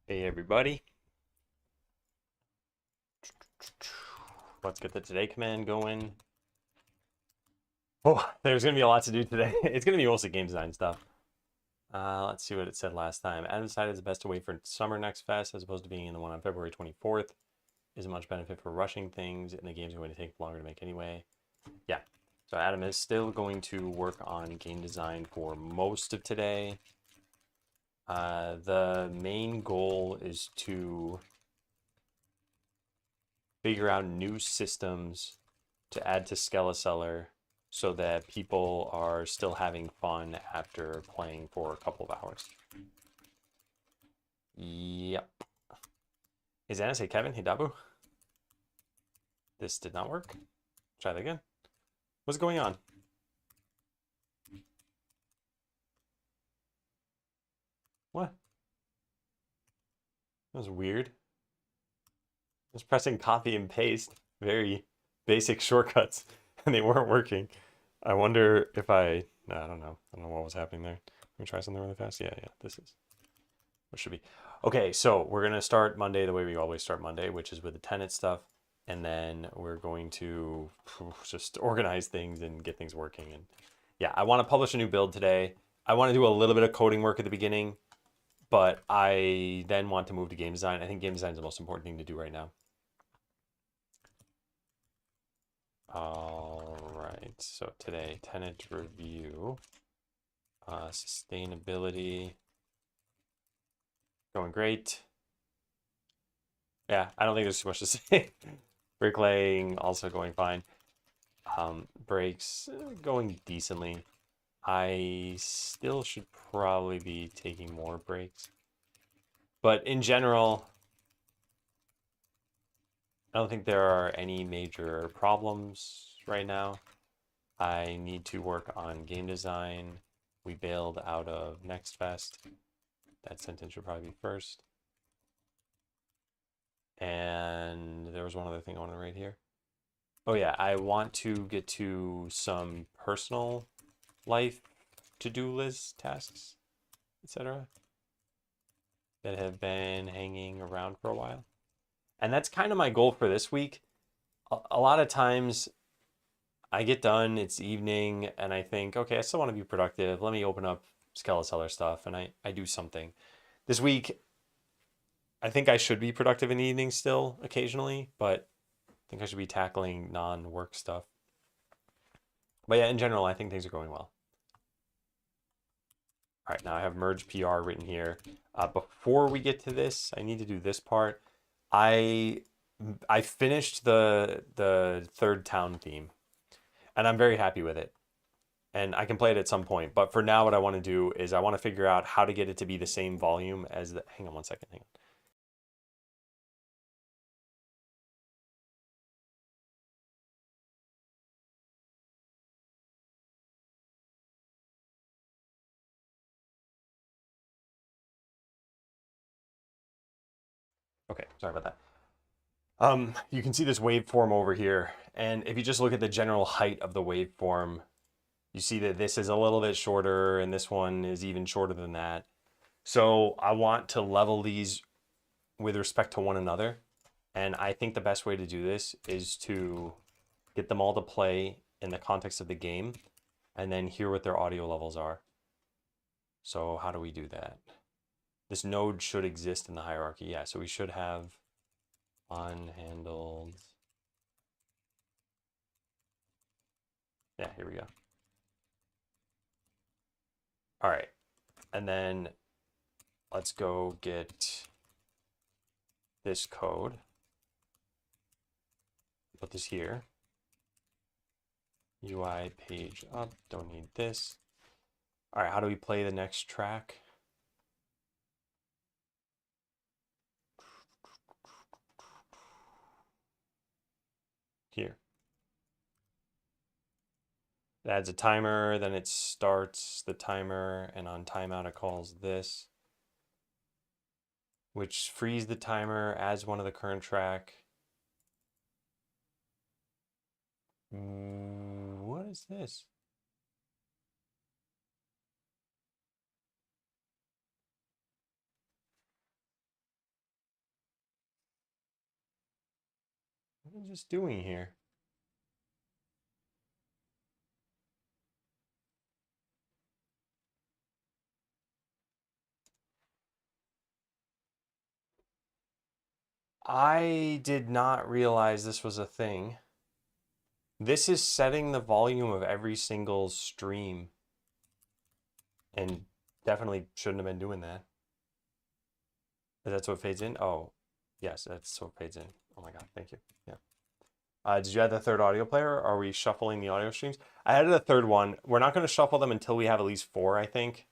Hey everybody, let's get the today command going. Oh, there's gonna be a lot to do today. It's gonna be mostly game design stuff. Let's see what it said last time. Adam decided it's best to wait for summer next fest as opposed to being in the one on February 24th. Isn't much benefit for rushing things, and the game's going to take longer to make anyway. Yeah, so Adam is still going to work on game design for most of today. The main goal is to figure out new systems to add to Skeleseller so that people are still having fun after playing for a couple of hours. Yep. Is Anna say Kevin? Hey Dabu. This did not work. Try that again. What's going on? What? That was weird. I was pressing copy and paste. Very basic shortcuts, and they weren't working. I wonder if I don't know. I don't know what was happening there. Let me try something really fast. Yeah, this is what should be. Okay, so we're gonna start Monday the way we always start Monday, which is with the tenant stuff, and then we're going to just organize things and get things working. And yeah, I want to publish a new build today. I want to do a little bit of coding work at the beginning, but I then want to move to game design. I think game design is the most important thing to do right now. All right, so today, tenant review, sustainability, going great. Yeah, I don't think there's too much to say. Bricklaying also going fine. Brakes going decently. I still should probably be taking more breaks. But in general, I don't think there are any major problems right now. I need to work on game design. We bailed out of Next Fest. That sentence should probably be first. And there was one other thing I want to write here. Oh yeah, I want to get to some personal life to-do list tasks, etc. that have been hanging around for a while. And that's kind of my goal for this week. A lot of times I get done, it's evening, and I think, okay, I still want to be productive. Let me open up Skeleseller stuff, and I do something. This week, I think I should be productive in the evening still occasionally, but I think I should be tackling non-work stuff. But yeah, in general, I think things are going well. All right, now I have merge PR written here. Before we get to this, I need to do this part. I I finished the third town theme, and I'm very happy with it. And I can play it at some point. But for now, what I want to do is I want to figure out how to get it to be the same volume as the. Hang on one second. Hang on. Okay, sorry about that. You can see this waveform over here, and if you just look at the general height of the waveform, you see that this is a little bit shorter, and this one is even shorter than that. So I want to level these with respect to one another, and I think the best way to do this is to get them all to play in the context of the game, and then hear what their audio levels are. So how do we do that? This node should exist in the hierarchy. Yeah, so we should have unhandled. Yeah, here we go. All right. And then let's go get this code. Put this here. UI page up. Don't need this. All right, how do we play the next track? Here. It adds a timer, then it starts the timer, and on timeout it calls this, which frees the timer, adds one of the current track. What is this? am I just doing here? I did not realize this was a thing. This is setting the volume of every single stream, and definitely shouldn't have been doing that. That's what fades in? Oh, yes, that's what fades in. Oh my God, thank you. Yeah. Did you add the third audio player? Are we shuffling the audio streams? I added a third one. We're not going to shuffle them until we have at least 4, I think.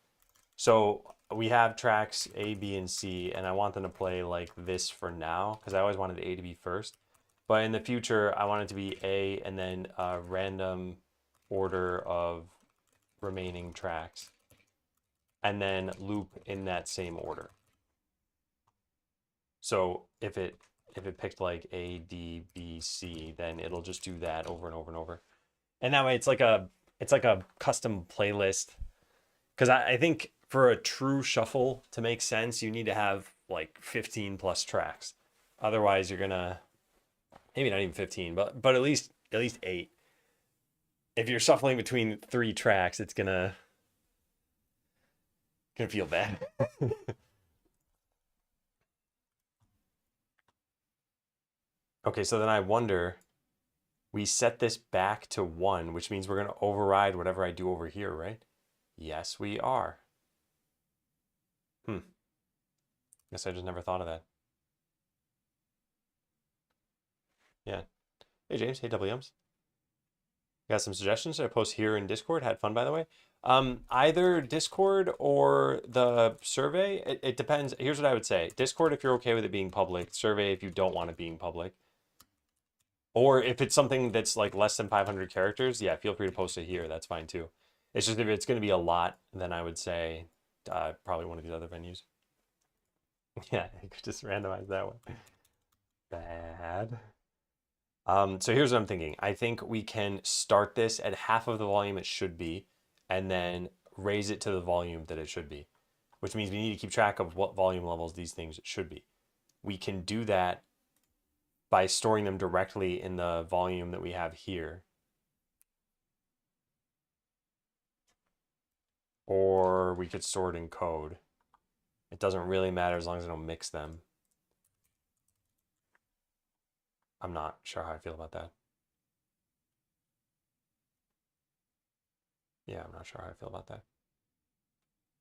So we have tracks A, B, and C, and I want them to play like this for now because I always wanted A to be first. But in the future, I want it to be A and then a random order of remaining tracks, and then loop in that same order. So if it picked like A, D, B, C, then it'll just do that over and over and over. And that way it's like a custom playlist. Because I think for a true shuffle to make sense, you need to have like 15 plus tracks. Otherwise you're gonna maybe not even 15, but at least 8. If you're shuffling between 3 tracks, it's gonna feel bad. Okay, so then I wonder, we set this back to 1, which means we're going to override whatever I do over here, right? Yes, we are. Guess I just never thought of that. Yeah. Hey, James. Hey, WMs. Got some suggestions I post here in Discord. Had fun, by the way. Either Discord or the survey. It depends. Here's what I would say. Discord if you're okay with it being public. Survey if you don't want it being public. Or if it's something that's like less than 500 characters, yeah, feel free to post it here. That's fine too. It's just if it's going to be a lot, then I would say probably one of these other venues. Yeah, you could just randomize that one. Bad. So here's what I'm thinking. I think we can start this at half of the volume it should be, and then raise it to the volume that it should be, which means we need to keep track of what volume levels these things should be. We can do that by storing them directly in the volume that we have here. Or we could store it in code. It doesn't really matter as long as I don't mix them. I'm not sure how I feel about that. Yeah, I'm not sure how I feel about that.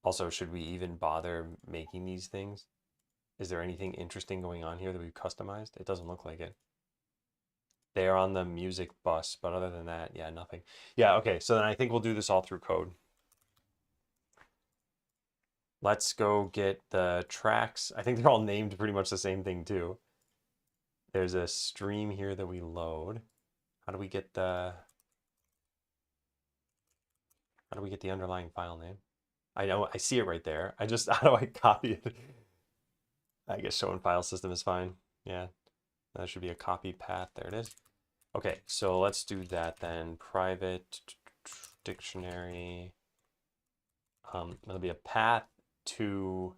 Also, should we even bother making these things? Is there anything interesting going on here that we've customized? It doesn't look like it. They are on the music bus, but other than that, yeah, nothing. Yeah, okay, so then I think we'll do this all through code. Let's go get the tracks. I think they're all named pretty much the same thing too. There's a stream here that we load. How do we get the underlying file name? I know, I see it right there. I just, how do I copy it? I guess show in file system is fine. Yeah, that should be a copy path. There it is. Okay, so let's do that then. Private dictionary. It'll be a path to.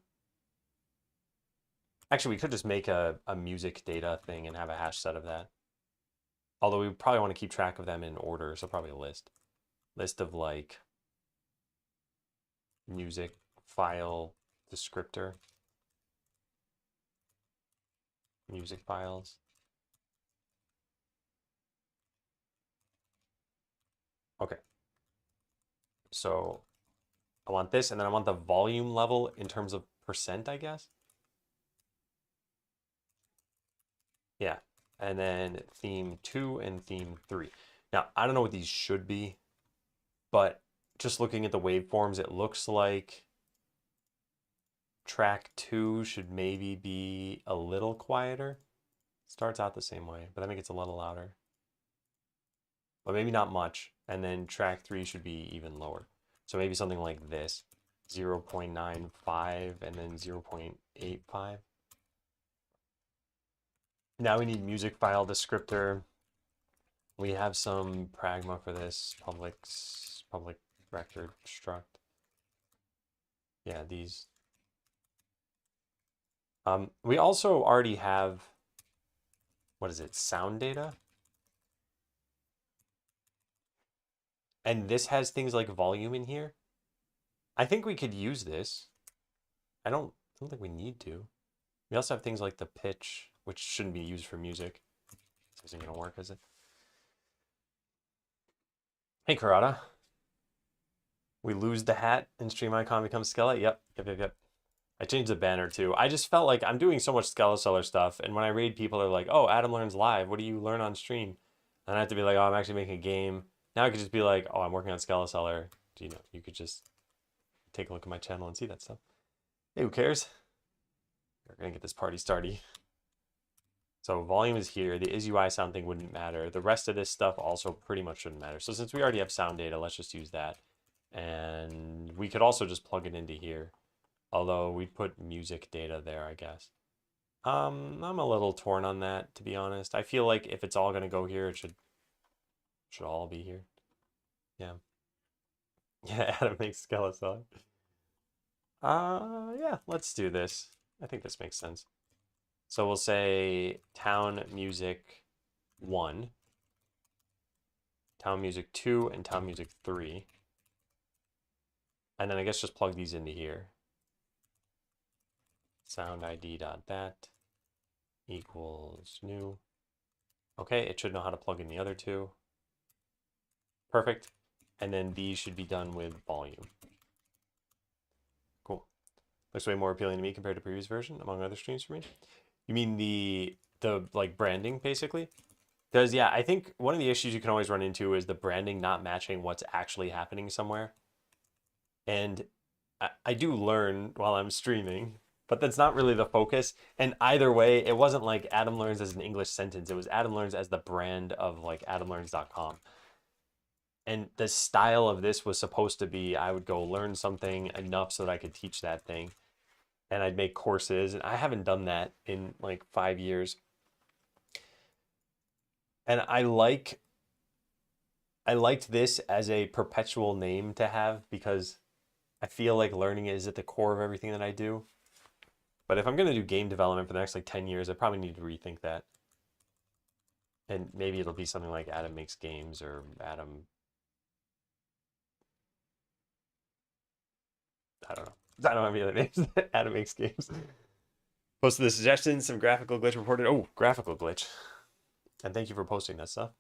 Actually, we could just make a music data thing and have a hash set of that. Although we probably want to keep track of them in order, so probably a list. List of like music file descriptor. Music files. Okay. So I want this, and then I want the volume level in terms of percent, I guess. Yeah. And then theme 2 and theme 3. Now, I don't know what these should be, but just looking at the waveforms, it looks like track 2 should maybe be a little quieter. Starts out the same way, but I think it's a little louder. But maybe not much. And then track 3 should be even lower. So maybe something like this, 0.95 and then 0.85. Now we need music file descriptor. We have some pragma for this, public record struct. Yeah, these. We also already have what is it? Sound data. And this has things like volume in here. I think we could use this. I don't think we need to. We also have things like the pitch, which shouldn't be used for music. This isn't gonna work, is it? Hey, Karada. We lose the hat and stream icon becomes Skele. Yep. I changed the banner too. I just felt like I'm doing so much Skeleseller stuff, and when I raid, people are like, "Oh, Adam learns live. What do you learn on stream?" And I have to be like, "Oh, I'm actually making a game." Now I could just be like, "Oh, I'm working on Skeleseller." You know, you could just take a look at my channel and see that stuff. Hey, who cares? We're gonna get this party started. So volume is here. The is-UI sound thing wouldn't matter. The rest of this stuff also pretty much shouldn't matter. So since we already have sound data, let's just use that. And we could also just plug it into here. Although we'd put music data there, I guess. I'm a little torn on that, to be honest. I feel like if it's all gonna go here, it should all be here. Yeah. Yeah, Adam makes Skeleseller. Yeah, let's do this. I think this makes sense. So we'll say town music 1, town music 2, and town music 3. And then I guess just plug these into here. Sound ID dot that equals new. Okay, it should know how to plug in the other two. Perfect. And then these should be done with volume. Cool. Looks way more appealing to me compared to previous version, among other streams for me. You mean the like branding basically? Because yeah, I think one of the issues you can always run into is the branding not matching what's actually happening somewhere. And I do learn while I'm streaming, but that's not really the focus. And either way, it wasn't like Adam Learns as an English sentence. It was Adam Learns as the brand of like adamlearns.com. And the style of this was supposed to be I would go learn something enough so that I could teach that thing. And I'd make courses. And I haven't done that in like 5 years. And I liked this as a perpetual name to have because I feel like learning is at the core of everything that I do. But if I'm going to do game development for the next like 10 years, I probably need to rethink that. And maybe it'll be something like Adam Makes Games or Adam... I don't know. I don't have any other names. Adam Makes Games. Posted the suggestions, some graphical glitch reported. Oh, graphical glitch. And thank you for posting that stuff.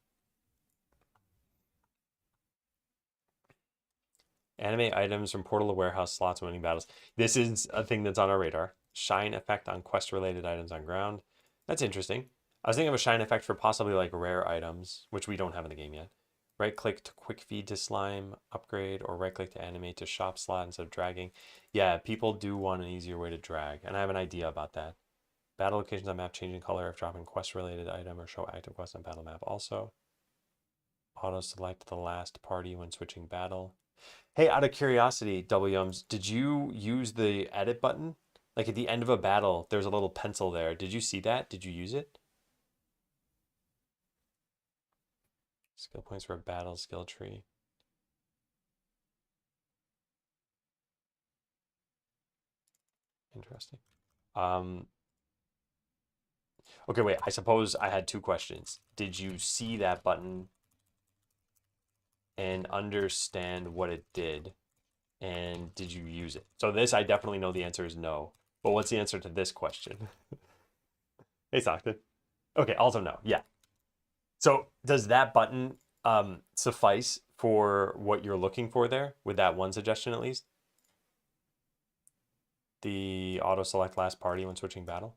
Animate items from portal to warehouse slots winning battles. This is a thing that's on our radar. Shine effect on quest-related items on ground. That's interesting. I was thinking of a shine effect for possibly like rare items, which we don't have in the game yet. Right-click to quick feed to slime, upgrade, or right-click to animate to shop slot instead of dragging. Yeah, people do want an easier way to drag, and I have an idea about that. Battle locations on map changing color if dropping quest-related item or show active quest on battle map also. Auto-select the last party when switching battle. Hey, out of curiosity, Yums, did you use the edit button? Like at the end of a battle, there's a little pencil there. Did you see that? Did you use it? Skill points for a battle, skill tree. Interesting. Okay, wait, I suppose I had two questions. Did you see that button and understand what it did? And did you use it? So this, I definitely know the answer is no. But what's the answer to this question? Hey, Stockton. Okay, also no. Yeah. So does that button suffice for what you're looking for there with that one suggestion at least? The auto select last party when switching battle?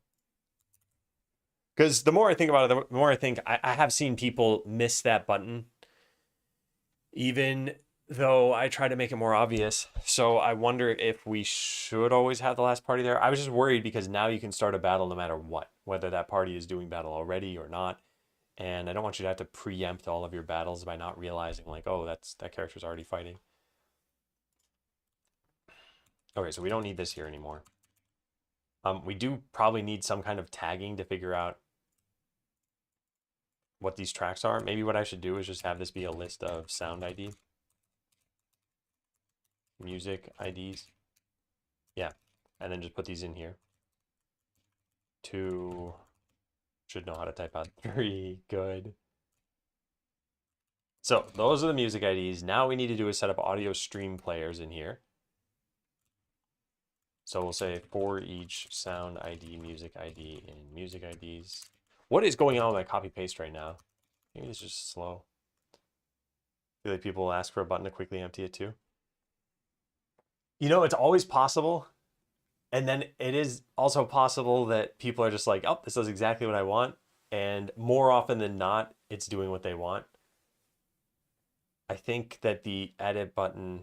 Because the more I think about it, the more I think I have seen people miss that button, even though I try to make it more obvious. So I wonder if we should always have the last party there. I was just worried because now you can start a battle no matter what, whether that party is doing battle already or not. And I don't want you to have to preempt all of your battles by not realizing like, oh, that character's already fighting. Okay, so we don't need this here anymore. We do probably need some kind of tagging to figure out what these tracks are. Maybe what I should do is just have this be a list of sound ID, music IDs. Yeah, and then just put these in here to Should know how to type out 3. Good. So those are the music IDs. Now we need to do is set up audio stream players in here. So we'll say for each sound ID, music ID, and music IDs. What is going on with my copy paste right now? Maybe it's just slow. I feel like people will ask for a button to quickly empty it too. You know, it's always possible. And then it is also possible that people are just like, oh, this does exactly what I want. And more often than not, it's doing what they want. I think that the edit button,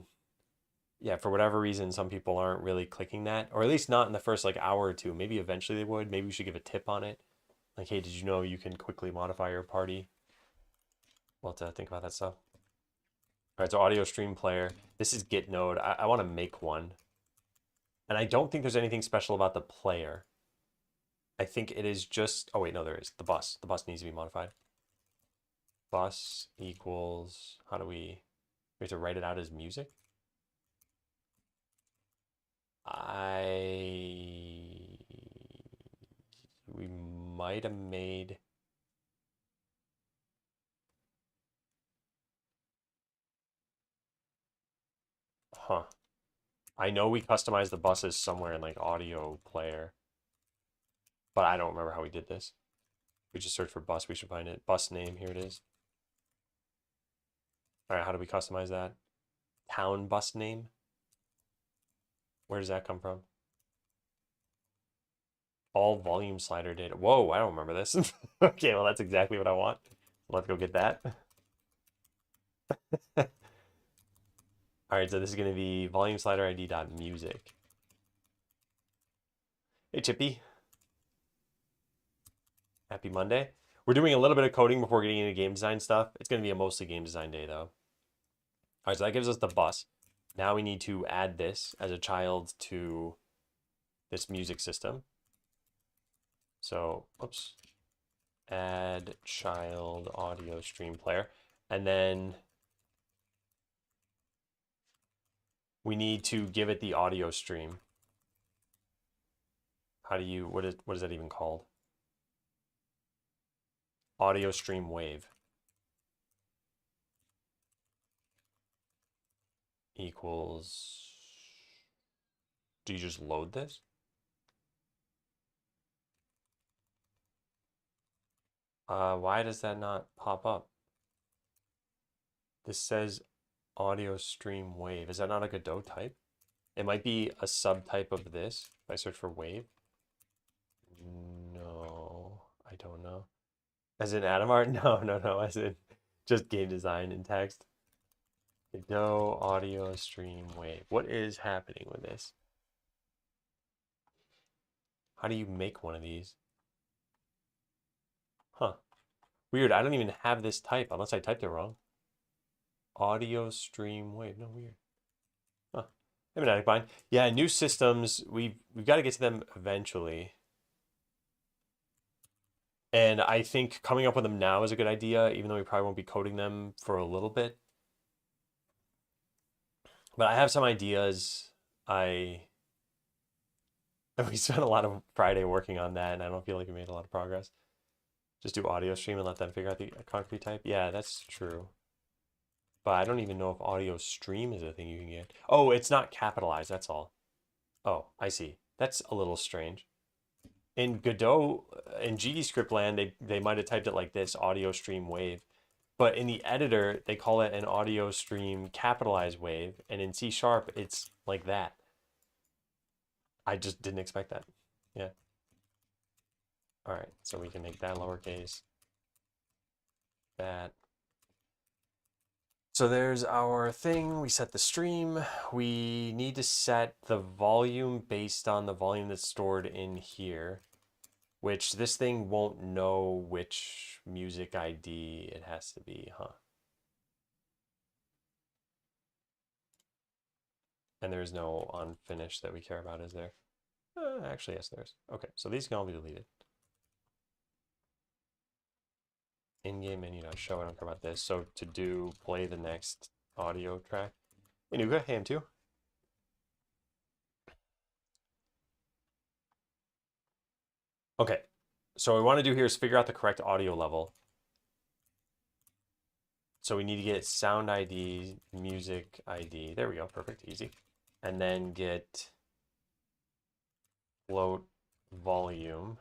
yeah, for whatever reason, some people aren't really clicking that, or at least not in the first like hour or two. Maybe eventually they would. Maybe we should give a tip on it. Like, hey, did you know you can quickly modify your party? We'll have to think about that stuff. All right, so audio stream player. This is Git node. I want to make one. And I don't think there's anything special about the player. I think it is just, oh wait, no, there is. The bus. The bus needs to be modified. Bus equals, how do we have to write it out as music? We might have made, huh. I know we customized the buses somewhere in like audio player, but I don't remember how we did this. We just search for bus, we should find it. Bus name, here it is. All right, how do we customize that? Town bus name? Where does that come from? All volume slider data. Whoa, I don't remember this. Okay, well, that's exactly what I want. Let's go get that. All right, so this is going to be volume slider ID dot music. Hey, Chippy. Happy Monday. We're doing a little bit of coding before getting into game design stuff. It's going to be a mostly game design day, though. All right, so that gives us the bus. Now we need to add this as a child to this music system. So, oops. Add child audio stream player. And then we need to give it the audio stream. How do you, what is that even called? Audio stream wave equals, do you just load this? Why does that not pop up? This says audio stream wave. Is that not a Godot type? It might be a subtype of this. If I search for wave. No, I don't know. As in Atom art? No, no, no. As in just game design in text. Godot audio stream wave. What is happening with this? How do you make one of these? Huh. Weird. I don't even have this type unless I typed it wrong. Audio stream wave. No, weird. Huh. Maybe fine. Yeah, new systems. We've got to get to them eventually. And I think coming up with them now is a good idea, even though we probably won't be coding them for a little bit. But I have some ideas. We spent a lot of Friday working on that, and I don't feel like we made a lot of progress. Just do audio stream and let them figure out the concrete type. Yeah, that's true. But I don't even know if audio stream is a thing you can get. Oh, it's not capitalized, that's all. Oh, I see. That's a little strange. In Godot, in GDScript land, they might have typed it like this, audio stream wave. But in the editor, they call it an audio stream capitalized wave. And in C#, it's like that. I just didn't expect that. Yeah. All right, so we can make that lowercase. That. So there's our thing. We set the stream. We need to set the volume based on the volume that's stored in here, which this thing won't know which music ID it has to be, huh? And there's no unfinished that we care about, is there? Actually, yes, there's. Okay, so these can all be deleted. In-game menu.show, I don't care about this. So to do play the next audio track. Hey, Nuka, hand too. Okay. So what we want to do here is figure out the correct audio level. So we need to get sound ID, music ID. There we go. Perfect. Easy. And then get float volume.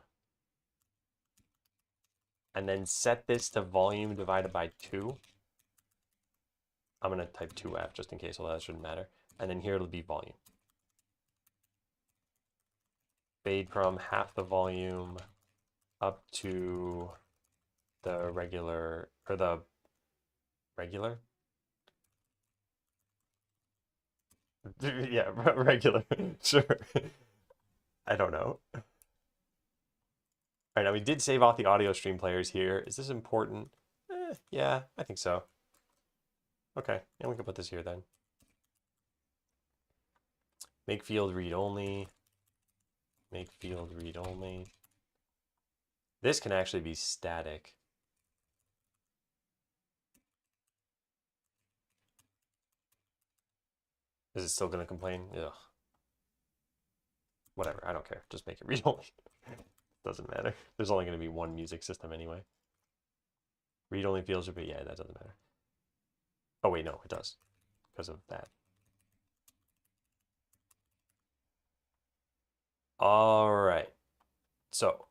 And then set this to volume divided by 2. I'm going to type 2F just in case, although that shouldn't matter. And then here it'll be volume. Fade from half the volume up to the regular, or the regular? Yeah, regular. Sure. I don't know. All right, now we did save off the audio stream players here. Is this important? Yeah, I think so. Okay, and we can put this here then. Make field read only. Make field read only. This can actually be static. Is it still going to complain? Ugh. Whatever, I don't care. Just make it read only. Doesn't matter. There's only going to be one music system anyway. Read only fields would be, yeah, that doesn't matter. Oh wait, no, it does. Because of that. All right. So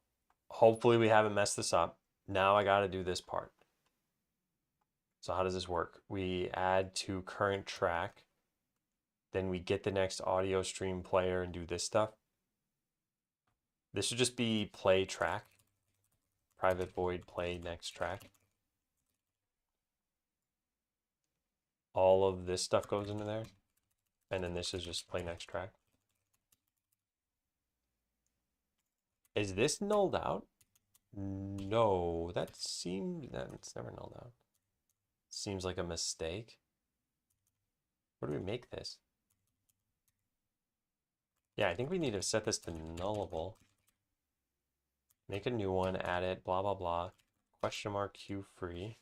hopefully we haven't messed this up. Now I got to do this part. So how does this work? We add to current track. Then we get the next audio stream player and do this stuff. This should just be play track. Private void play next track. All of this stuff goes into there. And then this is just play next track. Is this nulled out? No, that's never nulled out. Seems like a mistake. Where do we make this? Yeah, I think we need to set this to nullable. Make a new one, add it, blah, blah, blah. Question mark Q free.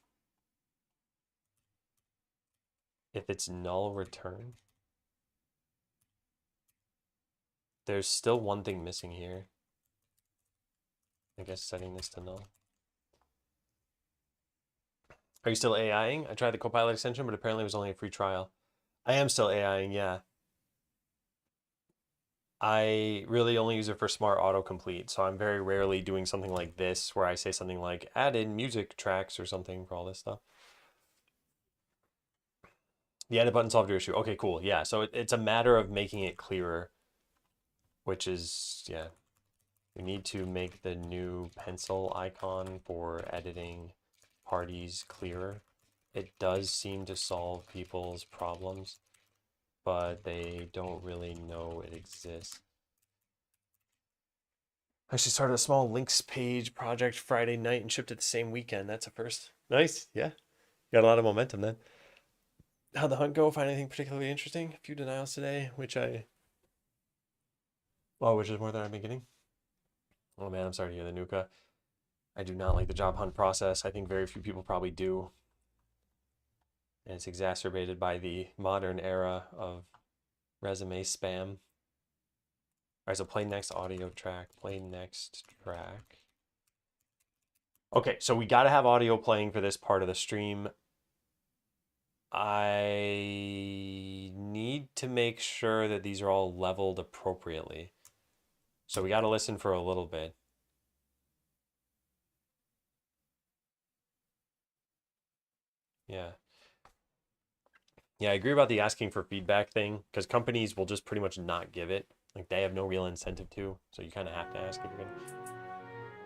If it's null, return. There's still one thing missing here. I guess setting this to null. Are you still AIing? I tried the Copilot extension, but apparently it was only a free trial. I am still AIing, yeah. I really only use it for smart autocomplete, so I'm very rarely doing something like this where I say something like add in music tracks or something for all this stuff. The edit button solved your issue. Okay, cool. Yeah, so it's a matter of making it clearer, which is, yeah. We need to make the new pencil icon for editing parties clearer. It does seem to solve people's problems, but they don't really know it exists. I actually started a small links page project Friday night and shipped it the same weekend. That's a first. Nice, yeah. Got a lot of momentum then. How'd the hunt go? Find anything particularly interesting? A few denials today, which is more than I've been getting. Oh man, I'm sorry to hear the Nuka. I do not like the job hunt process. I think very few people probably do. And it's exacerbated by the modern era of resume spam. All right, so play next audio track, play next track. Okay, so we got to have audio playing for this part of the stream. I need to make sure that these are all leveled appropriately. So we got to listen for a little bit. Yeah. Yeah, I agree about the asking for feedback thing because companies will just pretty much not give it. Like they have no real incentive to, so you kind of have to ask if you're gonna.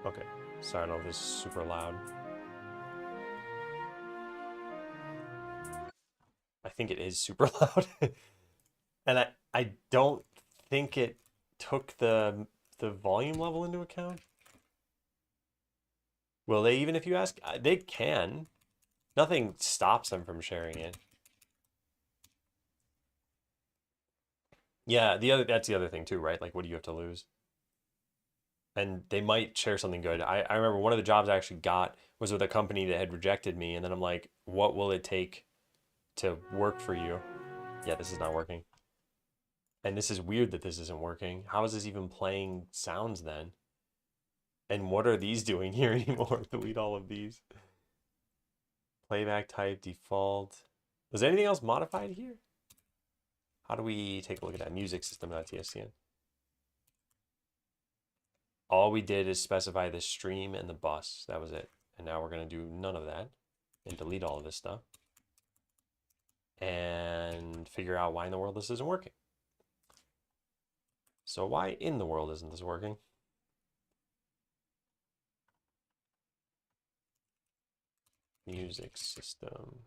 Okay, sorry, I don't know if this is super loud. I think it is super loud, and I don't think it took the volume level into account. Will they, even if you ask? They can. Nothing stops them from sharing it. Yeah, that's the other thing too, right? Like, what do you have to lose? And they might share something good. I remember one of the jobs I actually got was with a company that had rejected me, and then I'm like, what will it take to work for you? Yeah, this is not working. And this is weird that this isn't working. How is this even playing sounds then? And what are these doing here anymore? Delete all of these. Playback type, default. Was anything else modified here? How do we take a look at that? Music system.tscn. All we did is specify the stream and the bus. That was it. And now we're going to do none of that and delete all of this stuff and figure out why in the world this isn't working. So why in the world isn't this working? Music system.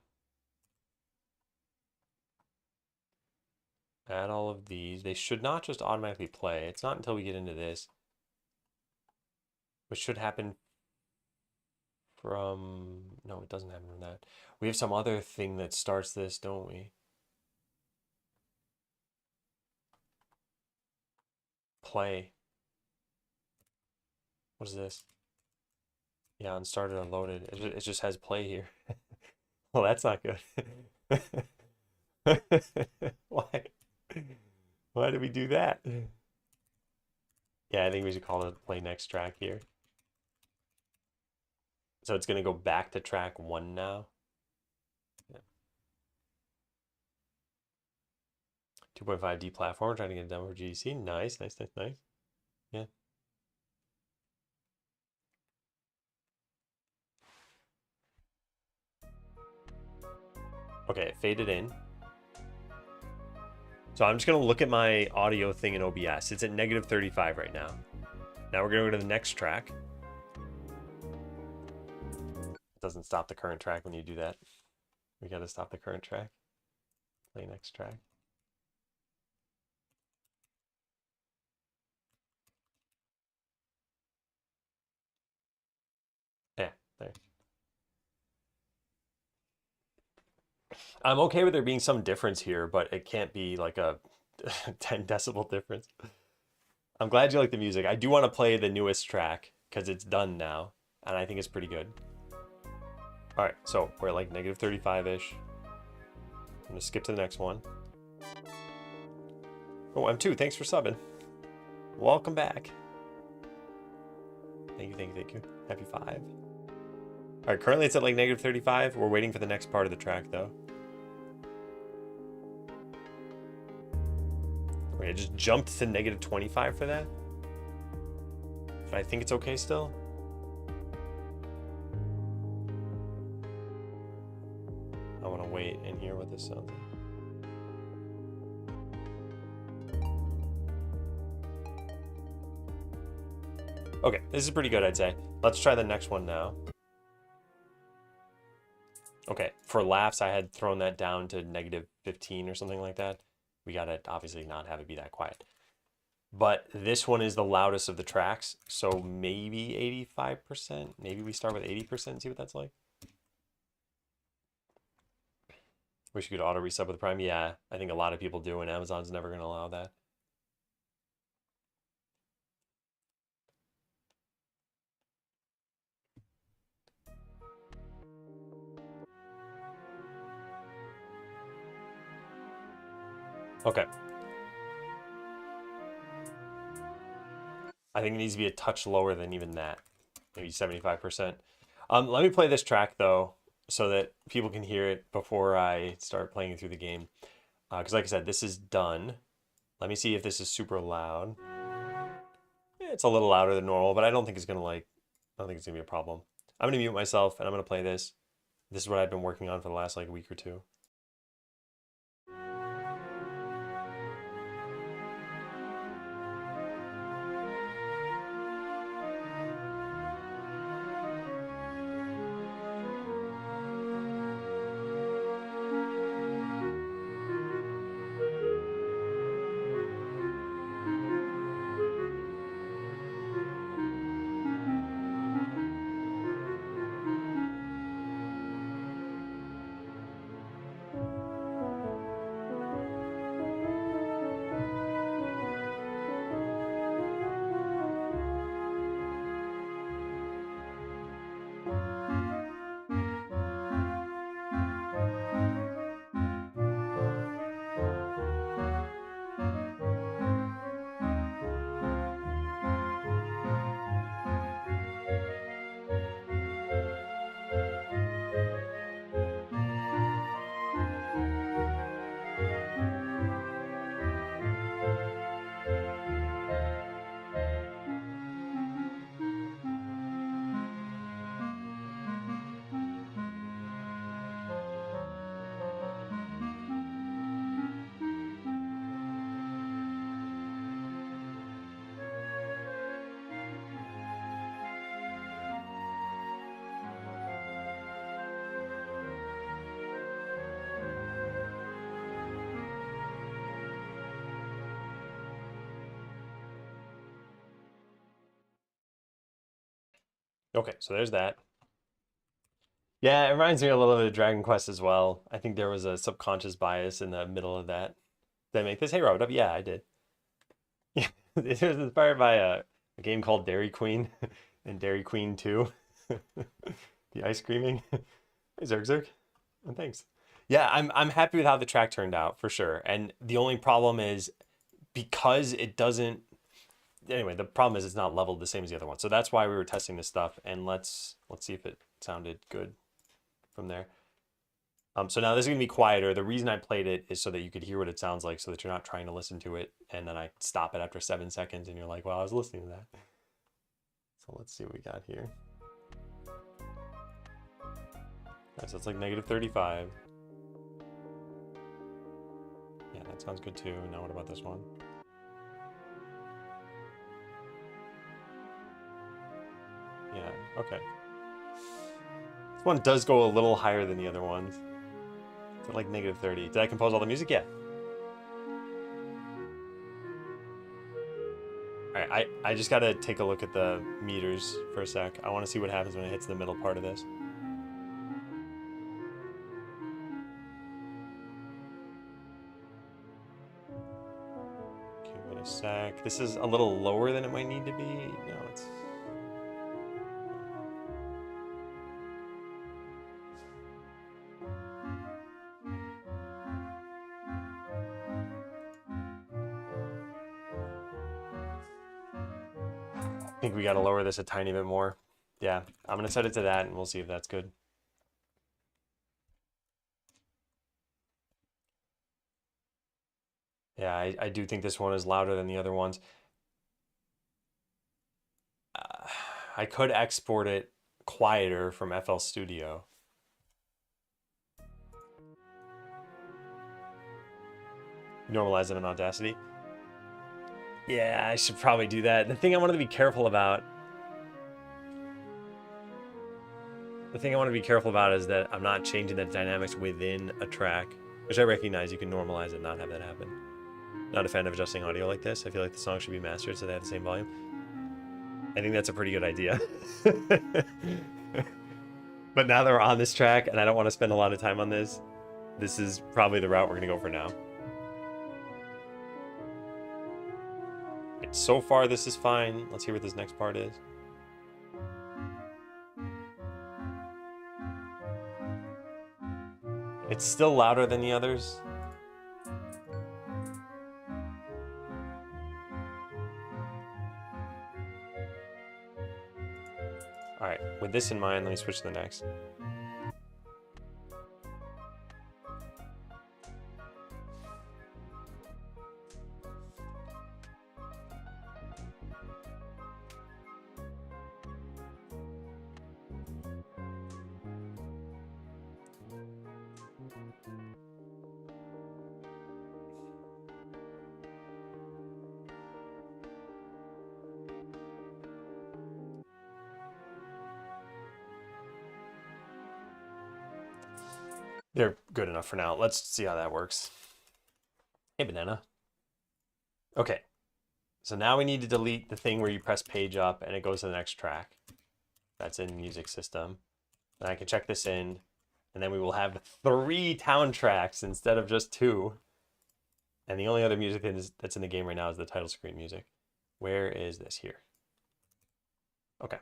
Add all of these. They should not just automatically play. It's not until we get into this, which should happen from, no, it doesn't happen from that. We have some other thing that starts this, don't we? Play. What is this? Yeah, unstarted, unloaded. It just has play here. Well, that's not good. Why? Why did we do that? Yeah, I think we should call it play next track here. So it's going to go back to track 1 now. Yeah. 2.5D platform, trying to get it done for GDC. Nice, nice, nice, nice. Yeah. Okay, it faded in. So I'm just going to look at my audio thing in OBS. It's at -35 right now. Now we're going to go to the next track. It doesn't stop the current track when you do that. We got to stop the current track. Play next track. Yeah, there. I'm okay with there being some difference here, but it can't be like a 10 decibel difference. I'm glad you like the music. I do want to play the newest track because it's done now, and I think it's pretty good. All right, so we're like -35-ish. I'm gonna skip to the next one. Oh, M2, thanks for subbing. Welcome back. Thank you, thank you, thank you. Happy 5. All right, currently it's at like -35. We're waiting for the next part of the track though. Okay, it just jumped to -25 for that. But I think it's okay still. I want to wait and hear what this sounds like. Okay, this is pretty good, I'd say. Let's try the next one now. Okay, for laughs, I had thrown that down to -15 or something like that. We gotta obviously not have it be that quiet. But this one is the loudest of the tracks, so maybe 85%. Maybe we start with 80% and see what that's like. Wish you could auto resub with Prime. Yeah, I think a lot of people do, and Amazon's never going to allow that. Okay. I think it needs to be a touch lower than even that. Maybe 75%. Let me play this track, though, so that people can hear it before I start playing through the game. Because like I said, this is done. Let me see if this is super loud. It's a little louder than normal, but I don't think it's going to I don't think it's going to be a problem. I'm going to mute myself, and I'm going to play this. This is what I've been working on for the last like week or two. Okay, so there's that. Yeah, it reminds me a little bit of Dragon Quest as well. I think there was a subconscious bias in the middle of that. Did I make this? Hey, Rob, yeah, I did. Yeah, it was inspired by a game called Dairy Queen and Dairy Queen 2. The ice creaming. Hey, Zerg Zerg. And thanks. Yeah, I'm happy with how the track turned out for sure. And the only problem is because it doesn't anyway, the problem is it's not leveled the same as the other one. So that's why we were testing this stuff, and let's see if it sounded good from there. So now this is gonna be quieter. The reason I played it is so that you could hear what it sounds like, so that you're not trying to listen to it, and then I stop it after 7 seconds, and you're like, "Well, I was listening to that." So let's see what we got here. All right, so it's like -35. Yeah, that sounds good too. Now what about this one? Yeah, okay. This one does go a little higher than the other ones. It's like -30. Did I compose all the music? Yeah. All right, I just gotta take a look at the meters for a sec. I want to see what happens when it hits the middle part of this. Give it a sec. This is a little lower than it might need to be. No, it's... I think we gotta lower this a tiny bit more. Yeah, I'm gonna set it to that and we'll see if that's good. Yeah, I do think this one is louder than the other ones. I could export it quieter from FL Studio. Normalize it in Audacity. Yeah, I should probably do that. The thing I wanted to be careful about is that I'm not changing the dynamics within a track, which I recognize you can normalize it, not have that happen. Not a fan of adjusting audio like this. I feel like the song should be mastered so they have the same volume. I think that's a pretty good idea. But now that we're on this track and I don't want to spend a lot of time on this, this is probably the route we're going to go for now. So far, this is fine. Let's hear what this next part is. It's still louder than the others. All right, with this in mind, let me switch to the next. They're good enough for now. Let's see how that works. Hey, banana. Okay, so now we need to delete the thing where you press page up and it goes to the next track. That's in music system. Then I can check this in, and then we will have 3 town tracks instead of just 2. And the only other music that's in the game right now is the title screen music. Where is this? Here. Okay.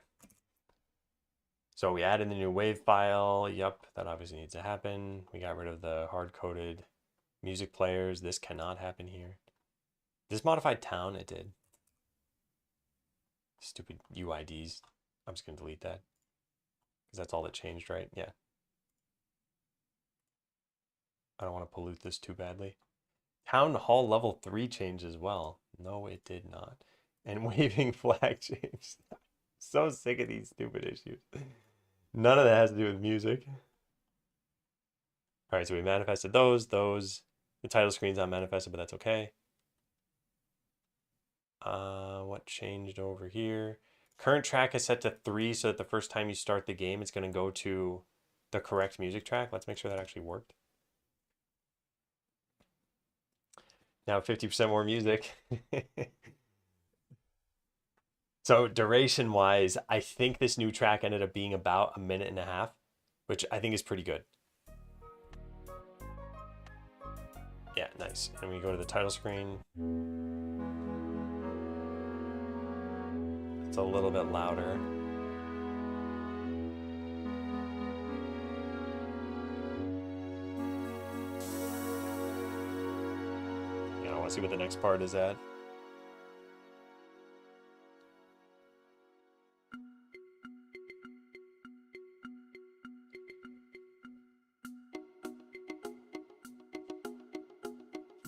So we added the new wave file. Yep, that obviously needs to happen. We got rid of the hard-coded music players. This cannot happen here. This modified town, it did. Stupid UIDs. I'm just going to delete that. Because that's all that changed, right? Yeah. I don't want to pollute this too badly. Town Hall level 3 changed as well. No, it did not. And waving flag changed. So sick of these stupid issues. None of that has to do with music. All right, so we manifested those. The title screen's not manifested, but that's okay. What changed over here? Current track is set to 3, so that the first time you start the game, it's going to go to the correct music track. Let's make sure that actually worked. Now 50% more music. So duration wise, I think this new track ended up being about 1.5 minutes, which I think is pretty good. Yeah, nice. And we go to the title screen. It's a little bit louder. Yeah, I want to see what the next part is at.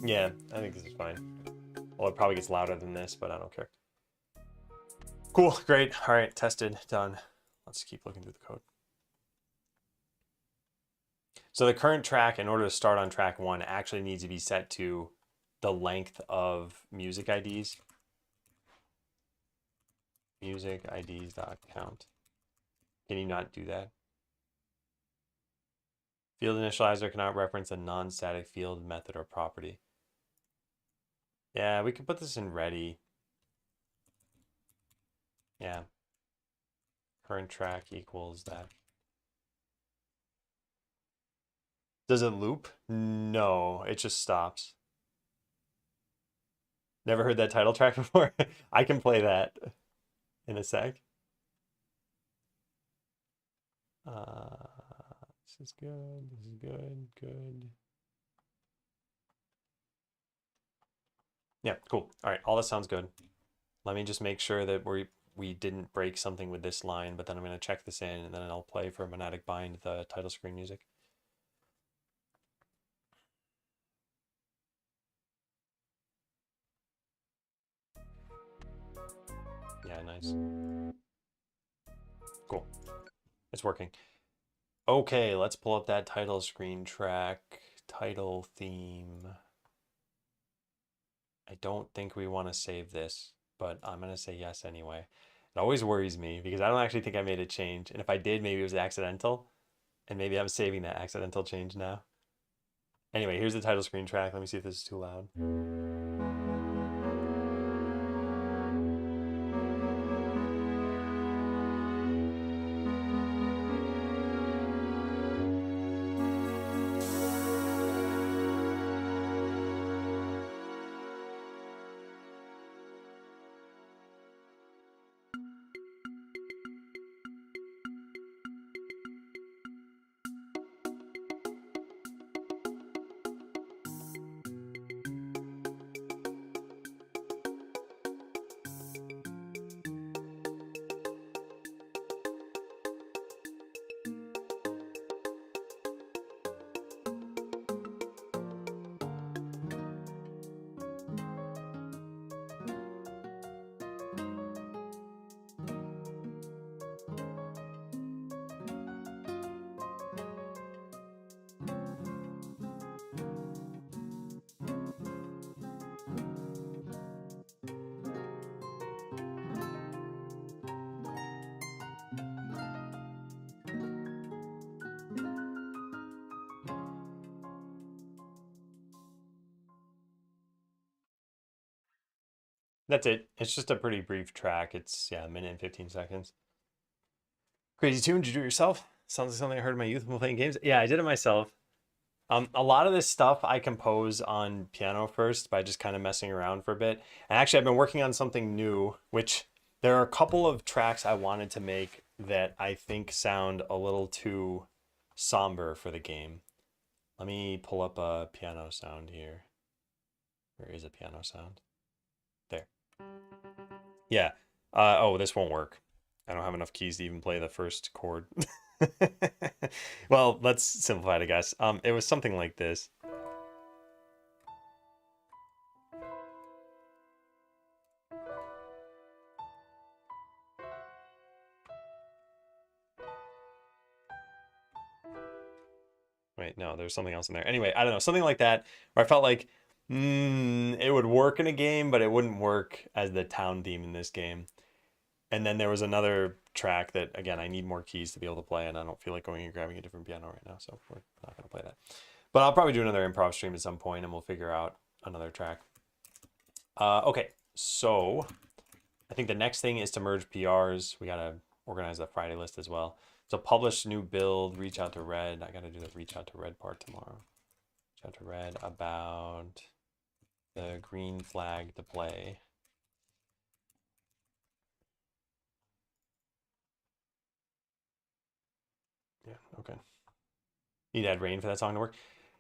Yeah, I think this is fine. Well, it probably gets louder than this, but I don't care. Cool, great. All right, tested, done. Let's keep looking through the code. So the current track, in order to start on track 1, actually needs to be set to the length of music IDs. Music IDs.count. Can you not do that? Field initializer cannot reference a non-static field, method, or property. Yeah, we could put this in ready. Yeah. Current track equals that. Does it loop? No, it just stops. Never heard that title track before? I can play that in a sec. This is good. This is good. Good. Yeah, cool. All right, all that sounds good. Let me just make sure that we didn't break something with this line, but then I'm going to check this in, and then I'll play for Monadic Bind the title screen music. Yeah, nice. Cool. It's working. Okay, let's pull up that title screen track, title theme. I don't think we want to save this, but I'm going to say yes anyway. It always worries me because I don't actually think I made a change. And if I did, maybe it was accidental. And maybe I'm saving that accidental change now. Anyway, here's the title screen track. Let me see if this is too loud. That's it. It's just a pretty brief track. It's, yeah, 1 minute and 15 seconds. Crazy tune. Did you do it yourself? Sounds like something I heard in my youth when playing games. Yeah, I did it myself. A lot of this stuff I compose on piano first by just kind of messing around for a bit. And actually, I've been working on something new, which there are a couple of tracks I wanted to make that I think sound a little too somber for the game. Let me pull up a piano sound here. Where is a piano sound? There. Yeah. Oh, this won't work. I don't have enough keys to even play the first chord. Well, let's simplify it, I guess. It was something like this. Wait, no, there's something else in there. Anyway, I don't know, something like that, where I felt like it would work in a game, but it wouldn't work as the town theme in this game. And then there was another track that, again, I need more keys to be able to play, and I don't feel like going and grabbing a different piano right now, so we're not going to play that. But I'll probably do another improv stream at some point, and we'll figure out another track. Okay, so I think the next thing is to merge PRs. We gotta organize the Friday list as well. So publish new build, reach out to Red. I gotta do the reach out to Red part tomorrow. Reach out to Red about the green flag to play. Yeah, okay. Need to add rain for that song to work.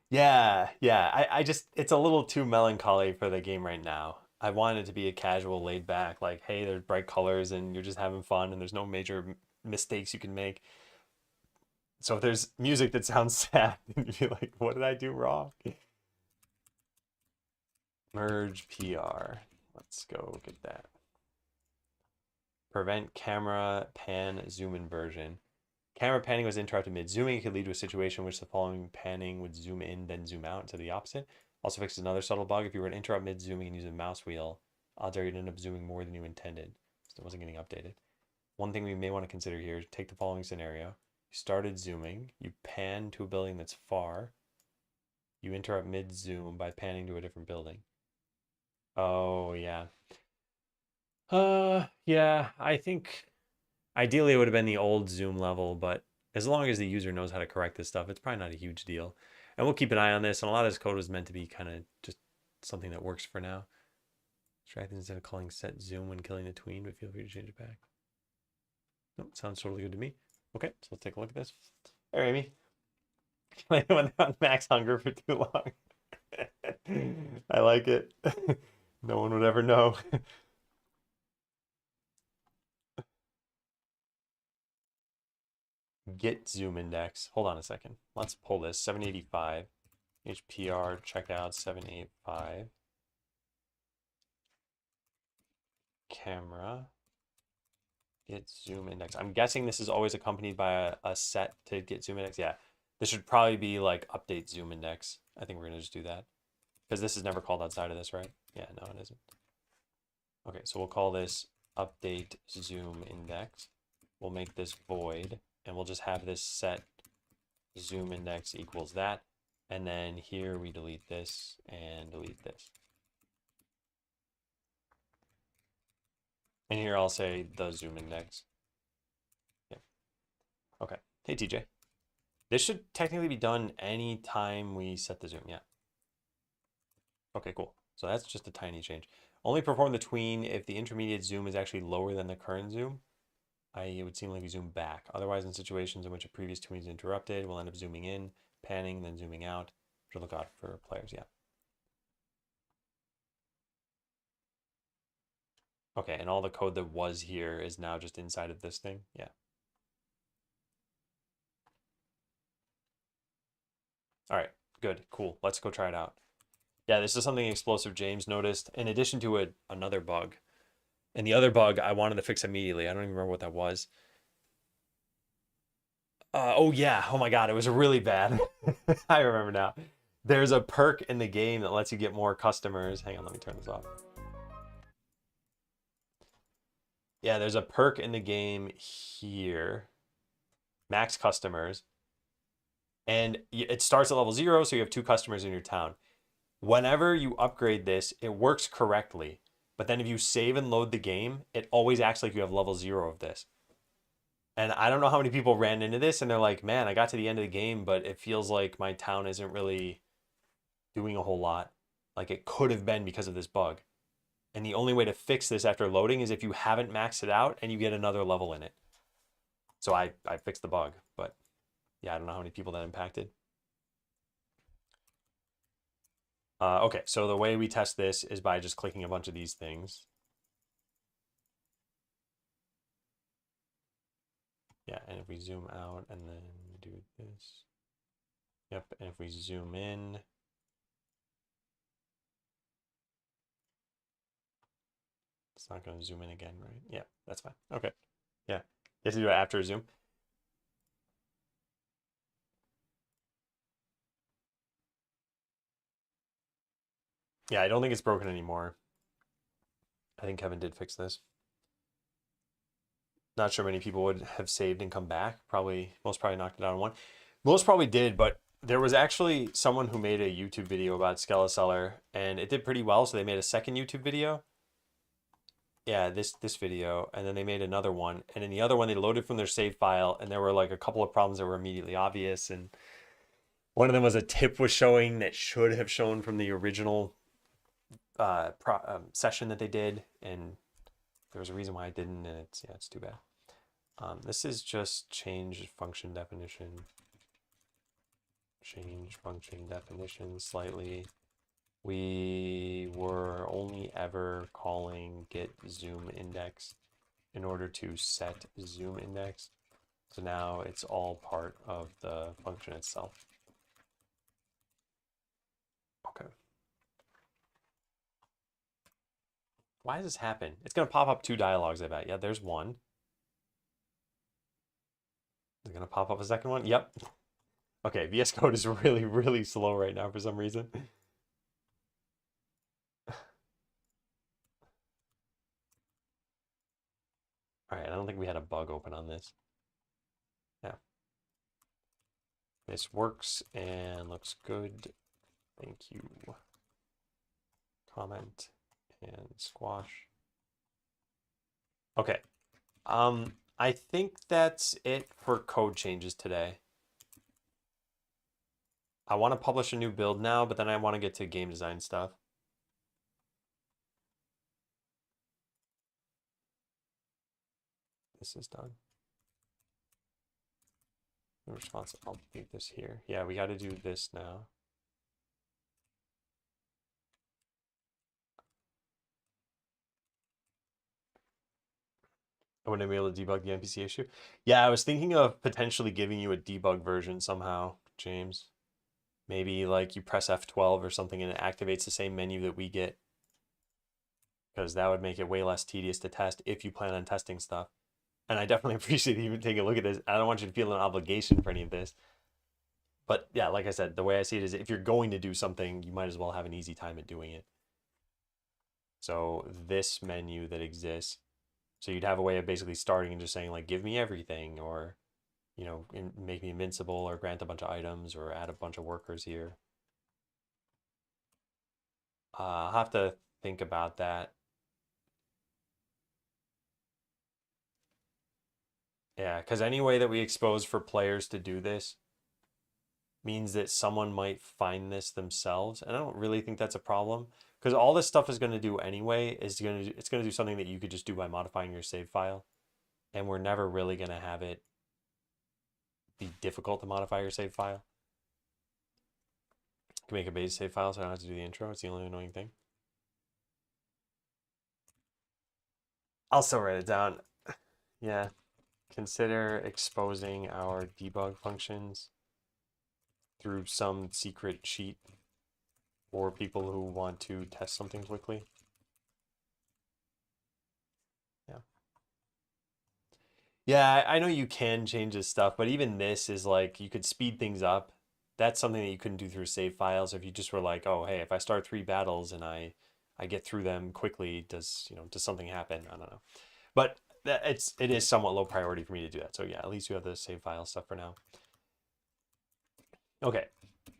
Yeah, yeah. I just it's a little too melancholy for the game right now. I want it to be a casual, laid back, like, hey, there's bright colors and you're just having fun and there's no major mistakes you can make. So if there's music that sounds sad, and you're like, what did I do wrong? Merge PR. Let's go get that. Prevent camera pan zoom inversion. Camera panning was interrupted mid-zooming. It could lead to a situation in which the following panning would zoom in, then zoom out instead of the opposite. Also fixes another subtle bug. If you were to interrupt mid-zooming and use a mouse wheel, odds are you'd end up zooming more than you intended. So it wasn't getting updated. One thing we may want to consider here is take the following scenario. You started zooming. You pan to a building that's far. You interrupt mid-zoom by panning to a different building. Oh, yeah. Yeah, I think ideally it would have been the old zoom level, but as long as the user knows how to correct this stuff, it's probably not a huge deal. And we'll keep an eye on this. And a lot of this code was meant to be kind of just something that works for now. Extract instead of calling set zoom when killing the tween, but feel free to change it back. Nope, sounds totally good to me. Okay, so let's take a look at this. All right, Amy. I went on max hunger for too long. I like it. No one would ever know. Get zoom index. Hold on a second. Let's pull this. 785. HPR checkout 785. Camera. Get zoom index. I'm guessing this is always accompanied by a set to get zoom index. Yeah. This should probably be like update zoom index. I think we're going to just do that. Because this is never called outside of this, right? Yeah, no, it isn't. Okay, so we'll call this update zoom index. We'll make this void, and we'll just have this set zoom index equals that. And then here we delete this and delete this. And here I'll say the zoom index. Yeah. Okay. Hey, TJ. This should technically be done anytime we set the zoom. Yeah. Okay, cool. So that's just a tiny change. Only perform the tween if the intermediate zoom is actually lower than the current zoom. I.e., it would seem like we zoom back. Otherwise, in situations in which a previous tween is interrupted, we'll end up zooming in, panning, then zooming out. Should look out for players, yeah. Okay, and all the code that was here is now just inside of this thing? Yeah. All right, good, cool. Let's go try it out. Yeah, this is something Explosive James noticed, in addition to another bug. And the other bug I wanted to fix immediately. I don't even remember what that was. Oh yeah, oh my God, it was really bad. I remember now. There's a perk in the game that lets you get more customers. Hang on, let me turn this off. Yeah, there's a perk in the game here. Max customers. And it starts at level 0, so you have 2 customers in your town. Whenever you upgrade this, it works correctly. But then if you save and load the game, it always acts like you have level 0 of this. And I don't know how many people ran into this and they're like, man, I got to the end of the game, but it feels like my town isn't really doing a whole lot. Like it could have been because of this bug. And the only way to fix this after loading is if you haven't maxed it out and you get another level in it. So I fixed the bug, but yeah, I don't know how many people that impacted. Okay, so the way we test this is by just clicking a bunch of these things. Yeah, and if we zoom out and then do this. Yep, and if we zoom in. It's not going to zoom in again, right? Yeah, that's fine. Okay. Yeah, you have to do it after zoom. Yeah, I don't think it's broken anymore. I think Kevin did fix this. Not sure many people would have saved and come back. Most probably knocked it out in one. Most probably did, but there was actually someone who made a YouTube video about Skeleseller, and it did pretty well, so they made a second YouTube video. yeah, this video, and then they made another one, and in the other one they loaded from their save file, and there were like a couple of problems that were immediately obvious, and one of them was a tip was showing that should have shown from the original session that they did, and there was a reason why I didn't, and it's too bad. This is just change function definition slightly. We were only ever calling get zoom index in order to set zoom index. So now it's all part of the function itself. Okay. Why does this happen? It's going to pop up 2 dialogues, I bet. Yeah, there's one. Is it going to pop up a second one? Yep. Okay, VS Code is really, really slow right now for some reason. All right, I don't think we had a bug open on this. Yeah. This works and looks good. Thank you. Comment and squash. Okay. I think that's it for code changes today. I want to publish a new build now, but then I want to get to game design stuff. This is done. The response, I'll leave this here. Yeah, we got to do this now. I wouldn't be able to debug the NPC issue. Yeah, I was thinking of potentially giving you a debug version somehow, James. Maybe like you press F12 or something and it activates the same menu that we get. Because that would make it way less tedious to test if you plan on testing stuff. And I definitely appreciate you taking a look at this. I don't want you to feel an obligation for any of this. But yeah, like I said, the way I see it is if you're going to do something, you might as well have an easy time at doing it. So this menu that exists, so you'd have a way of basically starting and just saying like, give me everything, or, you know, make me invincible, or grant a bunch of items, or add a bunch of workers here. I'll have to think about that. Yeah, because any way that we expose for players to do this means that someone might find this themselves, and I don't really think that's a problem, because all this stuff is going to do anyway is it's going to do something that you could just do by modifying your save file, and we're never really going to have it be difficult to modify your save file. You can make a base save file so I don't have to do the intro. It's the only annoying thing. I'll still write it down. Yeah. Consider exposing our debug functions through some secret sheet for people who want to test something quickly. Yeah. Yeah, I know you can change this stuff, but even this is like you could speed things up. That's something that you couldn't do through save files. If you just were like, oh, hey, if I start 3 battles and I get through them quickly, does something happen? I don't know. But it is somewhat low priority for me to do that. So yeah, at least you have the save file stuff for now. Okay,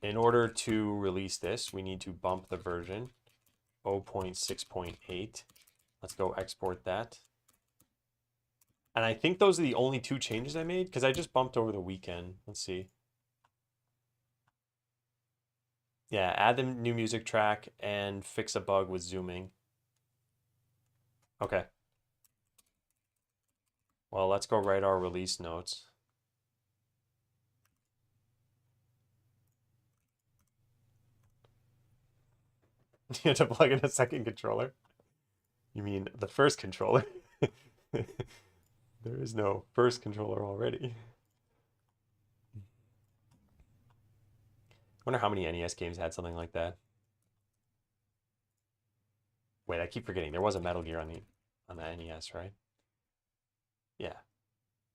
in order to release this, we need to bump the version 0.6.8. Let's go export that. And I think those are the only 2 changes I made because I just bumped over the weekend. Let's see. Yeah, add the new music track and fix a bug with zooming. Okay. Well, let's go write our release notes. You have to plug in a second controller. You mean the first controller? There is no first controller already. I wonder how many NES games had something like that. Wait, I keep forgetting. There was a Metal Gear on the NES, right? Yeah.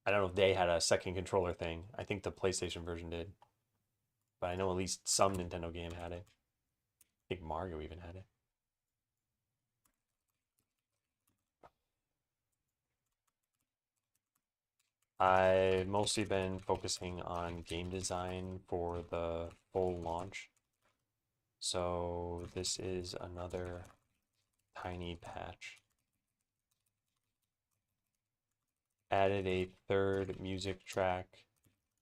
I don't know if they had a second controller thing. I think the PlayStation version did. But I know at least some Nintendo game had it. I think Mario even had it. I've mostly been focusing on game design for the full launch. So this is another tiny patch. added a third music track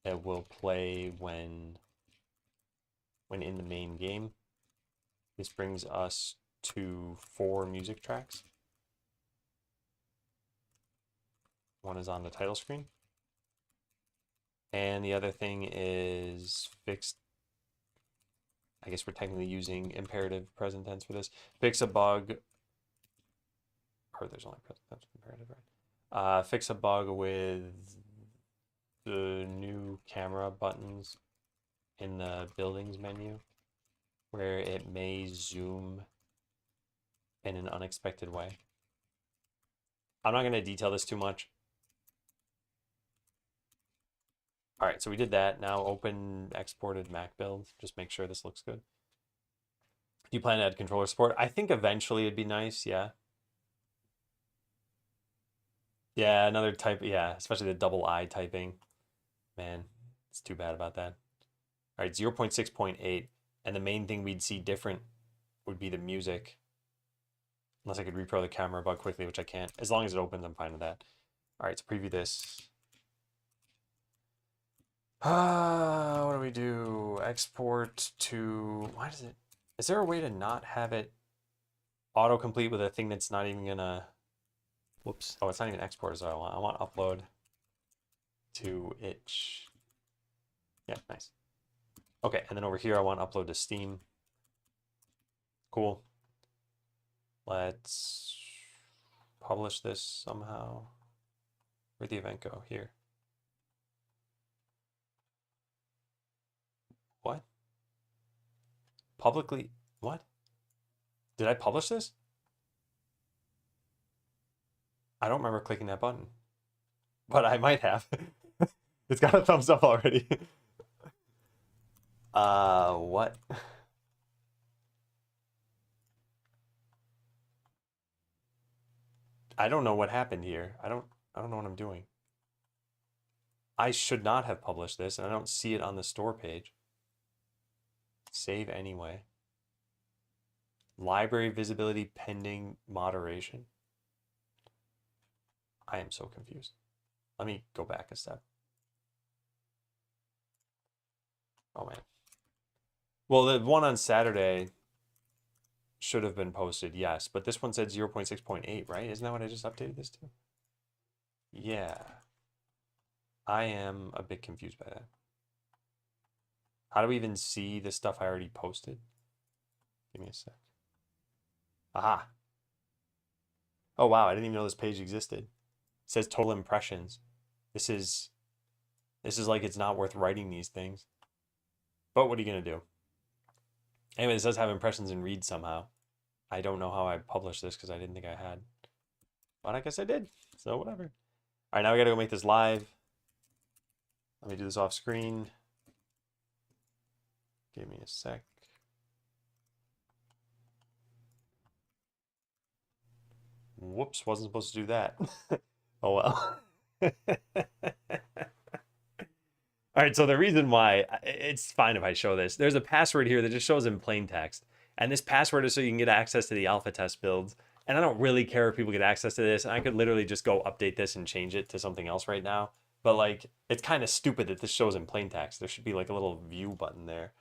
that will play when in the main game. This brings us to 4 music tracks. One is on the title screen. And the other thing is fixed. I guess we're technically using imperative present tense for this. Fix a bug. Or there's only present tense imperative, right? Fix a bug with the new camera buttons in the buildings menu, where it may zoom in an unexpected way. I'm not going to detail this too much. All right, so we did that. Now open exported Mac build. Just make sure this looks good. Do you plan to add controller support? I think eventually it'd be nice, yeah. Yeah, another type, yeah, especially the double I typing. Man, it's too bad about that. All right, 0.6.8. And the main thing we'd see different would be the music. Unless I could repro the camera bug quickly, which I can't. As long as it opens, I'm fine with that. All right, so preview this. What do we do? Export to, why does it, is there a way to not have it autocomplete with a thing that's not even gonna, whoops. Oh, it's not even export as I want. I want upload to itch. Yeah, nice. Okay, and then over here, I want upload to Steam. Cool. Let's publish this somehow. Where'd the event go? Here. What? Publicly, what? Did I publish this? I don't remember clicking that button, but I might have. It's got a thumbs up already. What? I don't know what happened here. I don't know what I'm doing. I should not have published this, and I don't see it on the store page. Save anyway. Library visibility pending moderation. I am so confused. Let me go back a step. Oh man. Well, the one on Saturday should have been posted, yes, but this one said 0.6.8, right? Isn't that what I just updated this to? Yeah. I am a bit confused by that. How do we even see the stuff I already posted? Give me a sec. Aha. Oh wow, I didn't even know this page existed. It says total impressions. This is like it's not worth writing these things. But what are you gonna do? Anyway, this does have impressions in read somehow. I don't know how I published this because I didn't think I had. But I guess I did. So whatever. All right, now we gotta go make this live. Let me do this off screen. Give me a sec. Whoops, wasn't supposed to do that. Oh well. All right, so the reason why, it's fine if I show this. There's a password here that just shows in plain text. And this password is so you can get access to the alpha test builds. And I don't really care if people get access to this. And I could literally just go update this and change it to something else right now. But like, it's kind of stupid that this shows in plain text. There should be like a little view button there.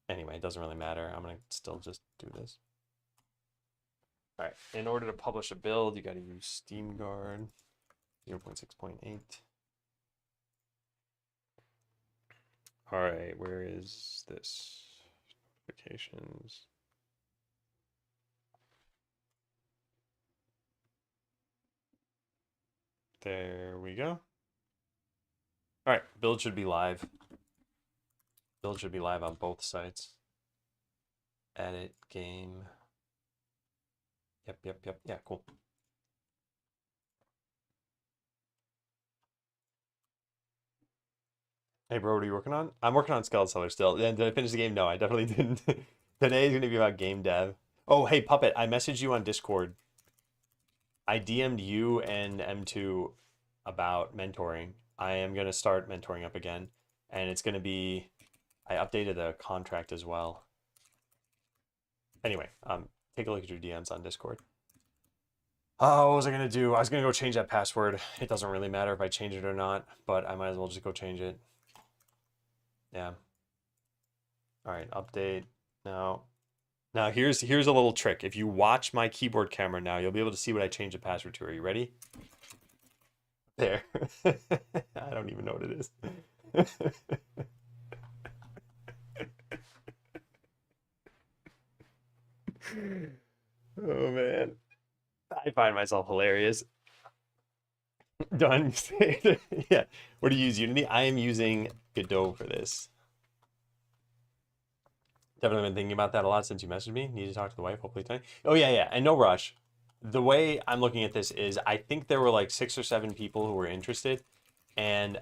Anyway, it doesn't really matter. I'm going to still just do this. All right, in order to publish a build, you got to use SteamGuard 0.6.8. All right, where is this? Notifications. There we go. All right, build should be live. Build should be live on both sites. Edit game. Yep. Yeah, cool. Hey, bro, what are you working on? I'm working on Skeleseller still. Did I finish the game? No, I definitely didn't. Today is going to be about game dev. Oh, hey, Puppet, I messaged you on Discord. I DM'd you and M2 about mentoring. I am going to start mentoring up again. And it's going to be, I updated the contract as well. Anyway, take a look at your DMs on Discord. Oh, what was I gonna do? I was gonna go change that password. It doesn't really matter if I change it or not, but I might as well just go change it. Yeah. All right, update. Now here's a little trick. If you watch my keyboard camera now, you'll be able to see what I changed the password to. Are you ready? There. I don't even know what it is. Oh man. I find myself hilarious. Done. Yeah. What do you use? Unity? I am using Godot for this. Definitely been thinking about that a lot since you messaged me. Need to talk to the wife, hopefully tonight. Oh yeah, yeah. And no rush. The way I'm looking at this is I think there were like 6 or 7 people who were interested. And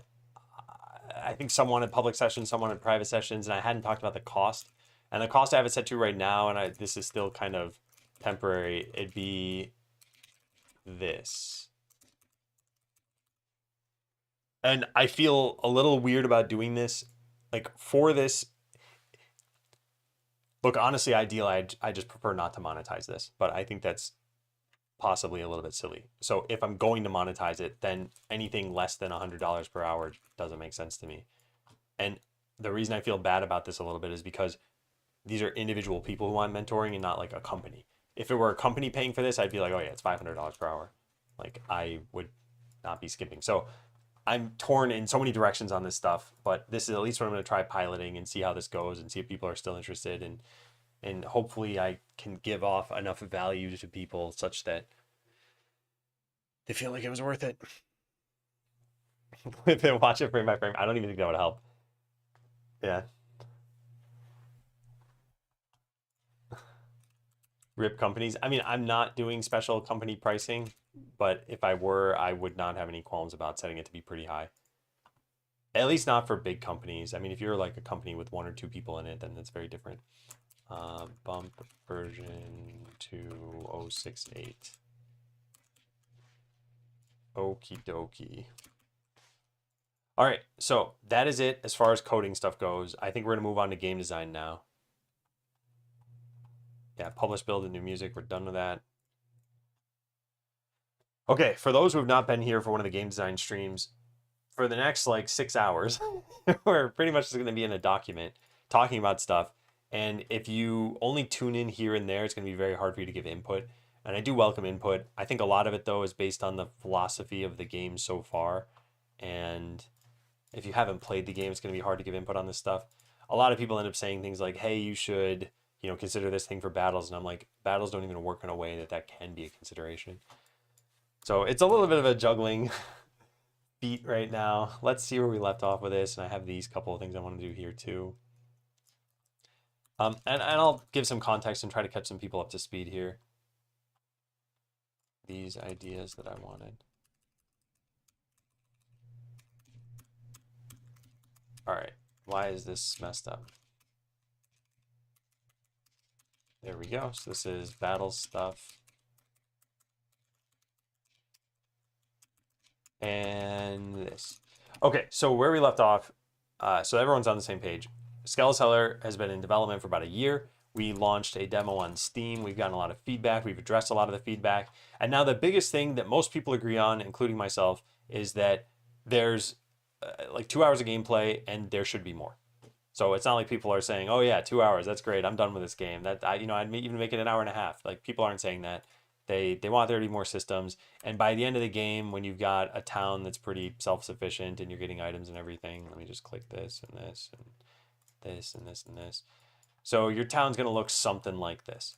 I think some wanted public sessions, some wanted private sessions, and I hadn't talked about the cost. And the cost I have it set to right now, and this is still kind of temporary, it'd be this. And I feel a little weird about doing this. Like for this, look, honestly, ideally, I just prefer not to monetize this, but I think that's possibly a little bit silly. So if I'm going to monetize it, then anything less than $100 per hour doesn't make sense to me. And the reason I feel bad about this a little bit is because these are individual people who I'm mentoring and not like a company. If it were a company paying for this, I'd be like, oh yeah, it's $500 per hour. Like I would not be skipping. So I'm torn in so many directions on this stuff, but this is at least what I'm going to try piloting and see how this goes and see if people are still interested, and hopefully I can give off enough value to people such that they feel like it was worth it. If they watch it frame by frame, I don't even think that would help. Yeah. Rip companies. I mean, I'm not doing special company pricing, but if I were, I would not have any qualms about setting it to be pretty high. At least not for big companies. I mean, if you're like a company with 1 or 2 people in it, then it's very different. Bump version to 068. Okie dokie. All right, so that is it as far as coding stuff goes. I think we're gonna move on to game design now. Yeah, publish, build, and new music. We're done with that. Okay, for those who have not been here for one of the game design streams, for the next like 6 hours, we're pretty much just going to be in a document talking about stuff. And if you only tune in here and there, it's going to be very hard for you to give input. And I do welcome input. I think a lot of it, though, is based on the philosophy of the game so far. And if you haven't played the game, it's going to be hard to give input on this stuff. A lot of people end up saying things like, hey, you should, consider this thing for battles. And I'm like, battles don't even work in a way that can be a consideration. So it's a little bit of a juggling beat right now. Let's see where we left off with this. And I have these couple of things I want to do here too. And I'll give some context and try to catch some people up to speed here. These ideas that I wanted. All right, why is this messed up? There we go. So this is battle stuff. And this. Okay, so where we left off, so everyone's on the same page. Skeleseller has been in development for about a year. We launched a demo on Steam. We've gotten a lot of feedback. We've addressed a lot of the feedback. And now the biggest thing that most people agree on, including myself, is that there's like 2 hours of gameplay and there should be more. So it's not like people are saying, oh yeah, 2 hours, that's great, I'm done with this game. I'd even make it an hour and a half. Like people aren't saying that. They want there to be more systems. And by the end of the game, when you've got a town that's pretty self-sufficient and you're getting items and everything, let me just click this and this and this and this and this. So your town's going to look something like this,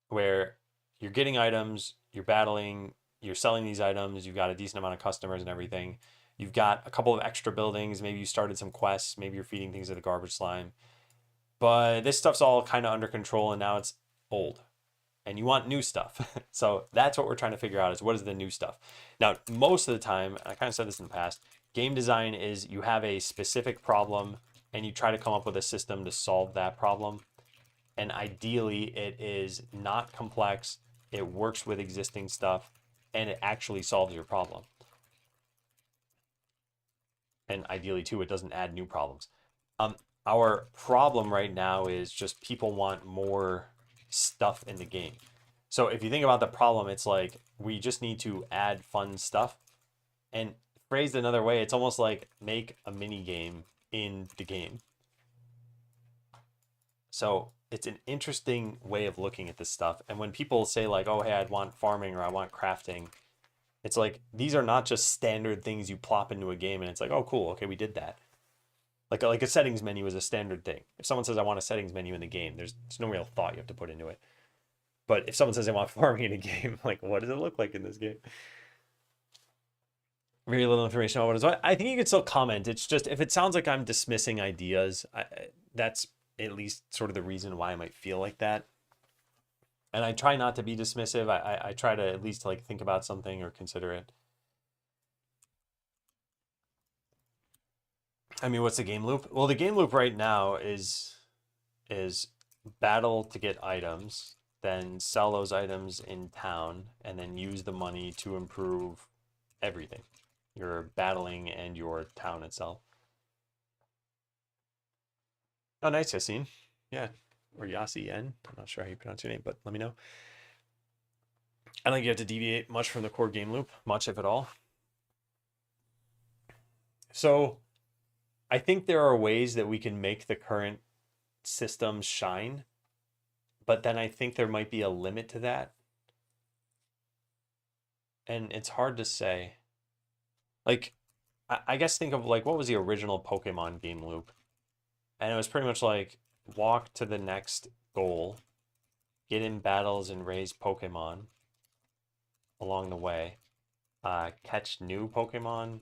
where you're getting items, you're battling, you're selling these items, you've got a decent amount of customers and everything. You've got a couple of extra buildings. Maybe you started some quests. Maybe you're feeding things to the garbage slime. But this stuff's all kind of under control and now it's old. And you want new stuff. So that's what we're trying to figure out, is what is the new stuff. Now, most of the time, I kind of said this in the past, game design is you have a specific problem and you try to come up with a system to solve that problem. And ideally, it is not complex, it works with existing stuff, and it actually solves your problem. And ideally, too, it doesn't add new problems. Our problem right now is just people want more stuff in the game. So if you think about the problem, it's like we just need to add fun stuff. And phrased another way, it's almost like make a mini game in the game. So it's an interesting way of looking at this stuff. And when people say like, oh, hey, I'd want farming or I want crafting, it's like these are not just standard things you plop into a game and it's like, oh, cool, okay, we did that. Like a settings menu is a standard thing. If someone says I want a settings menu in the game, there's no real thought you have to put into it. But if someone says they want farming in a game, like what does it look like in this game? Very little information on what it is. I think you can still comment. It's just if it sounds like I'm dismissing ideas, that's at least sort of the reason why I might feel like that. And I try not to be dismissive. I try to at least like think about something or consider it. I mean, what's the game loop? Well, the game loop right now is battle to get items, then sell those items in town, and then use the money to improve everything. Your battling and your town itself. Oh, nice, Yassine. Yeah, or Yassine. I'm not sure how you pronounce your name, but let me know. I don't think you have to deviate much from the core game loop, much if at all. So I think there are ways that we can make the current systems shine, but then I think there might be a limit to that. And it's hard to say. Like, I guess think of like what was the original Pokemon game loop? And it was pretty much like walk to the next goal, get in battles and raise Pokemon along the way, catch new Pokemon,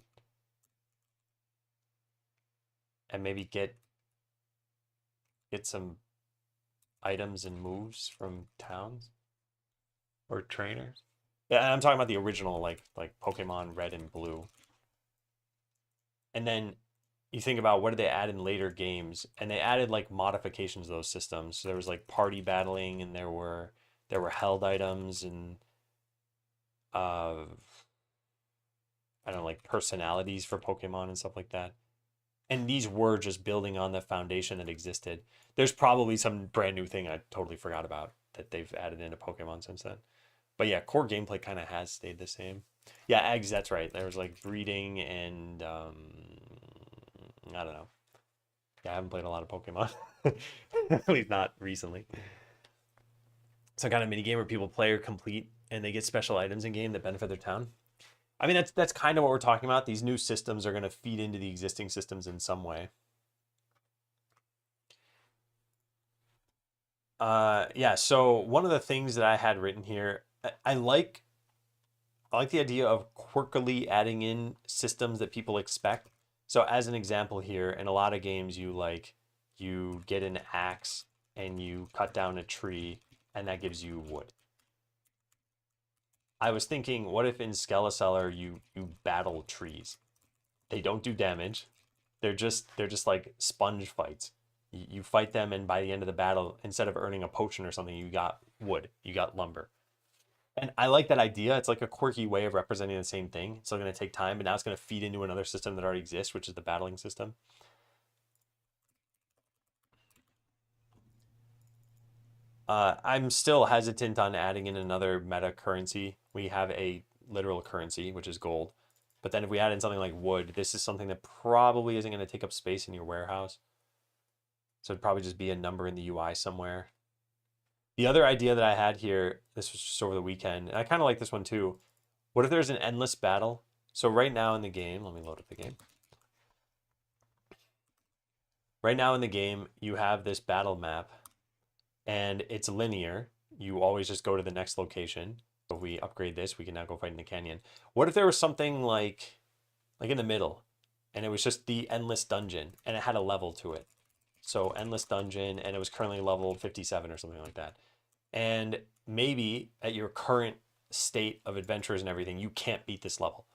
and maybe get some items and moves from towns or trainers. Yeah, I'm talking about the original like Pokemon Red and Blue. And then you think about what did they add in later games, and they added like modifications of those systems. So there was like party battling, and there were held items, and I don't know, like personalities for Pokemon and stuff like that. And these were just building on the foundation that existed. There's probably some brand new thing I totally forgot about that they've added into Pokemon since then. But yeah, core gameplay kind of has stayed the same. Yeah, eggs, that's right. There was like breeding and I don't know. Yeah, I haven't played a lot of Pokemon. At least not recently. Some kind of mini game where people play or complete and they get special items in game that benefit their town. I mean, that's kind of what we're talking about. These new systems are going to feed into the existing systems in some way. Yeah, so one of the things that I had written here, I like the idea of quirkily adding in systems that people expect. So as an example here, in a lot of games you get an axe and you cut down a tree and that gives you wood. I was thinking, what if in Skeleseller you battle trees? They don't do damage. They're just like sponge fights. You fight them, and by the end of the battle, instead of earning a potion or something, you got wood, you got lumber. And I like that idea. It's like a quirky way of representing the same thing. It's still going to take time, but now it's going to feed into another system that already exists, which is the battling system. I'm still hesitant on adding in another meta currency. We have a literal currency, which is gold. But then if we add in something like wood, this is something that probably isn't going to take up space in your warehouse. So it'd probably just be a number in the UI somewhere. The other idea that I had here, this was just over the weekend, and I kind of like this one too. What if there's an endless battle? So right now in the game, let me load up the game. Right now in the game, you have this battle map, and it's linear. You always just go to the next location. So if we upgrade this, we can now go fight in the canyon. What if there was something like in the middle, and it was just the endless dungeon, and it had a level to it? So endless dungeon, and it was currently level 57 or something like that. And maybe at your current state of adventures and everything, you can't beat this level.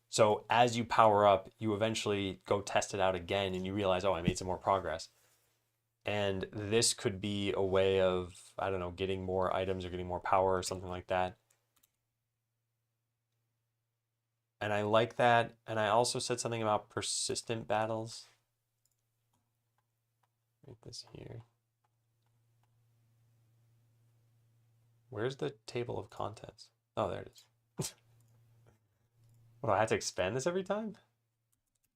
So as you power up, you eventually go test it out again and you realize, oh, I made some more progress. And this could be a way of, I don't know, getting more items or getting more power or something like that. And I like that. And I also said something about persistent battles. Write this here. Where's the table of contents? Oh, there it is. What, do I have to expand this every time?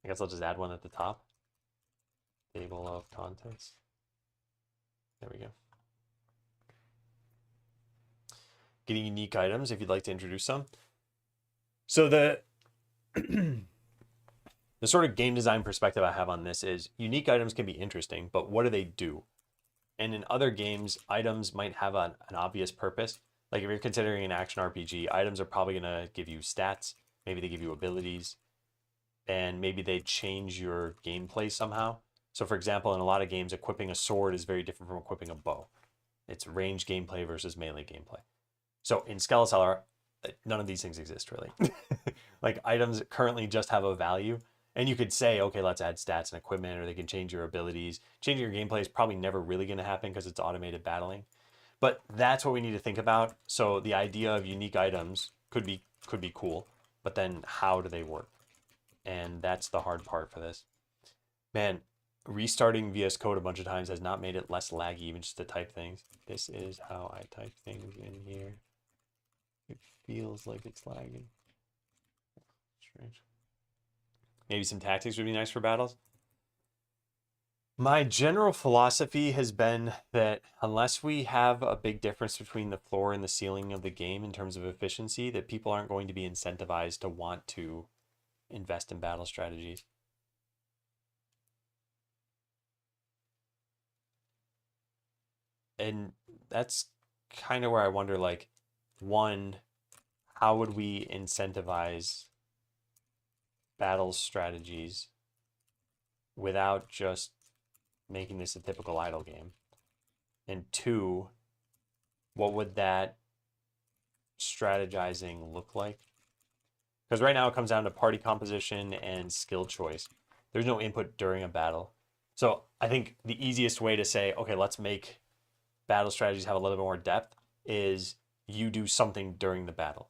I guess I'll just add one at the top. Table of contents. There we go. Getting unique items if you'd like to introduce some. So the the sort of game design perspective I have on this is unique items can be interesting, but what do they do? And in other games, items might have an obvious purpose. Like if you're considering an action RPG, items are probably going to give you stats. Maybe they give you abilities. And maybe they change your gameplay somehow. So for example, in a lot of games, equipping a sword is very different from equipping a bow. It's range gameplay versus melee gameplay. So in Skeleseller, none of these things exist really. Like items currently just have a value. And you could say, okay, let's add stats and equipment, or they can change your abilities. Changing your gameplay is probably never really going to happen because it's automated battling. But that's what we need to think about. So the idea of unique items could be cool, but then how do they work? And that's the hard part for this. Man, restarting VS Code a bunch of times has not made it less laggy, even just to type things. This is how I type things in here. It feels like it's lagging. Strange. Maybe some tactics would be nice for battles. My general philosophy has been that unless we have a big difference between the floor and the ceiling of the game in terms of efficiency, that people aren't going to be incentivized to want to invest in battle strategies. And that's kind of where I wonder, like, one, how would we incentivize battle strategies without just making this a typical idle game? And two, what would that strategizing look like? Because right now it comes down to party composition and skill choice. There's no input during a battle. So I think the easiest way to say, okay, let's make battle strategies have a little bit more depth is you do something during the battle.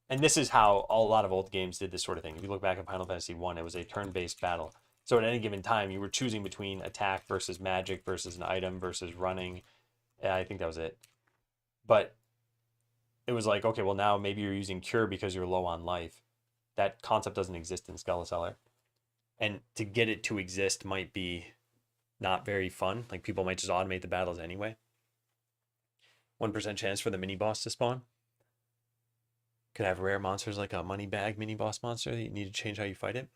And this is how a lot of old games did this sort of thing. If you look back at Final Fantasy 1, it was a turn-based battle. So at any given time, you were choosing between attack versus magic versus an item versus running. Yeah, I think that was it. But it was like, okay, well now maybe you're using cure because you're low on life. That concept doesn't exist in Skeleseller. And to get it to exist might be not very fun. Like people might just automate the battles anyway. 1% chance for the mini boss to spawn. Could have rare monsters like a money bag mini boss monster that you need to change how you fight it.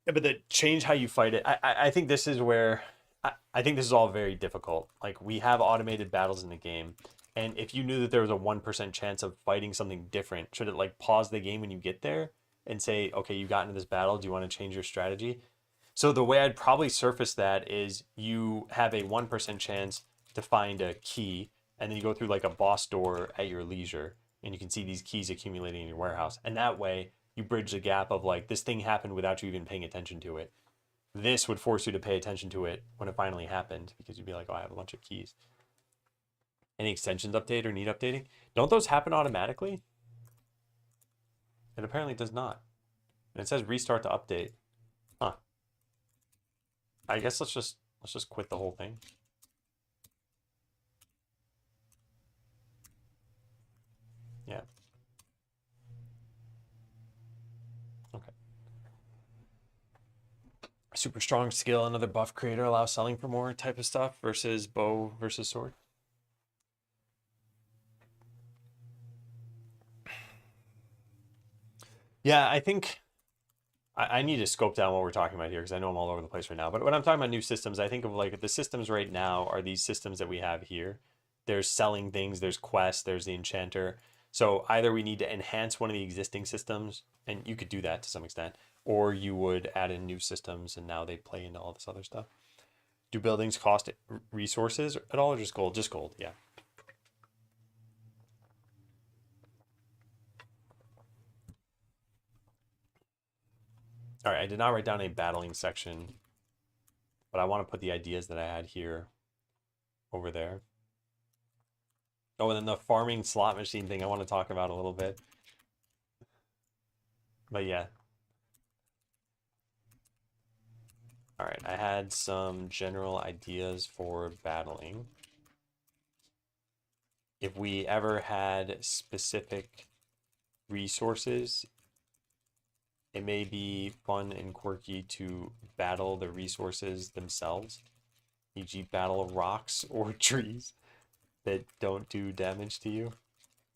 Yeah, but the change how you fight it, I think this is where I think this is all very difficult. Like we have automated battles in the game, and if you knew that there was a 1% chance of fighting something different, should it like pause the game when you get there and say, okay, you got into this battle, do you want to change your strategy? So the way I'd probably surface that is you have a 1% chance to find a key, and then you go through like a boss door at your leisure, and you can see these keys accumulating in your warehouse. And that way you bridge the gap of like, this thing happened without you even paying attention to it. This would force you to pay attention to it when it finally happened, because you'd be like, oh, I have a bunch of keys. Any extensions update or need updating? Don't those happen automatically? It apparently does not. And it says restart to update. Huh. I guess let's just quit the whole thing. Yeah. Okay. Super strong skill, another buff creator allows selling for more type of stuff versus bow versus sword. Yeah, I think I need to scope down what we're talking about here because I know I'm all over the place right now. But when I'm talking about new systems, I think of like the systems right now are these systems that we have here. There's selling things, there's quests, there's the enchanter. So either we need to enhance one of the existing systems, and you could do that to some extent, or you would add in new systems and now they play into all this other stuff. Do buildings cost resources at all or just gold? Just gold, yeah. All right, I did not write down a battling section, but I want to put the ideas that I had here over there. Oh, and then the farming slot machine thing I want to talk about a little bit. But yeah. All right, I had some general ideas for battling. if we ever had specific resources, it may be fun and quirky to battle the resources themselves, e.g., battle rocks or trees that don't do damage to you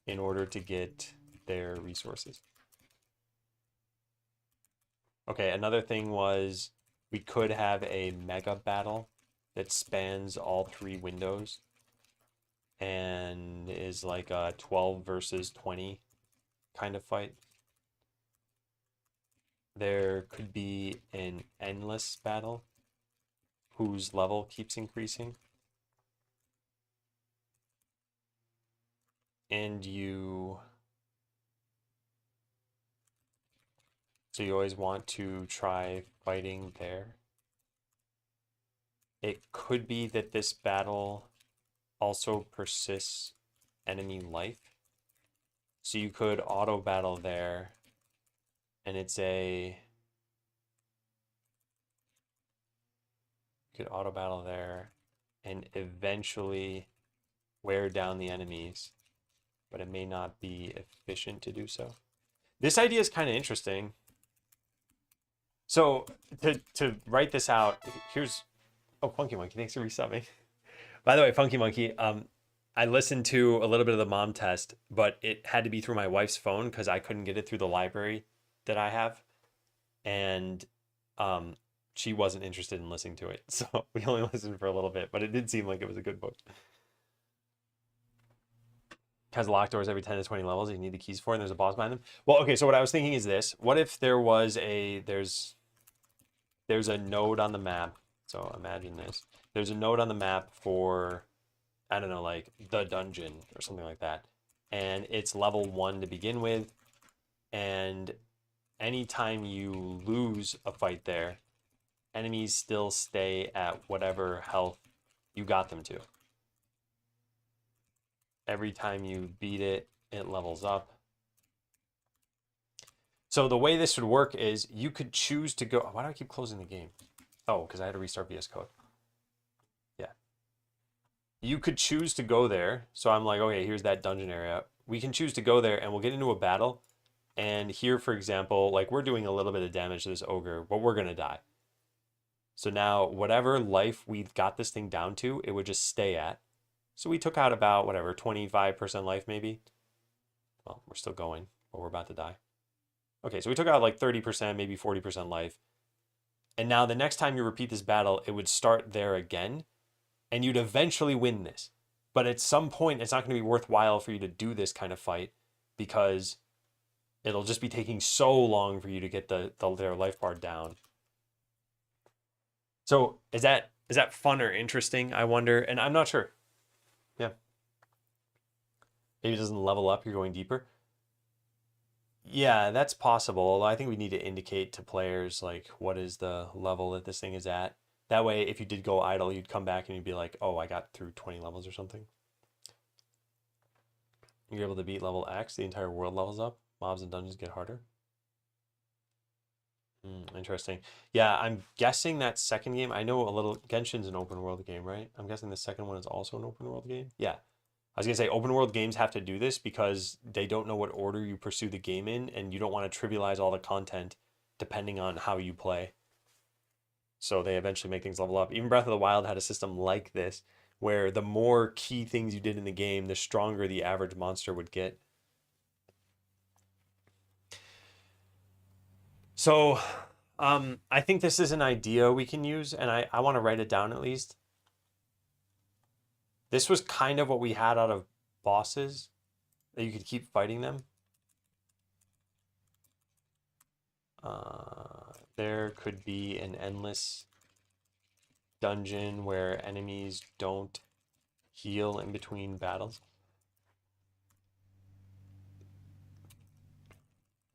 in order to get their resources. Okay, another thing was we could have a mega battle that spans all 3 windows and is like a 12 versus 20 kind of fight. There could be an endless battle whose level keeps increasing. And so you always want to try fighting there. It could be that this battle also persists enemy life. So you could auto battle there, and you could auto battle there and eventually wear down the enemies, but it may not be efficient to do so. This idea is kind of interesting. So to write this out, here's Funky Monkey, thanks for resubbing. By the way, Funky Monkey, I listened to a little bit of the mom test, but it had to be through my wife's phone because I couldn't get it through the library that I have, and she wasn't interested in listening to it, so we only listened for a little bit. But it did seem like it was a good book. Has locked doors every 10 to 20 levels you need the keys for, and there's a boss behind them. Well, okay, so what I was thinking is this: what if there was there's a node on the map? So imagine this: there's a node on the map for, I don't know, like the dungeon or something like that, and it's level 1 to begin with, and anytime you lose a fight there, enemies still stay at whatever health you got them to. Every time you beat it, it levels up. So the way this would work is you could choose to go. Why do I keep closing the game? Oh, because I had to restart VS Code. Yeah. You could choose to go there. So I'm like, okay, here's that dungeon area. We can choose to go there and we'll get into a battle. And here, for example, like we're doing a little bit of damage to this ogre, but we're going to die. So now whatever life we've got this thing down to, it would just stay at. So we took out about, whatever, 25% life maybe. Well, we're still going, but we're about to die. Okay, so we took out like 30%, maybe 40% life. And now the next time you repeat this battle, it would start there again, and you'd eventually win this. But at some point, it's not going to be worthwhile for you to do this kind of fight because it'll just be taking so long for you to get their life bar down. So is that fun or interesting, I wonder? And I'm not sure. Yeah. Maybe it doesn't level up, you're going deeper. Yeah, that's possible. I think we need to indicate to players like what is the level that this thing is at. That way, if you did go idle, you'd come back and you'd be like, oh, I got through 20 levels or something. You're able to beat level X, the entire world levels up. Mobs and dungeons get harder. Interesting. Yeah, I'm guessing that second game, I know a little, Genshin's an open world game, right? I'm guessing the second one is also an open world game. Yeah. I was gonna say open world games have to do this because they don't know what order you pursue the game in, and you don't want to trivialize all the content depending on how you play. So they eventually make things level up. Even Breath of the Wild had a system like this, where the more key things you did in the game, the stronger the average monster would get. So I think this is an idea we can use, and I want to write it down at least. This was kind of what we had out of bosses, that you could keep fighting them. There could be an endless dungeon where enemies don't heal in between battles.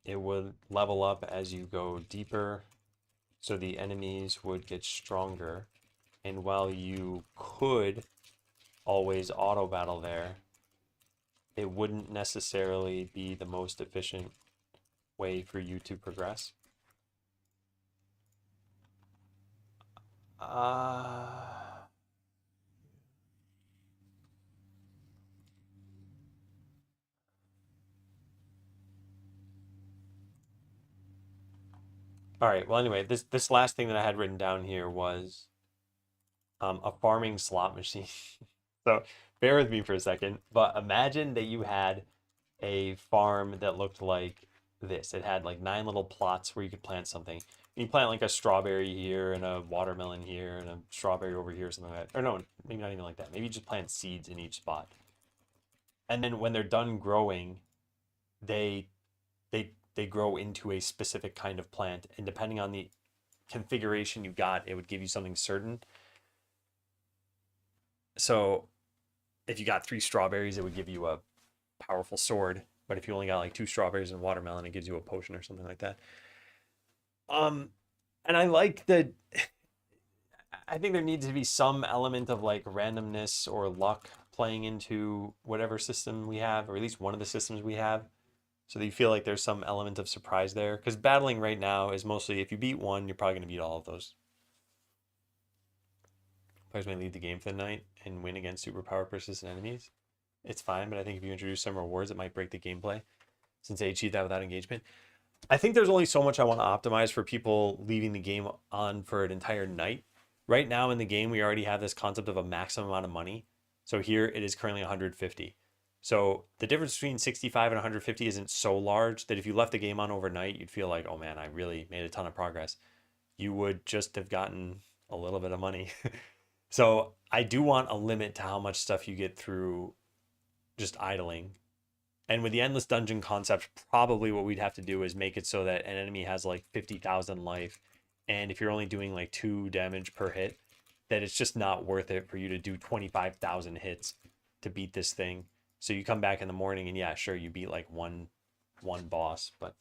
It would level up as you go deeper, so the enemies would get stronger. And while you could always auto battle there, it wouldn't necessarily be the most efficient way for you to progress. All right. Well, anyway, this last thing that I had written down here was a farming slot machine. So bear with me for a second. But imagine that you had a farm that looked like this. It had like 9 little plots where you could plant something. You plant like a strawberry here and a watermelon here and a strawberry over here, or something like that. Or no, maybe not even like that. Maybe you just plant seeds in each spot. And then when they're done growing, they they grow into a specific kind of plant. And depending on the configuration you got, it would give you something certain. So if you got 3 strawberries, it would give you a powerful sword. But if you only got like 2 strawberries and watermelon, it gives you a potion or something like that. Um, and I like the. I think there needs to be some element of like randomness or luck playing into whatever system we have, or at least one of the systems we have, so that you feel like there's some element of surprise there. Because battling right now is mostly if you beat one, you're probably going to beat all of those. Players may leave the game for the night and win against superpower persistent enemies. It's fine, but I think if you introduce some rewards, it might break the gameplay since they achieve that without engagement. I think there's only so much I want to optimize for people leaving the game on for an entire night. Right now in the game, we already have this concept of a maximum amount of money. So here it is currently 150. So the difference between 65 and 150 isn't so large that if you left the game on overnight, you'd feel like, oh man, I really made a ton of progress. You would just have gotten a little bit of money. So I do want a limit to how much stuff you get through just idling. And with the endless dungeon concept, probably what we'd have to do is make it so that an enemy has like 50,000 life. And if you're only doing like 2 damage per hit, that it's just not worth it for you to do 25,000 hits to beat this thing. So you come back in the morning and yeah, sure, you beat like one boss, but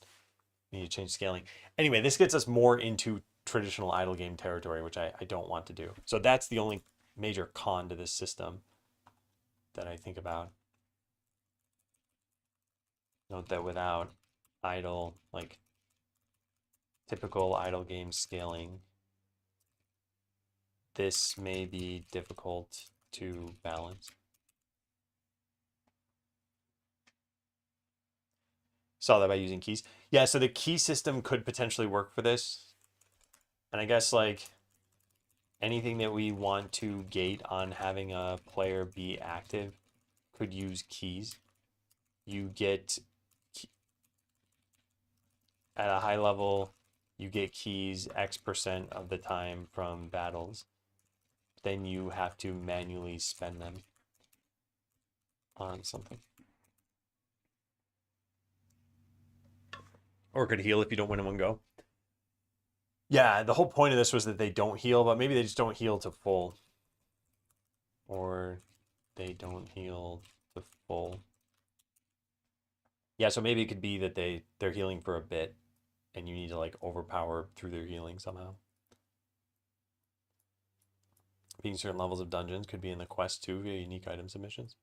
you need to change scaling. Anyway, this gets us more into traditional idle game territory, which I don't want to do. So that's the only major con to this system that I think about. Note that without idle, like typical idle game scaling, this may be difficult to balance. Saw that by using keys. Yeah, so the key system could potentially work for this. And I guess like anything that we want to gate on having a player be active could use keys. You get at a high level, you get keys X% of the time from battles. Then you have to manually spend them on something. Or it could heal if you don't win in one go. Yeah, the whole point of this was that they don't heal, but maybe they just don't heal to full. Or they don't heal to full. Yeah, so maybe it could be that they're healing for a bit and you need to like overpower through their healing somehow. Beating certain levels of dungeons could be in the quest too via unique item submissions.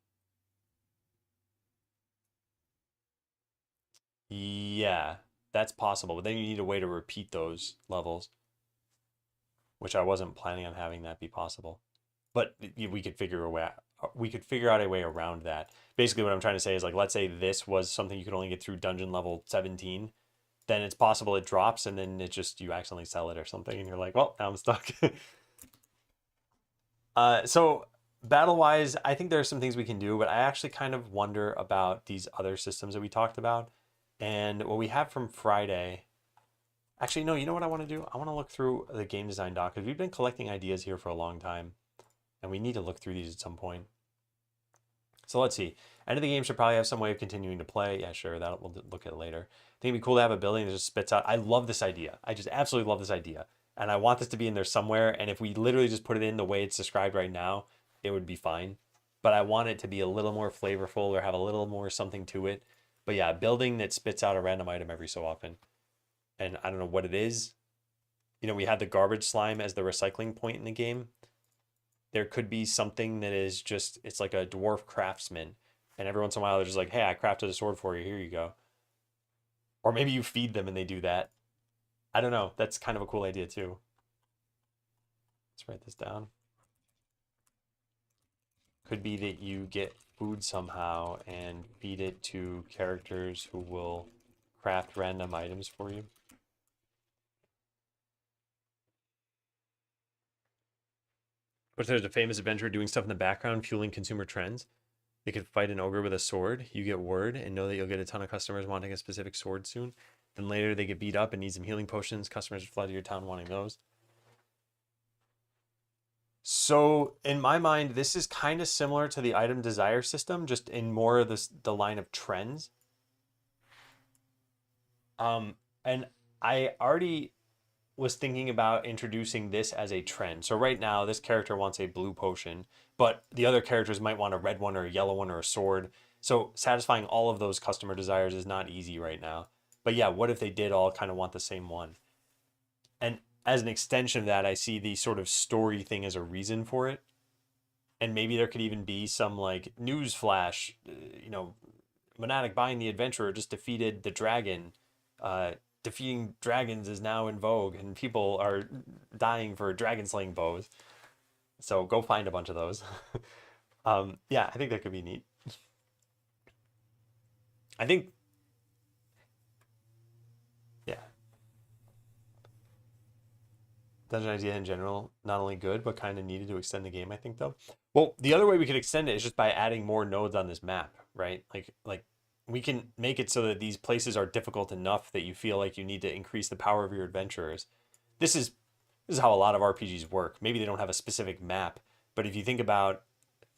Yeah, that's possible, but then you need a way to repeat those levels, which I wasn't planning on having that be possible. But we could figure a way. We could figure out a way around that. Basically, what I'm trying to say is like, let's say this was something you could only get through dungeon level 17, then it's possible it drops and then it just you accidentally sell it or something, and you're like, well, now I'm stuck. So battle wise, I think there are some things we can do, but I actually kind of wonder about these other systems that we talked about. And what we have from Friday, actually, no, you know what I want to do? I want to look through the game design doc because we've been collecting ideas here for a long time and we need to look through these at some point. So let's see. End of the game should probably have some way of continuing to play. Yeah, sure. That we'll look at it later. I think it'd be cool to have a building that just spits out. I love this idea. I just absolutely love this idea. And I want this to be in there somewhere. And if we literally just put it in the way it's described right now, it would be fine. But I want it to be a little more flavorful or have a little more something to it. But yeah, a building that spits out a random item every so often. And I don't know what it is. You know, we had the garbage slime as the recycling point in the game. There could be something that is just, it's like a dwarf craftsman. And every once in a while, they're just like, hey, I crafted a sword for you. Here you go. Or maybe you feed them and they do that. I don't know. That's kind of a cool idea too. Let's write this down. Could be that you get food somehow and feed it to characters who will craft random items for you. But there's a famous adventurer doing stuff in the background, fueling consumer trends. They could fight an ogre with a sword. You get word and know that you'll get a ton of customers wanting a specific sword soon. Then later they get beat up and need some healing potions. Customers flood to your town wanting those. So in my mind, this is kind of similar to the item desire system, just in more of the line of trends. And I already was thinking about introducing this as a trend. So right now, this character wants a blue potion, but the other characters might want a red one or a yellow one or a sword. So satisfying all of those customer desires is not easy right now. But yeah, what if they did all kind of want the same one? And as an extension of that, I see the sort of story thing as a reason for it. And maybe there could even be some like news flash, Monadic buying the adventurer just defeated the dragon. Defeating dragons is now in vogue, and people are dying for dragon slaying bows. So go find a bunch of those. Yeah, I think that could be neat. I think, yeah, Dungeon idea in general, not only good, but kind of needed to extend the game, I think, though. Well, the other way we could extend it is just by adding more nodes on this map, right? Like we can make it so that these places are difficult enough that you feel like you need to increase the power of your adventurers. This is this is how a lot of RPGs work. Maybe they don't have a specific map, but if you think about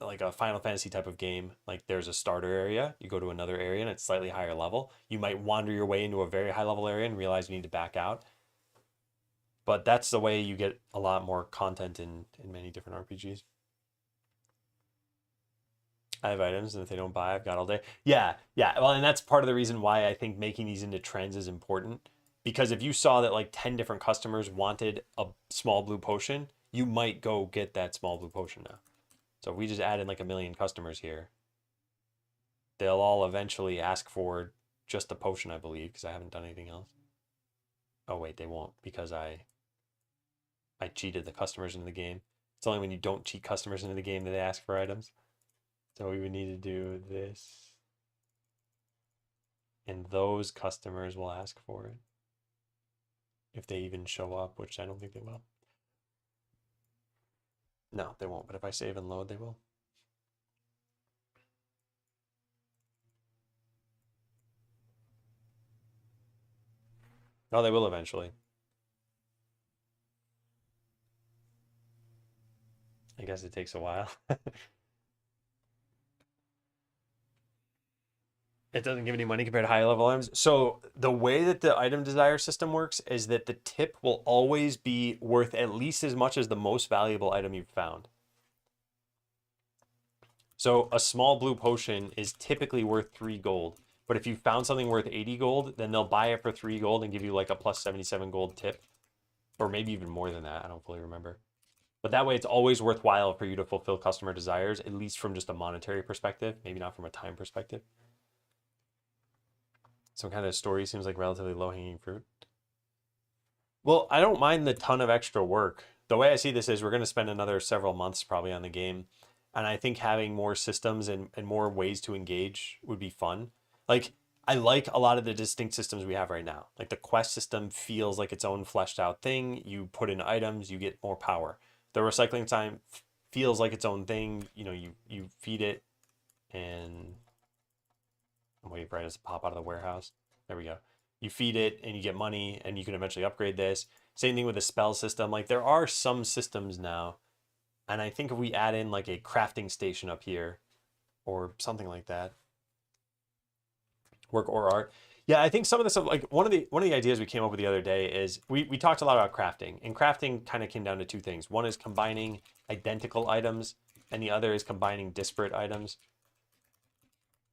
like a Final Fantasy type of game, like there's a starter area, you go to another area and it's slightly higher level. You might wander your way into a very high level area and realize you need to back out. But that's the way you get a lot more content in many different RPGs. I have items, and if they don't buy, I've got all day. Yeah, yeah. Well, and that's part of the reason why I think making these into trends is important. Because if you saw that like 10 different customers wanted a small blue potion, you might go get that small blue potion now. So if we just add in like a million customers here, they'll all eventually ask for just the potion, I believe, because I haven't done anything else. Oh wait, they won't because I cheated the customers into the game. It's only when you don't cheat customers into the game that they ask for items. So we would need to do this. And those customers will ask for it. If they even show up, which I don't think they will. No, they won't. But if I save and load, they will. Oh, they will eventually. I guess it takes a while. It doesn't give any money compared to high level items. So the way that the item desire system works is that the tip will always be worth at least as much as the most valuable item you've found. So a small blue potion is typically worth 3 gold. But if you found something worth 80 gold, then they'll buy it for 3 gold and give you like a plus 77 gold tip. Or maybe even more than that. I don't fully remember. But that way it's always worthwhile for you to fulfill customer desires, at least from just a monetary perspective, maybe not from a time perspective. Some kind of story seems like relatively low-hanging fruit. Well, I don't mind the ton of extra work. The way I see this is we're going to spend another several months probably on the game. And I think having more systems and more ways to engage would be fun. Like, I like a lot of the distinct systems we have right now. Like the quest system feels like its own fleshed out thing. You put in items, you get more power. The recycling time feels like its own thing. You feed it and I'm waiting for it to pop out of the warehouse. There we go. You feed it and you get money and you can eventually upgrade this. Same thing with the spell system. Like there are some systems now. And I think if we add in like a crafting station up here or something like that, work or art. Yeah, I think some of the stuff, like one of the ideas we came up with the other day is we talked a lot about crafting. And crafting kind of came down to two things. One is combining identical items and the other is combining disparate items.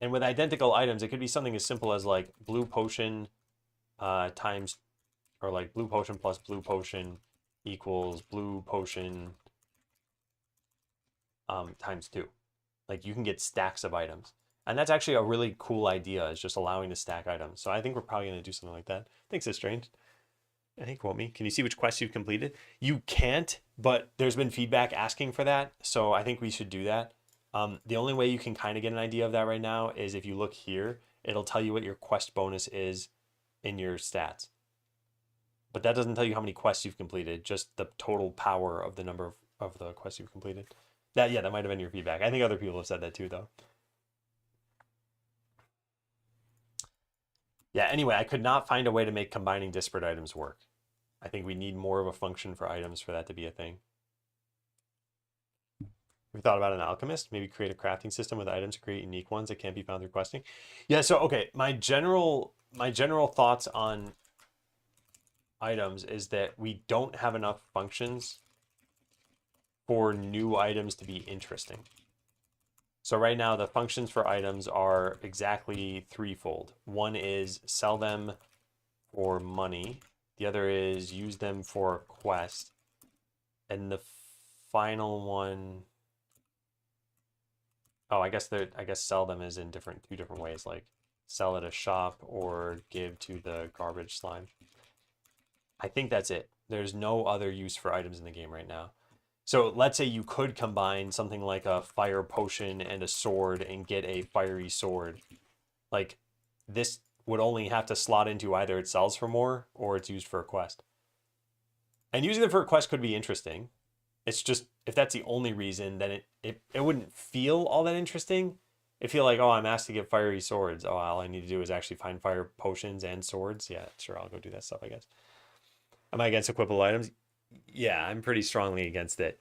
And with identical items, it could be something as simple as like blue potion times, or like blue potion plus blue potion equals blue potion times 2. Like you can get stacks of items. And that's actually a really cool idea, is just allowing to stack items. So I think we're probably going to do something like that. Thanks, it's strange. I think quote me. Can you see which quests you've completed? You can't, but there's been feedback asking for that. So I think we should do that. The only way you can kind of get an idea of that right now is if you look here, it'll tell you what your quest bonus is in your stats. But that doesn't tell you how many quests you've completed, just the total power of the number of of the quests you've completed. That might have been your feedback. I think other people have said that too, though. Yeah, anyway, I could not find a way to make combining disparate items work. I think we need more of a function for items for that to be a thing. We thought about an alchemist, maybe create a crafting system with items to create unique ones that can't be found through questing. Yeah, so okay, my general thoughts on items is that we don't have enough functions for new items to be interesting. So right now the functions for items are exactly threefold. One is sell them for money. The other is use them for a quest. And the final one, oh, I guess sell them is in two different ways, like sell at a shop or give to the garbage slime. I think that's it. There's no other use for items in the game right now. So let's say you could combine something like a fire potion and a sword and get a fiery sword. Like, this would only have to slot into either it sells for more or it's used for a quest. And using them for a quest could be interesting. It's just, if that's the only reason, then it wouldn't feel all that interesting. It'd feel like, oh, I'm asked to get fiery swords. Oh, all I need to do is actually find fire potions and swords. Yeah, sure, I'll go do that stuff, I guess. Am I against equipable items? Yeah, I'm pretty strongly against it.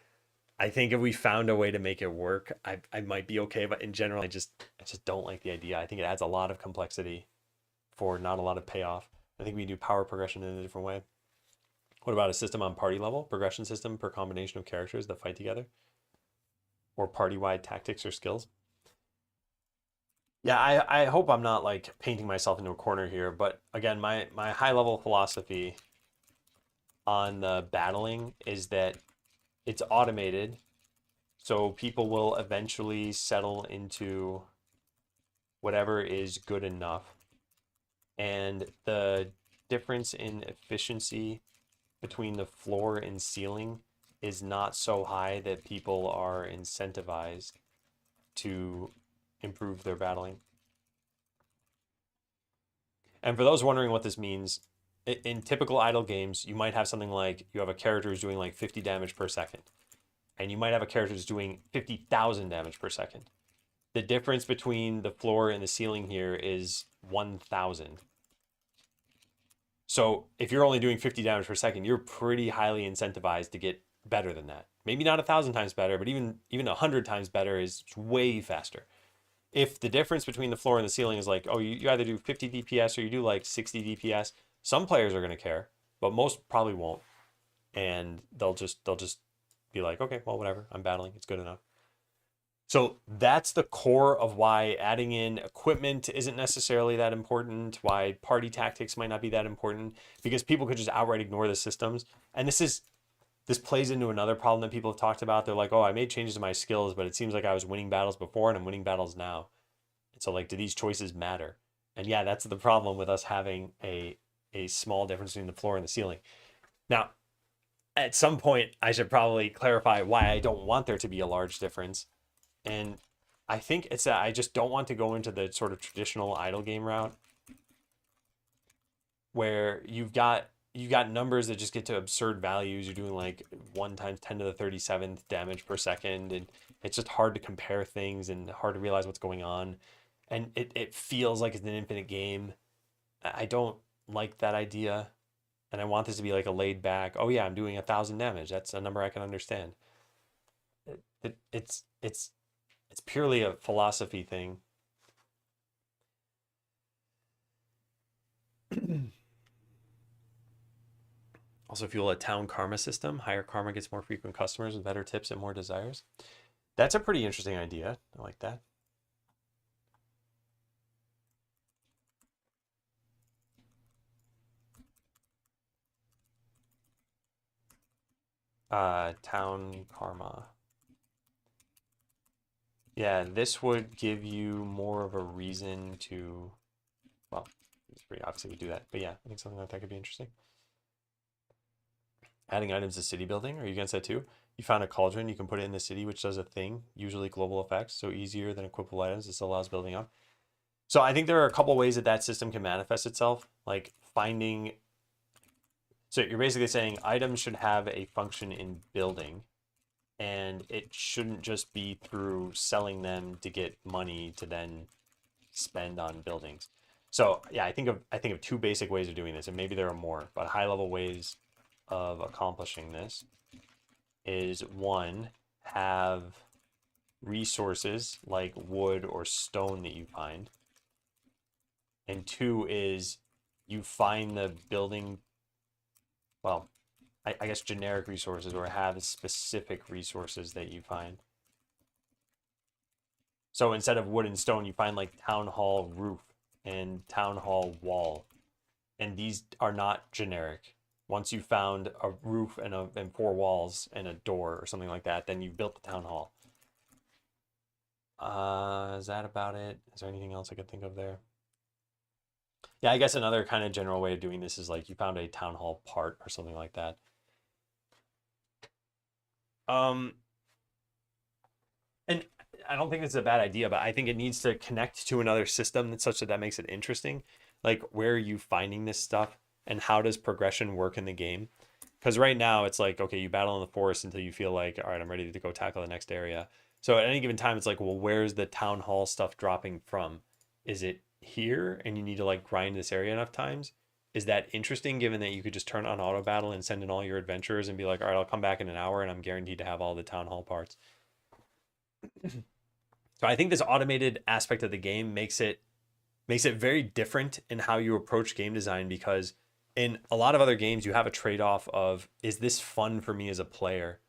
I think if we found a way to make it work, I might be okay. But in general, I just don't like the idea. I think it adds a lot of complexity for not a lot of payoff. I think we do power progression in a different way. What about a system on party level? Progression system per combination of characters that fight together? Or party-wide tactics or skills? Yeah, I hope I'm not like painting myself into a corner here. But again, my high-level philosophy on the battling is that it's automated, so people will eventually settle into whatever is good enough. And the difference in efficiency between the floor and ceiling is not so high that people are incentivized to improve their battling. And for those wondering what this means, in typical idle games, you might have something like you have a character who's doing like 50 damage per second, and you might have a character who's doing 50,000 damage per second. The difference between the floor and the ceiling here is 1,000. So if you're only doing 50 damage per second, you're pretty highly incentivized to get better than that. Maybe not 1,000 times better, but even 100 times better is way faster. If the difference between the floor and the ceiling is like, oh, you either do 50 DPS or you do like 60 DPS, some players are going to care, but most probably won't. And they'll just be like, okay, well, whatever, I'm battling, it's good enough. So that's the core of why adding in equipment isn't necessarily that important, why party tactics might not be that important, because people could just outright ignore the systems. And this plays into another problem that people have talked about. They're like, oh, I made changes to my skills, but it seems like I was winning battles before and I'm winning battles now. And so like, do these choices matter? And yeah, that's the problem with us having a small difference between the floor and the ceiling. Now, at some point, I should probably clarify why I don't want there to be a large difference. And I think it's that I just don't want to go into the sort of traditional idle game route where you've got numbers that just get to absurd values. You're doing like 1 times 10 to the 37th damage per second, and it's just hard to compare things and hard to realize what's going on. And it feels like it's an infinite game. I don't like that idea. And I want this to be like a laid back, oh yeah, I'm doing 1,000 damage. That's a number I can understand. It's purely a philosophy thing. Also fuel a town karma system. Higher karma gets more frequent customers with better tips and more desires. That's a pretty interesting idea. I like that. Town karma. Yeah, this would give you more of a reason to, well, it's pretty obvious we do that, but yeah, I think something like that could be interesting. Adding items to city building, are you against that too? You found a cauldron, you can put it in the city, which does a thing, usually global effects, so easier than equipable items. This allows building up. So I think there are a couple ways that system can manifest itself, like finding. So you're basically saying items should have a function in building. and it shouldn't just be through selling them to get money to then spend on buildings. So yeah, I think of two basic ways of doing this, and maybe there are more, but high level ways of accomplishing this is one, have resources like wood or stone that you find, and two is you find the building, well, I guess generic resources or have specific resources that you find. So instead of wood and stone, you find like town hall roof and town hall wall, and these are not generic. Once you found a roof and four walls and a door or something like that, then you built the town hall. Is that about it? Is there anything else I could think of there? Yeah, I guess another kind of general way of doing this is like you found a town hall part or something like that. Um, and I don't think it's a bad idea, but I think it needs to connect to another system that's such that that makes it interesting. Like, where are you finding this stuff, and how does progression work in the game? Because right now it's like, okay, you battle in the forest until you feel like, all right, I'm ready to go tackle the next area. So at any given time, it's like, well, where's the town hall stuff dropping from? Is it here, and you need to like grind this area enough times? Is that interesting, given that you could just turn on auto battle and send in all your adventurers and be like, all right, I'll come back in an hour and I'm guaranteed to have all the town hall parts. So I think this automated aspect of the game makes it very different in how you approach game design, because in a lot of other games you have a trade-off of, is this fun for me as a player?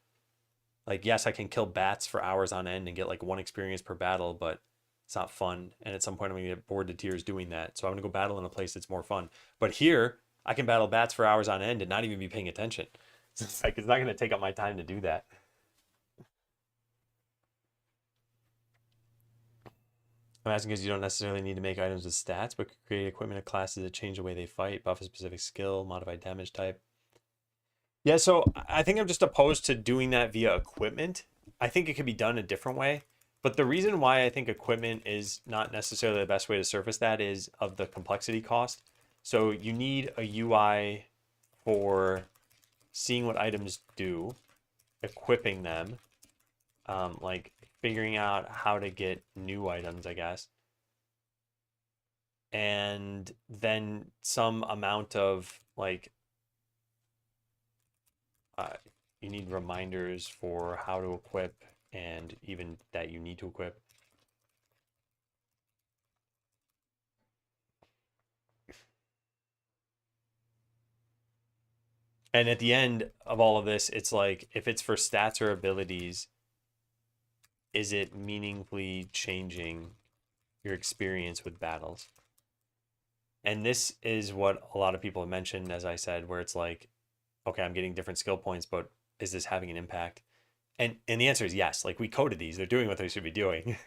Like, yes, I can kill bats for hours on end and get like one experience per battle, but it's not fun. And at some point I'm gonna get bored to tears doing that. So I'm gonna go battle in a place that's more fun. But here I can battle bats for hours on end and not even be paying attention. It's like, it's not gonna take up my time to do that. I'm asking because you don't necessarily need to make items with stats, but could create equipment of classes that change the way they fight, buff a specific skill, modify damage type. Yeah, so I think I'm just opposed to doing that via equipment. I think it could be done a different way. But the reason why I think equipment is not necessarily the best way to surface that is of the complexity cost. So you need a UI for seeing what items do, equipping them, like figuring out how to get new items, I guess, and then some amount of like uh, you need reminders for how to equip and even that you need to equip. And at the end of all of this, it's like, if it's for stats or abilities, is it meaningfully changing your experience with battles? And this is what a lot of people have mentioned, as I said, where it's like, okay, I'm getting different skill points, but is this having an impact? And the answer is yes. Like, we coded these, they're doing what they should be doing.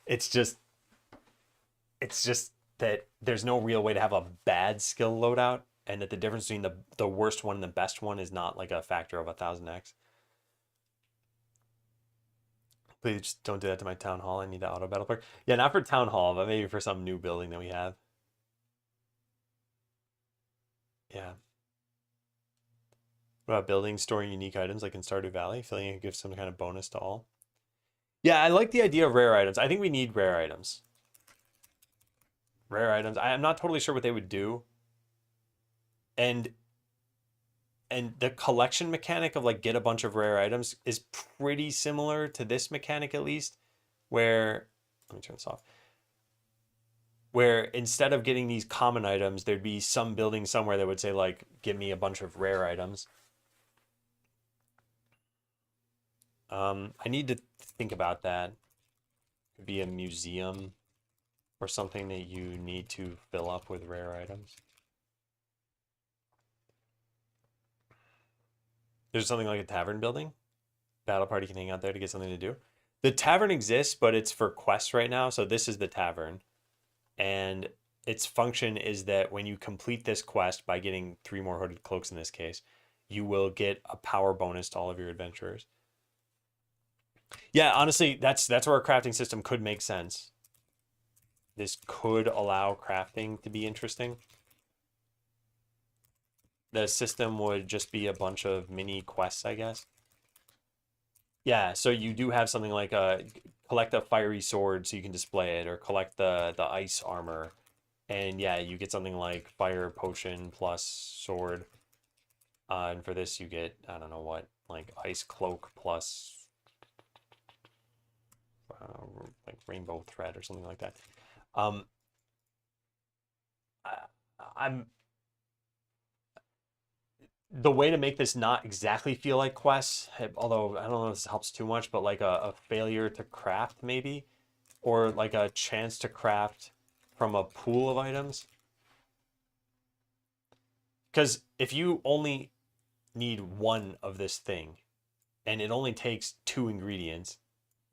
It's just it's just that there's no real way to have a bad skill loadout, and that the difference between the worst one and the best one is not like a factor of 1000x. Please just don't do that to my town hall. I need the auto battle perk. Yeah, not for town hall, but maybe for some new building that we have. Yeah. What about buildings storing unique items like in Stardew Valley? Feeling it gives some kind of bonus to all. Yeah, I like the idea of rare items. I think we need rare items. Rare items. I'm not totally sure what they would do. And the collection mechanic of like get a bunch of rare items is pretty similar to this mechanic, at least, where, let me turn this off, where instead of getting these common items, there'd be some building somewhere that would say like, give me a bunch of rare items. I need to think about that. Could be a museum or something that you need to fill up with rare items. There's something like a tavern building. Battle party can hang out there to get something to do. The tavern exists, but it's for quests right now. So this is the tavern. And its function is that when you complete this quest by getting 3 more hooded cloaks in this case, you will get a power bonus to all of your adventurers. Yeah, honestly, that's where a crafting system could make sense. This could allow crafting to be interesting. The system would just be a bunch of mini quests, I guess. Yeah, so you do have something like collect a fiery sword so you can display it, or collect the ice armor, and yeah, you get something like fire potion plus sword. And for this, you get I don't know what, like ice cloak plus like rainbow thread or something like that. Um, I, I'm the way to make this not exactly feel like quests, although I don't know if this helps too much, but like a failure to craft maybe, or like a chance to craft from a pool of items. Because if you only need one of this thing and it only takes two ingredients,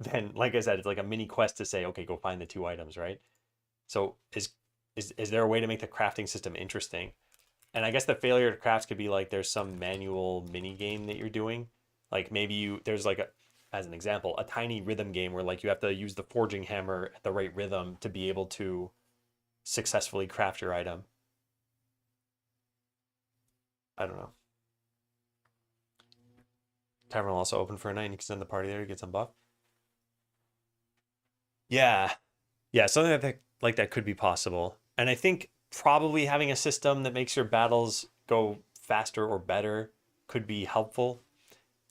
then like I said, it's like a mini quest to say, okay, go find the two items, right? So is there a way to make the crafting system interesting? And I guess the failure to craft could be like there's some manual mini game that you're doing. Like maybe there's like as an example, a tiny rhythm game where like you have to use the forging hammer at the right rhythm to be able to successfully craft your item. I don't know. Tavern will also open for a night and you can send the party there to get some buff. Yeah. Yeah, something like that could be possible. And I think probably having a system that makes your battles go faster or better could be helpful.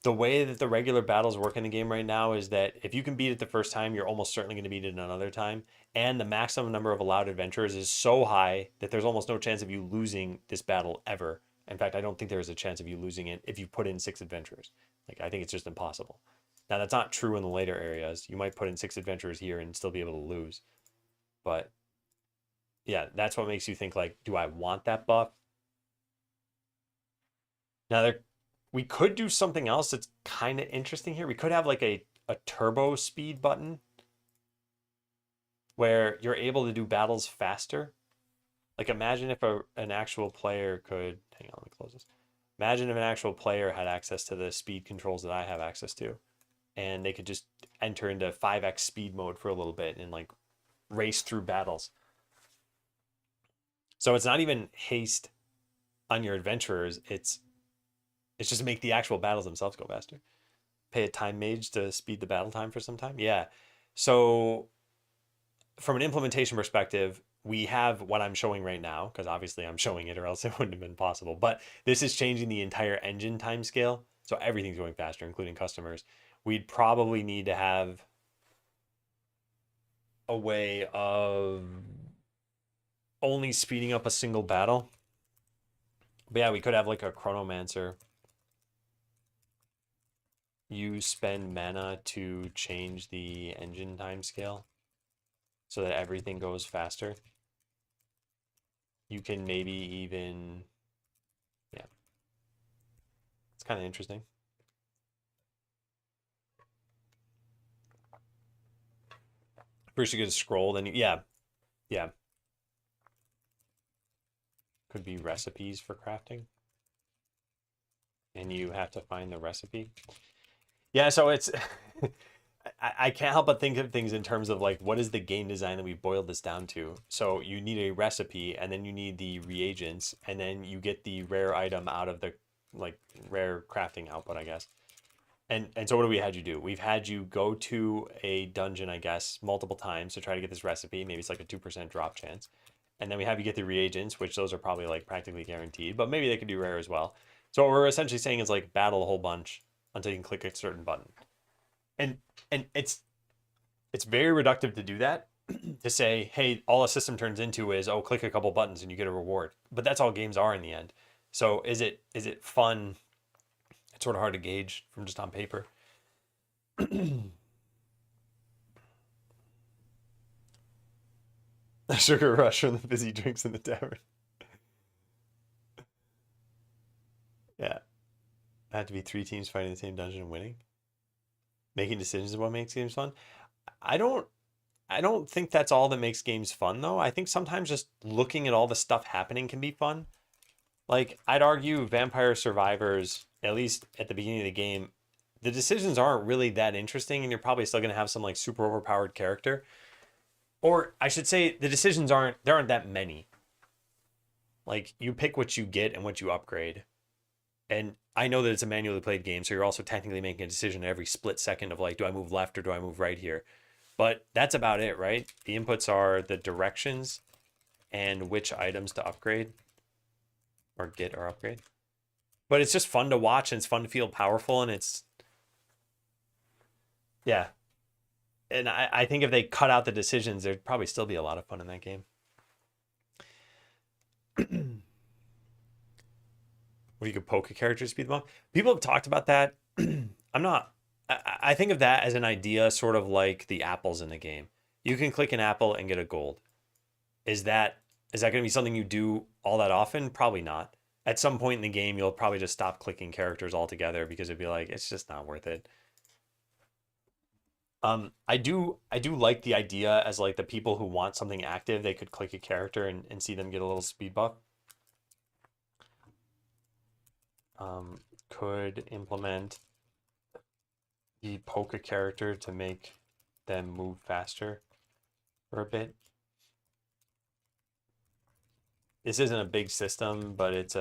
The way that the regular battles work in the game right now is that if you can beat it the first time, you're almost certainly going to beat it another time. And the maximum number of allowed adventurers is so high that there's almost no chance of you losing this battle ever. In fact, I don't think there is a chance of you losing it if you put in 6 adventurers. Like, I think it's just impossible. Now, that's not true in the later areas. You might put in 6 adventurers here and still be able to lose. But yeah, that's what makes you think, like, do I want that buff? Now, we could do something else that's kind of interesting here. We could have like a turbo speed button where you're able to do battles faster. Like imagine if an actual player could, hang on, let me close this. Imagine if an actual player had access to the speed controls that I have access to, and they could just enter into 5x speed mode for a little bit and like race through battles. So it's not even haste on your adventurers. It's just to make the actual battles themselves go faster. Pay a time mage to speed the battle time for some time. Yeah. So from an implementation perspective, we have what I'm showing right now, because obviously I'm showing it or else it wouldn't have been possible. But this is changing the entire engine time scale. So everything's going faster, including customers. We'd probably need to have a way of only speeding up a single battle. But yeah, we could have like a chronomancer. You spend mana to change the engine time scale so that everything goes faster. You can maybe even, yeah, it's kind of interesting. First you get a scroll, then yeah, yeah. Could be recipes for crafting. And you have to find the recipe. Yeah, so it's, I can't help but think of things in terms of like, what is the game design that we boiled this down to? So you need a recipe, and then you need the reagents, and then you get the rare item out of the like rare crafting output, I guess. And so what do we had you do? We've had you go to a dungeon, I guess, multiple times to try to get this recipe. Maybe it's like a 2% drop chance. And then we have you get the reagents, which those are probably like practically guaranteed, but maybe they could do rare as well. So what we're essentially saying is like battle a whole bunch until you can click a certain button. And and it's very reductive to do that, to say, hey, all a system turns into is, oh, click a couple buttons and you get a reward. But that's all games are in the end. So is it fun? It's sort of hard to gauge from just on paper. A sugar rush from the fizzy drinks in the tavern. Yeah. I had to be 3 teams fighting the same dungeon and winning. Making decisions is what makes games fun. I don't I don't think that's all that makes games fun though. I think sometimes just looking at all the stuff happening can be fun. Like I'd argue Vampire Survivors, at least at the beginning of the game, the decisions aren't really that interesting and you're probably still going to have some like super overpowered character. Or I should say the decisions there aren't that many. Like you pick what you get and what you upgrade. And I know that it's a manually played game, so you're also technically making a decision every split second of like, do I move left or do I move right here? But that's about it, right? The inputs are the directions and which items to upgrade or get or upgrade. But it's just fun to watch and it's fun to feel powerful and it's, yeah. And I think if they cut out the decisions, there'd probably still be a lot of fun in that game. Where you could poke a character to speed them up. People have talked about that. I'm not. I think of that as an idea, sort of like the apples in the game. You can click an apple and get a gold. Is that going to be something you do all that often? Probably not. At some point in the game, you'll probably just stop clicking characters altogether because it'd be like it's just not worth it. I do like the idea as like the people who want something active, they could click a character and see them get a little speed buff. Could implement the poke a character to make them move faster for a bit. This isn't a big system, but it's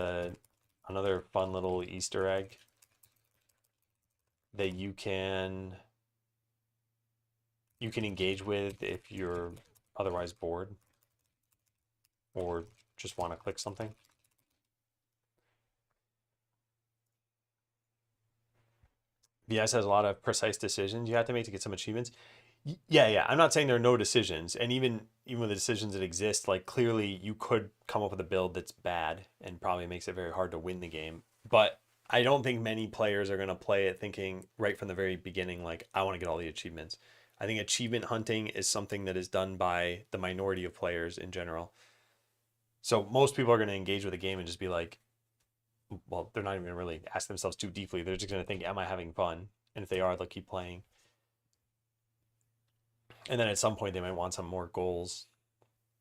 another fun little Easter egg that you can engage with if you're otherwise bored or just want to click something. BS has a lot of precise decisions you have to make to get some achievements. Yeah. I'm not saying there are no decisions, and even with the decisions that exist, like clearly you could come up with a build that's bad and probably makes it very hard to win the game. But I don't think many players are going to play it thinking right from the very beginning, like I want to get all the achievements. I think achievement hunting is something that is done by the minority of players in general. So most people are going to engage with a game and just be like, well, they're not even going to really ask themselves too deeply. They're just going to think, am I having fun? And if they are, they'll keep playing. And then at some point, they might want some more goals.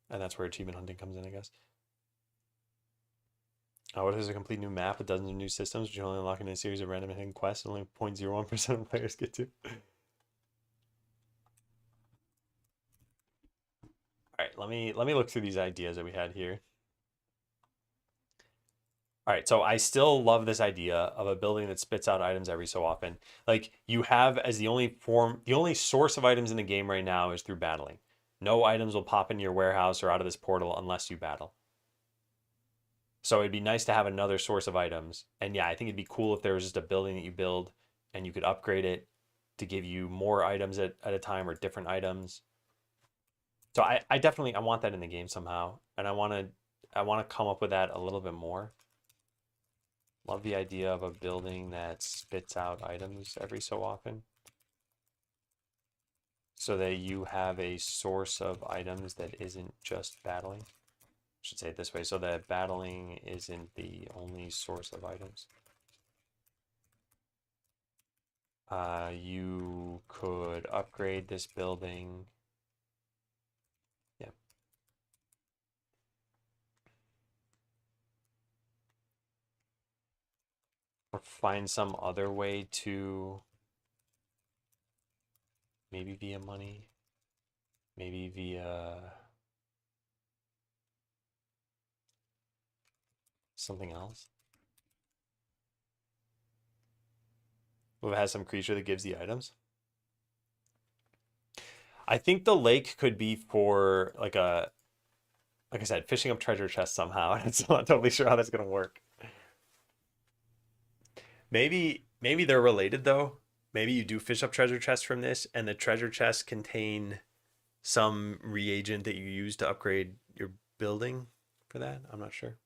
And that's where achievement hunting comes in, I guess. What if there's a complete new map with dozens of new systems, which you only unlock in a series of random hidden quests and only 0.01% of players get to? All right, let me look through these ideas that we had here. All right, so I still love this idea of a building that spits out items every so often. Like you have as the only source of items in the game right now is through battling. No items will pop into your warehouse or out of this portal unless you battle. So it'd be nice to have another source of items. And yeah, I think it'd be cool if there was just a building that you build and you could upgrade it to give you more items at a time or different items. So I definitely I want that in the game somehow. And I want to come up with that a little bit more. Love the idea of a building that spits out items every so often. So that you have a source of items that isn't just battling. I should say it this way, so that battling isn't the only source of items. You could upgrade this building. Yeah. Or find some other way to, maybe via money, maybe via something else. Well, it has some creature that gives the items. I think the lake could be for like I said, fishing up treasure chests somehow. I'm still not totally sure how that's gonna work. Maybe they're related though. Maybe you do fish up treasure chests from this, and the treasure chests contain some reagent that you use to upgrade your building for that. I'm not sure.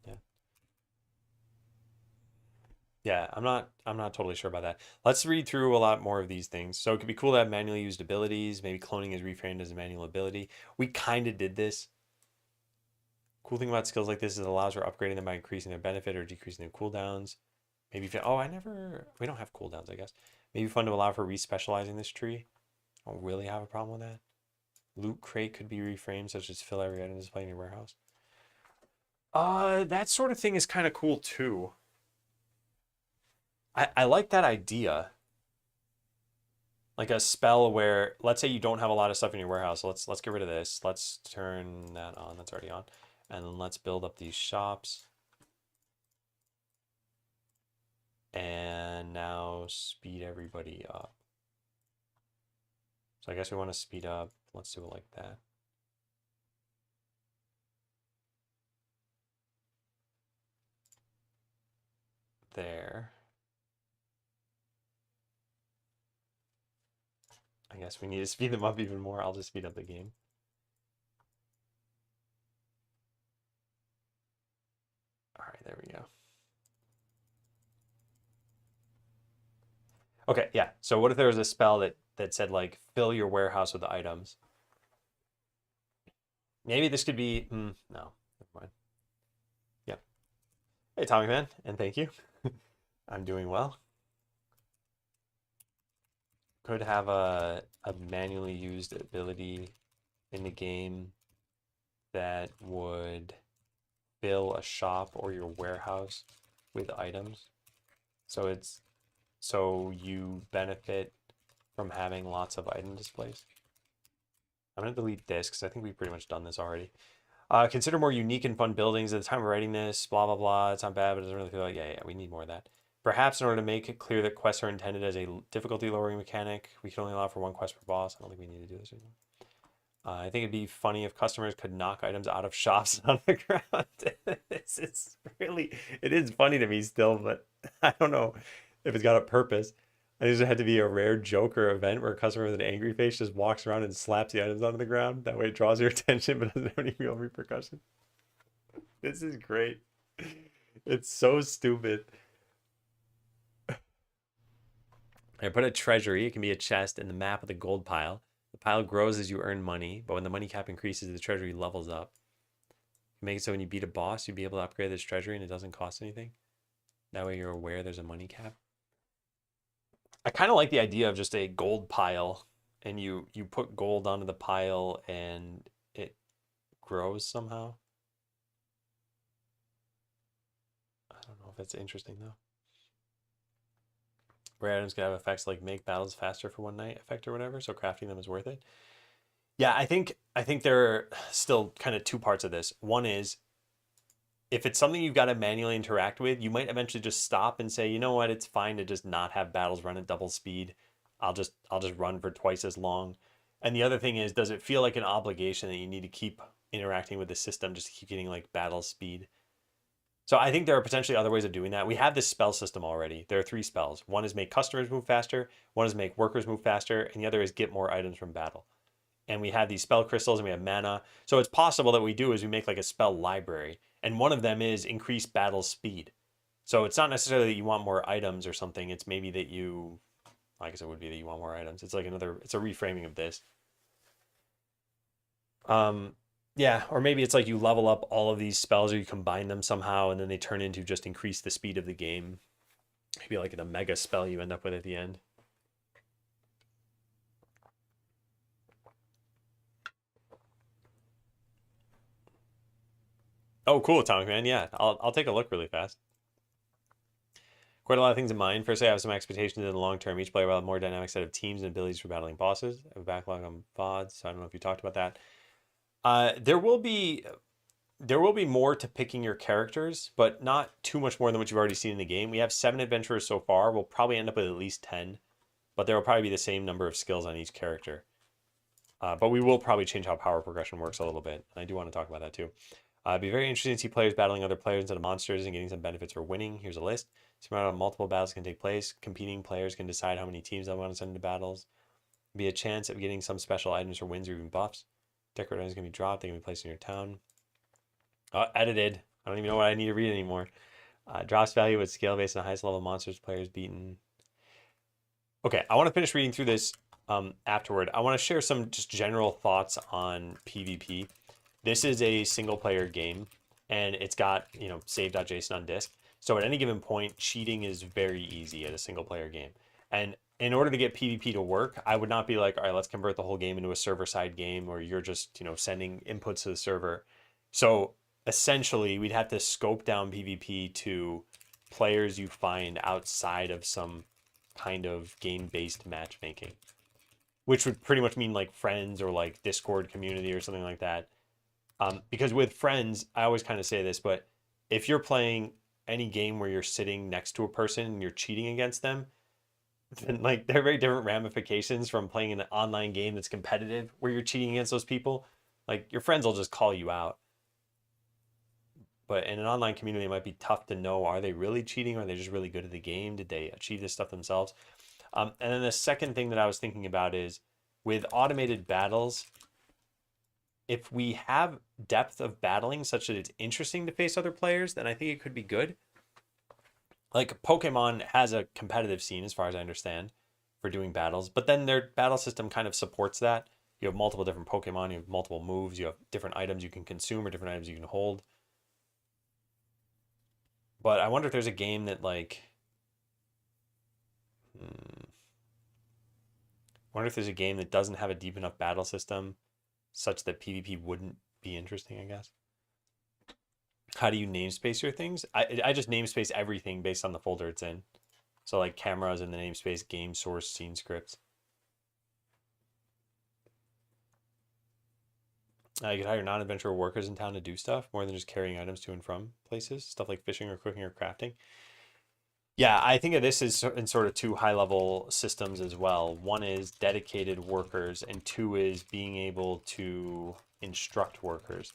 Yeah. Yeah, I'm not totally sure about that. Let's read through a lot more of these things. So it could be cool to have manually used abilities. Maybe cloning is reframed as a manual ability. We kind of did this. Cool thing about skills like this is it allows for upgrading them by increasing their benefit or decreasing their cooldowns. Maybe we don't have cooldowns, I guess. Maybe fun to allow for respecializing this tree. I don't really have a problem with that. Loot crate could be reframed, such as fill every item displayed in your warehouse. That sort of thing is kind of cool too. I like that idea. like a spell where, let's say you don't have a lot of stuff in your warehouse. Let's get rid of this. Let's turn that on. That's already on. And then let's build up these shops. And now speed everybody up. So I guess we want to speed up. Let's do it like that. There. I guess we need to speed them up even more. I'll just speed up the game. All right, there we go. Okay, yeah. So what if there was a spell that said like fill your warehouse with items? Maybe this could be no, never mind. Yeah. Hey, Tommy Man, and thank you. I'm doing well. Could have a manually used ability in the game that would fill a shop or your warehouse with items. So you benefit from having lots of item displays. I'm going to delete this because I think we've pretty much done this already. Consider more unique and fun buildings at the time of writing this, blah, blah, blah. It's not bad, but it doesn't really feel like, yeah, we need more of that. Perhaps in order to make it clear that quests are intended as a difficulty lowering mechanic, we can only allow for one quest per boss. I don't think we need to do this anymore. I think it'd be funny if customers could knock items out of shops on the ground. It is funny to me still, but I don't know if it's got a purpose. I think there had to be a rare joke or event where a customer with an angry face just walks around and slaps the items onto the ground. That way it draws your attention, but doesn't have any real repercussion. This is great. It's so stupid. I put a treasury. It can be a chest in the map of the gold pile. The pile grows as you earn money, but when the money cap increases, the treasury levels up. You make it so when you beat a boss, you'll be able to upgrade this treasury and it doesn't cost anything. That way you're aware there's a money cap. I kind of like the idea of just a gold pile, and you put gold onto the pile and it grows somehow. I don't know if that's interesting though. Rare items can have effects like make battles faster for one night effect or whatever, so crafting them is worth it. Yeah, I think there are still kind of two parts of this. One is if it's something you've got to manually interact with, you might eventually just stop and say, you know what, it's fine to just not have battles run at double speed. I'll just run for twice as long. And the other thing is, does it feel like an obligation that you need to keep interacting with the system just to keep getting like battle speed? So I think there are potentially other ways of doing that. We have this spell system already. There are 3 spells. One is make customers move faster, one is make workers move faster, and the other is get more items from battle. And we have these spell crystals and we have mana. So it's possible that we do is we make like a spell library. And one of them is increase battle speed. So it's not necessarily that you want more items or something. It's maybe that you, I guess it would be that you want more items. It's like it's a reframing of this. Yeah, or maybe it's like you level up all of these spells or you combine them somehow and then they turn into just increase the speed of the game. Maybe like a mega spell you end up with at the end. Oh, cool, Atomic Man. Yeah, I'll take a look really fast. Quite a lot of things in mind. First, I have some expectations in the long term. Each player will have a more dynamic set of teams and abilities for battling bosses. I have a backlog on VODs, so I don't know if you talked about that. There will be more to picking your characters, but not too much more than what you've already seen in the game. We have 7 adventurers so far. We'll probably end up with at least 10, but there will probably be the same number of skills on each character. But we will probably change how power progression works a little bit. And I do want to talk about that too. It'd be very interesting to see players battling other players instead of monsters and getting some benefits for winning. Here's a list. Some amount of multiple battles can take place. Competing players can decide how many teams they want to send into battles. Be a chance of getting some special items for wins or even buffs. Decorative items can be dropped. They can be placed in your town. Edited. I don't even know what I need to read anymore. Drops value with scale based on the highest level monsters players beaten. Okay, I want to finish reading through this afterward. I want to share some just general thoughts on PvP. This is a single player game and it's got, save.json on disk. So at any given point, cheating is very easy at a single player game. And in order to get PvP to work, I would not be like, all right, let's convert the whole game into a server side game where you're just, sending inputs to the server. So essentially we'd have to scope down PvP to players you find outside of some kind of game-based matchmaking. which would pretty much mean like friends or like Discord community or something like that. Because with friends, I always kind of say this, but if you're playing any game where you're sitting next to a person and you're cheating against them, then like there are very different ramifications from playing an online game that's competitive where you're cheating against those people. Like your friends will just call you out. But in an online community, it might be tough to know, are they really cheating? Or are they just really good at the game? Did they achieve this stuff themselves? And then the second thing that I was thinking about is with automated battles, if we have depth of battling such that it's interesting to face other players, then I think it could be good. Like Pokemon has a competitive scene, as far as I understand, for doing battles, but then their battle system kind of supports that. You have multiple different Pokemon, you have multiple moves, you have different items you can consume or different items you can hold. But I wonder if there's a game that like, I wonder if there's a game that doesn't have a deep enough battle system such that PvP wouldn't be interesting, I guess. How do you namespace your things? I just namespace everything based on the folder it's in. So like cameras in the namespace, game source, scene scripts. You can hire non-adventurer workers in town to do stuff more than just carrying items to and from places. Stuff like fishing or cooking or crafting. Yeah, I think of this as in sort of two high-level systems as well. One is dedicated workers, and two is being able to instruct workers.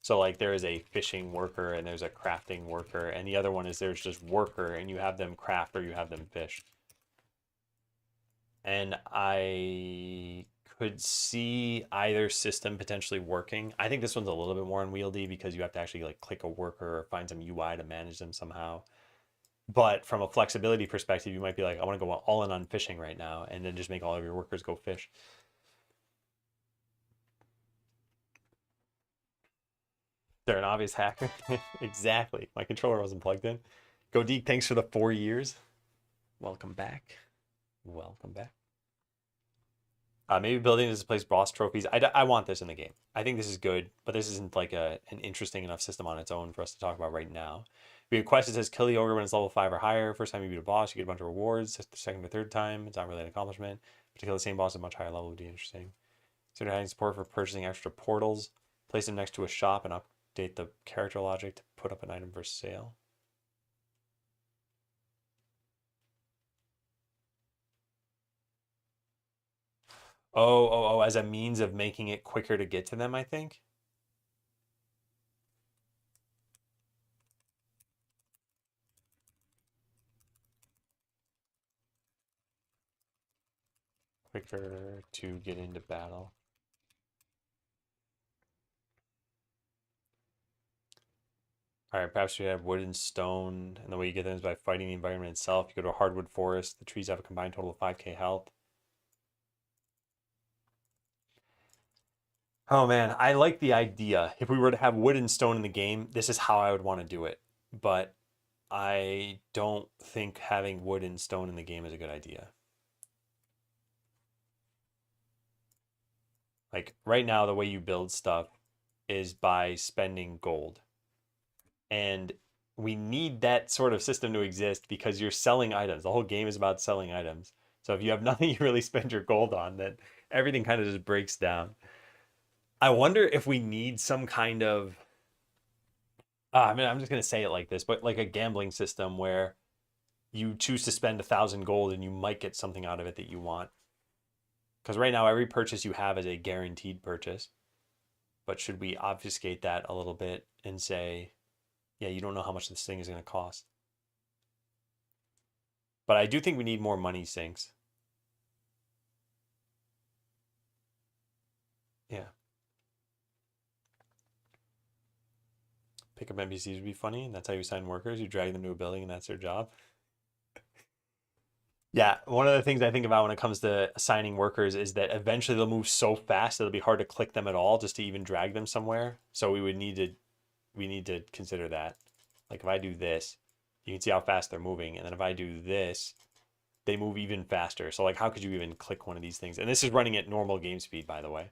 So like there is a fishing worker and there's a crafting worker, and the other one is there's just worker and you have them craft or you have them fish. And I could see either system potentially working. I think this one's a little bit more unwieldy because you have to actually like click a worker or find some UI to manage them somehow. But from a flexibility perspective, you might be like, I want to go all in on fishing right now, and then just make all of your workers go fish. They're an obvious hacker. Exactly. My controller wasn't plugged in. Go Deke, thanks for the 4 years. Welcome back. Welcome back. Maybe building to displace boss trophies. I want this in the game. I think this is good, but this isn't like an interesting enough system on its own for us to talk about right now. We have a quest that says kill the ogre when it's level 5 or higher. First time you beat a boss, you get a bunch of rewards. The second or third time, it's not really an accomplishment. But to kill the same boss at a much higher level would be interesting. Consider having support for purchasing extra portals. Place them next to a shop and update the character logic to put up an item for sale. Oh, as a means of making it quicker to get to them, I think. Quicker to get into battle. All right, perhaps we have wood and stone, and the way you get them is by fighting the environment itself. You go to a hardwood forest. The trees have a combined total of 5k health. Oh man, I like the idea. If we were to have wood and stone in the game, this is how I would want to do it. But I don't think having wood and stone in the game is a good idea. Like right now, the way you build stuff is by spending gold. And we need that sort of system to exist because you're selling items. The whole game is about selling items. So if you have nothing you really spend your gold on, then everything kind of just breaks down. I wonder if we need some kind of I mean, I'm just gonna say it like this, but like a gambling system where you choose to spend 1,000 gold and you might get something out of it that you want. Because right now, every purchase you have is a guaranteed purchase. But should we obfuscate that a little bit and say, yeah, you don't know how much this thing is going to cost? But I do think we need more money sinks. Yeah. Pick up NPCs would be funny, and that's how you assign workers. You drag them to a building, and that's their job. Yeah, one of the things I think about when it comes to assigning workers is that eventually they'll move so fast that it'll be hard to click them at all just to even drag them somewhere. So we need to consider that. Like if I do this, you can see how fast they're moving, and then if I do this, they move even faster. So like how could you even click one of these things? And this is running at normal game speed, by the way.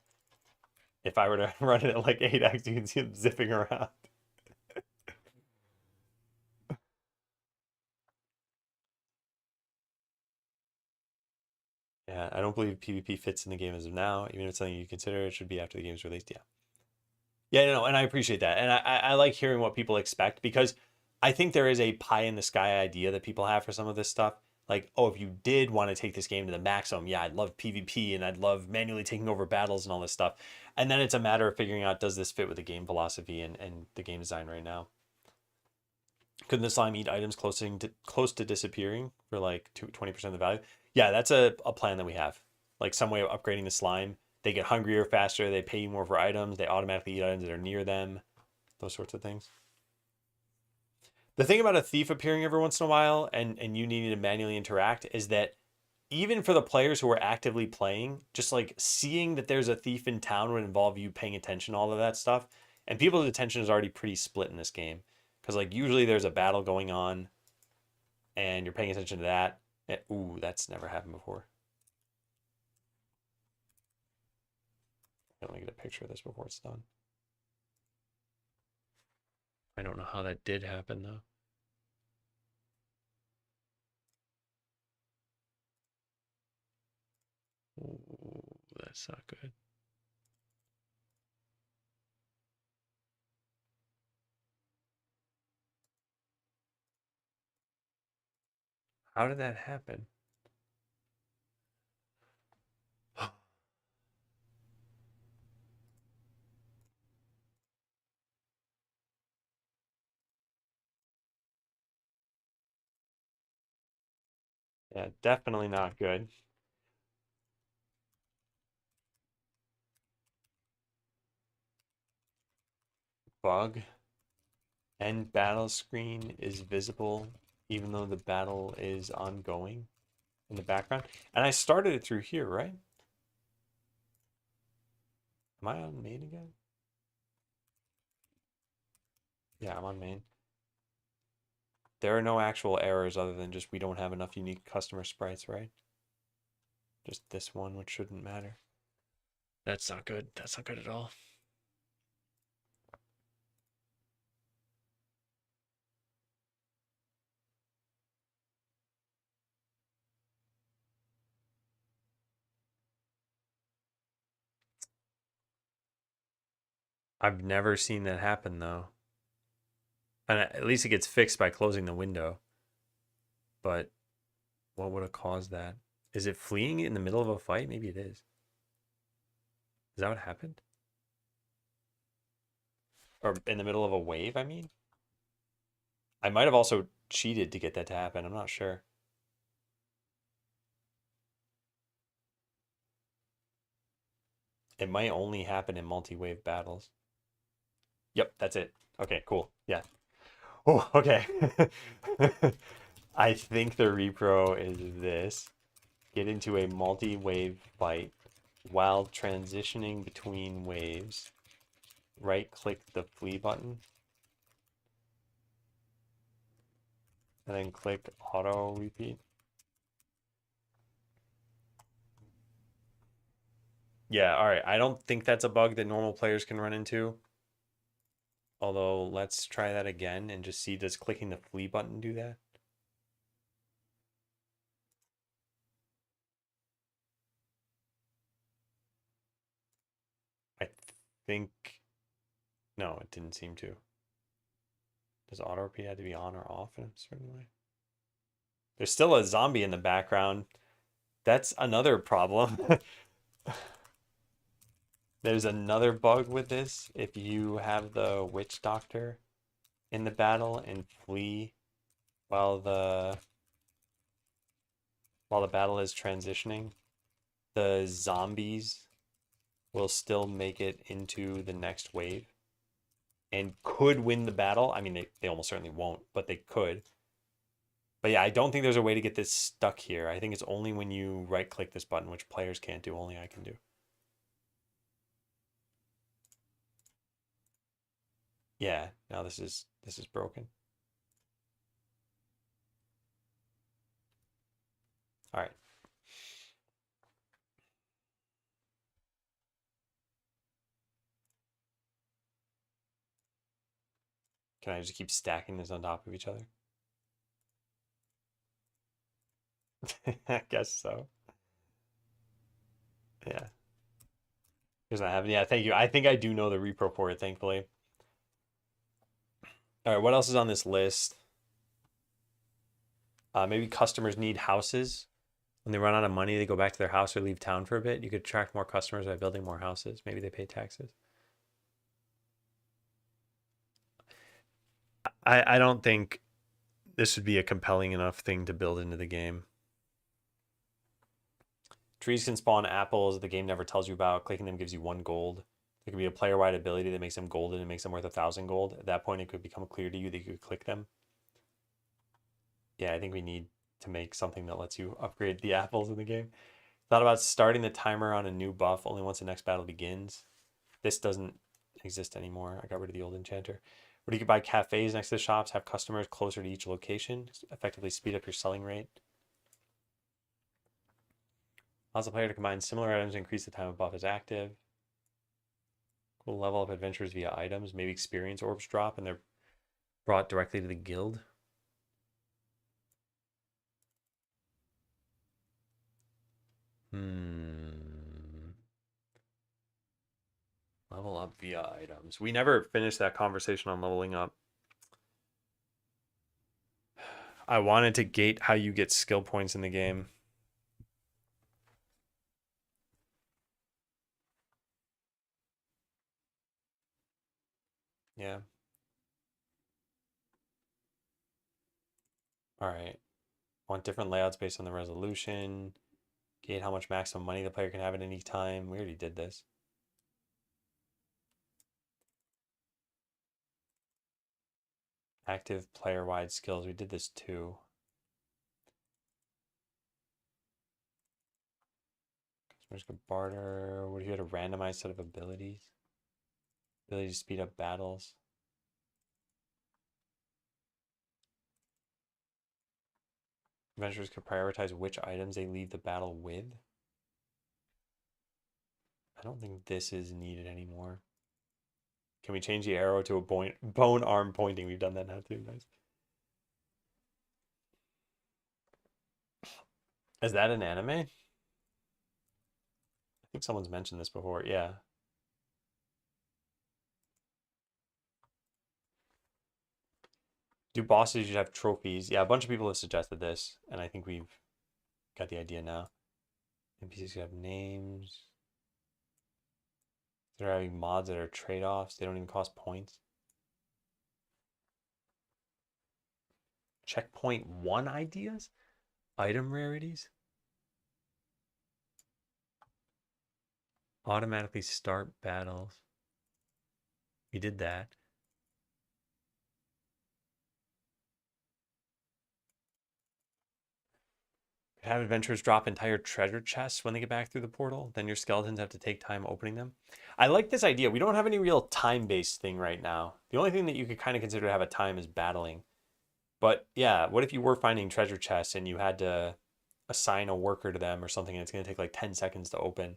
If I were to run it at like 8x, you can see them zipping around. Yeah, I don't believe PvP fits in the game as of now. Even if it's something you consider, it should be after the game's released. Yeah. Yeah, no, and I appreciate that. And I like hearing what people expect because I think there is a pie in the sky idea that people have for some of this stuff. Like, oh, if you did want to take this game to the maximum, yeah, I'd love PvP and I'd love manually taking over battles and all this stuff. And then it's a matter of figuring out, does this fit with the game philosophy and the game design right now? Couldn't the slime eat items close to disappearing for like 20% of the value? Yeah, that's a plan that we have. Like some way of upgrading the slime. They get hungrier faster. They pay you more for items. They automatically eat items that are near them. Those sorts of things. The thing about a thief appearing every once in a while and you needing to manually interact is that even for the players who are actively playing, just like seeing that there's a thief in town would involve you paying attention to all of that stuff. And people's attention is already pretty split in this game. Because like usually there's a battle going on and you're paying attention to that. And, ooh, that's never happened before. Let me get a picture of this before it's done. I don't know how that did happen though. Ooh, that's not good. How did that happen? Yeah, definitely not good. Bug. End battle screen is visible even though the battle is ongoing in the background. And I started it through here, right? Am I on main again? Yeah, I'm on main. There are no actual errors other than just we don't have enough unique customer sprites, right? Just this one, which shouldn't matter. That's not good. That's not good at all. I've never seen that happen though. And at least it gets fixed by closing the window. But what would have caused that? Is it fleeing in the middle of a fight? Maybe it is. Is that what happened? Or in the middle of a wave, I mean? I might have also cheated to get that to happen. I'm not sure. It might only happen in multi-wave battles. Yep, that's it. Okay, cool. Yeah. Oh, okay. I think the repro is this. Get into a multi-wave fight while transitioning between waves. Right-click the flee button. And then click auto repeat. Yeah, all right. I don't think that's a bug that normal players can run into. Although, let's try that again and just see, does clicking the flee button do that? I think, no, it didn't seem to. Does auto repeat have to be on or off in a certain way? There's still a zombie in the background. That's another problem. There's another bug with this. If you have the witch doctor in the battle and flee while the battle is transitioning, the zombies will still make it into the next wave and could win the battle. I mean, they almost certainly won't, but they could. But yeah, I don't think there's a way to get this stuck here. I think it's only when you right click this button, which players can't do, only I can do. Yeah, now this is broken. All right. Can I just keep stacking this on top of each other? I guess so. Yeah. Because I haven't. Yeah, thank you. I think I do know the repro for it, thankfully. All right, what else is on this list? Maybe customers need houses. When they run out of money, they go back to their house or leave town for a bit. You could attract more customers by building more houses. Maybe they pay taxes. I don't think this would be a compelling enough thing to build into the game. Trees can spawn apples the game never tells you about. Clicking them gives you 1 gold. There could be a player-wide ability that makes them golden and makes them worth 1,000 gold. At that point, it could become clear to you that you could click them. Yeah, I think we need to make something that lets you upgrade the apples in the game. Thought about starting the timer on a new buff only once the next battle begins. This doesn't exist anymore. I got rid of the old enchanter. But you could buy cafes next to the shops, have customers closer to each location, effectively speed up your selling rate. Allows the player to combine similar items and increase the time a buff is active. Cool level up adventures via items. Maybe experience orbs drop and they're brought directly to the guild. Level up via items. We never finished that conversation on leveling up. I wanted to gate how you get skill points in the game. Yeah. All right. Want different layouts based on the resolution. Gate how much maximum money the player can have at any time. We already did this. Active player-wide skills. We did this too. Customers could barter. What if you had a randomized set of abilities? Ability to speed up battles. Adventurers could prioritize which items they leave the battle with. I don't think this is needed anymore. Can we change the arrow to a bone arm pointing? We've done that now too. Nice. Is that an anime? I think someone's mentioned this before. Yeah. Do bosses should have trophies? Yeah, a bunch of people have suggested this, and I think we've got the idea now. NPCs should have names. They're having mods that are trade-offs. They don't even cost points. Checkpoint 1 ideas? Item rarities? Automatically start battles. We did that. Have adventurers drop entire treasure chests when they get back through the portal. Then your skeletons have to take time opening them. I like this idea. We don't have any real time-based thing right now. The only thing that you could kind of consider to have a time is battling. But yeah, what if you were finding treasure chests and you had to assign a worker to them or something and it's going to take like 10 seconds to open?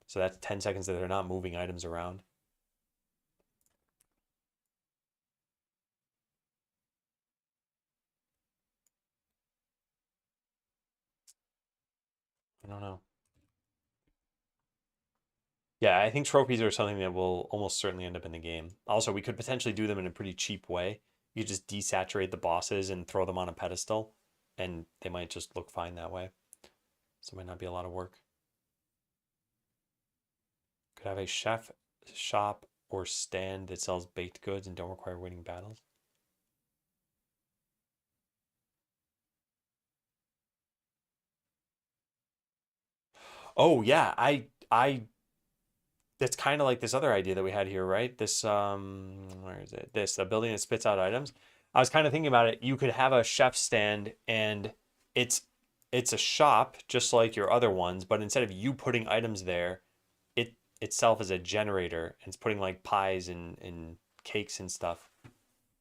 So that's 10 seconds that they're not moving items around. I don't know. Yeah, I think trophies are something that will almost certainly end up in the game. Also, we could potentially do them in a pretty cheap way. You just desaturate the bosses and throw them on a pedestal, and they might just look fine that way. So it might not be a lot of work. Could have a chef shop or stand that sells baked goods and don't require winning battles. Oh yeah, I that's kind of like this other idea that we had here, right? This where is it? This a building that spits out items. I was kind of thinking about it. You could have a chef stand and it's it's a shop just like your other ones, but instead of you putting items there, it itself is a generator and it's putting like pies and cakes and stuff.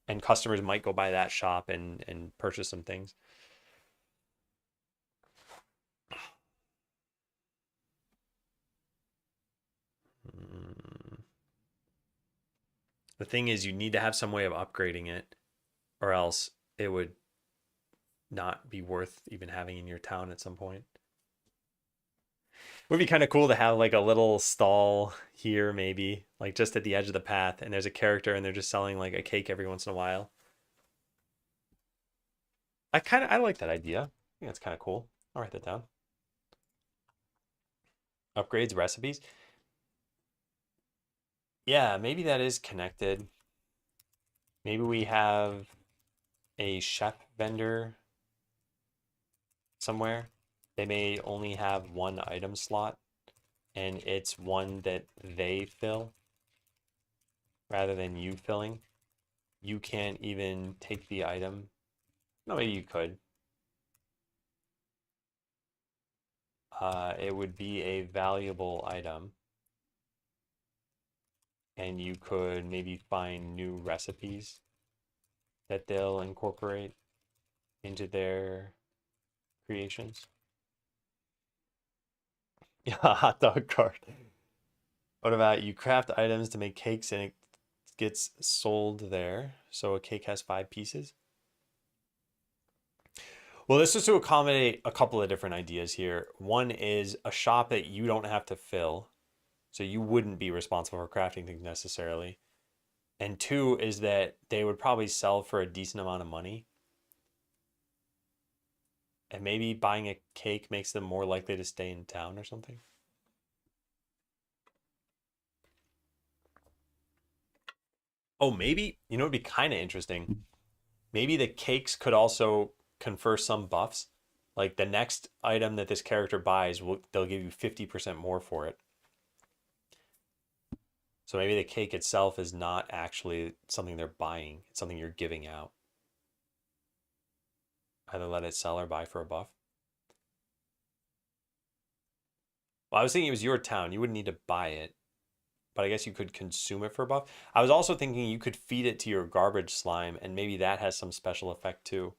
And customers might go by that shop and purchase some things. Mm. The thing is, you need to have some way of upgrading it, or else it would not be worth even having in your town at some point. Would be kind of cool to have like a little stall here, maybe like just at the edge of the path, and there's a character, and they're just selling like a cake every once in a while. I like that idea. I think that's kind of cool. I'll write that down. Upgrades, recipes. Yeah, maybe that is connected. Maybe we have a chef vendor somewhere. They may only have one item slot, and it's one that they fill rather than you filling. You can't even take the item. No, maybe you could. It would be a valuable item, and you could maybe find new recipes that they'll incorporate into their creations. Yeah, hot dog cart. What about you craft items to make cakes and it gets sold there? So a cake has 5 pieces. Well, this is to accommodate a couple of different ideas here. One is a shop that you don't have to fill, so you wouldn't be responsible for crafting things necessarily. And two is that they would probably sell for a decent amount of money. And maybe buying a cake makes them more likely to stay in town or something. Oh, maybe, it'd be kind of interesting. Maybe the cakes could also confer some buffs. Like the next item that this character buys, they'll give you 50% more for it. So maybe the cake itself is not actually something they're buying, it's something you're giving out. Either let it sell or buy for a buff. Well, I was thinking it was your town. You wouldn't need to buy it, but I guess you could consume it for a buff. I was also thinking you could feed it to your garbage slime, and maybe that has some special effect too.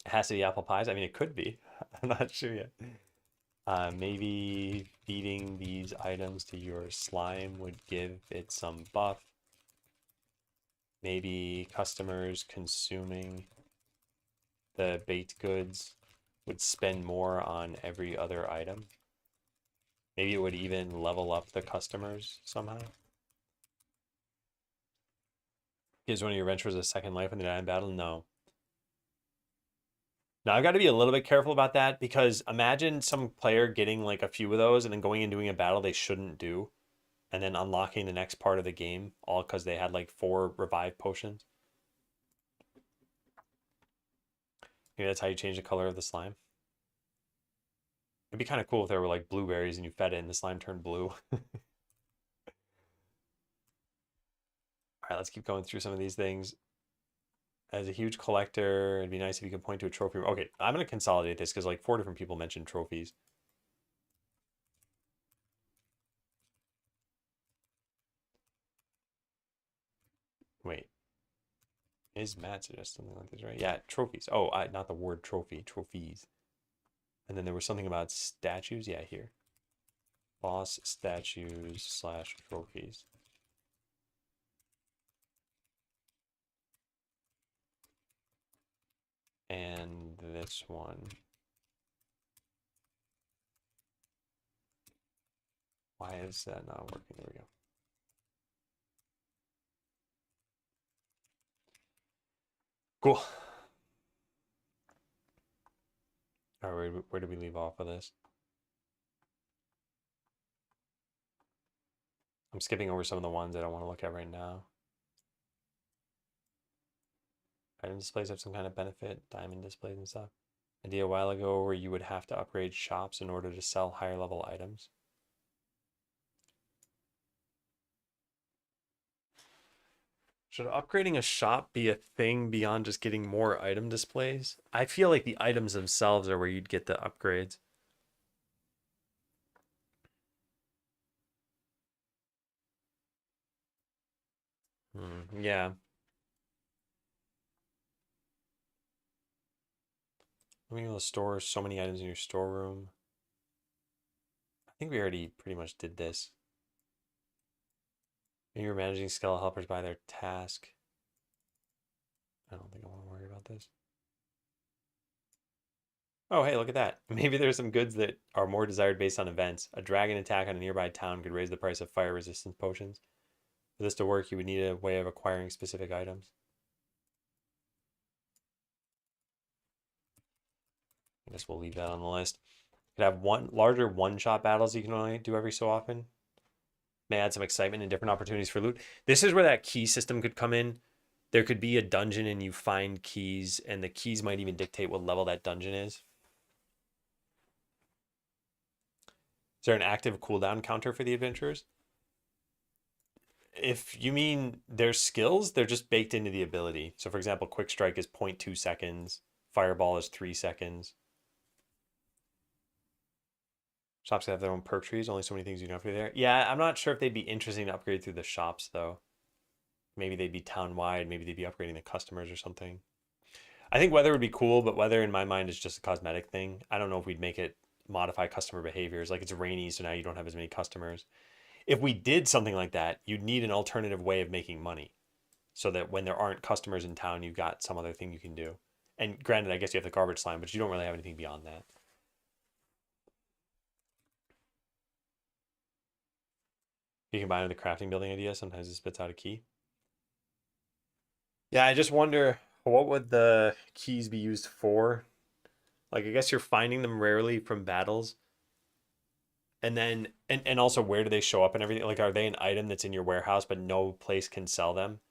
It has to be apple pies. I mean, it could be. I'm not sure yet. Maybe feeding these items to your slime would give it some buff. Maybe customers consuming the baked goods would spend more on every other item. Maybe it would even level up the customers somehow. Gives one of your adventurers a second life in the Diamond Battle? No. Now I've got to be a little bit careful about that because imagine some player getting like a few of those and then going and doing a battle they shouldn't do and then unlocking the next part of the game all because they had like 4 revive potions. Maybe that's how you change the color of the slime. It'd be kind of cool if there were like blueberries and you fed it and the slime turned blue. All right, let's keep going through some of these things. As a huge collector, it'd be nice if you could point to a trophy. Okay, I'm going to consolidate this because like 4 different people mentioned trophies. Wait, is Matt suggest something like this, right? Yeah, trophies. Oh, not the word trophy, trophies. And then there was something about statues. Yeah, here. Boss statues / trophies. And this one. Why is that not working? There we go. Cool. All right, where did we leave off of this? I'm skipping over some of the ones I don't want to look at right now. Item displays have some kind of benefit, diamond displays and stuff. Idea a while ago where you would have to upgrade shops in order to sell higher level items. Should upgrading a shop be a thing beyond just getting more item displays? I feel like the items themselves are where you'd get the upgrades. Yeah. Being able to store so many items in your storeroom. I think we already pretty much did this. Maybe you're managing skeletal helpers by their task. I don't think I want to worry about this. Oh, hey, look at that. Maybe there's some goods that are more desired based on events. A dragon attack on a nearby town could raise the price of fire resistance potions. For this to work, you would need a way of acquiring specific items. I guess we'll leave that on the list. Could have larger one-shot battles you can only do every so often. May add some excitement and different opportunities for loot. This is where that key system could come in. There could be a dungeon and you find keys, and the keys might even dictate what level that dungeon is. Is there an active cooldown counter for the adventurers? If you mean their skills, they're just baked into the ability. So, for example, Quick Strike is 0.2 seconds, Fireball is 3 seconds. Shops have their own perk trees, only so many things you can upgrade there. Yeah, I'm not sure if they'd be interesting to upgrade through the shops, though. Maybe they'd be town-wide, maybe they'd be upgrading the customers or something. I think weather would be cool, but weather in my mind is just a cosmetic thing. I don't know if we'd make it modify customer behaviors. Like it's rainy, so now you don't have as many customers. If we did something like that, you'd need an alternative way of making money so that when there aren't customers in town, you've got some other thing you can do. And granted, I guess you have the garbage slime, but you don't really have anything beyond that. You combine with the crafting building idea, sometimes it spits out a key. Yeah, I just wonder what would the keys be used for? Like, I guess you're finding them rarely from battles. And then, and also where do they show up and everything? Like, are they an item that's in your warehouse, but no place can sell them?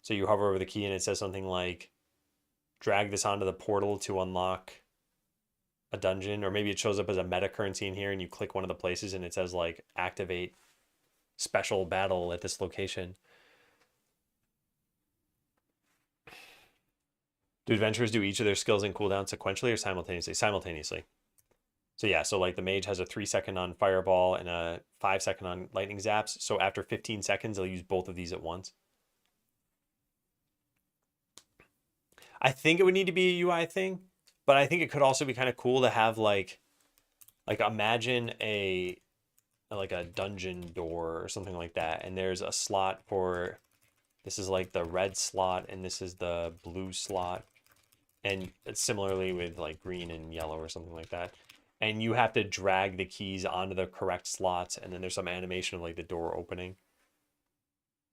So you hover over the key and it says something like, drag this onto the portal to unlock a dungeon. Or maybe it shows up as a meta currency in here and you click one of the places and it says, like, activate special battle at this location. Do adventurers do each of their skills and cooldown sequentially or simultaneously? Simultaneously. So yeah, so like the mage has a 3 second on fireball and a 5 second on lightning zaps. So after 15 seconds, they'll use both of these at once. I think it would need to be a UI thing, but I think it could also be kind of cool to have like imagine a like a dungeon door or something like that, and there's a slot for this is like the red slot and this is the blue slot, and similarly with like green and yellow or something like that. And you have to drag the keys onto the correct slots, and then there's some animation of like the door opening.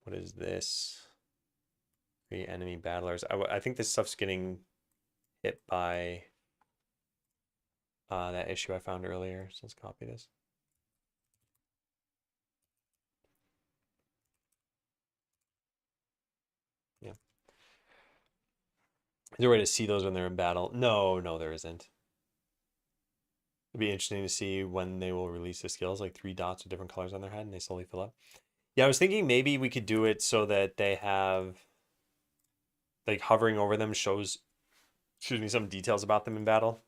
What is this? Create enemy battlers. I think this stuff's getting hit by that issue I found earlier. So let's copy this. Yeah. Is there a way to see those when they're in battle? No, there isn't. It'd be interesting to see when they will release the skills, like 3 dots with different colors on their head and they slowly fill up. Yeah, I was thinking maybe we could do it so that they have like hovering over them shows, excuse me, some details about them in battle.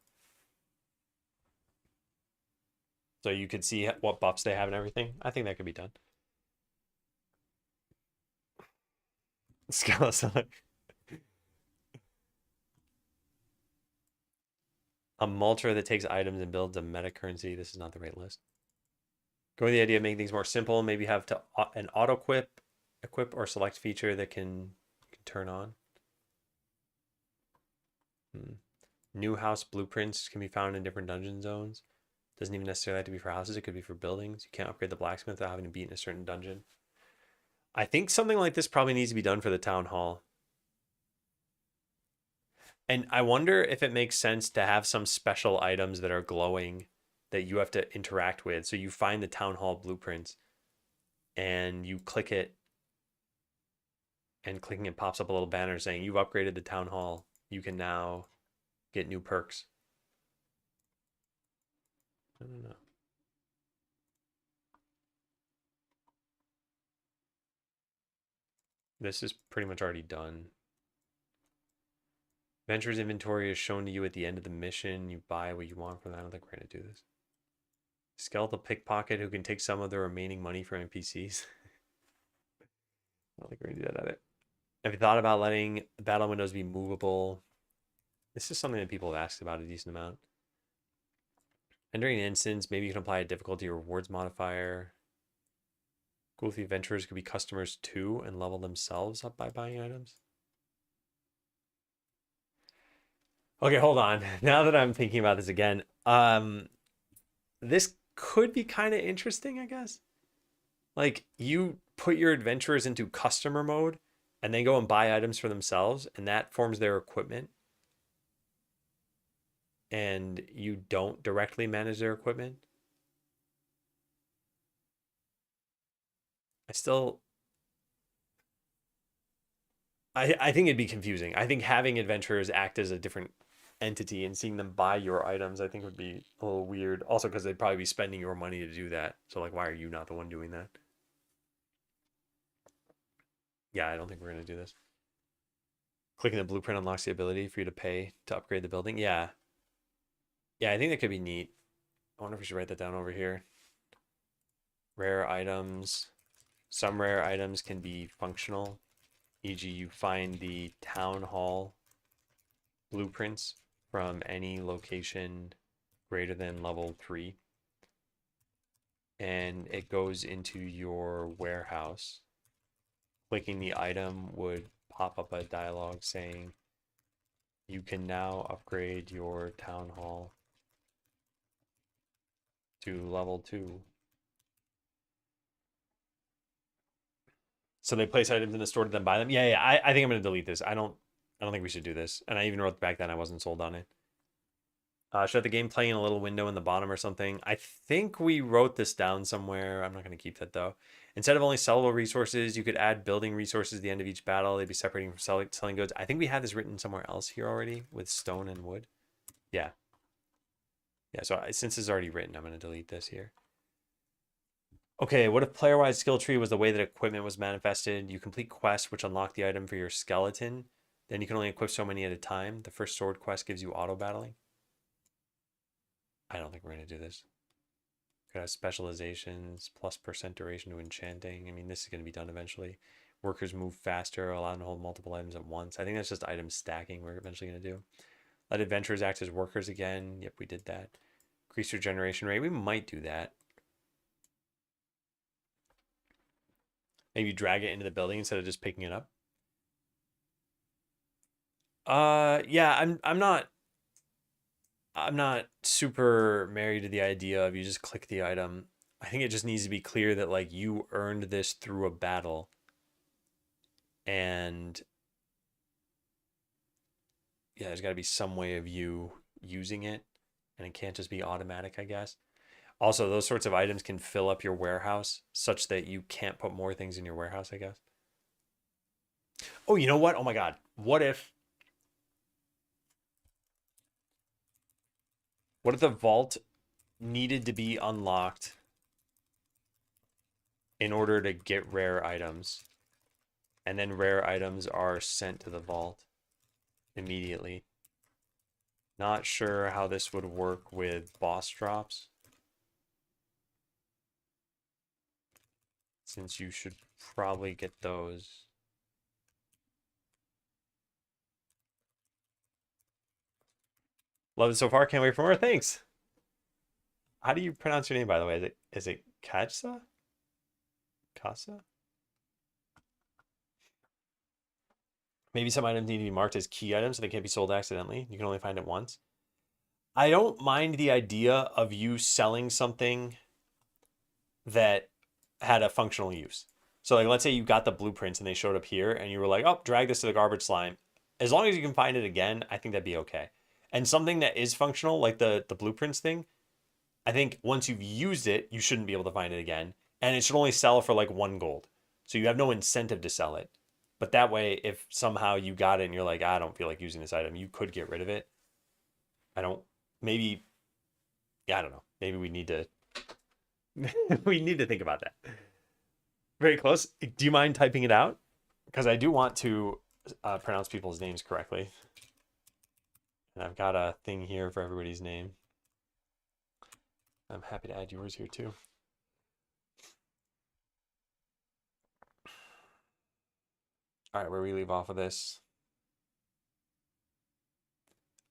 So you could see what buffs they have and everything. I think that could be done. Skeleseller. A malter that takes items and builds a meta currency. This is not the right list. Go with the idea of making things more simple. Maybe have to an auto equip or select feature that can turn on. New house blueprints can be found in different dungeon zones. Doesn't even necessarily have to be for houses. It could be for buildings. You can't upgrade the blacksmith without having to beat in a certain dungeon. I think something like this probably needs to be done for the town hall. And I wonder if it makes sense to have some special items that are glowing that you have to interact with. So you find the town hall blueprints and you click it, and clicking it pops up a little banner saying you've upgraded the town hall. You can now get new perks. I don't know. This is pretty much already done. Venture's inventory is shown to you at the end of the mission. You buy what you want from that. I don't think we're going to do this. Skeletal pickpocket who can take some of the remaining money from NPCs. I don't think we're going to do that either. Have you thought about letting battle windows be movable? This is something that people have asked about a decent amount. Entering an instance, maybe you can apply a difficulty or rewards modifier. Cool if the adventurers could be customers too and level themselves up by buying items. Okay, hold on. Now that I'm thinking about this again, this could be kind of interesting, I guess. Like you put your adventurers into customer mode and they go and buy items for themselves, and that forms their equipment, and you don't directly manage their equipment. I still I think it'd be confusing. I think having adventurers act as a different entity and seeing them buy your items, I think would be a little weird. Also, because they'd probably be spending your money to do that. So, like, why are you not the one doing that? Yeah, I don't think we're gonna do this. Clicking the blueprint unlocks the ability for you to pay to upgrade the building. Yeah, yeah, I think that could be neat. I wonder if we should write that down over here. Rare items. Some rare items can be functional, e.g., you find the town hall blueprints from any location greater than level 3, and it goes into your warehouse. Clicking the item would pop up a dialogue saying you can now upgrade your town hall to level 2. So they place items in the store to then buy them. Yeah, yeah. I think I'm gonna delete this. I don't think we should do this. And I even wrote back then I wasn't sold on it. Should the game play in a little window in the bottom or something? I think we wrote this down somewhere. I'm not going to keep that though. Instead of only sellable resources, you could add building resources at the end of each battle. They'd be separating from selling goods. I think we had this written somewhere else here already with stone and wood. Yeah. Yeah, so since it's already written, I'm going to delete this here. Okay, what if player-wide skill tree was the way that equipment was manifested? You complete quests which unlock the item for your skeleton. Then you can only equip so many at a time. The first sword quest gives you auto battling. I don't think we're going to do this. Could have specializations, plus percent duration to enchanting. I mean, this is going to be done eventually. Workers move faster, allow them to hold multiple items at once. I think that's just item stacking we're eventually going to do. Let adventurers act as workers again. Yep, we did that. Increase regeneration rate. We might do that. Maybe drag it into the building instead of just picking it up. Yeah, I'm not super married to the idea of you just click the item. I think it just needs to be clear that like you earned this through a battle, and yeah, there's got to be some way of you using it, and it can't just be automatic, I guess. Also, those sorts of items can fill up your warehouse such that you can't put more things in your warehouse, I guess. Oh, you know what? Oh my God. What if the vault needed to be unlocked in order to get rare items, and then rare items are sent to the vault immediately? Not sure how this would work with boss drops, since you should probably get those. Love it so far. Can't wait for more. Thanks. How do you pronounce your name, by the way? Is it Katsa? Casa? Maybe some items need to be marked as key items so they can't be sold accidentally. You can only find it once. I don't mind the idea of you selling something that had a functional use. So like let's say you got the blueprints and they showed up here and you were like, oh, drag this to the garbage slime. As long as you can find it again, I think that'd be okay. And something that is functional, like the blueprints thing, I think once you've used it, you shouldn't be able to find it again. And it should only sell for like 1 gold. So you have no incentive to sell it. But that way, if somehow you got it and you're like, I don't feel like using this item, you could get rid of it. I don't, maybe, yeah, I don't know. Maybe we need to, we need to think about that. Very close. Do you mind typing it out? Because I do want to pronounce people's names correctly. And I've got a thing here for everybody's name. I'm happy to add yours here too. All right, where we leave off of this.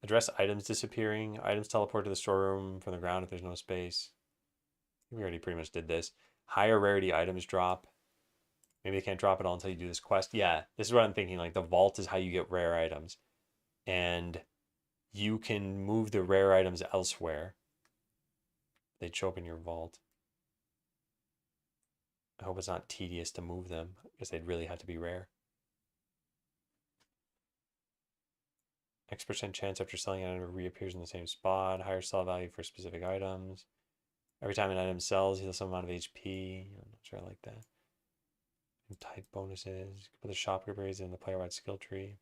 Address items disappearing. Items teleport to the storeroom from the ground if there's no space. We already pretty much did this. Higher rarity items drop. Maybe they can't drop it all until you do this quest. Yeah, this is what I'm thinking. Like the vault is how you get rare items. And you can move the rare items elsewhere. They'd show up in your vault. I hope it's not tedious to move them because they'd really have to be rare. X% chance after selling an item reappears in the same spot. Higher sell value for specific items. Every time an item sells, heals some amount of HP. I'm not sure I like that. And type bonuses. Put the shop upgrades in the player-wide skill tree.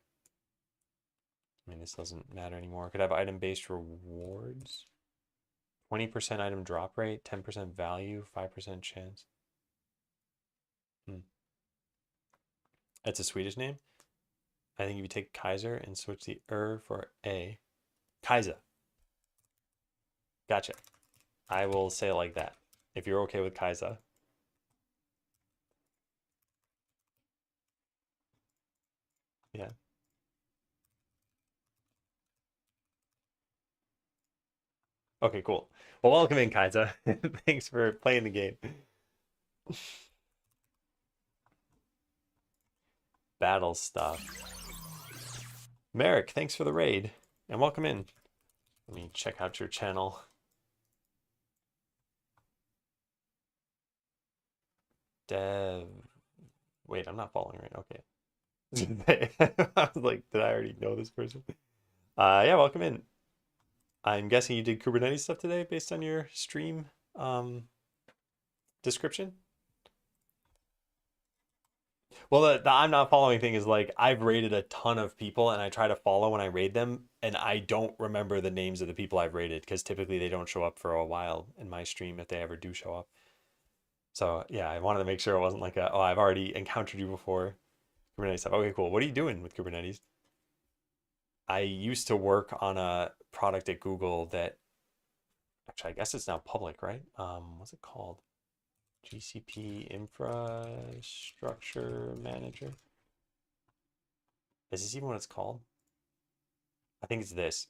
I mean, this doesn't matter anymore. Could have item-based rewards. 20% item drop rate, 10% value, 5% chance. That's a Swedish name. I think if you take Kaiser and switch the for A. Kaiser. Gotcha. I will say it like that. If you're okay with Kaiser. Yeah. Okay, cool. Well, welcome in, Kaiser. Thanks for playing the game. Battle stuff. Merrick, thanks for the raid. And welcome in. Let me check out your channel. Dev. Wait, I'm not following right. Okay. I was like, did I already know this person? Yeah, welcome in. I'm guessing you did Kubernetes stuff today based on your stream description. Well, the I'm not following thing is like I've raided a ton of people and I try to follow when I raid them and I don't remember the names of the people I've raided because typically they don't show up for a while in my stream if they ever do show up. So yeah, I wanted to make sure it wasn't like oh, I've already encountered you before. Kubernetes stuff. Okay, cool. What are you doing with Kubernetes? I used to work on a product at Google that actually I guess it's now public, right? What's it called? GCP Infrastructure Manager. Is this even what it's called? I think it's this.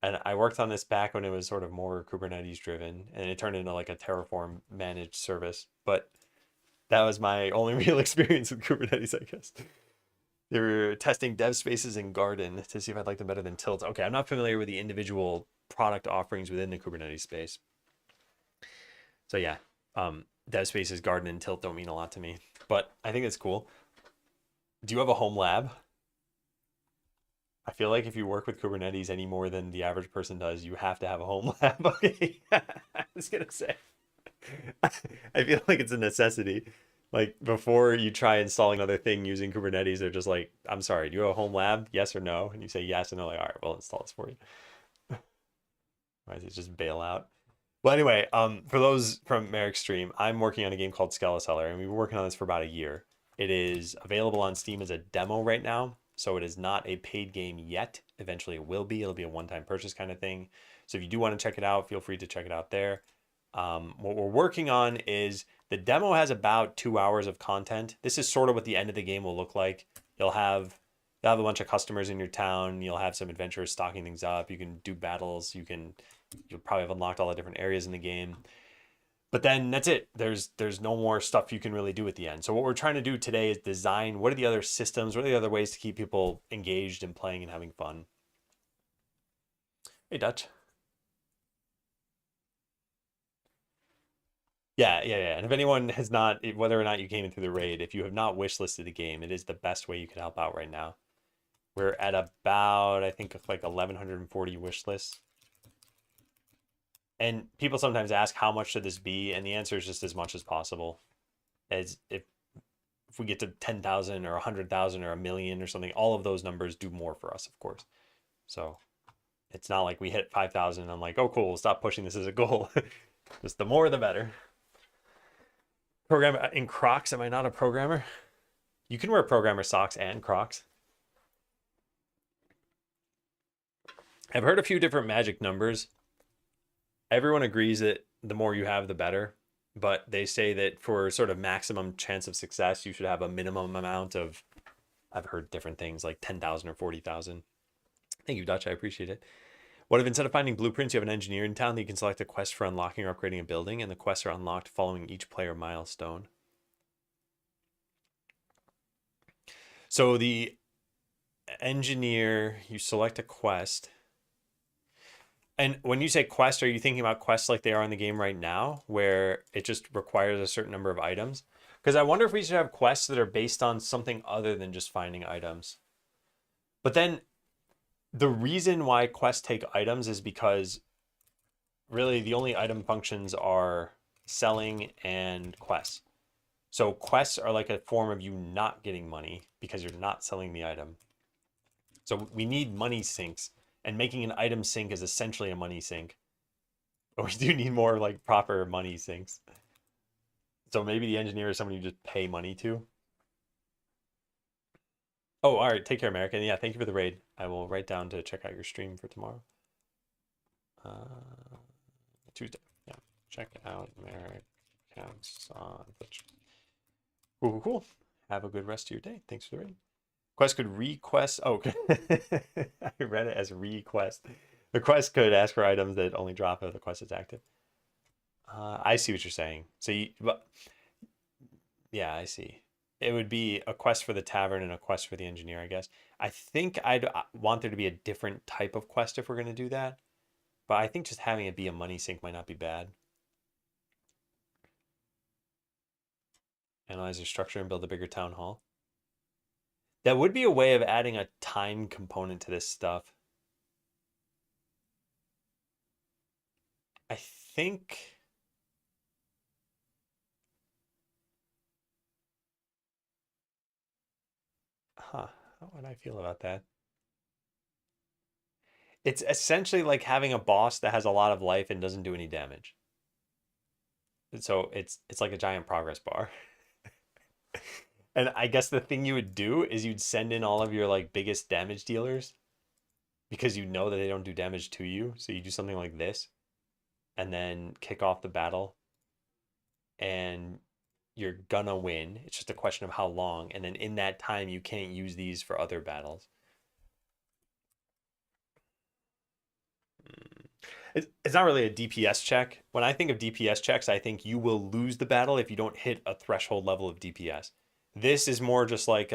And I worked on this back when it was sort of more Kubernetes driven, and it turned into like a Terraform managed service. But that was my only real experience with Kubernetes, I guess. They were testing dev spaces in Garden to see if I'd like them better than Tilt. Okay, I'm not familiar with the individual product offerings within the Kubernetes space. So yeah, dev spaces, Garden, and Tilt don't mean a lot to me, but I think it's cool. Do you have a home lab? I feel like if you work with Kubernetes any more than the average person does, you have to have a home lab. Okay, I was gonna say, I feel like it's a necessity. Like before you try installing another thing using Kubernetes, they're just like, I'm sorry, do you have a home lab? Yes or no? And you say yes, and they're like, all right, we'll install this for you. Why does it just bail out? Well, anyway, for those from Merrick's stream, I'm working on a game called Skeleseller, and we've been working on this for about a year. It is available on Steam as a demo right now, so it is not a paid game yet. Eventually it will be. It'll be a one-time purchase kind of thing. So if you do want to check it out, feel free to check it out there. What we're working on is the demo has about 2 hours of content. This is sort of what the end of the game will look like. You'll have a bunch of customers in your town. You'll have some adventurers stocking things up. You can do battles. You'll probably have unlocked all the different areas in the game. But then that's it. There's no more stuff you can really do at the end. So what we're trying to do today is design what are the other systems, what are the other ways to keep people engaged and playing and having fun. Hey, Dutch. Yeah. And if anyone has not, whether or not you came in through the raid, if you have not wishlisted the game, it is the best way you can help out right now. We're at about, I think, like 1,140 wish lists. And people sometimes ask, how much should this be? And the answer is just as much as possible. As if we get to 10,000 or 100,000 or a million or something, all of those numbers do more for us, of course. So it's not like we hit 5,000 and I'm like, oh, cool, we'll stop pushing this as a goal. Just the more, the better. Program in Crocs, am I not a programmer? You can wear programmer socks and Crocs. I've heard a few different magic numbers. Everyone agrees that the more you have, the better. But they say that for sort of maximum chance of success, you should have a minimum amount of, I've heard different things like 10,000 or 40,000. Thank you, Dutch. I appreciate it. What if instead of finding blueprints, you have an engineer in town that you can select a quest for unlocking or upgrading a building, and the quests are unlocked following each player milestone? So the engineer, you select a quest. And when you say quest, are you thinking about quests like they are in the game right now, where it just requires a certain number of items? Because I wonder if we should have quests that are based on something other than just finding items. But then the reason why quests take items is because really the only item functions are selling and quests. So quests are like a form of you not getting money because you're not selling the item. So we need money sinks, and making an item sink is essentially a money sink. But we do need more like proper money sinks. So maybe the engineer is someone you just pay money to. Oh, all right. Take care, American. Yeah, thank you for the raid. I will write down to check out your stream for tomorrow. Uh, Tuesday. Yeah. Check out Americans on Twitch. Cool, cool, cool. Have a good rest of your day. Thanks for the raid. Quest could request. Oh, I read it as request. The quest could ask for items that only drop if the quest is active. I see what you're saying. So but yeah, I see. It would be a quest for the tavern and a quest for the engineer, I guess. I think I'd want there to be a different type of quest if we're going to do that. But I think just having it be a money sink might not be bad. Analyze your structure and build a bigger town hall. That would be a way of adding a time component to this stuff. I think. Huh. How would I feel about that? It's essentially like having a boss that has a lot of life and doesn't do any damage. So it's like a giant progress bar. And I guess the thing you would do is you'd send in all of your like biggest damage dealers because you know that they don't do damage to you. So you do something like this and then kick off the battle and you're gonna win. It's just a question of how long. And then in that time, you can't use these for other battles. It's not really a DPS check. When I think of DPS checks, I think you will lose the battle if you don't hit a threshold level of DPS. This is more just like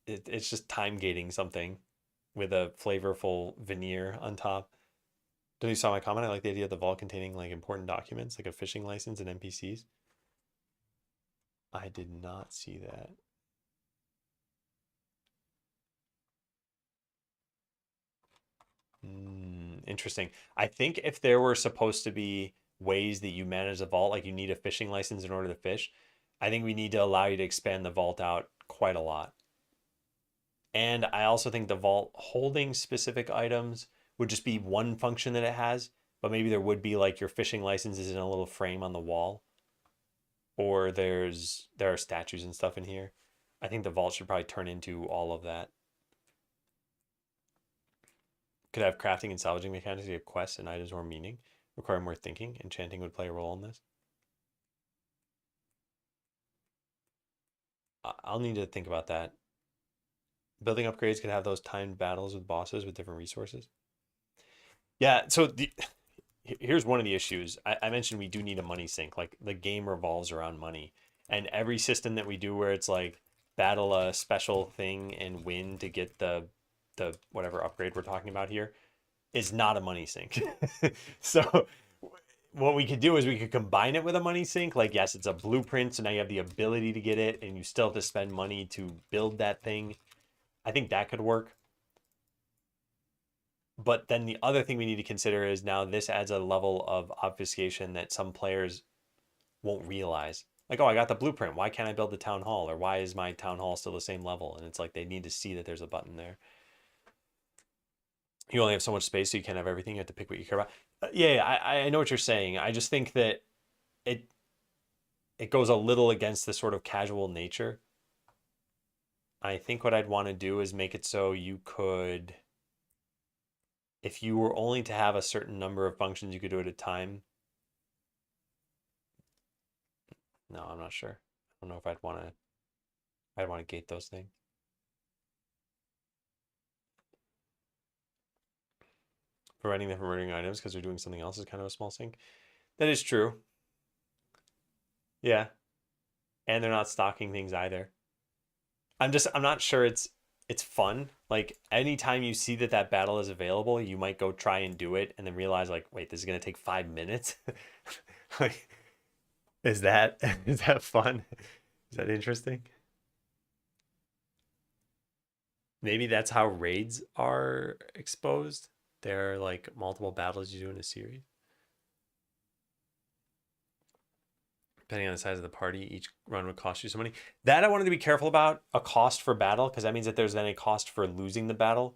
it's just time gating something with a flavorful veneer on top. Don't you saw my comment? I like the idea of the vault containing like important documents, like a fishing license and NPCs. I did not see that. Interesting. I think if there were supposed to be ways that you manage the vault, like you need a fishing license in order to fish, I think we need to allow you to expand the vault out quite a lot. And I also think the vault holding specific items would just be one function that it has, but maybe there would be like your fishing licenses in a little frame on the wall, or there are statues and stuff in here. I think the vault should probably turn into all of that. Could have crafting and salvaging mechanics give quests and items more meaning, require more thinking. Enchanting would play a role in this. I'll need to think about that. Building upgrades could have those timed battles with bosses with different resources. Yeah, so here's one of the issues. I mentioned we do need a money sink. Like the game revolves around money. And every system that we do where it's like battle a special thing and win to get the whatever upgrade we're talking about here is not a money sink. So what we could do is we could combine it with a money sink. Like, yes, it's a blueprint, so now you have the ability to get it, and you still have to spend money to build that thing. I think that could work. But then the other thing we need to consider is now this adds a level of obfuscation that some players won't realize. Like, oh, I got the blueprint. Why can't I build the town hall? Or why is my town hall still the same level? And it's like they need to see that there's a button there. You only have so much space, so you can't have everything. You have to pick what you care about. Yeah, I know what you're saying. I just think that it it goes a little against the sort of casual nature. I think what I'd want to do is make it so you could, if you were only to have a certain number of functions you could do at a time. No, I'm not sure. I don't know if I'd want to gate those things. Preventing them from murdering items because they're doing something else is kind of a small sink. That is true. Yeah. And they're not stocking things either. I'm not sure it's fun. Like anytime you see that that battle is available, you might go try and do it and then realize like, wait, this is gonna take 5 minutes. Like, is that is that fun? Is that interesting? Maybe that's how raids are exposed. They're like multiple battles you do in a series. Depending on the size of the party, each run would cost you so many. That I wanted to be careful about a cost for battle because that means that there's then a cost for losing the battle,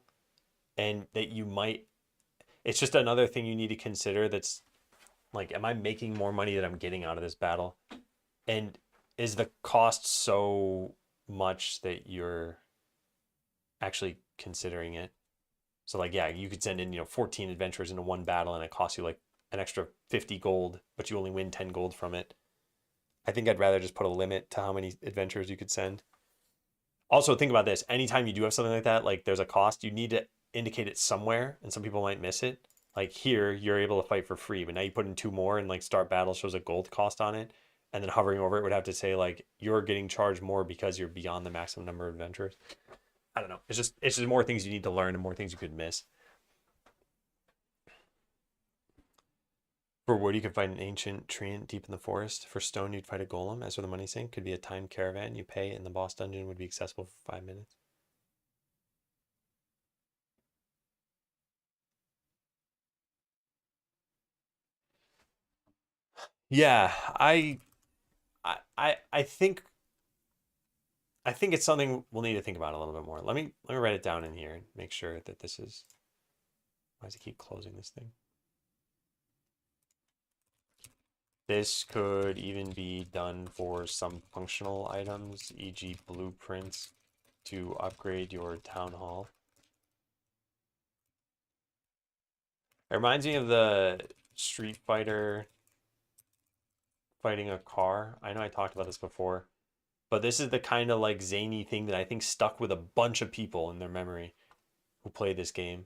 and that you might. It's just another thing you need to consider. That's like, am I making more money that I'm getting out of this battle, and is the cost so much that you're actually considering it? So like, yeah, you could send in 14 adventurers into one battle, and it costs you like an extra 50 gold, but you only win 10 gold from it. I think I'd rather just put a limit to how many adventures you could send. Also, think about this. Anytime you do have something like there's a cost, you need to indicate it somewhere, and some people might miss it. Like here, you're able to fight for free, but now you put in two more, and like start battle shows a gold cost on it. And then hovering over it would have to say like you're getting charged more because you're beyond the maximum number of adventures. I don't know. It's just more things you need to learn and more things you could miss. For wood, you could find an ancient treant deep in the forest. For stone, you'd fight a golem. As for the money sink, could be a timed caravan. You pay, and the boss dungeon would be accessible for 5 minutes. Yeah, I think it's something we'll need to think about a little bit more. Let me write it down in here and make sure that this is. Why does it keep closing this thing? This could even be done for some functional items, e.g., blueprints to upgrade your town hall. It reminds me of the Street Fighter fighting a car. I know I talked about this before, but this is the kind of like zany thing that I think stuck with a bunch of people in their memory who played this game.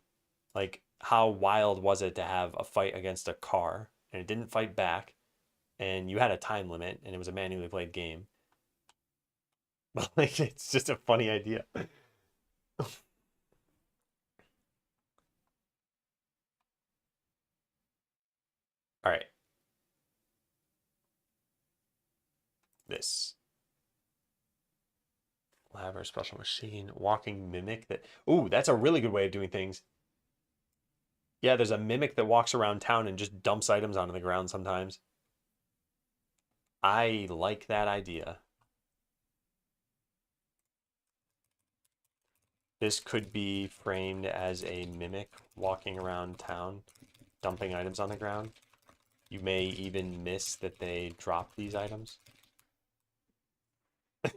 Like, how wild was it to have a fight against a car and it didn't fight back, and you had a time limit and it was a manually played game? But like, it's just a funny idea. All right, this lab or special machine, walking mimic that. Ooh, that's a really good way of doing things. Yeah, there's a mimic that walks around town and just dumps items onto the ground sometimes. I like that idea. This could be framed as a mimic walking around town, dumping items on the ground. You may even miss that they drop these items.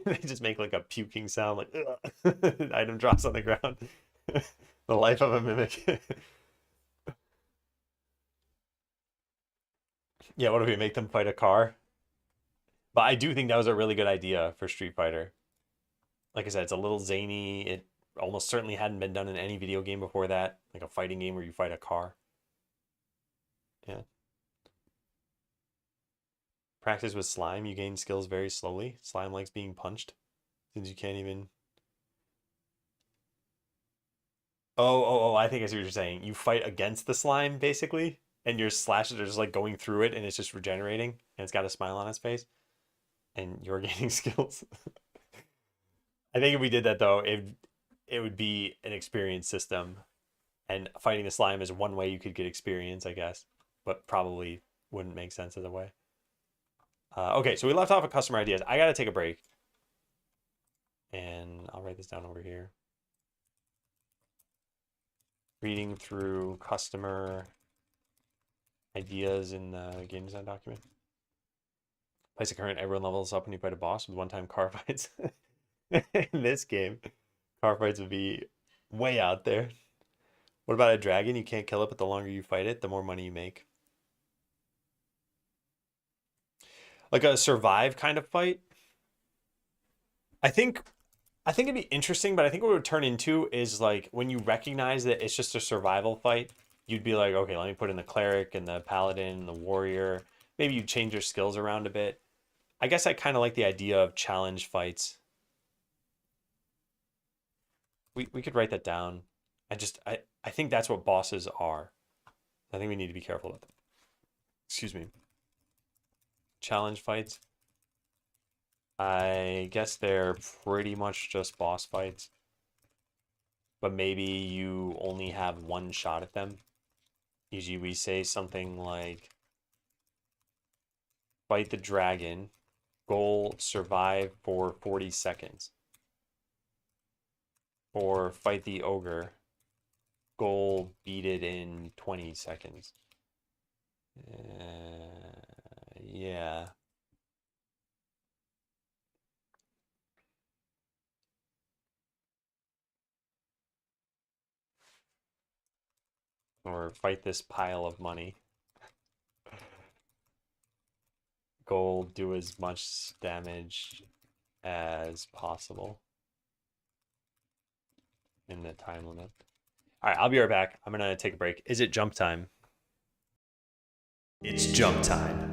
They just make like a puking sound, like item drops on the ground. The life of a mimic. Yeah, what if we make them fight a car? But I do think that was a really good idea for Street Fighter. Like I said, it's a little zany. It almost certainly hadn't been done in any video game before that, like a fighting game where you fight a car. Yeah. Practice with slime, you gain skills very slowly. Slime likes being punched since you can't even. Oh, I think I see what you're saying. You fight against the slime, basically, and your slashes are just like going through it and it's just regenerating and it's got a smile on its face and you're gaining skills. I think if we did that though, it would be an experience system, and fighting the slime is one way you could get experience, I guess, but probably wouldn't make sense as a way. Okay, so we left off at customer ideas. I gotta take a break, and I'll write this down over here. Reading through customer ideas in the game design document. Place a current, everyone levels up when you fight a boss with one-time car fights. In this game, car fights would be way out there. What about a dragon? You can't kill it, but the longer you fight it, the more money you make. Like a survive kind of fight. I think I think it'd be interesting, but I think what it would turn into is like when you recognize that it's just a survival fight, you'd be like, okay, let me put in the cleric and the paladin and the warrior. Maybe you change your skills around a bit. I guess I kind of like the idea of challenge fights. We could write that down. I think that's what bosses are. I think we need to be careful about that. Excuse me. Challenge fights. I guess they're pretty much just boss fights. But maybe you only have one shot at them. Usually we say something like fight the dragon, goal survive for 40 seconds. Or fight the ogre, goal beat it in 20 seconds. Yeah. Or fight this pile of money. Goal do as much damage as possible in the time limit. All right, I'll be right back. I'm gonna take a break. Is it jump time? It's jump time.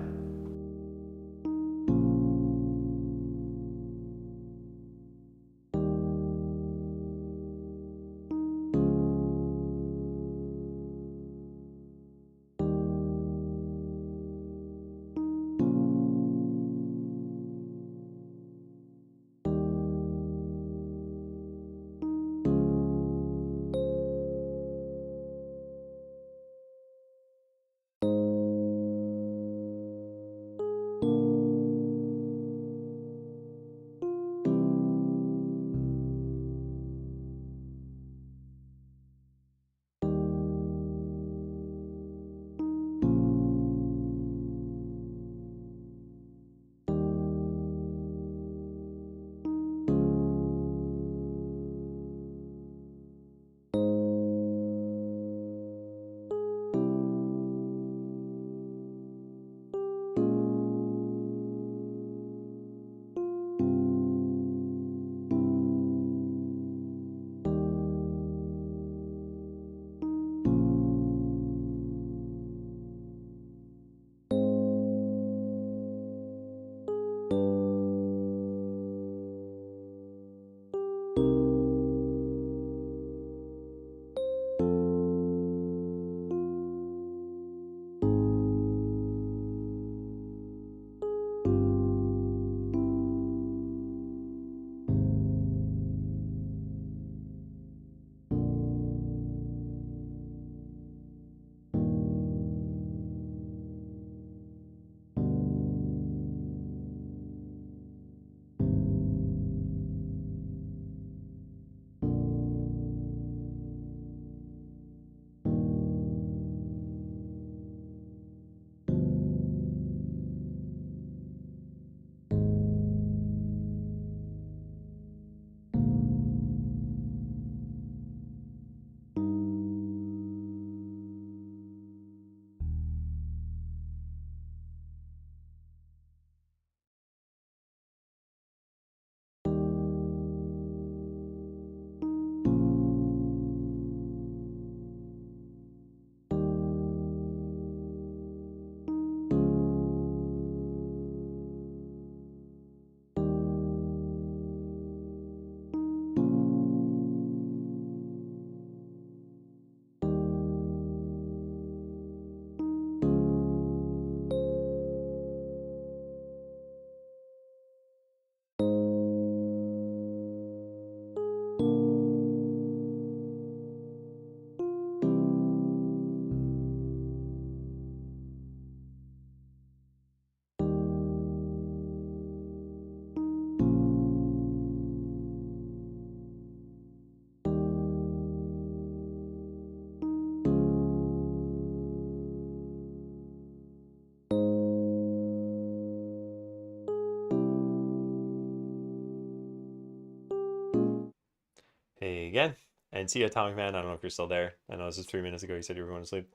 Hey again. And see Atomic Man. I don't know if you're still there. I know this was 3 minutes ago. You said you were going to sleep.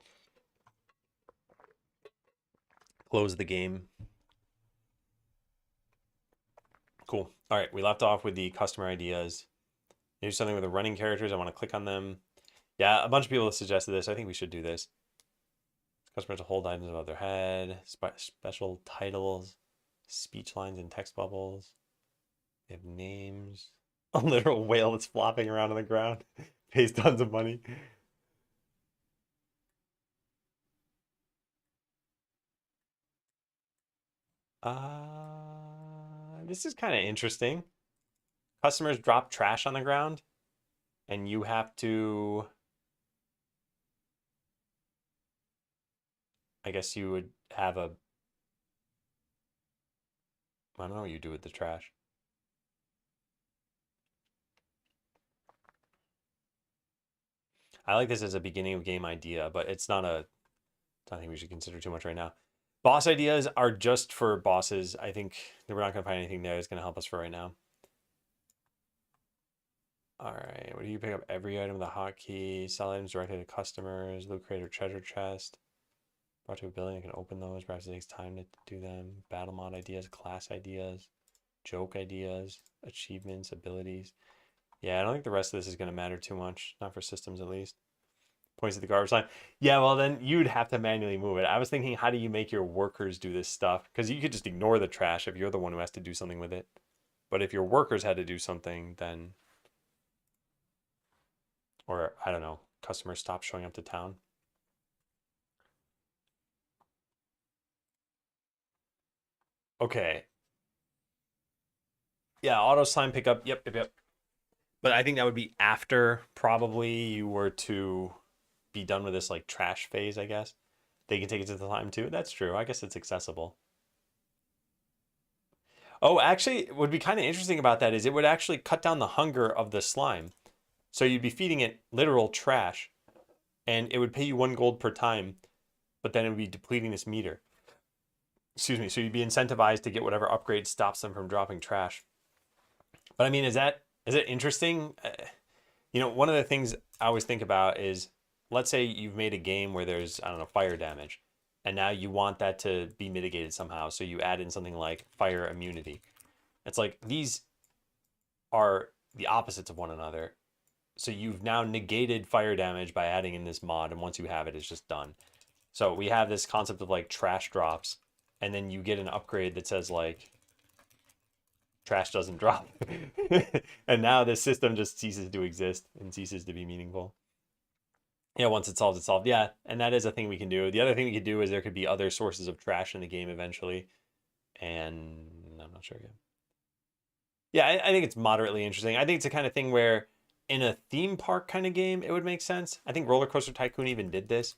Close the game. Cool. All right. We left off with the customer ideas. Do something with the running characters. I want to click on them. Yeah, a bunch of people have suggested this. I think we should do this. Customers to hold items above their head. Special titles. Speech lines and text bubbles. They have names. A literal whale that's flopping around on the ground. Pays tons of money. This is kind of interesting. Customers drop trash on the ground, and you have to. I guess you would have a. I don't know what you do with the trash. I like this as a beginning of game idea, but it's not a. I don't think we should consider too much right now. Boss ideas are just for bosses. I think that we're not going to find anything there that's going to help us for right now. All right, what do you pick up? Every item with a hotkey. Sell items directly to customers. Loot crate or treasure chest. Brought to a building, you can open those. Perhaps it takes time to do them. Battle mod ideas, class ideas, joke ideas, achievements, abilities. Yeah, I don't think the rest of this is going to matter too much. Not for systems, at least. Points at the garbage line. Yeah, well, then you'd have to manually move it. I was thinking, how do you make your workers do this stuff? Because you could just ignore the trash if you're the one who has to do something with it. But if your workers had to do something, then... Or, I don't know, customers stop showing up to town. Okay. Yeah, auto slime pickup. Yep. But I think that would be after probably you were to be done with this like trash phase, I guess. They can take it to the slime too. That's true. I guess it's accessible. Oh, actually, what would be kind of interesting about that is it would actually cut down the hunger of the slime. So you'd be feeding it literal trash, and it would pay you 1 gold per time, but then it would be depleting this meter. Excuse me. So you'd be incentivized to get whatever upgrade stops them from dropping trash. But I mean, is it interesting? You know, one of the things I always think about is, let's say you've made a game where there's, I don't know, fire damage, and now you want that to be mitigated somehow. So you add in something like fire immunity. It's like these are the opposites of one another. So you've now negated fire damage by adding in this mod, and once you have it, it's just done. So we have this concept of like trash drops, and then you get an upgrade that says like trash doesn't drop. And now this system just ceases to exist and ceases to be meaningful. Yeah, once it's solved, it's solved. Yeah, and that is a thing we can do. The other thing we could do is there could be other sources of trash in the game eventually, and I'm not sure yet. Yeah, I think it's moderately interesting. I think it's the kind of thing where in a theme park kind of game, it would make sense. I think Roller Coaster Tycoon even did this.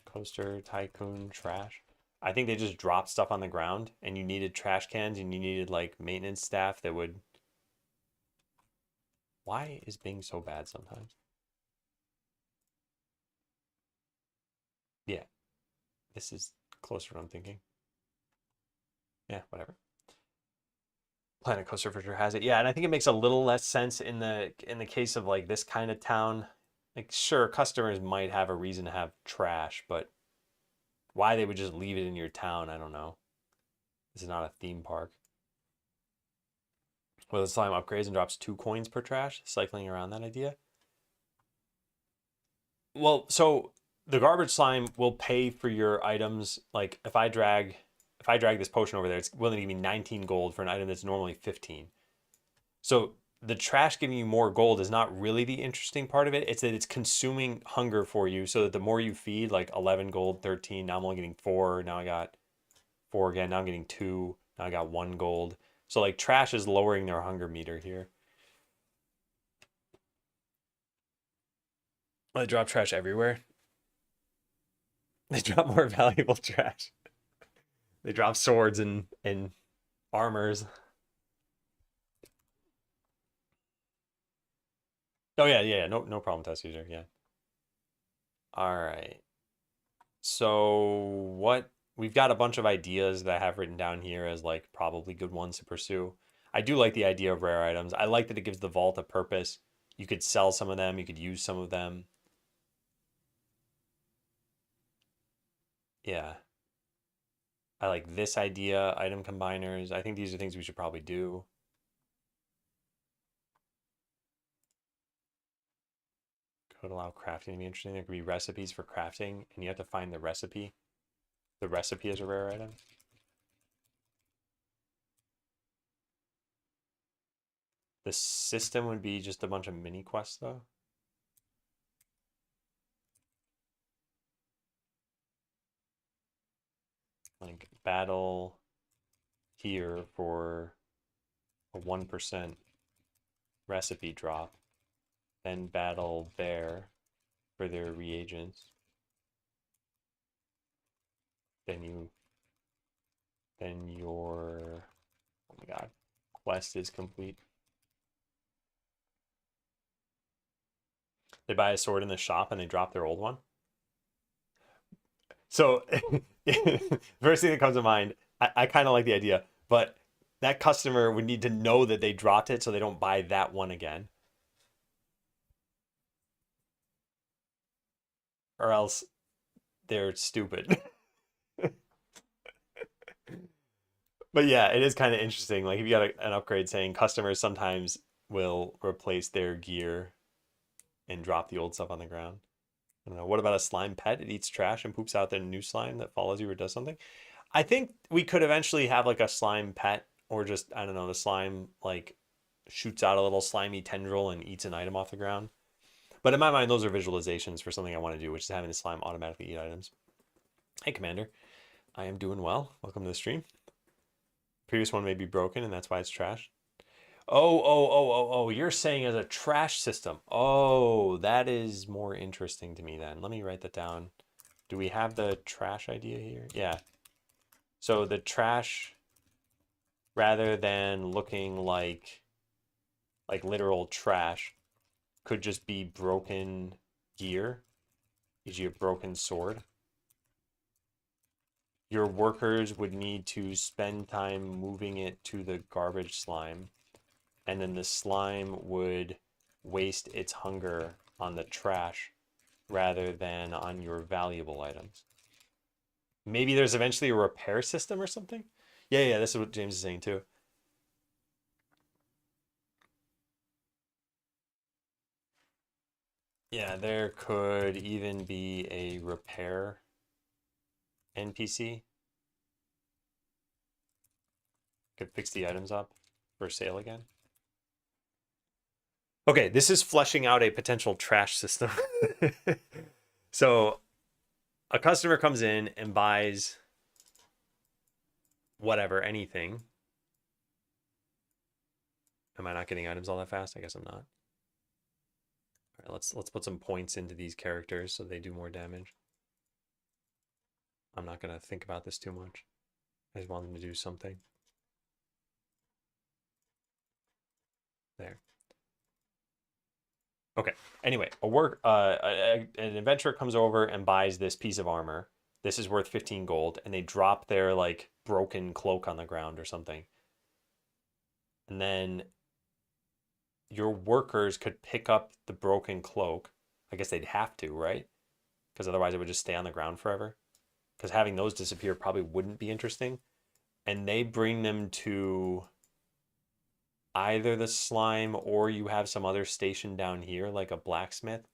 Coaster Tycoon trash. I think they just dropped stuff on the ground, and you needed trash cans, and you needed like maintenance staff that would. Why is Bing so bad sometimes? Yeah, this is closer to what I'm thinking. Yeah, whatever. Planet Coaster for sure has it. Yeah, and I think it makes a little less sense in the case of like this kind of town. Like, sure, customers might have a reason to have trash, but why they would just leave it in your town, I don't know. This is not a theme park. Well, the slime upgrades and drops 2 coins per trash, cycling around that idea. Well, so the garbage slime will pay for your items. Like if I drag this potion over there, it's willing to give me 19 gold for an item that's normally 15. So the trash giving you more gold is not really the interesting part of it. It's that it's consuming hunger for you, so that the more you feed, like 11 gold, 13, now I'm only getting 4, now I got 4 again, now I'm getting 2, now I got 1 gold. So like trash is lowering their hunger meter here. They drop trash everywhere. They drop more valuable trash. They drop swords and armors. Oh yeah. No problem, test user. Yeah. All right. So what we've got a bunch of ideas that I have written down here as like probably good ones to pursue. I do like the idea of rare items. I like that it gives the vault a purpose. You could sell some of them. You could use some of them. Yeah. I like this idea, item combiners. I think these are things we should probably do. Could allow crafting to be interesting. There could be recipes for crafting, and you have to find the recipe. The recipe is a rare item. The system would be just a bunch of mini quests, though. Like battle here for a 1% recipe drop, then battle there for their reagents. Then your, oh my god, quest is complete. They buy a sword in the shop and they drop their old one. So, first thing that comes to mind, I kind of like the idea, but that customer would need to know that they dropped it so they don't buy that one again. Or else they're stupid. But yeah, it is kind of interesting. Like if you got an upgrade saying customers sometimes will replace their gear and drop the old stuff on the ground. I don't know. What about a slime pet? It eats trash and poops out the new slime that follows you or does something. I think we could eventually have like a slime pet, or just, I don't know, the slime like shoots out a little slimy tendril and eats an item off the ground. But in my mind, those are visualizations for something I want to do, which is having the slime automatically eat items. Hey, Commander. I am doing well. Welcome to the stream. Previous one may be broken, and that's why it's trash. Oh, you're saying as a trash system. Oh, that is more interesting to me then. Let me write that down. Do we have the trash idea here? Yeah. So the trash, rather than looking like literal trash, could just be broken gear, e.g. a broken sword. Your workers would need to spend time moving it to the garbage slime, and then the slime would waste its hunger on the trash rather than on your valuable items. Maybe there's eventually a repair system or something? Yeah, this is what James is saying too. Yeah, there could even be a repair NPC. Could fix the items up for sale again. Okay, this is fleshing out a potential trash system. So a customer comes in and buys whatever, anything. Am I not getting items all that fast? I guess I'm not. All right, let's put some points into these characters so they do more damage. I'm not gonna think about this too much. I just want them to do something. There. Okay. Anyway, an adventurer comes over and buys this piece of armor. This is worth 15 gold, and they drop their like broken cloak on the ground or something. And then your workers could pick up the broken cloak. I guess they'd have to, right? Because otherwise it would just stay on the ground forever. Because having those disappear probably wouldn't be interesting. And they bring them to either the slime, or you have some other station down here, like a blacksmith.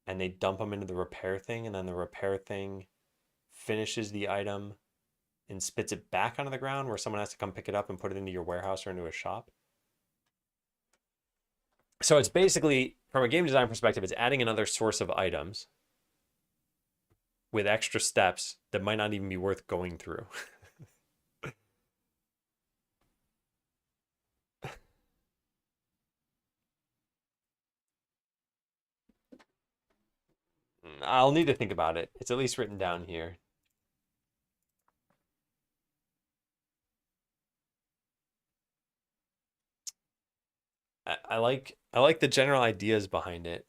And they dump them into the repair thing, and then the repair thing finishes the item and spits it back onto the ground, where someone has to come pick it up and put it into your warehouse or into a shop. So it's basically, from a game design perspective, it's adding another source of items with extra steps that might not even be worth going through. I'll need to think about it. It's at least written down here. I like the general ideas behind it.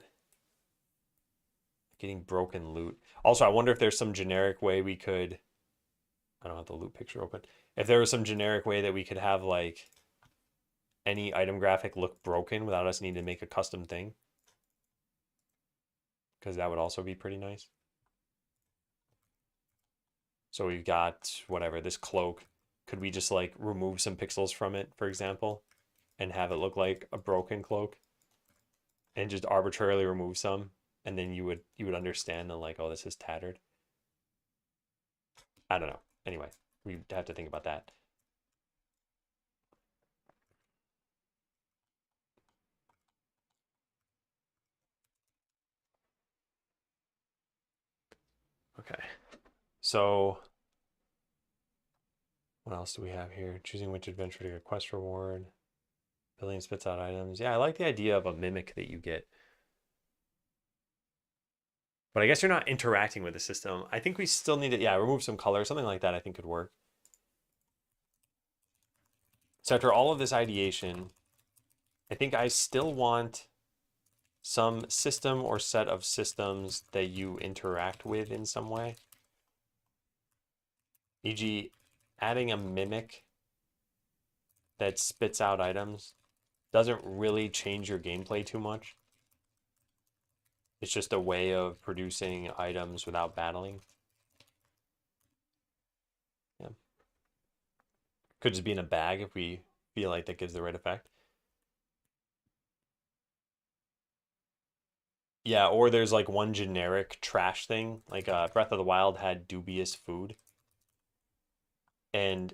Getting broken loot. Also, I wonder if there's some generic way we could, I don't have the loot picture open. If there was some generic way that we could have like any item graphic look broken without us needing to make a custom thing. Because that would also be pretty nice. So we've got whatever, this cloak. Could we just like remove some pixels from it, for example, and have it look like a broken cloak? And just arbitrarily remove some, and then you would understand that like, oh, this is tattered. I don't know. Anyway, we'd have to think about that. Okay. So what else do we have here? Choosing which adventure to get quest reward. Billion spits out items. Yeah, I like the idea of a mimic that you get. But I guess you're not interacting with the system. I think we still need to, yeah, remove some color. Something like that I think could work. So after all of this ideation, I think I still want some system or set of systems that you interact with in some way. E.g., adding a mimic that spits out items doesn't really change your gameplay too much. It's just a way of producing items without battling. Yeah. Could just be in a bag if we feel like that gives the right effect. Yeah, or there's like one generic trash thing. Like Breath of the Wild had dubious food. And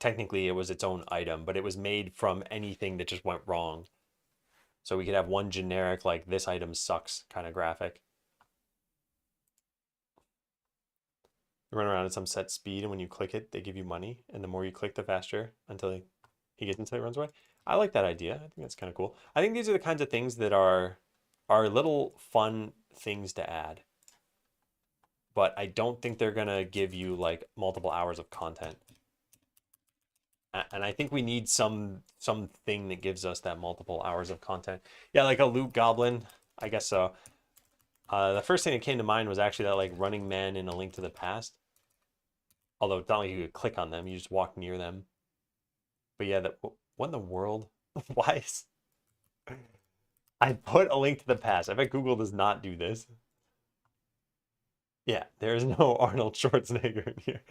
technically it was its own item, but it was made from anything that just went wrong. So we could have one generic, like, this item sucks kind of graphic. You run around at some set speed, and when you click it, they give you money. And the more you click, the faster until he gets until he runs away. I like that idea. I think that's kind of cool. I think these are the kinds of things that are little fun things to add. But I don't think they're gonna give you like multiple hours of content. And I think we need something that gives us that multiple hours of content. Yeah, like a loot goblin. I guess so. The first thing that came to mind was actually that like Running Man in A Link to the Past. Although it's not like you could click on them, you just walk near them. But yeah, what in the world? Why is I put A Link to the Past? I bet Google does not do this. Yeah, there's no Arnold Schwarzenegger in here.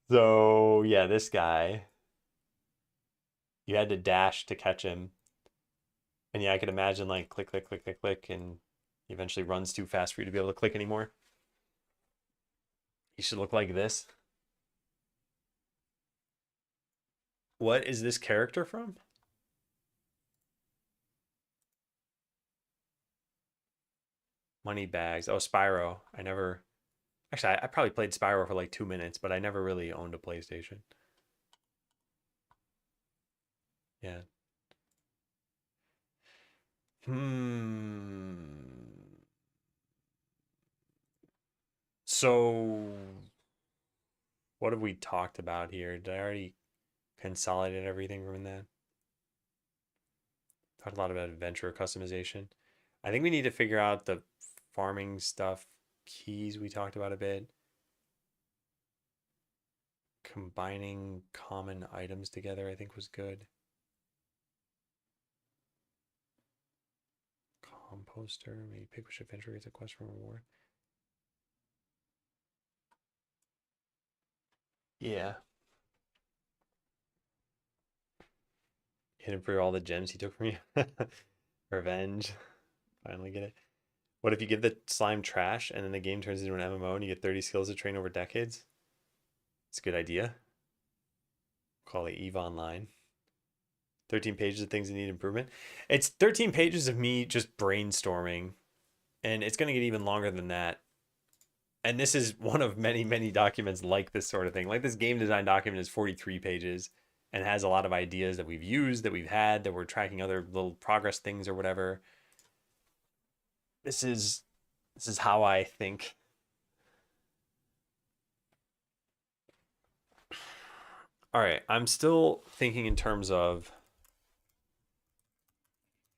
So yeah, this guy, you had to dash to catch him. And yeah, I could imagine like click, click, click, click, click, and he eventually runs too fast for you to be able to click anymore. He should look like this. What is this character from? Money Bags. Oh, Spyro. I never actually I probably played Spyro for like 2 minutes, but I never really owned a PlayStation. Yeah. Hmm. So what have we talked about here? Did I already consolidate everything from that? Talked a lot about adventure customization. I think we need to figure out the farming stuff. Keys we talked about a bit. Combining common items together, I think was good. Composter, maybe pick which adventure gets a quest from reward. Yeah. Hit him for all the gems he took from you. Revenge. Finally get it. What if you give the slime trash and then the game turns into an MMO and you get 30 skills to train over decades? It's a good idea. Call it EVE Online. 13 pages of things that need improvement. It's 13 pages of me just brainstorming, and it's going to get even longer than that. And this is one of many, many documents like this sort of thing. Like this game design document is 43 pages and has a lot of ideas that we've used, that we've had, that we're tracking other little progress things or whatever. This is how I think. All right, I'm still thinking in terms of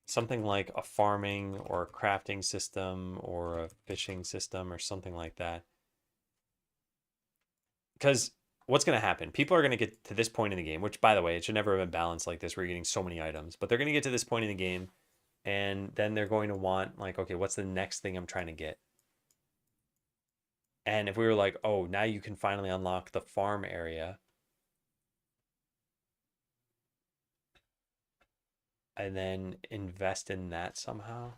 something like a farming or a crafting system or a fishing system or something like that. Because what's going to happen? People are going to get to this point in the game, which, by the way, it should never have been balanced like this where you're getting so many items, but they're going to get to this point in the game and then they're going to want, like, okay, what's the next thing I'm trying to get? And if we were like, oh, now you can finally unlock the farm area and then invest in that somehow.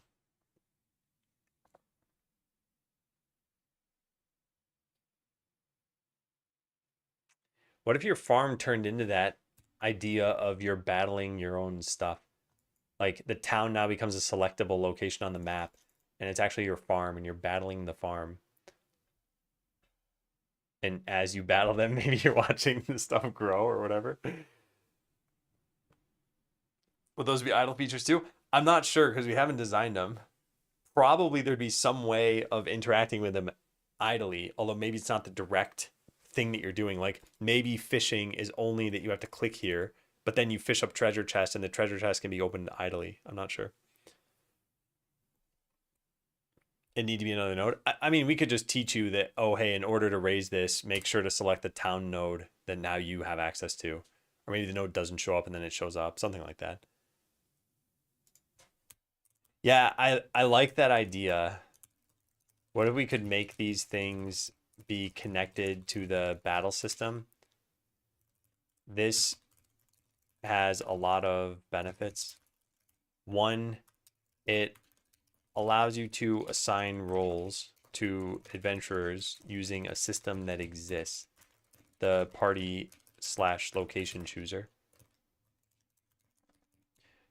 What if your farm turned into that idea of you're battling your own stuff? Like the town now becomes a selectable location on the map, and it's actually your farm, and you're battling the farm. And as you battle them, maybe you're watching the stuff grow or whatever. Would those be idle features too? I'm not sure because we haven't designed them. Probably there'd be some way of interacting with them idly, although maybe it's not the direct thing that you're doing. Like maybe fishing is only that you have to click here, but then you fish up treasure chest and the treasure chest can be opened idly. I'm not sure. It need to be another node. I mean, we could just teach you that, oh, hey, in order to raise this, make sure to select the town node that now you have access to. Or maybe the node doesn't show up and then it shows up, something like that. Yeah, I like that idea. What if we could make these things be connected to the battle system? This has a lot of benefits. One, it allows you to assign roles to adventurers using a system that exists, the party/location chooser.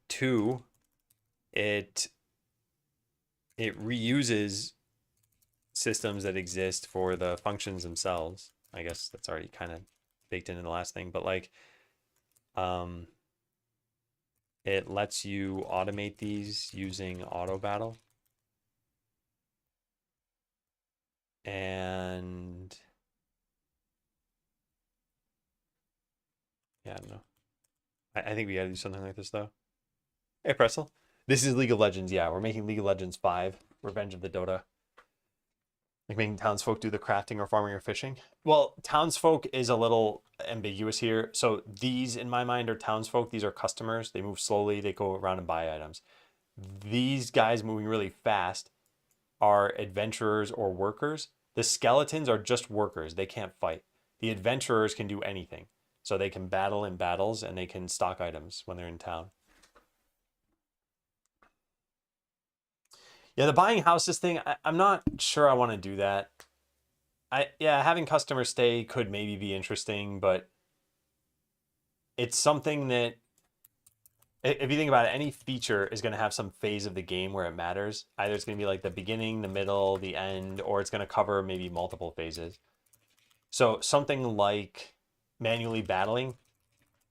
Two, it reuses systems that exist for the functions themselves. I guess that's already kind of baked into the last thing, but like it lets you automate these using auto battle. And yeah, I don't know. I think we gotta do something like this though. Hey Pretzel. This is League of Legends, yeah. We're making League of Legends 5, Revenge of the Dota. Like making townsfolk do the crafting or farming or fishing. Well, townsfolk is a little ambiguous here. So these, in my mind, are townsfolk. These are customers. They move slowly. They go around and buy items. These guys moving really fast are adventurers or workers. The skeletons are just workers. They can't fight. The adventurers can do anything. So they can battle in battles and they can stock items when they're in town. Yeah, the buying houses thing, I'm not sure I want to do that. Yeah, having customers stay could maybe be interesting, but it's something that if you think about it, any feature is going to have some phase of the game where it matters. Either it's going to be like the beginning, the middle, the end, or it's going to cover maybe multiple phases. So something like manually battling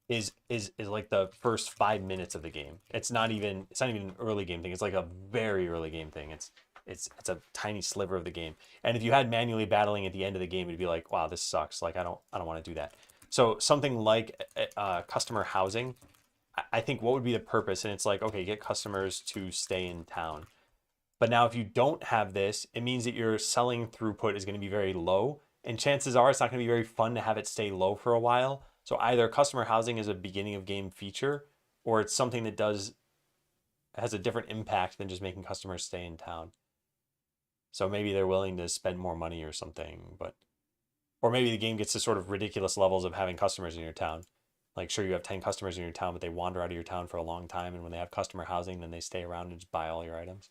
is like the first 5 minutes of the game. It's not even an early game thing. It's like a very early game thing. It's a tiny sliver of the game. And if you had manually battling at the end of the game, it'd be like, wow, this sucks. Like I don't want to do that. So something like customer housing, I think what would be the purpose? And it's like, okay, get customers to stay in town. But now if you don't have this, it means that your selling throughput is going to be very low. And chances are it's not going to be very fun to have it stay low for a while. So either customer housing is a beginning of game feature, or it's something that has a different impact than just making customers stay in town. So maybe they're willing to spend more money or something, or maybe the game gets to sort of ridiculous levels of having customers in your town. Like sure, you have 10 customers in your town, but they wander out of your town for a long time. And when they have customer housing, then they stay around and just buy all your items.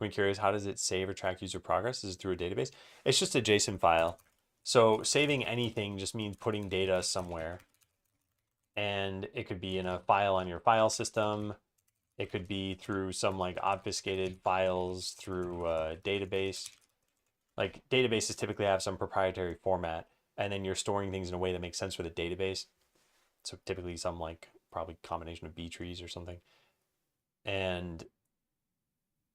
I'm curious, how does it save or track user progress? Is it through a database? It's just a JSON file. So saving anything just means putting data somewhere. And it could be in a file on your file system. It could be through some like obfuscated files through a database. Like databases typically have some proprietary format, and then you're storing things in a way that makes sense for the database. So typically some like probably combination of B trees or something. And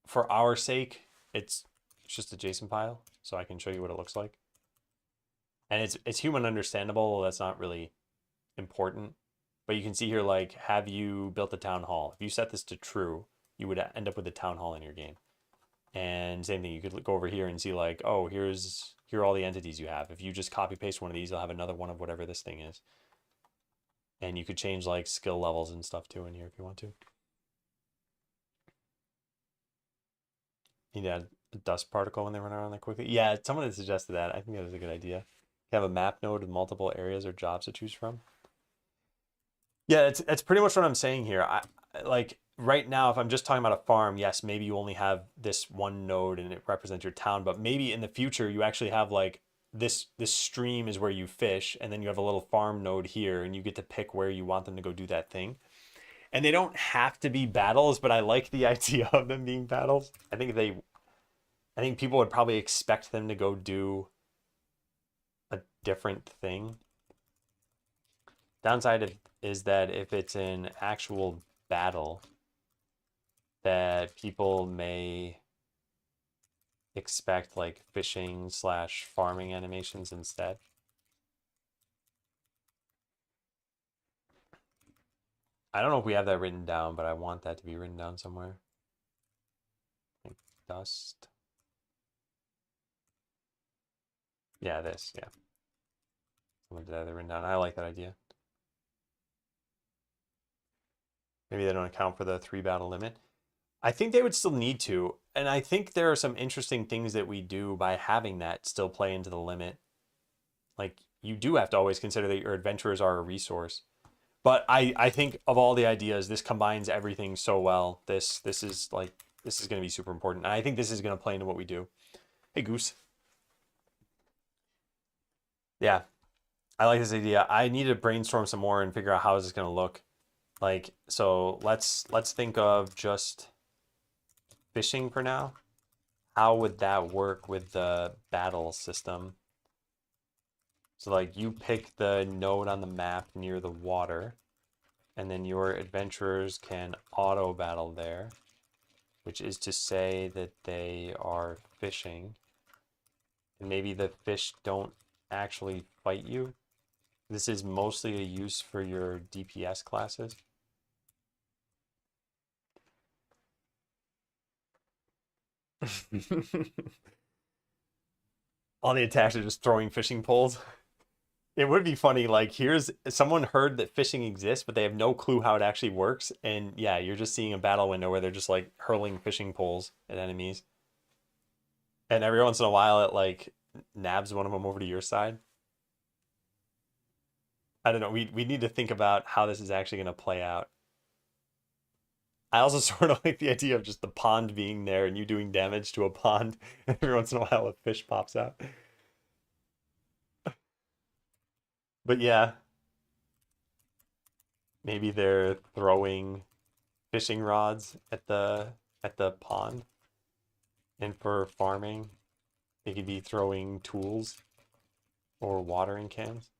for our sake, it's just a JSON file, so I can show you what it looks like. And it's human understandable. That's not really important. But you can see here, like, have you built a town hall? If you set this to true, you would end up with a town hall in your game. And same thing, you could go over here and see like, oh, here are all the entities you have. If you just copy paste one of these, you'll have another one of whatever this thing is. And you could change like skill levels and stuff too in here if you want to. You need to add a dust particle when they run around that quickly. Yeah, someone had suggested that. I think that was a good idea. You have a map node with multiple areas or jobs to choose from. Yeah, it's pretty much what I'm saying here. I like right now, if I'm just talking about a farm, yes, maybe you only have this one node and it represents your town, but maybe in the future you actually have like this stream is where you fish, and then you have a little farm node here, and you get to pick where you want them to go do that thing. And they don't have to be battles, but I like the idea of them being battles. I think I think people would probably expect them to go do a different thing. Downside is that if it's an actual battle, that people may expect like fishing slash farming animations instead. I don't know if we have that written down, but I want that to be written down somewhere. Like dust. Yeah, this, yeah. Someone did that written down. I like that idea. Maybe they don't account for the 3 battle limit. I think they would still need to. And I think there are some interesting things that we do by having that still play into the limit. Like, you do have to always consider that your adventurers are a resource. But I think of all the ideas, this combines everything so well. This is like, this is going to be super important. And I think this is going to play into what we do. Hey, Goose. Yeah, I like this idea. I need to brainstorm some more and figure out how is this going to look. Like, so let's think of just fishing for now. How would that work with the battle system? So like you pick the node on the map near the water, and then your adventurers can auto battle there, which is to say that they are fishing. And maybe the fish don't actually fight you. This is mostly a use for your DPS classes. All the attacks are just throwing fishing poles. It would be funny, like, here's someone heard that fishing exists, but they have no clue how it actually works. And yeah, you're just seeing a battle window where they're just like hurling fishing poles at enemies. And every once in a while, it like nabs one of them over to your side. I don't know. We need to think about how this is actually going to play out. I also sort of like the idea of just the pond being there and you doing damage to a pond. And every once in a while, a fish pops out. But yeah, maybe they're throwing fishing rods at the pond. And for farming, they could be throwing tools or watering cans.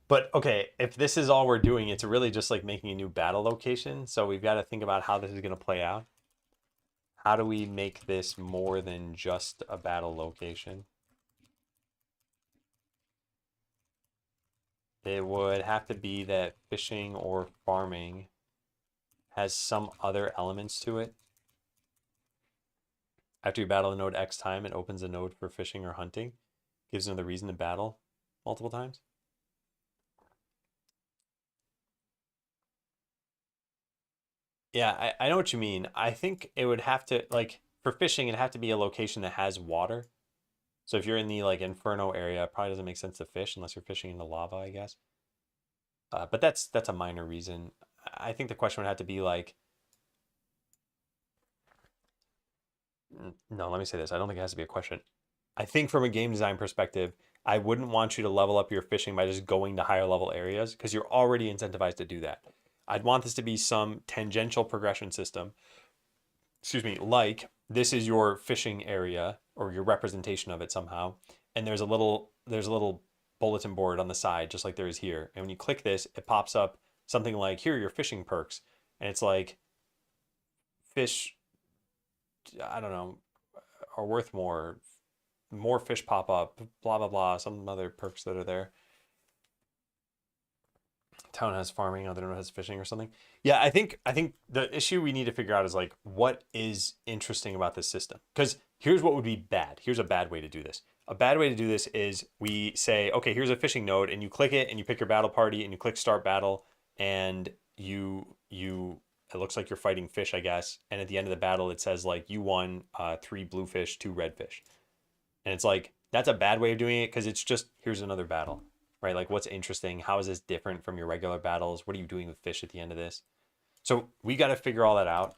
But okay, if this is all we're doing, it's really just like making a new battle location. So we've got to think about how this is going to play out. How do we make this more than just a battle location? It would have to be that fishing or farming has some other elements to it. After you battle a node X time, it opens a node for fishing or hunting. Gives another reason to battle multiple times. Yeah, I know what you mean. I think it would have to, like, for fishing, it'd have to be a location that has water. So if you're in the, like, Inferno area, it probably doesn't make sense to fish unless you're fishing in the lava, I guess. But that's a minor reason. I think the question would have to be, like, no, let me say this. I don't think it has to be a question. I think from a game design perspective, I wouldn't want you to level up your fishing by just going to higher level areas because you're already incentivized to do that. I'd want this to be some tangential progression system. Excuse me, like this is your fishing area or your representation of it somehow, and there's a little bulletin board on the side just like there is here. And when you click this, it pops up something like here are your fishing perks, and it's like fish, I don't know, are worth more fish pop up, blah blah blah, some other perks that are there. Town has farming, other one has fishing or something. Yeah, I think the issue we need to figure out is like what is interesting about this system. Because here's what would be bad. Here's a bad way to do this. A bad way to do this is we say, okay, here's a fishing node, and you click it, and you pick your battle party, and you click start battle, and you it looks like you're fighting fish, I guess. And at the end of the battle, it says like you won 3 blue fish, 2 red fish. And it's like, that's a bad way of doing it because it's just, here's another battle, right? Like, what's interesting? How is this different from your regular battles? What are you doing with fish at the end of this? So we got to figure all that out.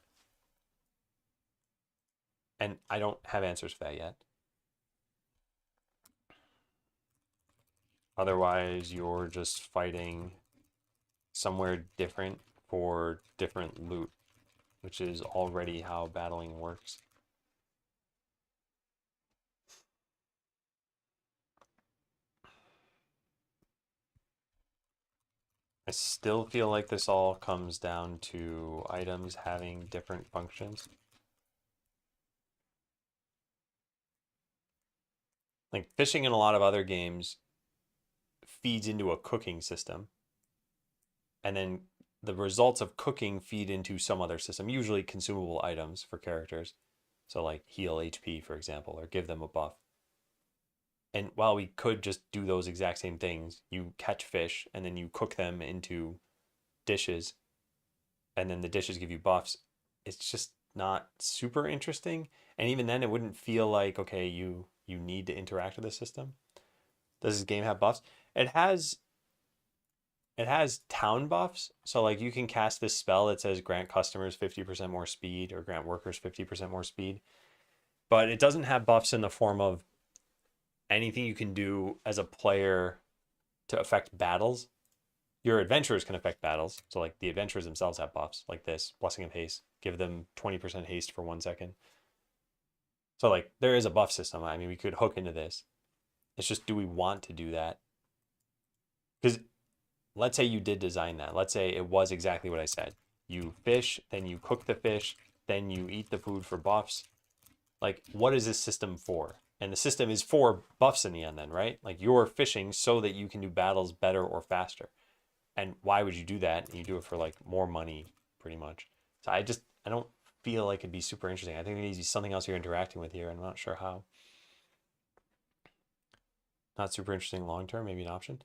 And I don't have answers for that yet. Otherwise, you're just fighting somewhere different for different loot, which is already how battling works. I still feel like this all comes down to items having different functions. Like fishing in a lot of other games feeds into a cooking system, and then the results of cooking feed into some other system, usually consumable items for characters. So like heal HP, for example, or give them a buff. And while we could just do those exact same things, you catch fish and then you cook them into dishes, and then the dishes give you buffs. It's just not super interesting. And even then, it wouldn't feel like, okay, you need to interact with the system. Does this game have buffs? It has it has town buffs. So like you can cast this spell that says grant customers 50% more speed or grant workers 50% more speed. But it doesn't have buffs in the form of anything you can do as a player to affect battles. Your adventurers can affect battles. So like the adventurers themselves have buffs like this, Blessing of Haste. Give them 20% haste for 1 second. So like there is a buff system. I mean, we could hook into this. It's just, do we want to do that? Because let's say you did design that. Let's say it was exactly what I said. You fish, then you cook the fish, then you eat the food for buffs. Like, what is this system for? And the system is for buffs in the end then, right? Like you're fishing so that you can do battles better or faster. And why would you do that? And you do it for like more money, pretty much. So I don't feel like it'd be super interesting. I think there needs to be something else you're interacting with here. I'm not sure how. Not super interesting long term, maybe an option.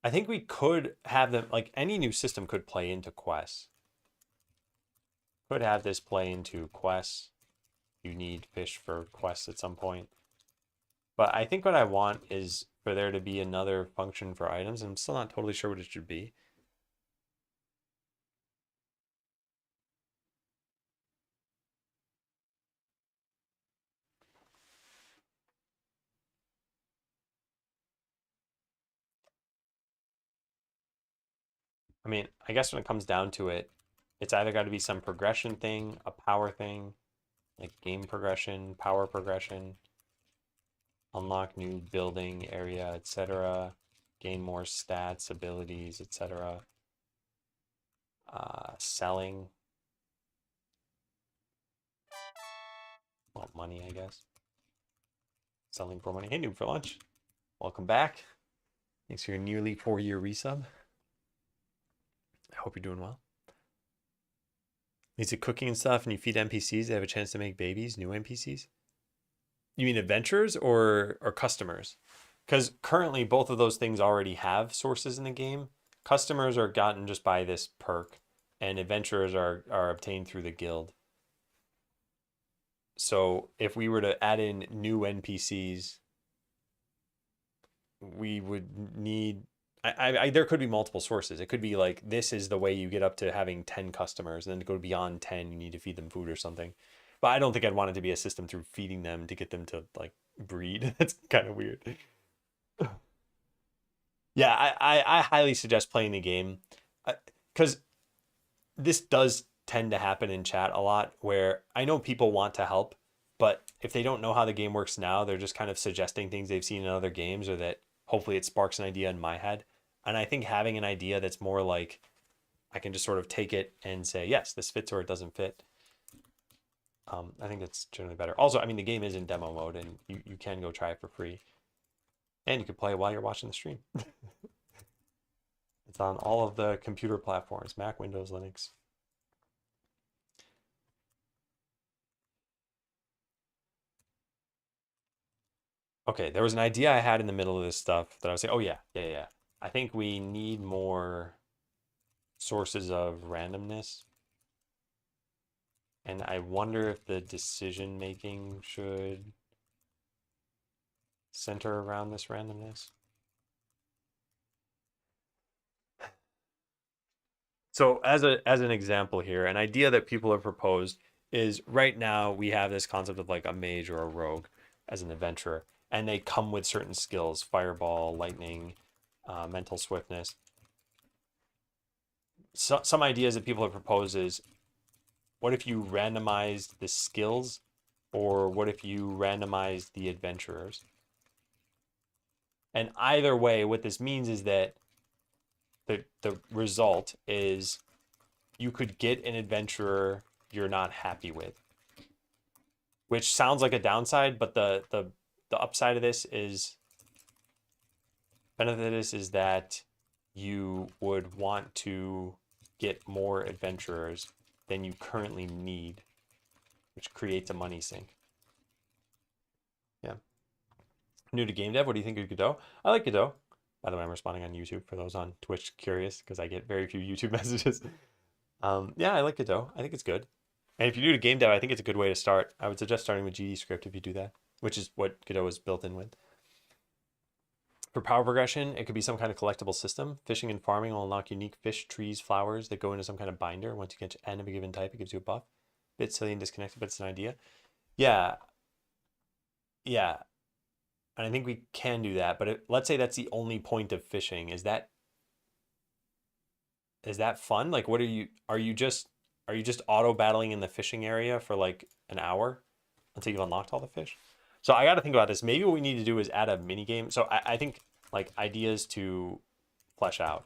I think we could have them, like any new system could play into quests. Could have this play into quests. You need fish for quests at some point. But I think what I want is for there to be another function for items. I'm still not totally sure what it should be. I mean, I guess when it comes down to it, it's either got to be some progression thing, a power thing, like game progression, power progression, unlock new building area, etc., gain more stats, abilities, etc. Selling, well, money, I guess. Selling for money. Hey, Noob for Lunch. Welcome back. Thanks for your nearly 4-year resub. I hope you're doing well. Is it cooking and stuff and you feed NPCs, they have a chance to make babies, new NPCs? You mean adventurers or customers? Because currently both of those things already have sources in the game. Customers are gotten just by this perk, and adventurers are obtained through the guild. So if we were to add in new NPCs, we would need there could be multiple sources. It could be like, this is the way you get up to having 10 customers, and then to go beyond 10 you need to feed them food or something. But I don't think I'd want it to be a system through feeding them to get them to like breed. That's kind of weird. Yeah, I highly suggest playing the game, because this does tend to happen in chat a lot, where I know people want to help, but if they don't know how the game works now, they're just kind of suggesting things they've seen in other games, or that hopefully it sparks an idea in my head. And I think having an idea that's more like, I can just sort of take it and say, yes, this fits or it doesn't fit. I think that's generally better. Also, I mean, the game is in demo mode, and you can go try it for free. And you can play it while you're watching the stream. It's on all of the computer platforms, Mac, Windows, Linux. Okay, there was an idea I had in the middle of this stuff that I was saying, oh yeah. I think we need more sources of randomness. And I wonder if the decision making should center around this randomness. So as an example here, an idea that people have proposed is, right now we have this concept of like a mage or a rogue as an adventurer, and they come with certain skills, fireball, lightning, mental swiftness. So, some ideas that people have proposed is, what if you randomized the skills, or what if you randomized the adventurers? And either way, what this means is that the result is you could get an adventurer you're not happy with, which sounds like a downside, but the upside of this is, benefit of this is that you would want to get more adventurers than you currently need, which creates a money sink. Yeah. New to game dev, what do you think of Godot? I like Godot. By the way, I'm responding on YouTube for those on Twitch curious, because I get very few YouTube messages. Yeah, I like Godot. I think it's good. And if you're new to game dev, I think it's a good way to start. I would suggest starting with GD script if you do that, which is what Godot is built in with. For power progression, it could be some kind of collectible system. Fishing and farming will unlock unique fish, trees, flowers that go into some kind of binder. Once you get to N of a given type, it gives you a buff. Bit silly and disconnected, but it's an idea. Yeah. Yeah. And I think we can do that. But let's say that's the only point of fishing. Is that fun? Like, what are you just auto battling in the fishing area for like an hour until you've unlocked all the fish? So I got to think about this. Maybe what we need to do is add a mini game. So I think like ideas to flesh out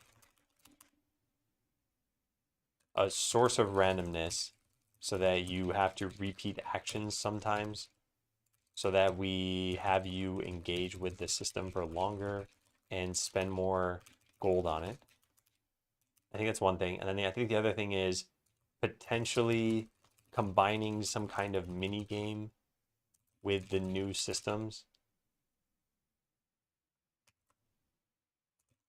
a source of randomness so that you have to repeat actions sometimes, so that we have you engage with the system for longer and spend more gold on it. I think that's one thing. And then I think the other thing is potentially combining some kind of mini game with the new systems.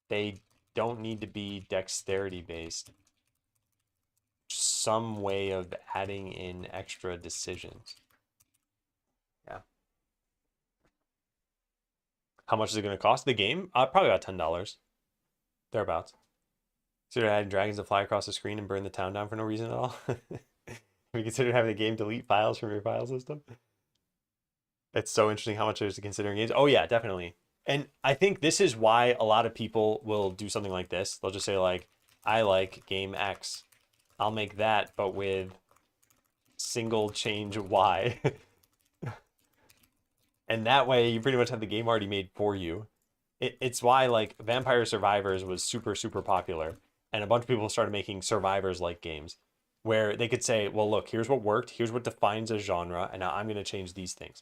They don't need to be dexterity based. Some way of adding in extra decisions. Yeah. How much is it going to cost? The game? Probably about $10. Thereabouts. Consider adding dragons to fly across the screen and burn the town down for no reason at all. We consider having the game delete files from your file system. It's so interesting how much there's to consider in games. Oh yeah, definitely. And I think this is why a lot of people will do something like this. They'll just say like, I like game X. I'll make that, but with single change Y. And that way you pretty much have the game already made for you. It's why like Vampire Survivors was super, super popular. And a bunch of people started making Survivors-like games where they could say, well, look, here's what worked. Here's what defines a genre. And now I'm going to change these things.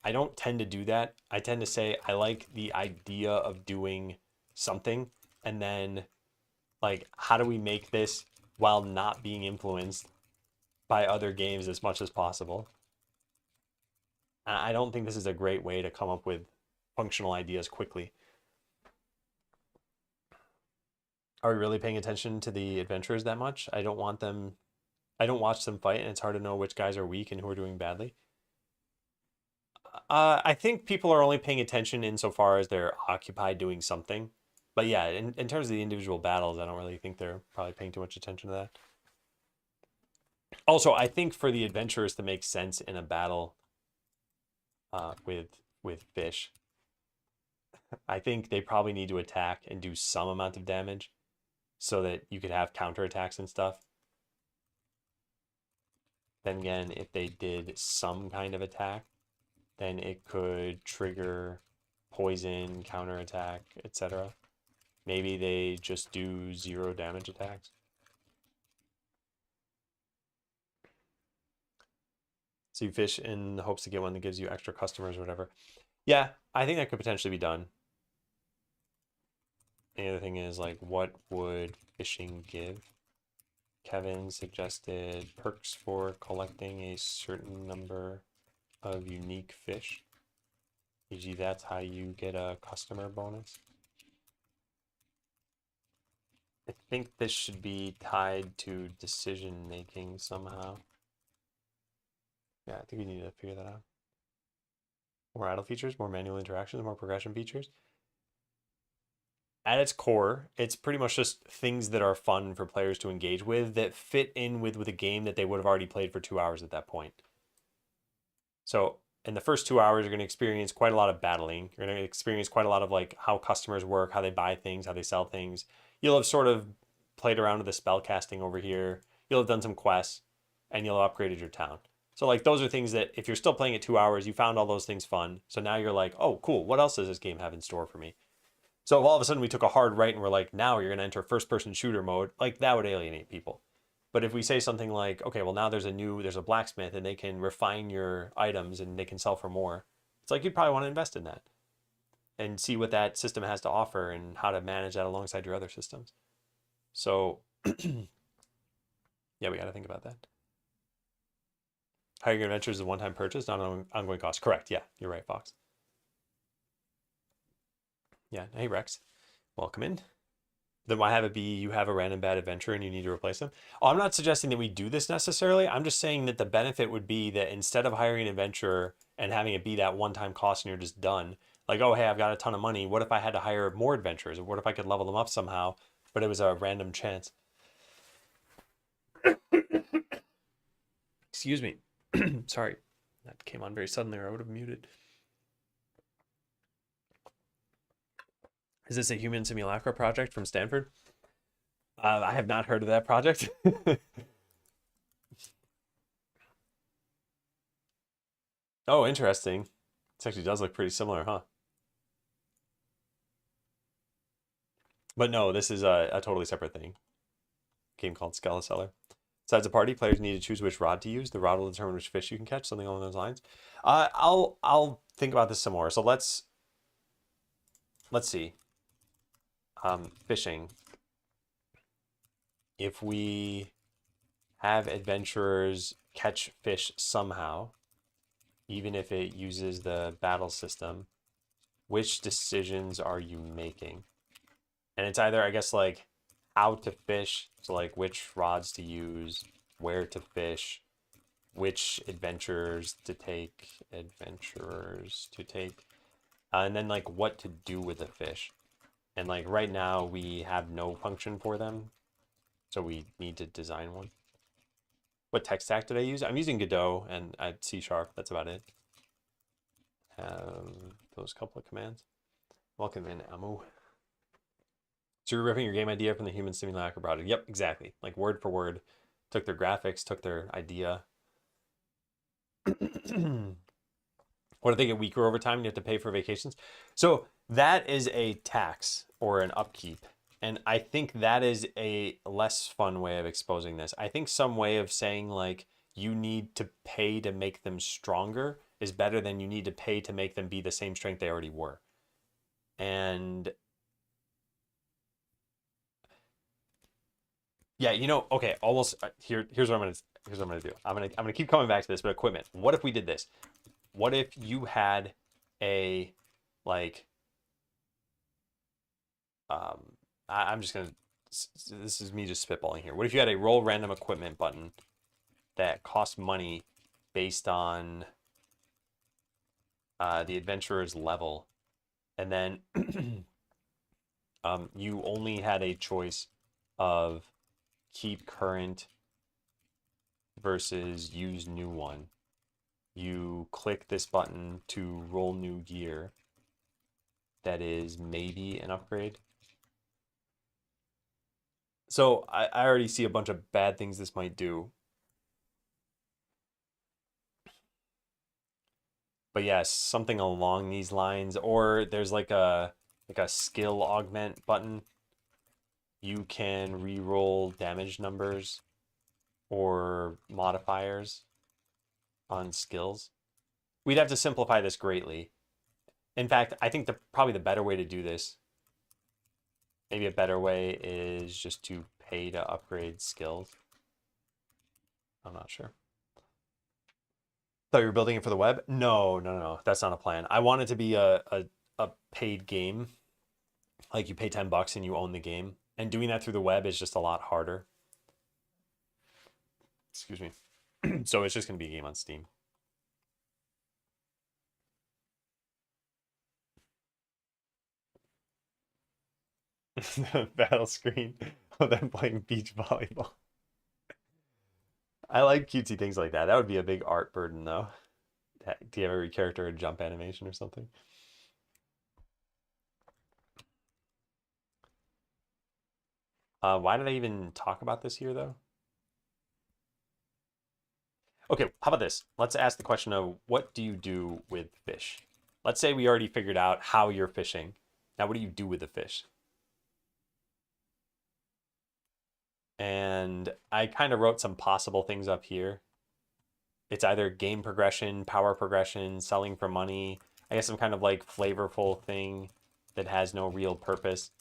I don't tend to do that. I tend to say I like the idea of doing something. And then like, how do we make this while not being influenced by other games as much as possible? I don't think this is a great way to come up with functional ideas quickly. Are we really paying attention to the adventurers that much? I don't watch them fight, and it's hard to know which guys are weak and who are doing badly. I think people are only paying attention insofar as they're occupied doing something. But yeah, in terms of the individual battles, I don't really think they're probably paying too much attention to that. Also, I think for the adventurers to make sense in a battle with fish, I think they probably need to attack and do some amount of damage so that you could have counterattacks and stuff. Then again, if they did some kind of attack, then it could trigger poison, counterattack, etc. Maybe they just do 0 damage attacks. So you fish in the hopes to get one that gives you extra customers or whatever. Yeah, I think that could potentially be done. And the other thing is like, what would fishing give? Kevin suggested perks for collecting a certain number of unique fish. E.g., that's how you get a customer bonus. I think this should be tied to decision making somehow. Yeah, I think we need to figure that out. More idle features, more manual interactions, more progression features. At its core, it's pretty much just things that are fun for players to engage with that fit in with a game that they would have already played for 2 hours at that point. So in the first 2 hours, you're going to experience quite a lot of battling. You're going to experience quite a lot of like how customers work, how they buy things, how they sell things. You'll have sort of played around with the spell casting over here. You'll have done some quests, and you'll have upgraded your town. So like those are things that if you're still playing it 2 hours, you found all those things fun. So now you're like, oh, cool. What else does this game have in store for me? So if all of a sudden we took a hard right and we're like, now you're going to enter first person shooter mode, like that would alienate people. But if we say something like, okay, well now there's a blacksmith and they can refine your items and they can sell for more. It's like you'd probably want to invest in that and see what that system has to offer and how to manage that alongside your other systems. So yeah, we got to think about that. Hiring Adventures is a one-time purchase, not an ongoing cost. Correct. Yeah, you're right, Fox. Yeah. Hey, Rex. Welcome in. Then why have it be you have a random bad adventure and you need to replace them? Oh, I'm not suggesting that we do this necessarily. I'm just saying that the benefit would be that instead of hiring an adventurer and having it be that one-time cost and you're just done, like, oh, hey, I've got a ton of money. What if I had to hire more adventurers? What if I could level them up somehow, but it was a random chance? Excuse me. Sorry. That came on very suddenly or I would have muted. Is this a human simulacra project from Stanford? I have not heard of that project. Oh, interesting. This actually does look pretty similar, huh? But no, this is a totally separate thing. Game called Skeleseller. Besides the party, players need to choose which rod to use. The rod will determine which fish you can catch, something along those lines. I'll think about this some more. So let's see. Fishing. If we have adventurers catch fish somehow, even if it uses the battle system, which decisions are you making? And it's either, I guess, like how to fish, so like which rods to use, where to fish, which adventurers to take, and then like what to do with the fish. And like right now we have no function for them, so we need to design one. What tech stack did I use? I'm using Godot and C#. That's about it. Those couple of commands. Welcome in, Amu. So you're ripping your game idea from the Human Simulacra project. Yep, exactly. Like word for word. Took their graphics, took their idea. What if they get weaker over time and you have to pay for vacations? So that is a tax or an upkeep. And I think that is a less fun way of exposing this. I think some way of saying like you need to pay to make them stronger is better than you need to pay to make them be the same strength they already were. And yeah, you know, okay, almost here's what I'm gonna do. I'm gonna keep coming back to this, but equipment. What if we did this? What if you had a like I'm just gonna this is me just spitballing here. What if you had a roll random equipment button that costs money based on the adventurer's level, and then you only had a choice of keep current versus use new one. You click this button to roll new gear that is maybe an upgrade. So I already see a bunch of bad things this might do. But yes, something along these lines. Or there's like a skill augment button. You can re-roll damage numbers or modifiers on skills. We'd have to simplify this greatly. In fact, I think probably the better way to do this, maybe a better way, is just to pay to upgrade skills. I'm not sure. Thought you were building it for the web? No. That's not a plan. I want it to be a paid game. Like you pay $10 and you own the game. And doing that through the web is just a lot harder. Excuse me. So it's just going to be a game on Steam. Battle screen of them playing beach volleyball. I like cutesy things like that. That would be a big art burden, though. Do you have every character a jump animation or something? Why did I even talk about this here, though? Okay, how about this? Let's ask the question of what do you do with fish? Let's say we already figured out how you're fishing. Now, what do you do with the fish? And I kind of wrote some possible things up here. It's either game progression, power progression, selling for money. I guess some kind of like flavorful thing that has no real purpose.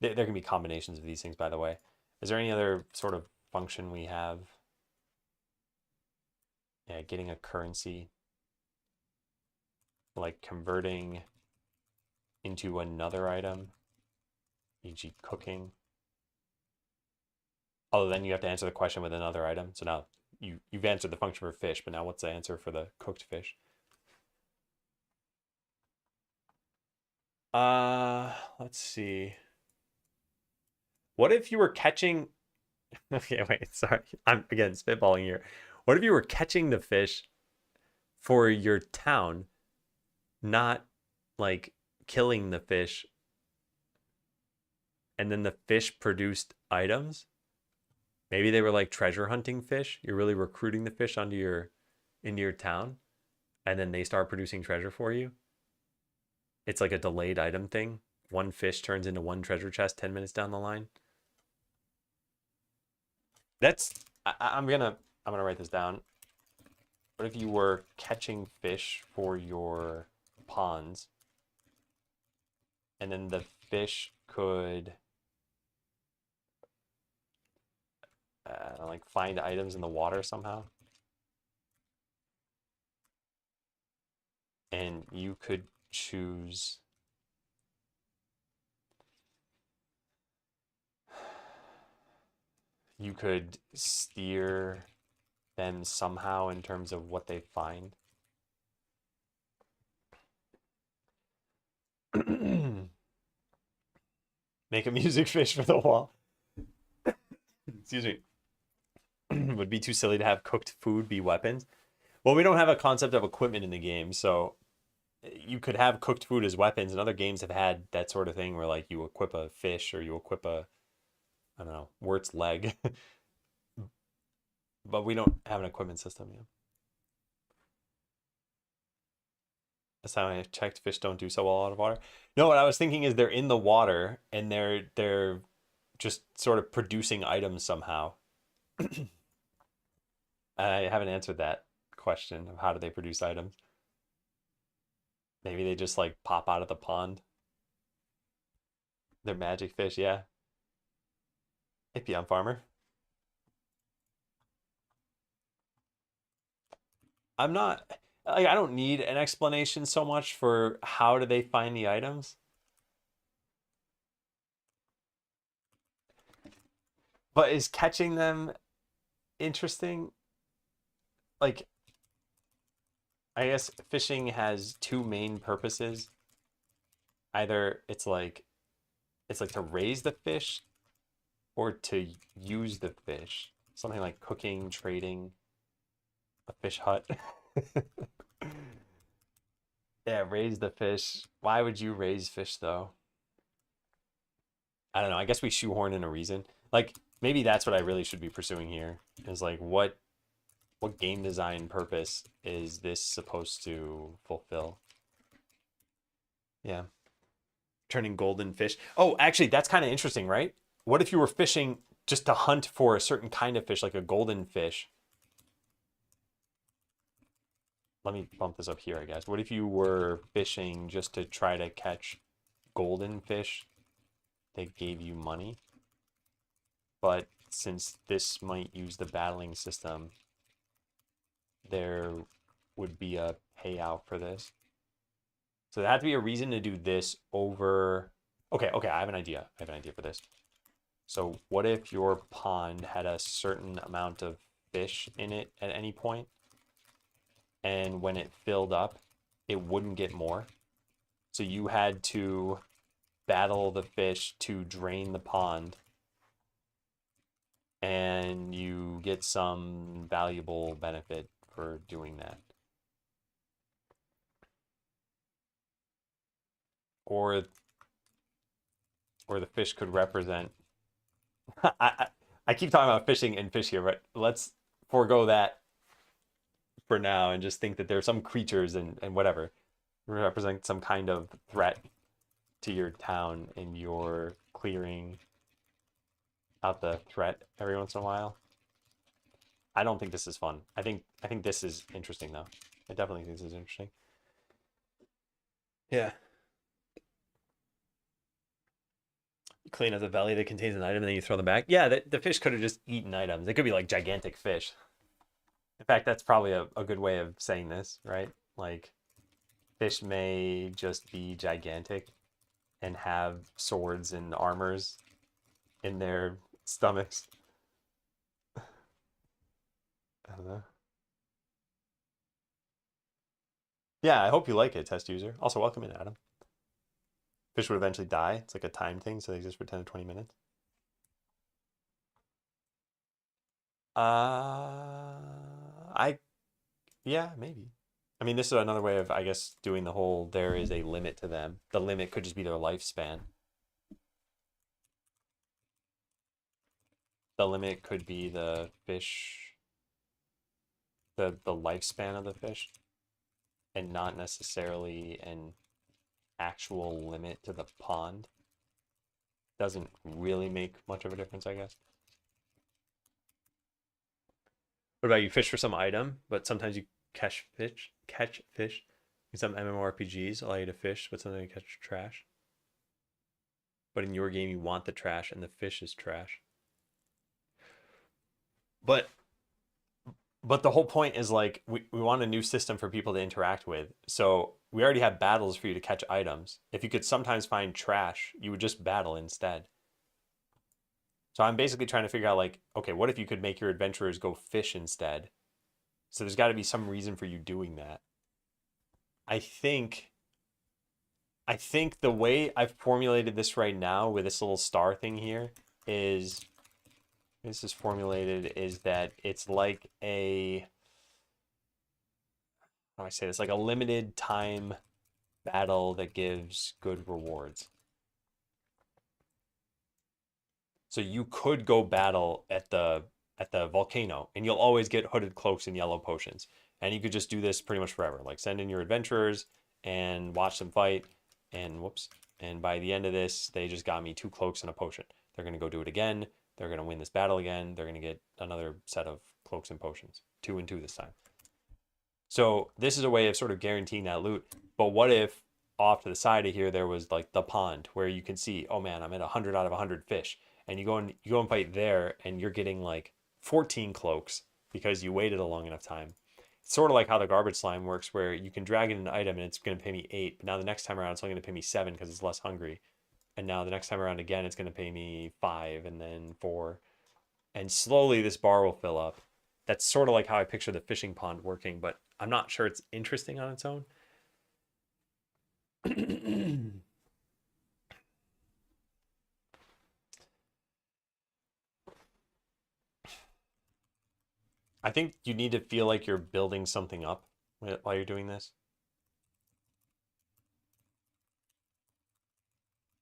There can be combinations of these things, by the way. Is there any other sort of function we have? Yeah, getting a currency, like converting into another item, e.g. cooking. Oh, then you have to answer the question with another item. So now you've answered the function for fish, but now what's the answer for the cooked fish? Let's see. What if you were catching Okay, wait, sorry. I'm again spitballing here. What if you were catching the fish for your town, not like killing the fish, and then the fish produced items? Maybe they were like treasure hunting fish. You're really recruiting the fish onto your into your town, and then they start producing treasure for you. It's like a delayed item thing. One fish turns into one treasure chest 10 minutes down the line. That's I'm gonna write this down. What if you were catching fish for your ponds, and then the fish could like find items in the water somehow, and you could choose. You could steer them somehow in terms of what they find. Make a music fish for the wall. Excuse me. Would be too silly to have cooked food be weapons. Well, we don't have a concept of equipment in the game, so you could have cooked food as weapons, and other games have had that sort of thing where like you equip a fish or you equip a, I don't know, Wirt's leg. But we don't have an equipment system yet. That's how I checked fish don't do so well out of water. No, what I was thinking is they're in the water and they're just sort of producing items somehow. I haven't answered that question of how do they produce items. Maybe they just like pop out of the pond. They're magic fish, yeah. Hippie on farmer. I'm not like I don't need an explanation so much for how do they find the items, but is catching them interesting? Like I guess fishing has two main purposes. Either it's like to raise the fish or to use the fish. Something like cooking, trading, a fish hut. Yeah, raise the fish. Why would you raise fish though? I don't know. I guess we shoehorn in a reason. Like maybe that's what I really should be pursuing here. Is like what game design purpose is this supposed to fulfill? Yeah. Turning golden fish. Oh, actually, that's kind of interesting, right? What if you were fishing just to hunt for a certain kind of fish, like a golden fish? Let me bump this up here, I guess. What if you were fishing just to try to catch golden fish that gave you money? But since this might use the battling system, there would be a payout for this. So there had to be a reason to do this over. Okay, I have an idea. I have an idea for this. So what if your pond had a certain amount of fish in it at any point, and when it filled up, it wouldn't get more? So you had to battle the fish to drain the pond, and you get some valuable benefit for doing that. or the fish could represent. I I keep talking about fishing and fish here, but let's forego that for now and just think that there are some creatures and whatever represent some kind of threat to your town, and you're clearing out the threat every once in a while. I don't think this is fun. I think this is interesting though. I definitely think this is interesting. Yeah. You clean out the belly that contains an item and then you throw them back. Yeah, the fish could have just eaten items. They could be like gigantic fish. In fact, that's probably a good way of saying this, right? Like, fish may just be gigantic and have swords and armors in their stomachs. I don't know. Yeah, I hope you like it, test user. Also, welcome in, Adam. Fish would eventually die. It's like a time thing, so they exist for 10 to 20 minutes. I yeah, maybe. I mean, this is another way of, I guess, doing the whole there is a limit to them. The limit could just be their lifespan. The limit could be the fish, the lifespan of the fish, and not necessarily an actual limit to the pond. Doesn't really make much of a difference, I guess. What about you fish for some item, but sometimes you catch fish? Catch fish. In some MMORPGs allow you to fish, but sometimes you catch trash. But in your game, you want the trash, and the fish is trash. But the whole point is like we want a new system for people to interact with. So we already have battles for you to catch items. If you could sometimes find trash, you would just battle instead. So I'm basically trying to figure out like, okay, what if you could make your adventurers go fish instead? So there's got to be some reason for you doing that. I think the way I've formulated this right now with this little star thing here is this is formulated is that it's like a how do I say this? Like a limited time battle that gives good rewards. So you could go battle at the volcano and you'll always get hooded cloaks and yellow potions. And you could just do this pretty much forever. Like send in your adventurers and watch them fight and whoops. And by the end of this, they just got me 2 cloaks and a potion. They're going to go do it again. They're going to win this battle again. They're going to get another set of cloaks and potions. 2 and 2 this time. So this is a way of sort of guaranteeing that loot. But what if off to the side of here there was like the pond where you can see, oh man, I'm at 100 out of 100 fish, and you go and fight there, and you're getting like 14 cloaks because you waited a long enough time. It's sort of like how the garbage slime works, where you can drag in an item and it's going to pay me 8, but now the next time around it's only going to pay me 7 because it's less hungry, and now the next time around again it's going to pay me 5 and then 4, and slowly this bar will fill up. That's sort of like how I picture the fishing pond working, but I'm not sure it's interesting on its own. I think you need to feel like you're building something up while you're doing this.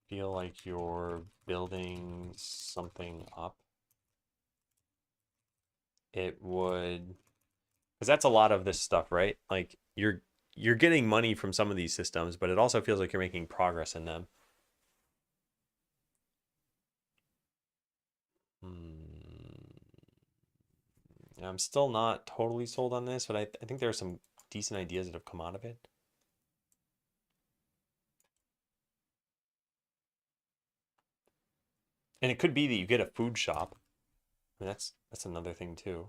Feel like you're building something up. It would, because that's a lot of this stuff, right? Like you're getting money from some of these systems, but it also feels like you're making progress in them. Hmm. I'm still not totally sold on this, but I think there are some decent ideas that have come out of it. And it could be that you get a food shop. I mean, that's another thing too.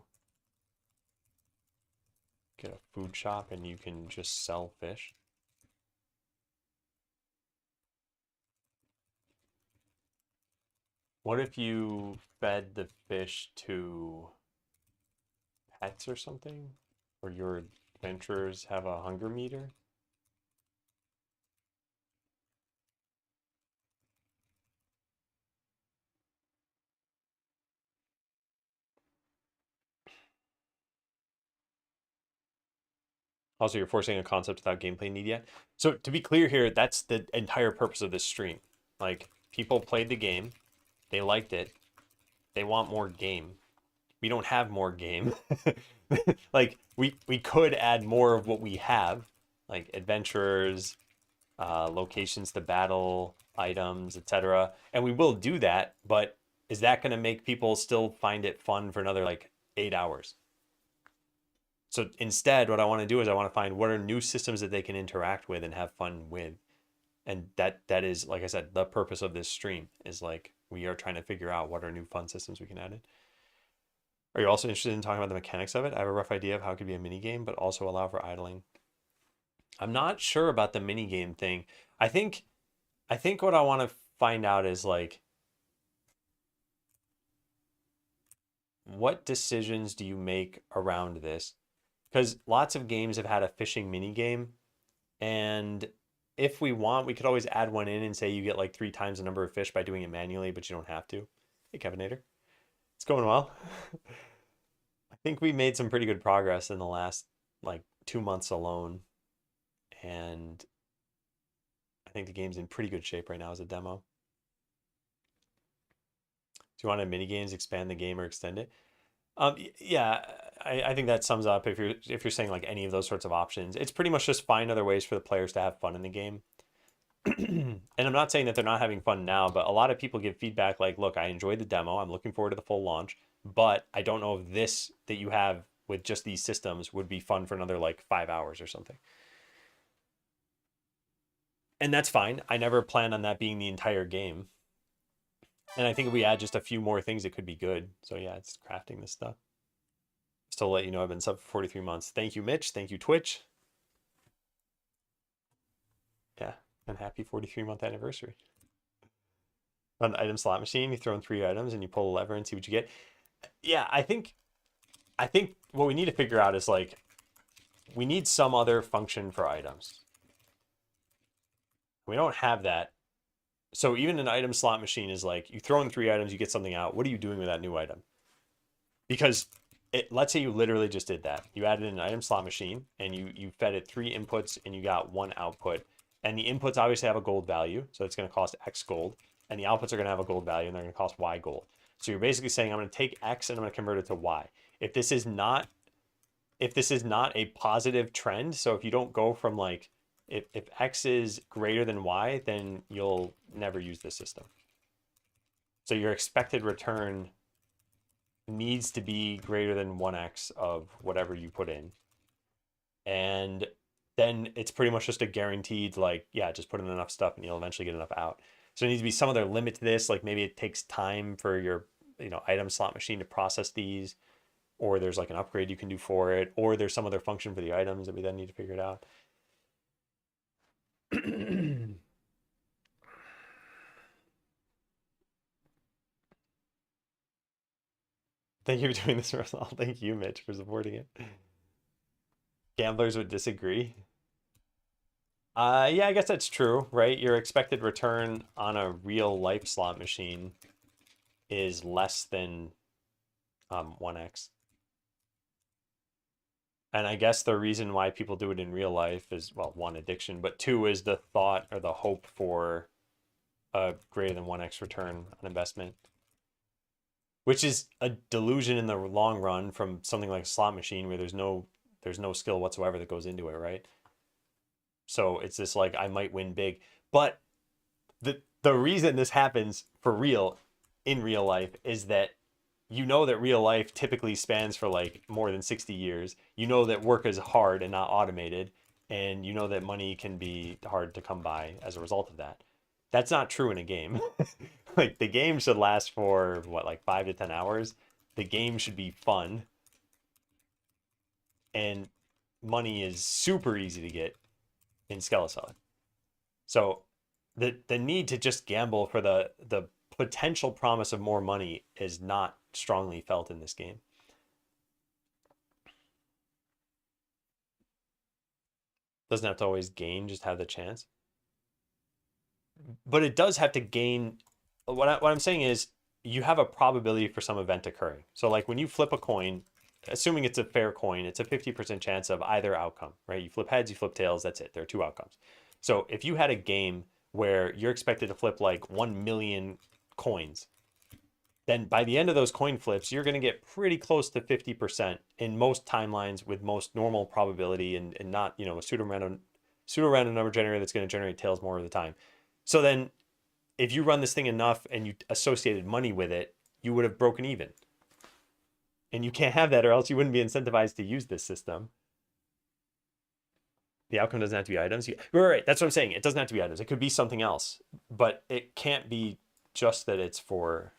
Get a food shop and you can just sell fish. What if you fed the fish to pets or something? Or your adventurers have a hunger meter? Also, you're forcing a concept without gameplay need yet. So to be clear here, that's the entire purpose of this stream. Like, people played the game, they liked it, they want more game. We don't have more game. Like, we could add more of what we have, like adventurers, locations to battle, items, etc. And we will do that, but is that going to make people still find it fun for another like 8 hours? So instead, what I want to do is I want to find what are new systems that they can interact with and have fun with. And that is, like I said, the purpose of this stream is like we are trying to figure out what are new fun systems we can add in. Are you also interested in talking about the mechanics of it? I have a rough idea of how it could be a mini game, but also allow for idling. I'm not sure about the mini game thing. I think what I want to find out is like, what decisions do you make around this? Because lots of games have had a fishing mini game, and if we want, we could always add one in and say you get like 3 times the number of fish by doing it manually, but you don't have to. Hey, Kevinator. It's going well. I think we made some pretty good progress in the last like 2 months alone. And I think the game's in pretty good shape right now as a demo. Do you want to mini games expand the game or extend it? Yeah, I think that sums up if you're saying like any of those sorts of options. It's pretty much just find other ways for the players to have fun in the game. And I'm not saying that they're not having fun now, but a lot of people give feedback like, look, I enjoyed the demo. I'm looking forward to the full launch, but I don't know if this that you have with just these systems would be fun for another like 5 hours or something. And that's fine. I never planned on that being the entire game. And I think if we add just a few more things, it could be good. So yeah, it's crafting this stuff. Just to let you know, I've been sub for 43 months. Thank you, Mitch. Thank you, Twitch. Yeah, and happy 43-month anniversary. On the item slot machine, you throw in 3 items and you pull a lever and see what you get. Yeah, I think what we need to figure out is like, we need some other function for items. We don't have that. So even an item slot machine is like, you throw in 3 items, you get something out. What are you doing with that new item? Because let's say you literally just did that. You added an item slot machine and you fed it 3 inputs and you got 1 output. And the inputs obviously have a gold value, so it's going to cost X gold. And the outputs are going to have a gold value and they're going to cost Y gold. So you're basically saying, I'm going to take X and I'm going to convert it to Y. If this is not a positive trend, so if you don't go from like, if X is greater than Y, then you'll never use the system. So your expected return needs to be greater than 1x of whatever you put in. And then it's pretty much just a guaranteed, like, yeah, just put in enough stuff and you'll eventually get enough out. So there needs to be some other limit to this. Like maybe it takes time for your, item slot machine to process these, or there's like an upgrade you can do for it, or there's some other function for the items that we then need to figure it out. Thank you for doing this, Russell. Thank you, Mitch, for supporting it. Gamblers would disagree. Yeah, I guess that's true, right? Your expected return on a real life slot machine is less than 1x. And I guess the reason why people do it in real life is, well, 1, addiction, but 2 is the thought or the hope for a greater than 1x return on investment, which is a delusion in the long run from something like a slot machine where there's no skill whatsoever that goes into it, right? So it's this like, I might win big. But the reason this happens for real in real life is that that real life typically spans for like more than 60 years. That work is hard and not automated. And that money can be hard to come by as a result of that. That's not true in a game. Like the game should last for what, like 5 to 10 hours. The game should be fun. And money is super easy to get in Skeleseller. So the need to just gamble for the potential promise of more money is not strongly felt in this game. Doesn't have to always gain, just have the chance. But it does have to gain. What I'm saying is you have a probability for some event occurring. So like when you flip a coin, assuming it's a fair coin, it's a 50% chance of either outcome, right? You flip heads, you flip tails, that's it. There are two outcomes. So if you had a game where you're expected to flip like 1 million coins, then by the end of those coin flips, you're going to get pretty close to 50% in most timelines with most normal probability and not, you know, a pseudo random number generator that's going to generate tails more of the time. So then if you run this thing enough and you associated money with it, you would have broken even. And you can't have that, or else you wouldn't be incentivized to use this system. The outcome doesn't have to be items. Right, that's what I'm saying. It doesn't have to be items. It could be something else, but it can't be just that it's for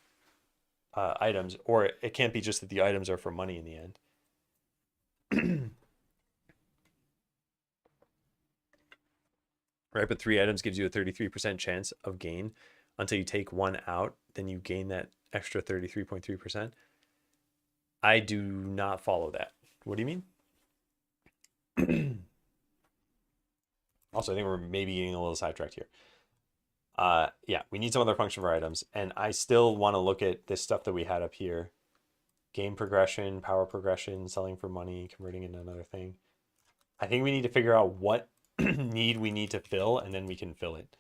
items, or it can't be just that the items are for money in the end. Right, but 3 items gives you a 33% chance of gain until you take one out, then you gain that extra 33.3%. I do not follow that. What do you mean? Also, I think we're maybe getting a little sidetracked here. Yeah, we need some other function for items. And I still want to look at this stuff that we had up here. Game progression, power progression, selling for money, converting into another thing. I think we need to figure out what need we need to fill, and then we can fill it.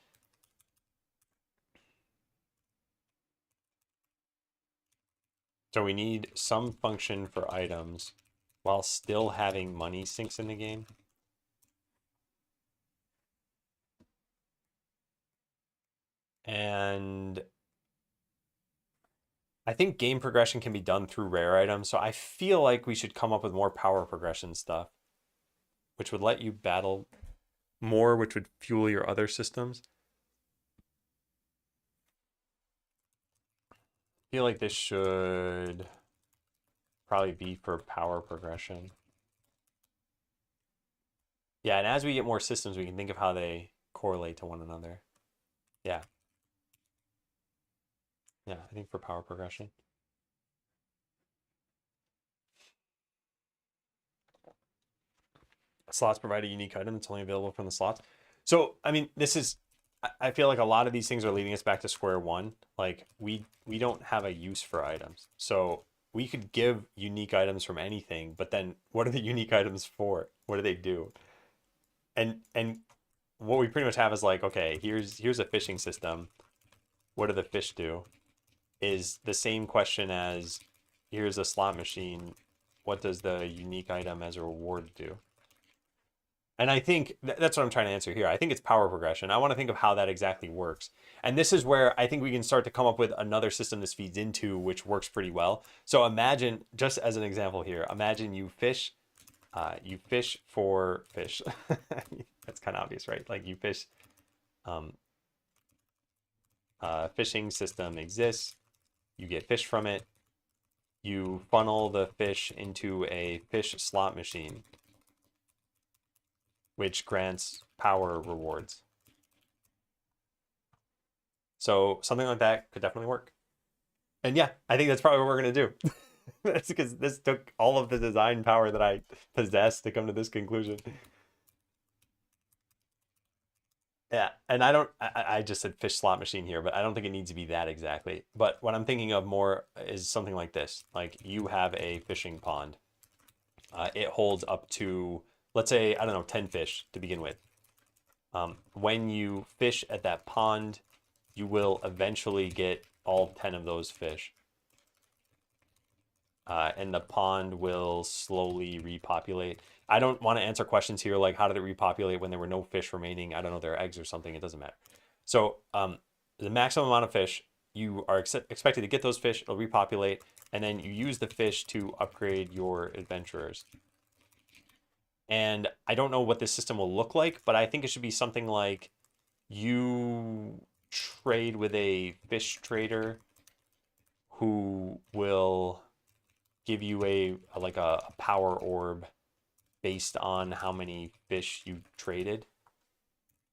So we need some function for items while still having money sinks in the game. And I think game progression can be done through rare items. So I feel like we should come up with more power progression stuff, which would let you battle more, which would fuel your other systems. I feel like this should probably be for power progression. Yeah, and as we get more systems, we can think of how they correlate to one another. Yeah. Yeah, I think for power progression. Slots provide a unique item that's only available from the slots. So, I mean, I feel like a lot of these things are leading us back to square one. Like we don't have a use for items. So we could give unique items from anything, but then what are the unique items for? What do they do? And what we pretty much have is like, okay, here's a fishing system. What do the fish do? Is the same question as here's a slot machine. What does the unique item as a reward do? And I think that's what I'm trying to answer here. I think it's power progression. I want to think of how that exactly works. And this is where I think we can start to come up with another system this feeds into, which works pretty well. So imagine, just as an example here, imagine you fish for fish. That's kind of obvious, right? Like you fish, fishing system exists. You get fish from it. You funnel the fish into a fish slot machine, which grants power rewards. So something like that could definitely work. And yeah, I think that's probably what we're going to do. That's because this took all of the design power that I possess to come to this conclusion. Yeah, and I just said fish slot machine here, but I don't think it needs to be that exactly. But what I'm thinking of more is something like this. Like you have a fishing pond. It holds up to, let's say, I don't know, 10 fish to begin with. When you fish at that pond, you will eventually get all 10 of those fish. And the pond will slowly repopulate. I don't want to answer questions here like how did it repopulate when there were no fish remaining? I don't know, there are eggs or something. It doesn't matter. So the maximum amount of fish, you are expected to get those fish, it'll repopulate, and then you use the fish to upgrade your adventurers. And I don't know what this system will look like, but I think it should be something like you trade with a fish trader who will give you a power orb based on how many fish you traded.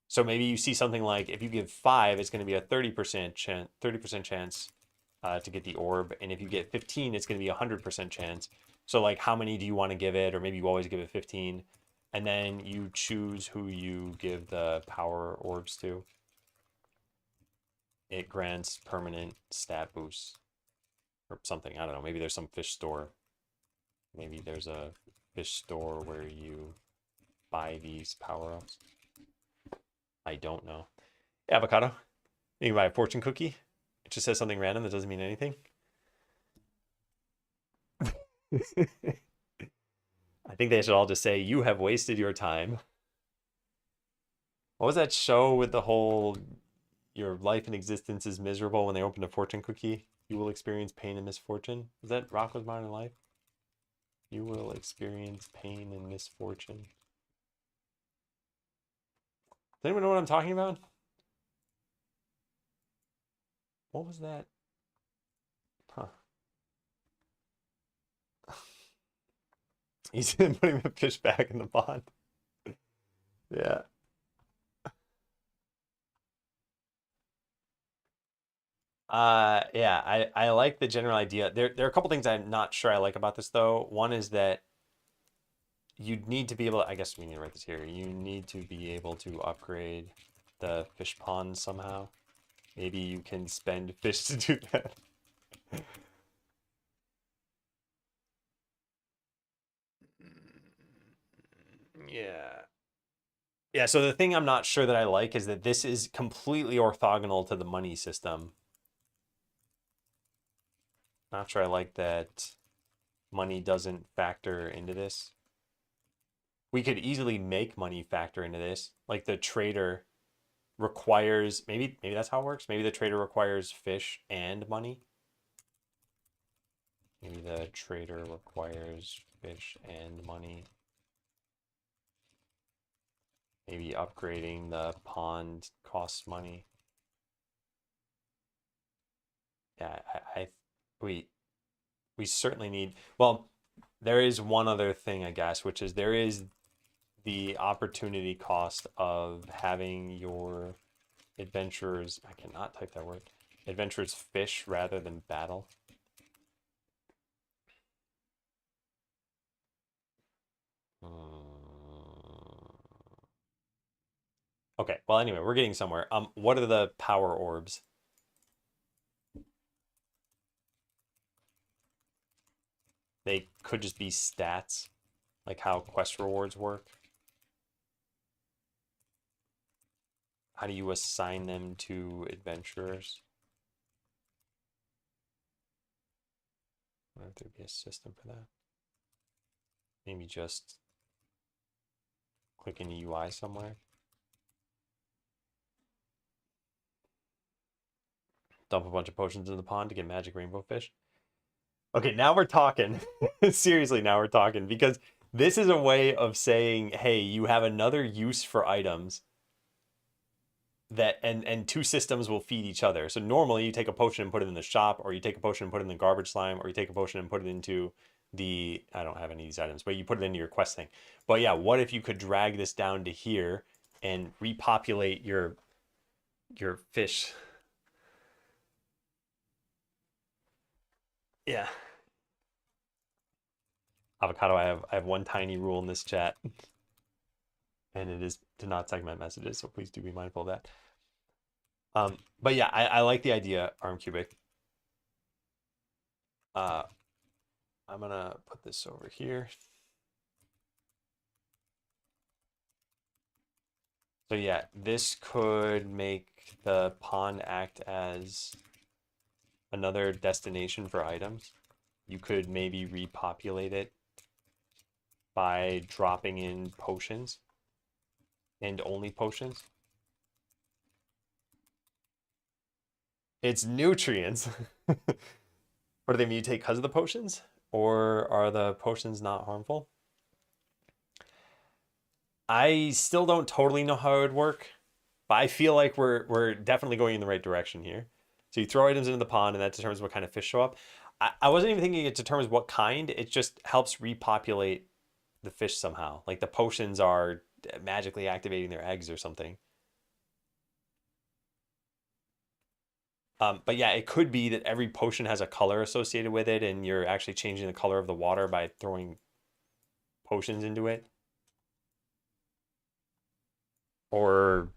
So maybe you see something like if you give 5, it's going to be a 30% chance to get the orb, and if you get 15, it's going to be a 100% chance. So like how many do you want to give it, or maybe you always give it 15, and then you choose who you give the power orbs to. It grants permanent stat boosts or something. I don't know. Maybe there's some fish store. Maybe there's a fish store where you buy these power-ups. I don't know. Avocado. You can buy a fortune cookie. It just says something random that doesn't mean anything. I think they should all just say, "You have wasted your time." What was that show with the whole your life and existence is miserable when they opened a fortune cookie? You will experience pain and misfortune. Is that Rocko's Modern Life? You will experience pain and misfortune. Does anyone know what I'm talking about? What was that? Huh. He's putting the fish back in the pond. Yeah. Yeah, I like the general idea. There are a couple things I'm not sure I like about this though. One is that you'd need to be able, I guess we need to write this here. You need to be able to upgrade the fish pond somehow. Maybe you can spend fish to do that. Yeah. Yeah, so the thing I'm not sure that I like is that this is completely orthogonal to the money system. Not sure I like that money doesn't factor into this. We could easily make money factor into this. Like the trader requires, maybe that's how it works. Maybe the trader requires fish and money. Maybe the trader requires fish and money. Maybe upgrading the pond costs money. Yeah, we we certainly need, well, there is one other thing, I guess, which is there is the opportunity cost of having your adventurers, I cannot type that word, adventurers fish rather than battle. Okay, well, anyway, we're getting somewhere. What are the power orbs? They could just be stats, like how quest rewards work. How do you assign them to adventurers? I wonder if there'd be a system for that. Maybe just click in the UI somewhere. Dump a bunch of potions in the pond to get magic rainbow fish. Okay, now we're talking. Seriously, now we're talking because this is a way of saying, hey, you have another use for items that and two systems will feed each other. So normally you take a potion and put it in the shop, or you take a potion and put it in the garbage slime, or you take a potion and put it into the, I don't have any of these items, but you put it into your quest thing. But yeah, what if you could drag this down to here and repopulate your fish? Yeah. Avocado, I have one tiny rule in this chat, and it is to not segment messages, so please do be mindful of that. But yeah, I like the idea, Arm Cubic. I'm gonna put this over here. So yeah, this could make the pond act as another destination for items. You could maybe repopulate it by dropping in potions and only potions. It's nutrients. Or do they mutate because of the potions? Or are the potions not harmful? I still don't totally know how it would work, but I feel like we're definitely going in the right direction here. So you throw items into the pond, and that determines what kind of fish show up. I wasn't even thinking it determines what kind. It just helps repopulate the fish somehow. Like the potions are magically activating their eggs or something. But yeah, it could be that every potion has a color associated with it, and you're actually changing the color of the water by throwing potions into it. Or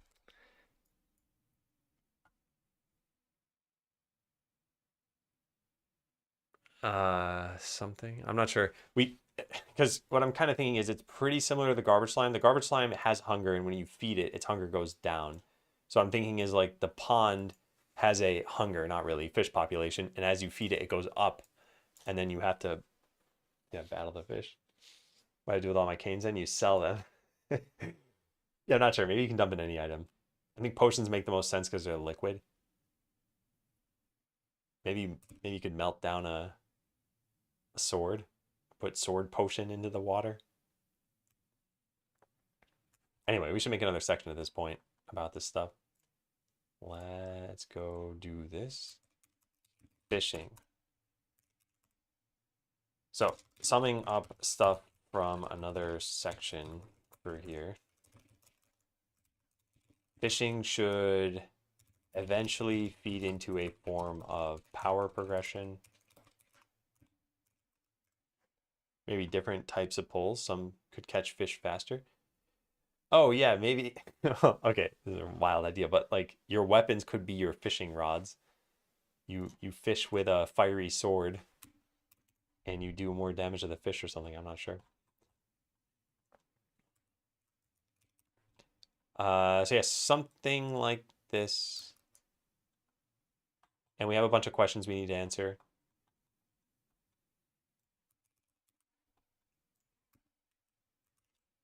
Something. I'm not sure. Because what I'm kind of thinking is it's pretty similar to the garbage slime. The garbage slime has hunger, and when you feed it, its hunger goes down. So I'm thinking is like the pond has a hunger, not really, fish population, and as you feed it, it goes up, and then you have to, yeah, battle the fish. What I do with all my canes, then you sell them. Yeah, I'm not sure. Maybe you can dump in any item. I think potions make the most sense because they're liquid. Maybe you could melt down a sword, put sword potion into the water. Anyway, we should make another section at this point about this stuff. Let's go do this. Fishing. So, summing up stuff from another section for here. Fishing should eventually feed into a form of power progression. Maybe different types of pulls. Some could catch fish faster. Oh yeah, maybe. Okay, this is a wild idea, but like your weapons could be your fishing rods. You fish with a fiery sword, and you do more damage to the fish or something. I'm not sure. So yeah, something like this. And we have a bunch of questions we need to answer.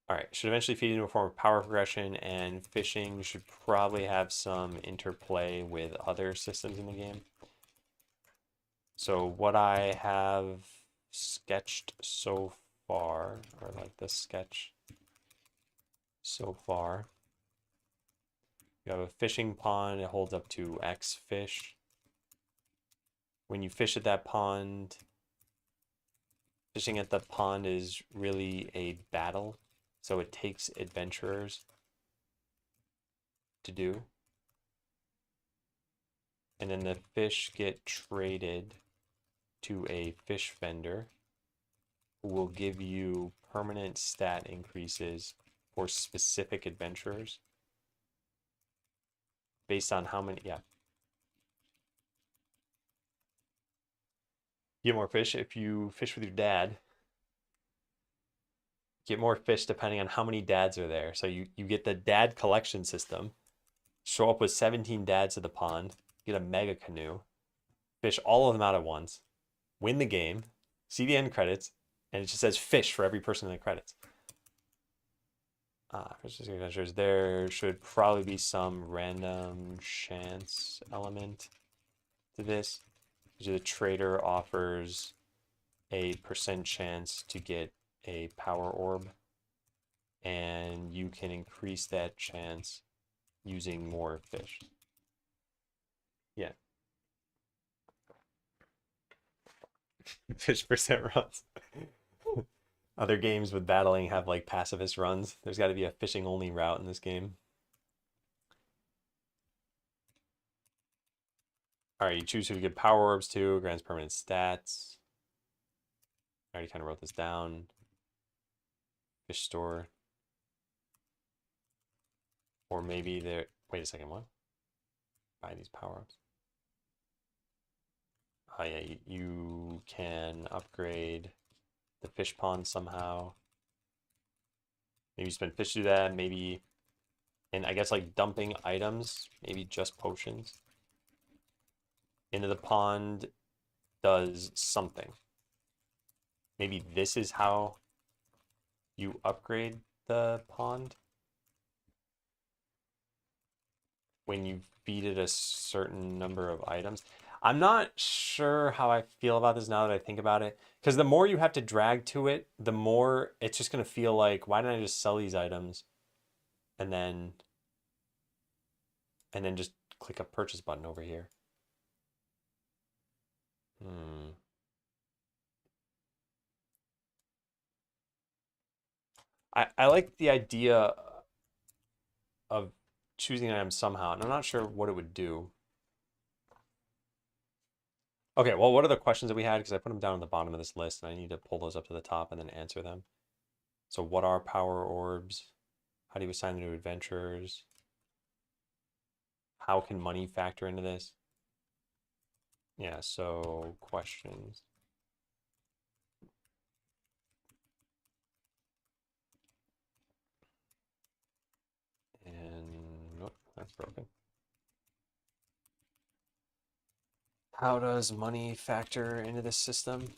All right, should eventually feed into a form of power progression, and fishing should probably have some interplay with other systems in the game. So what I have sketched so far, or like the sketch so far, you have a fishing pond, it holds up to X fish. When you fish at that pond, fishing at the pond is really a battle, so it takes adventurers to do. And then the fish get traded to a fish vendor who will give you permanent stat increases for specific adventurers based on how many, yeah. You get more fish if you fish with your dad. Get more fish depending on how many dads are there. So you get the dad collection system. Show up with 17 dads at the pond. Get a mega canoe. Fish all of them out at once. Win the game. See the end credits. And it just says fish for every person in the credits. Fishing adventures. There should probably be some random chance element to this. The trader offers a % chance to get a power orb, and you can increase that chance using more fish. Yeah. Fish % runs. Other games with battling have like pacifist runs. There's got to be a fishing only route in this game. All right, you choose who to give power orbs to, grants permanent stats. I already kind of wrote this down. Fish store. Or maybe there, wait a second, what? Buy these power ups. Oh yeah, you can upgrade the fish pond somehow. Maybe spend fish to do that, maybe, and I guess like dumping items, maybe just potions into the pond does something. Maybe this is how you upgrade the pond. When you feed it a certain number of items. I'm not sure how I feel about this now that I think about it. Because the more you have to drag to it, the more it's just going to feel like, why didn't I just sell these items and then just click a purchase button over here? I like the idea of choosing an item somehow, and I'm not sure what it would do. Okay, well, what are the questions that we had? Because I put them down at the bottom of this list, and I need to pull those up to the top and then answer them. So what are power orbs? How do you assign them to adventurers? How can money factor into this? Yeah, so questions. And nope, that's broken. How does money factor into this system?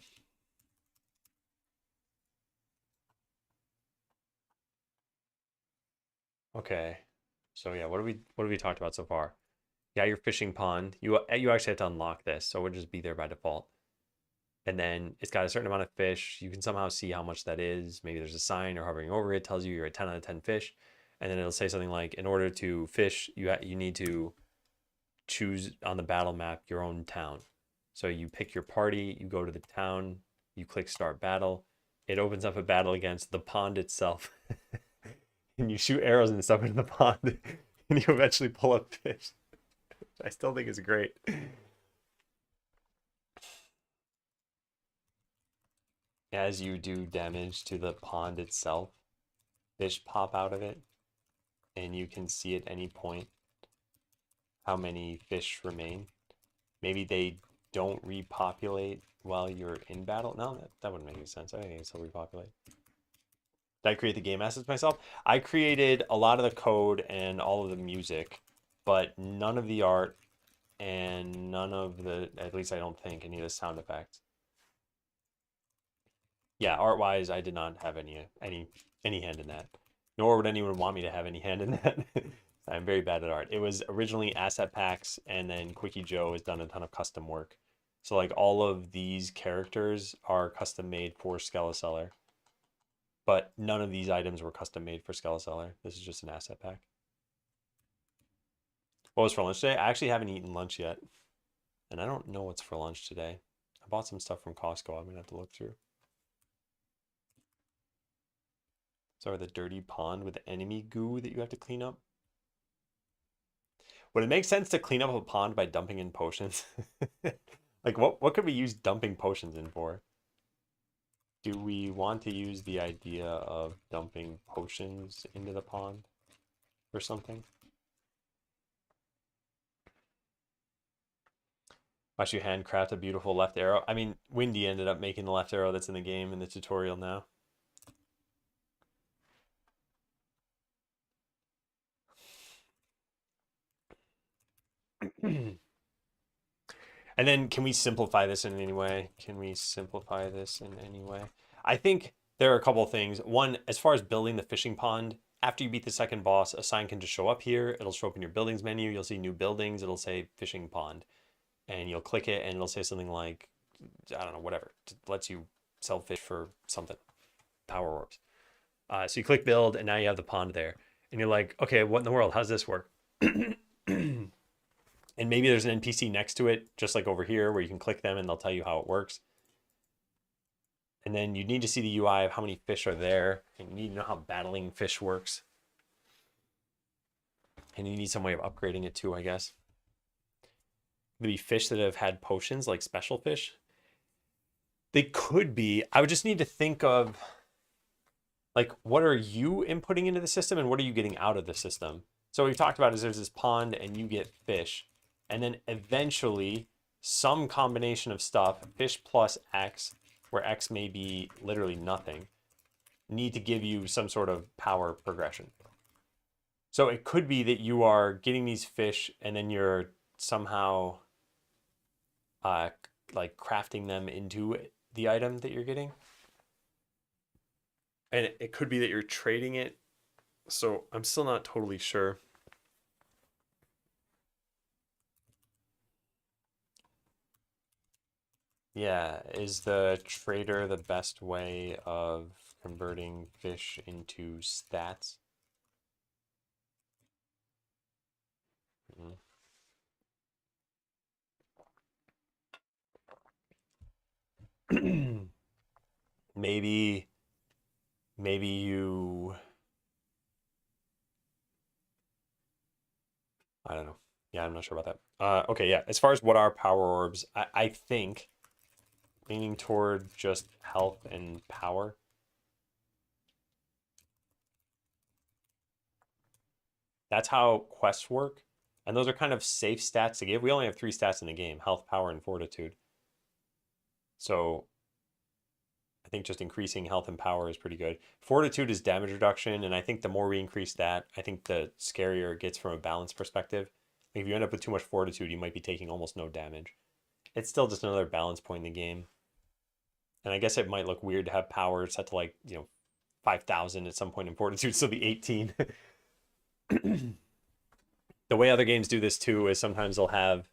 Okay. So yeah, what have we talked about so far? Yeah, your fishing pond. You actually have to unlock this, so it would just be there by default. And then it's got a certain amount of fish. You can somehow see how much that is. Maybe there's a sign or hovering over it tells you you're at 10 out of 10 fish. And then it'll say something like, in order to fish, you need to choose on the battle map your own town. So you pick your party, you go to the town, you click start battle. It opens up a battle against the pond itself. And you shoot arrows and stuff into the pond. And you eventually pull up fish. I still think is great. As you do damage to the pond itself, fish pop out of it, and you can see at any point how many fish remain. Maybe they don't repopulate while you're in battle. No, that wouldn't make any sense. I think it still repopulate. Did I create the game assets myself? I created a lot of the code and all of the music, but none of the art and none of the, at least I don't think, any of the sound effects. Yeah, art-wise, I did not have any hand in that. Nor would anyone want me to have any hand in that. I'm very bad at art. It was originally asset packs, and then Quickie Joe has done a ton of custom work. So like all of these characters are custom made for Skeleseller, but none of these items were custom made for Skeleseller. This is just an asset pack. What was for lunch today? I actually haven't eaten lunch yet, and I don't know what's for lunch today. I bought some stuff from Costco. I'm gonna have to look through. Sorry, the dirty pond with enemy goo that you have to clean up. Would it make sense to clean up a pond by dumping in potions? Like, what could we use dumping potions in for? Do we want to use the idea of dumping potions into the pond or something? Watch you handcraft a beautiful left arrow. I mean, Windy ended up making the left arrow that's in the game in the tutorial now. And then can we simplify this in any way? Can we simplify this in any way? I think there are a couple of things. One, as far as building the fishing pond, after you beat the second boss, a sign can just show up here. It'll show up in your buildings menu. You'll see new buildings. It'll say fishing pond. And you'll click it and it'll say something like, I don't know, whatever. It lets you sell fish for something. Power orbs. So you click build and now you have the pond there. And you're like, okay, what in the world? How does this work? And maybe there's an NPC next to it, just like over here, where you can click them and they'll tell you how it works. And then you need to see the UI of how many fish are there, and you need to know how battling fish works. And you need some way of upgrading it too, I guess. Maybe fish that have had potions, like special fish. They could be. I would just need to think of, like, what are you inputting into the system and what are you getting out of the system? So what we've talked about is there's this pond and you get fish. And then eventually some combination of stuff, fish plus X, where X may be literally nothing, need to give you some sort of power progression. So it could be that you are getting these fish and then you're somehow like crafting them into the item that you're getting. And it could be that you're trading it. So I'm still not totally sure. Yeah, is the trader the best way of converting fish into stats? Maybe you, I don't know. Yeah, I'm not sure about that. Okay, yeah. As far as what are power orbs, I think leaning toward just health and power. That's how quests work. And those are kind of safe stats to give. We only have 3 stats in the game: health, power, and fortitude. So I think just increasing health and power is pretty good. Fortitude is damage reduction, and I think the more we increase that, I think the scarier it gets from a balance perspective. Like if you end up with too much fortitude, you might be taking almost no damage. It's still just another balance point in the game. And I guess it might look weird to have power set to like, 5,000 at some point in fortitude still be 18. The way other games do this too is sometimes they'll have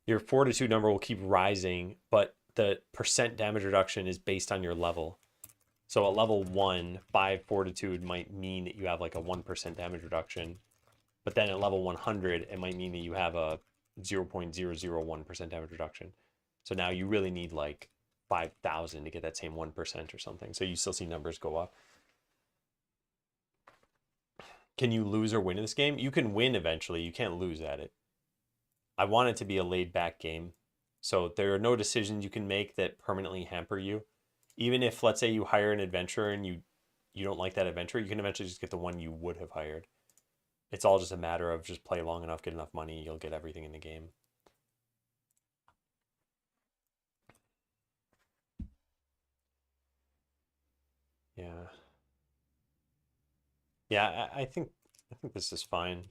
your fortitude number will keep rising, but the percent damage reduction is based on your level. So at level 1, 5 fortitude might mean that you have like a 1% damage reduction. But then at level 100, it might mean that you have a 0.001% damage reduction. So now you really need like 5,000 to get that same 1% or something. So you still see numbers go up. Can you lose or win in this game? You can win eventually. You can't lose at it. I want it to be a laid back game. So there are no decisions you can make that permanently hamper you. Even if, let's say, you hire an adventurer and you don't like that adventurer, you can eventually just get the one you would have hired. It's all just a matter of just play long enough, get enough money, you'll get everything in the game. Yeah. Yeah, I think this is fine.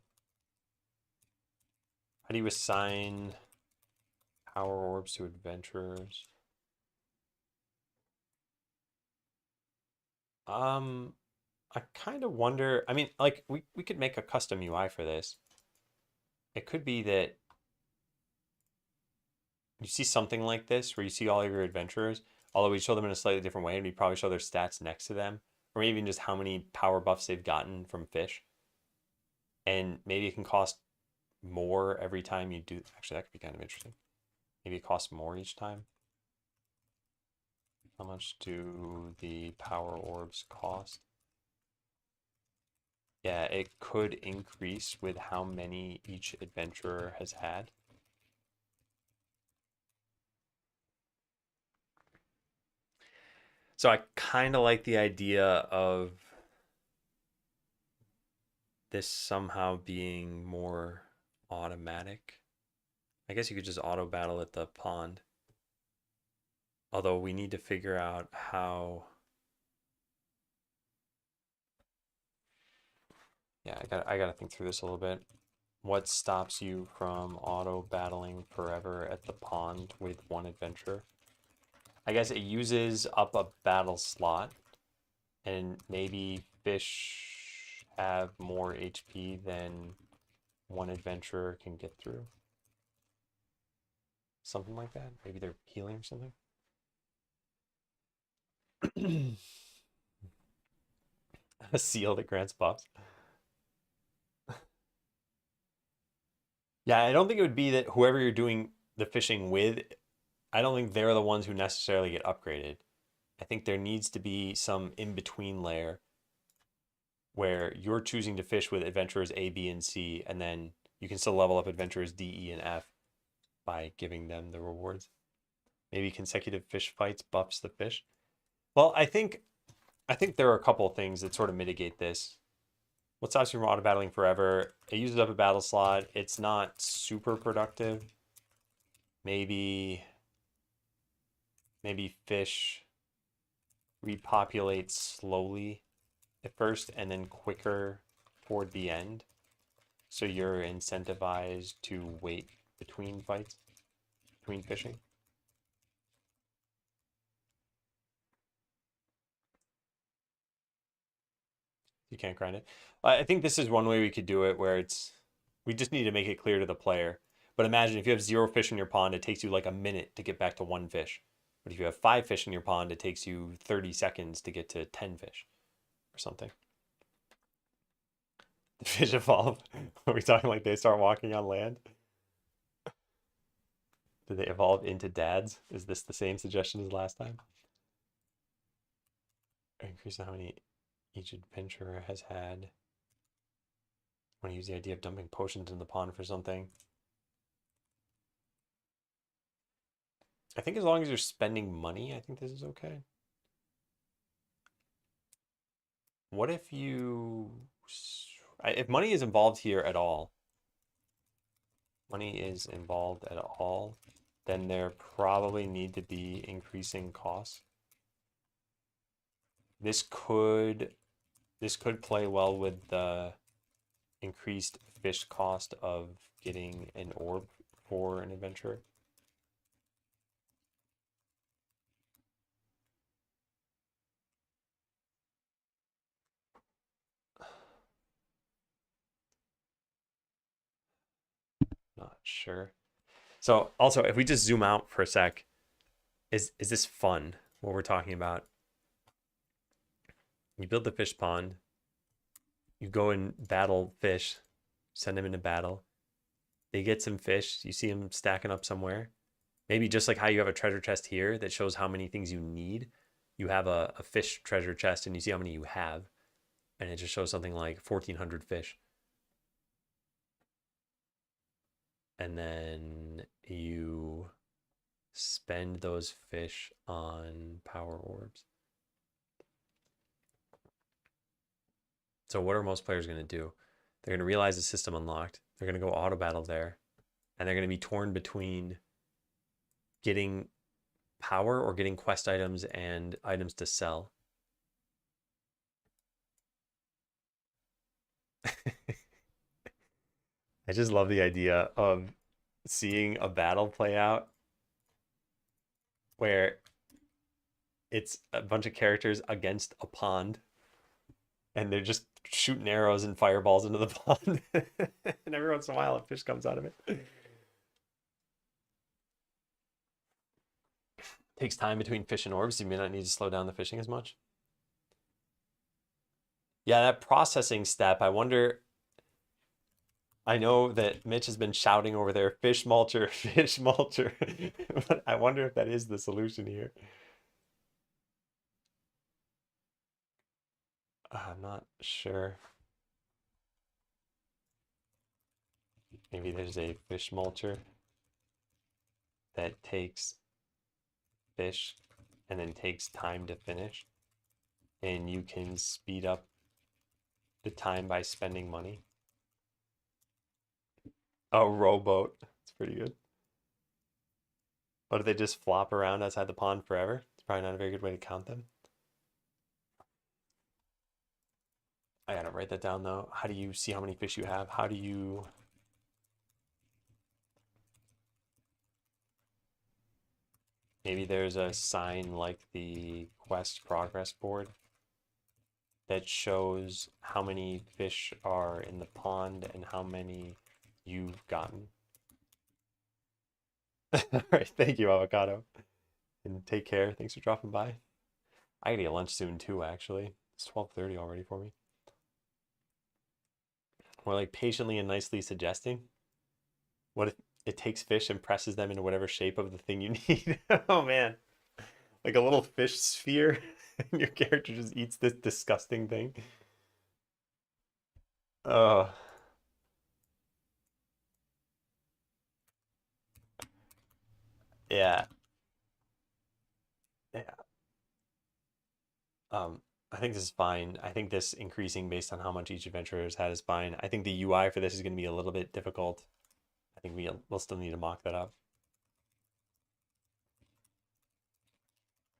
How do you assign power orbs to adventurers? I kind of wonder, I mean, like we could make a custom UI for this. It could be that you see something like this where you see all of your adventurers, although we show them in a slightly different way, and we probably show their stats next to them, or maybe even just how many power buffs they've gotten from fish. And maybe it can cost more every time you do. Actually, that could be kind of interesting. Maybe it costs more each time. How much do the power orbs cost? Yeah, it could increase with how many each adventurer has had. So I kind of like the idea of this somehow being more automatic. I guess you could just auto battle at the pond. Although we need to figure out how. Yeah, I gotta think through this a little bit. What stops you from auto battling forever at the pond with one adventurer? I guess it uses up a battle slot, and maybe fish have more HP than one adventurer can get through. Something like that. Maybe they're healing or something. A seal that grants buffs. Yeah, I don't think it would be that whoever you're doing the fishing with, I don't think they're the ones who necessarily get upgraded. I think there needs to be some in-between layer where you're choosing to fish with adventurers A, B, and C, and then you can still level up adventurers D, E, and F by giving them the rewards. Maybe consecutive fish fights buffs the fish. Well, I think there are a couple of things that sort of mitigate this. What stops you from auto battling forever? It uses up a battle slot. It's not super productive. Maybe fish repopulate slowly at first and then quicker toward the end. So you're incentivized to wait between fights, between fishing. You can't grind it. I think this is one way we could do it where we just need to make it clear to the player. But imagine if you have 0 fish in your pond, it takes you like a minute to get back to 1 fish. But if you have 5 fish in your pond, it takes you 30 seconds to get to 10 fish or something. The fish evolve. Are we talking like they start walking on land? Do they evolve into dads? Is this the same suggestion as last time? Increase how many each adventurer has had. Want to use the idea of dumping potions in the pond for something. I think as long as you're spending money, I think this is okay. What if if money is involved here at all, then there probably need to be increasing costs. This could play well with the increased fish cost of getting an orb for an adventurer. Not sure. So also, if we just zoom out for a sec, is this fun? What we're talking about? You build the fish pond. You go and battle fish, send them into battle. They get some fish. You see them stacking up somewhere. Maybe just like how you have a treasure chest here that shows how many things you need, you have a fish treasure chest and you see how many you have. And it just shows something like 1,400 fish. And then you spend those fish on power orbs. So what are most players going to do? They're going to realize the system unlocked. They're going to go auto battle there. And they're going to be torn between getting power or getting quest items and items to sell. I just love the idea of seeing a battle play out where it's a bunch of characters against a pond and they're just shooting arrows and fireballs into the pond. And every once in a while a fish comes out of it. Takes time between fish and orbs. You may not need to slow down the fishing as much. Yeah, that processing step, I wonder. I know that Mitch has been shouting over there, fish mulcher, fish mulcher. But I wonder if that is the solution here. I'm not sure. Maybe there's a fish mulcher that takes fish and then takes time to finish. And you can speed up the time by spending money. A rowboat. It's pretty good. Or do they just flop around outside the pond forever? It's probably not a very good way to count them. I gotta write that down though. How do you see how many fish you have? How do you... Maybe there's a sign like the quest progress board that shows how many fish are in the pond and how many you've gotten. All right, thank you, Avocado. And take care. Thanks for dropping by. I gotta get lunch soon too, actually. It's 12:30 already for me. More like patiently and nicely suggesting. What if it takes fish and presses them into whatever shape of the thing you need? Oh man. Like a little fish sphere, and your character just eats this disgusting thing. Oh, yeah. Yeah. I think this is fine. I think this increasing based on how much each adventurer has had is fine. I think the UI for this is going to be a little bit difficult. I think we'll still need to mock that up.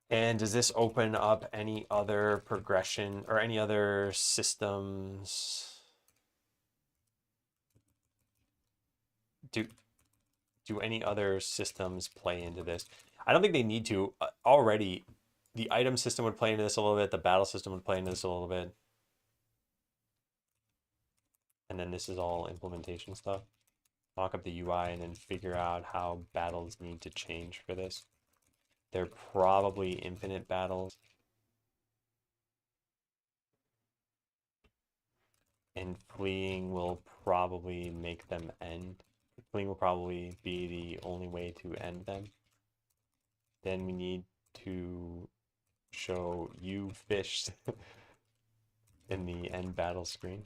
And does this open up any other progression or any other systems? Do any other systems play into this? I don't think they need to. Already, the item system would play into this a little bit. The battle system would play into this a little bit. And then this is all implementation stuff. Mock up the UI and then figure out how battles need to change for this. They're probably infinite battles. And fleeing will probably make them end. Fleeing will probably be the only way to end them. Then we need to show you fish in the end battle screen.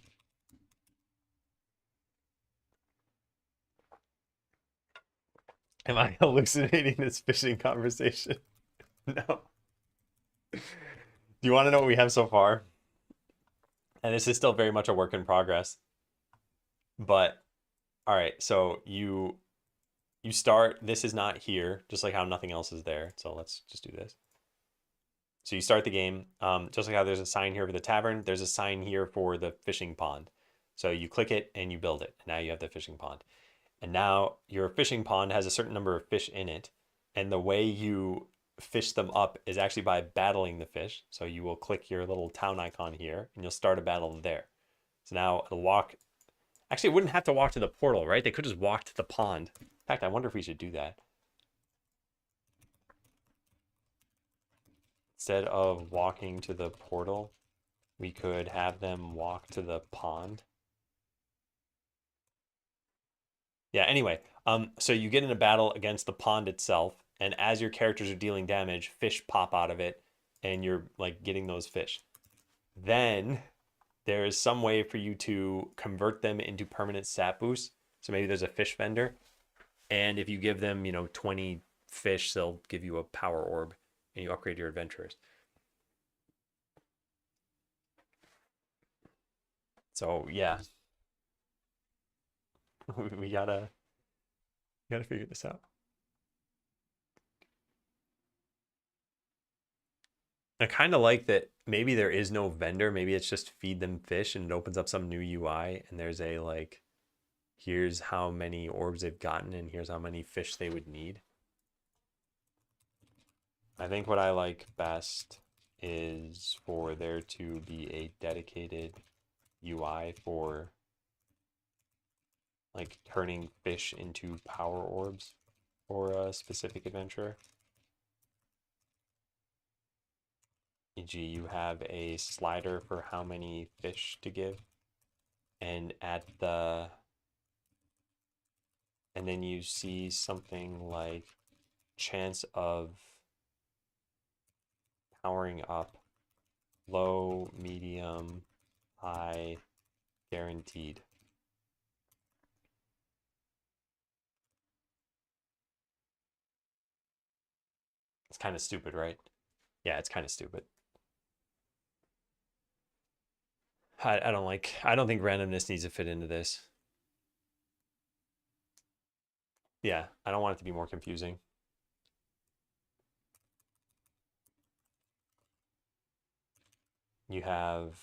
Am I hallucinating this fishing conversation? No. Do you want to know what we have so far? And this is still very much a work in progress. But all right, so you start, this is not here, just like how nothing else is there. So let's just do this. So you start the game, just like how there's a sign here for the tavern, there's a sign here for the fishing pond. So you click it and you build it. Now you have the fishing pond. And now your fishing pond has a certain number of fish in it. And the way you fish them up is actually by battling the fish. So you will click your little town icon here and you'll start a battle there. So now it'll walk. Actually, it wouldn't have to walk to the portal, right? They could just walk to the pond. In fact, I wonder if we should do that. Instead of walking to the portal, we could have them walk to the pond. Yeah, anyway, so you get in a battle against the pond itself, and as your characters are dealing damage, fish pop out of it, and you're like getting those fish. Then there is some way for you to convert them into permanent stat boosts. So maybe there's a fish vendor, and if you give them, 20 fish, they'll give you a power orb, and you upgrade your adventurers. So yeah, we gotta figure this out. I kind of like that maybe there is no vendor. Maybe it's just feed them fish and it opens up some new UI and there's a like, here's how many orbs they've gotten and here's how many fish they would need. I think what I like best is for there to be a dedicated UI for like turning fish into power orbs for a specific adventure. E.g., you have a slider for how many fish to give, and and then you see something like chance of powering up, low, medium, high, guaranteed. It's kind of stupid, right? Yeah, it's kind of stupid. I don't think randomness needs to fit into this. Yeah, I don't want it to be more confusing. You have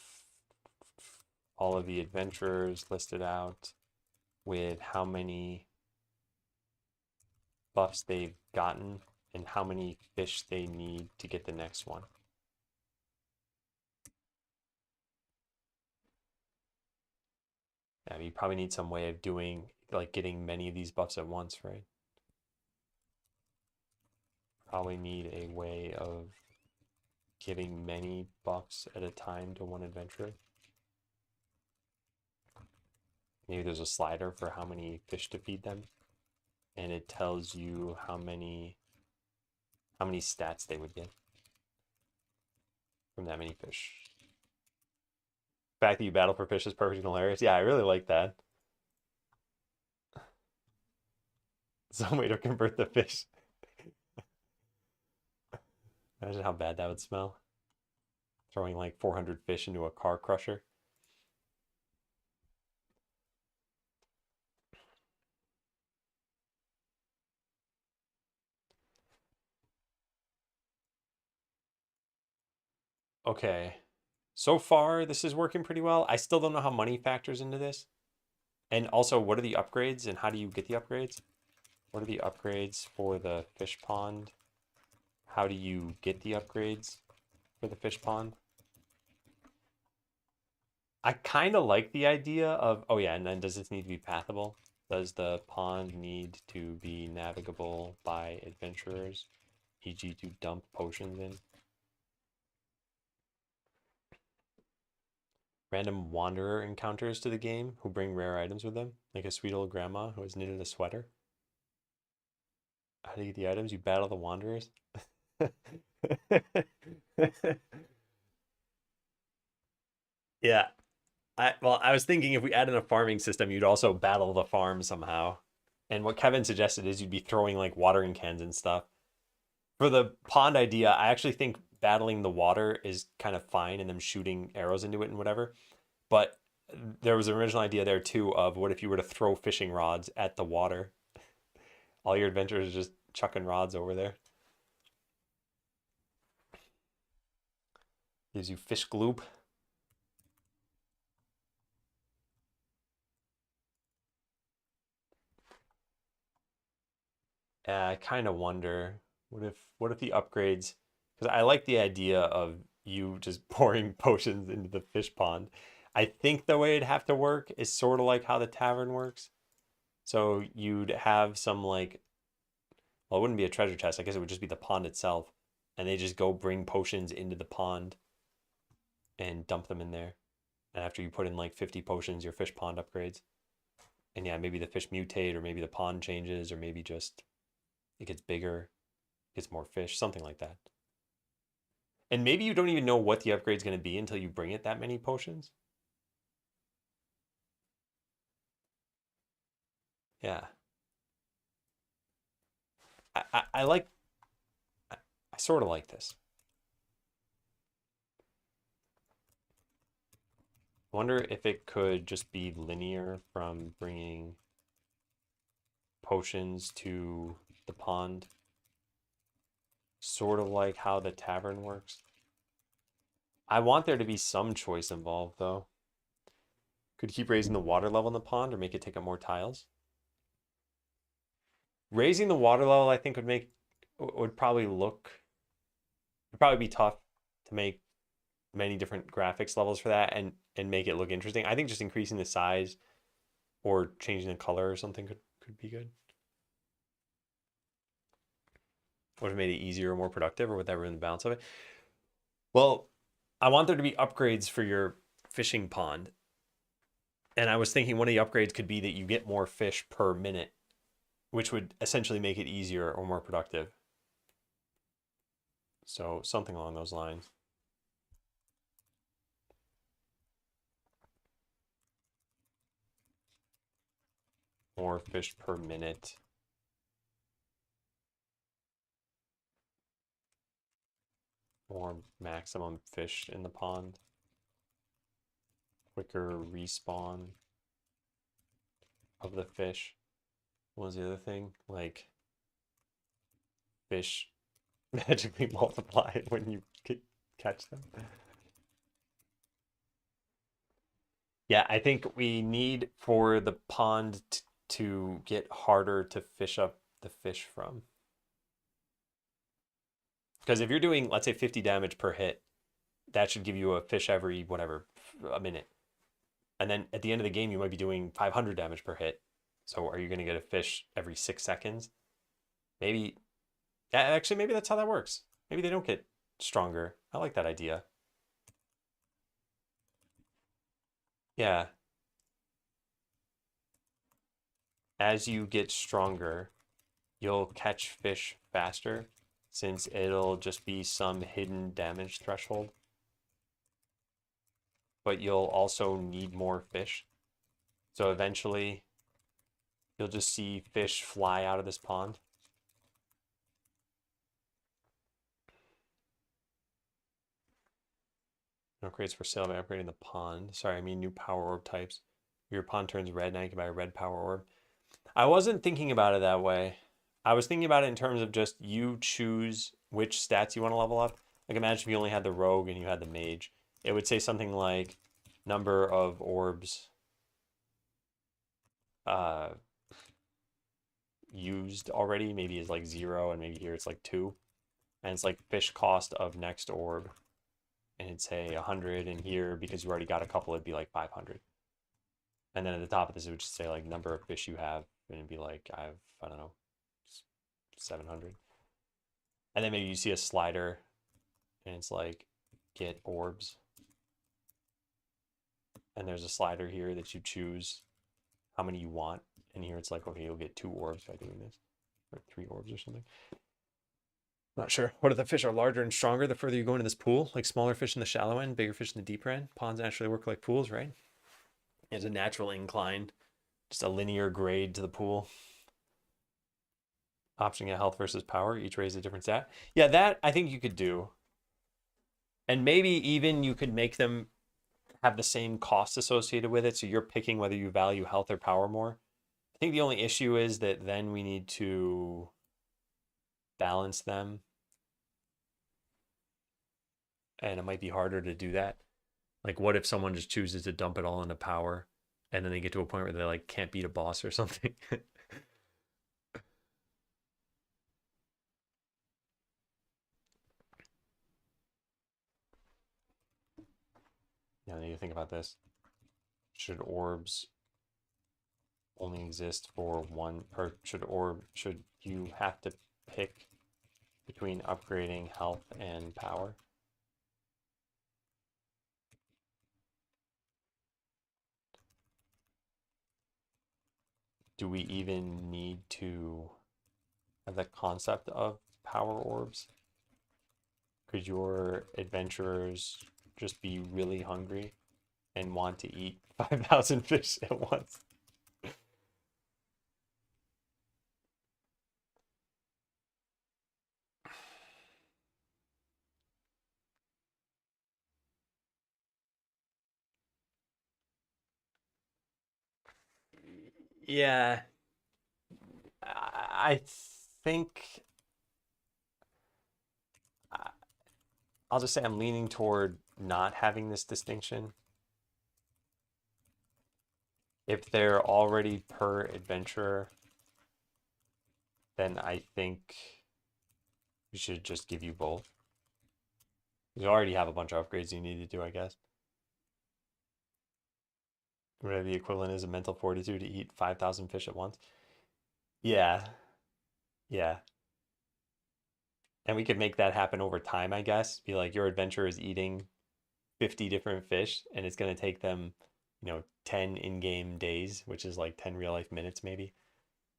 all of the adventurers listed out with how many buffs they've gotten and how many fish they need to get the next one. Yeah, you probably need some way of doing, like getting many of these buffs at once, right? Probably need a way of giving many buffs at a time to one adventurer. Maybe there's a slider for how many fish to feed them, and it tells you how many stats they would get from that many fish. The fact that you battle for fish is perfect and hilarious. Yeah, I really like that. Some way to convert the fish. Imagine how bad that would smell. Throwing like 400 fish into a car crusher. Okay. So far, this is working pretty well. I still don't know how money factors into this. And also, what are the upgrades and how do you get the upgrades? What are the upgrades for the fish pond? How do you get the upgrades for the fish pond? I kind of like the idea of, oh yeah, and then does this need to be pathable? Does the pond need to be navigable by adventurers, e.g. to dump potions in? Random wanderer encounters to the game who bring rare items with them, like a sweet old grandma who has knitted a sweater. How do you get the items? You battle the wanderers? Yeah. I was thinking if we add in a farming system, you'd also battle the farm somehow. And what Kevin suggested is you'd be throwing like watering cans and stuff. For the pond idea, I actually think battling the water is kind of fine and them shooting arrows into it and whatever. But there was an original idea there too of what if you were to throw fishing rods at the water? All your adventurers just chucking rods over there. Gives you fish gloop. I kind of wonder what if the upgrades, because I like the idea of you just pouring potions into the fish pond. I think the way it'd have to work is sort of like how the tavern works. So you'd have some like, well, it wouldn't be a treasure chest. I guess it would just be the pond itself. And they just go bring potions into the pond and dump them in there. And after you put in like 50 potions, your fish pond upgrades. And yeah, maybe the fish mutate, or maybe the pond changes, or maybe just it gets bigger, gets more fish, something like that. And maybe you don't even know what the upgrade's going to be until you bring it that many potions. Yeah. I like, I sort of like this. I wonder if it could just be linear from bringing potions to the pond, sort of like how the tavern works. I want there to be some choice involved, though. Could keep raising the water level in the pond or make it take up more tiles. Raising the water level, I think, would probably be tough to make many different graphics levels for that and make it look interesting. I think just increasing the size or changing the color or something could be good. Would have made it easier or more productive, or would that ruin the balance of it? Well, I want there to be upgrades for your fishing pond. And I was thinking one of the upgrades could be that you get more fish per minute, which would essentially make it easier or more productive. So something along those lines. More fish per minute. More maximum fish in the pond. Quicker respawn of the fish. What was the other thing? Like fish magically multiply when you catch them. Yeah, I think we need for the pond to get harder to fish up the fish from. Because if you're doing, let's say, 50 damage per hit, that should give you a fish every, whatever, a minute. And then at the end of the game, you might be doing 500 damage per hit. So are you going to get a fish every 6 seconds? Maybe, actually, maybe that's how that works. Maybe they don't get stronger. I like that idea. Yeah. As you get stronger, you'll catch fish faster since it'll just be some hidden damage threshold. But you'll also need more fish. So eventually, you'll just see fish fly out of this pond. No crates for sale by upgrading the pond. Sorry, I mean new power orb types. Your pond turns red, now you can buy a red power orb. I wasn't thinking about it that way. I was thinking about it in terms of just you choose which stats you want to level up. Like imagine if you only had the rogue and you had the mage. It would say something like number of orbs used already, maybe is like 0, and maybe here it's like 2. And it's like fish cost of next orb. And it'd say 100, and here, because you already got a couple, it'd be like 500. And then at the top of this, it would just say like number of fish you have, and it'd be like, I don't know, 700. And then maybe you see a slider, and it's like get orbs. And there's a slider here that you choose how many you want. And here it's like, okay, you'll get 2 orbs by doing this, or 3 orbs or something. Not sure. What if the fish are larger and stronger the further you go into this pool? Like smaller fish in the shallow end, bigger fish in the deeper end. Ponds actually work like pools, right? There's a natural incline, just a linear grade to the pool. Optioning at health versus power, each raise a different stat. Yeah, that I think you could do. And maybe even you could make them have the same cost associated with it. So you're picking whether you value health or power more. I think the only issue is that then we need to balance them. and it might be harder to do that. Like, what if someone just chooses to dump it all into power, and then they get to a point where they like can't beat a boss or something? Now, you think about this. Should orbs only exist for one, or should you have to pick between upgrading health and power? Do we even need to have the concept of power orbs? Could your adventurers just be really hungry and want to eat 5,000 fish at once? Yeah, I think I'll just say I'm leaning toward not having this distinction. If they're already per adventurer, then I think we should just give you both. You already have a bunch of upgrades you need to do, I guess. Whatever the equivalent is of mental fortitude to eat 5,000 fish at once. Yeah, yeah. And we could make that happen over time, I guess. Be like, your adventurer is eating 50 different fish, and it's going to take them, 10 in-game days, which is like 10 real life minutes, maybe.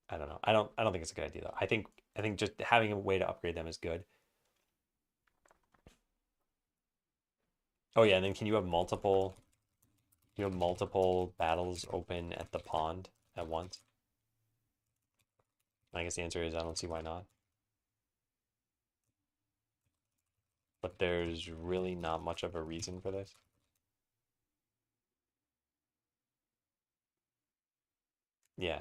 I don't know. I don't think it's a good idea though. I think just having a way to upgrade them is good. Oh yeah, and then can you have multiple battles open at the pond at once? I guess the answer is I don't see why not. But there's really not much of a reason for this. Yeah.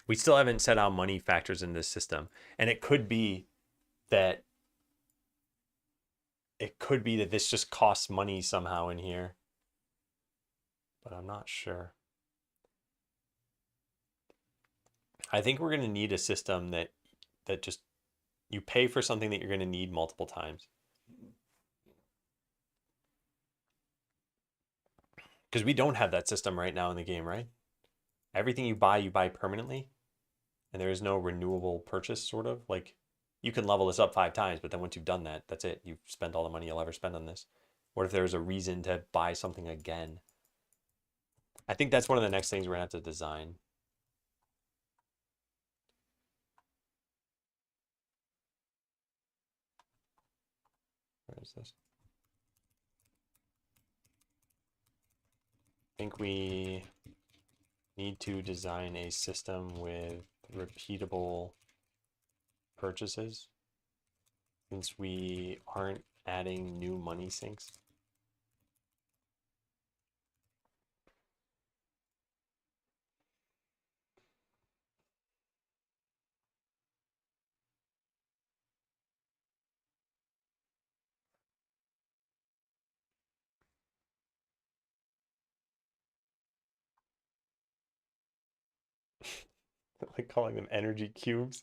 We still haven't said how money factors in this system. And that it could be that this just costs money somehow in here, but I'm not sure. I think we're going to need a system that just you pay for something that you're going to need multiple times. Because we don't have that system right now in the game, right? Everything you buy permanently, and there is no renewable purchase, sort of. Like, you can level this up 5 times, but then once you've done that, that's it. You've spent all the money you'll ever spend on this. What if there's a reason to buy something again? I think that's one of the next things we're going to have to design. Where is this? I think we need to design a system with repeatable purchases since we aren't adding new money sinks. Like calling them energy cubes.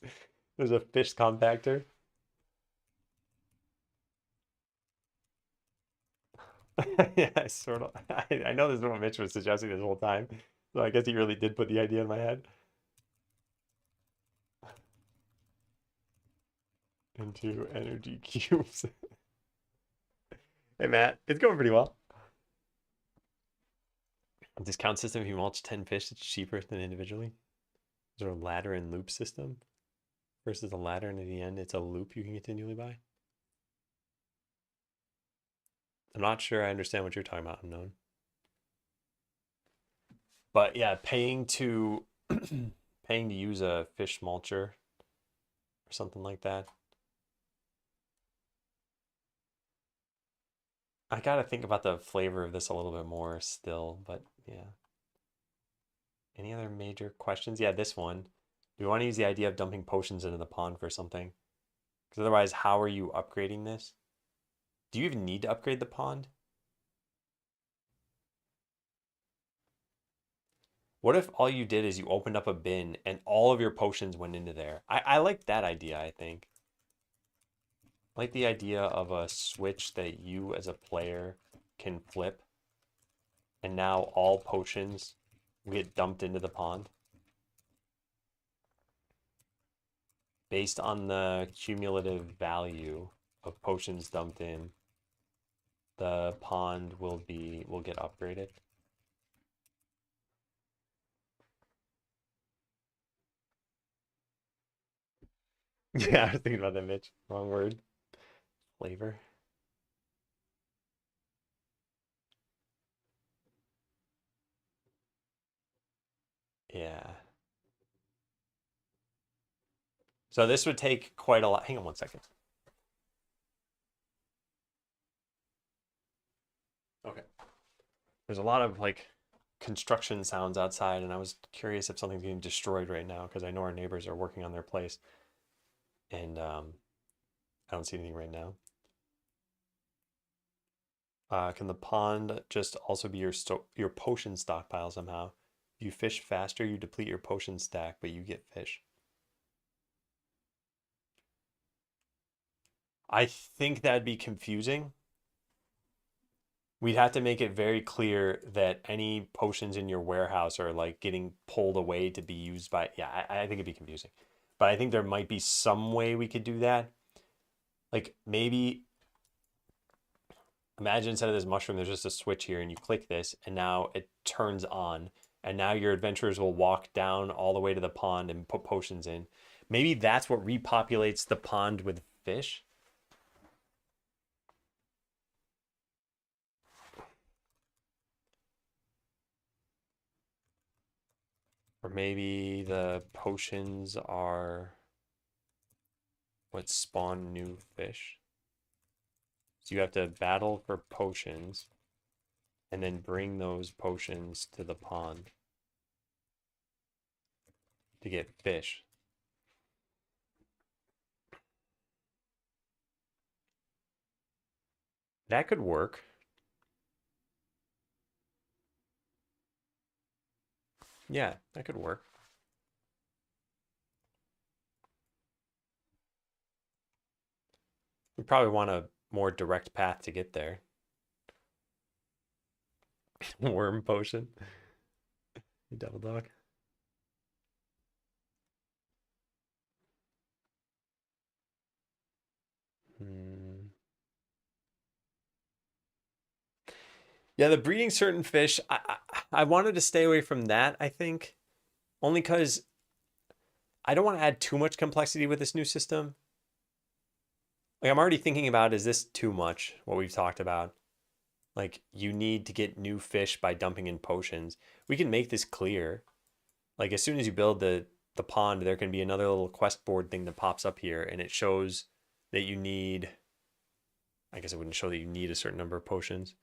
There's a fish compactor. Yeah, sort of. I know this is what Mitch was suggesting this whole time. So I guess he really did put the idea in my head. Into energy cubes. Hey Matt, it's going pretty well. Discount system, if you mulch 10 fish, it's cheaper than individually. Is there a ladder and loop system? Versus a ladder, and at the end, it's a loop you can continually buy. I'm not sure I understand what you're talking about, unknown. But yeah, paying to paying to use a fish mulcher or something like that. I gotta think about the flavor of this a little bit more still, but yeah. Any other major questions? Yeah, this one. Do we want to use the idea of dumping potions into the pond for something? Because otherwise, how are you upgrading this? Do you even need to upgrade the pond? What if all you did is you opened up a bin and all of your potions went into there? I like that idea, I think. I like the idea of a switch that you as a player can flip, and now all potions get dumped into the pond based on the cumulative value of potions dumped in. The pond will get upgraded. Yeah, I was thinking about that, Mitch. Wrong word. Flavor. Yeah. So this would take quite a lot. Hang on one second. Okay. There's a lot of like construction sounds outside, and I was curious if something's getting destroyed right now because I know our neighbors are working on their place, and I don't see anything right now. Can the pond just also be your potion stockpile somehow? You fish faster, you deplete your potion stack, but you get fish. I think that'd be confusing. We'd have to make it very clear that any potions in your warehouse are like getting pulled away to be used by. Yeah, I think it'd be confusing. But I think there might be some way we could do that. Like maybe imagine instead of this mushroom, there's just a switch here, and you click this, and now it turns on. And now your adventurers will walk down all the way to the pond and put potions in. Maybe that's what repopulates the pond with fish. Or maybe the potions are what spawn new fish. So you have to battle for potions and then bring those potions to the pond to get fish. That could work. Yeah, that could work. We probably want a more direct path to get there. Worm potion. You double dog. Hmm. Yeah, the breeding certain fish, I wanted to stay away from that, I think, only because I don't want to add too much complexity with this new system. Like I'm already thinking about, is this too much, what we've talked about? Like you need to get new fish by dumping in potions. We can make this clear. Like as soon as you build the pond, there can be another little quest board thing that pops up here, and it shows that you need, I guess it wouldn't show that you need a certain number of potions.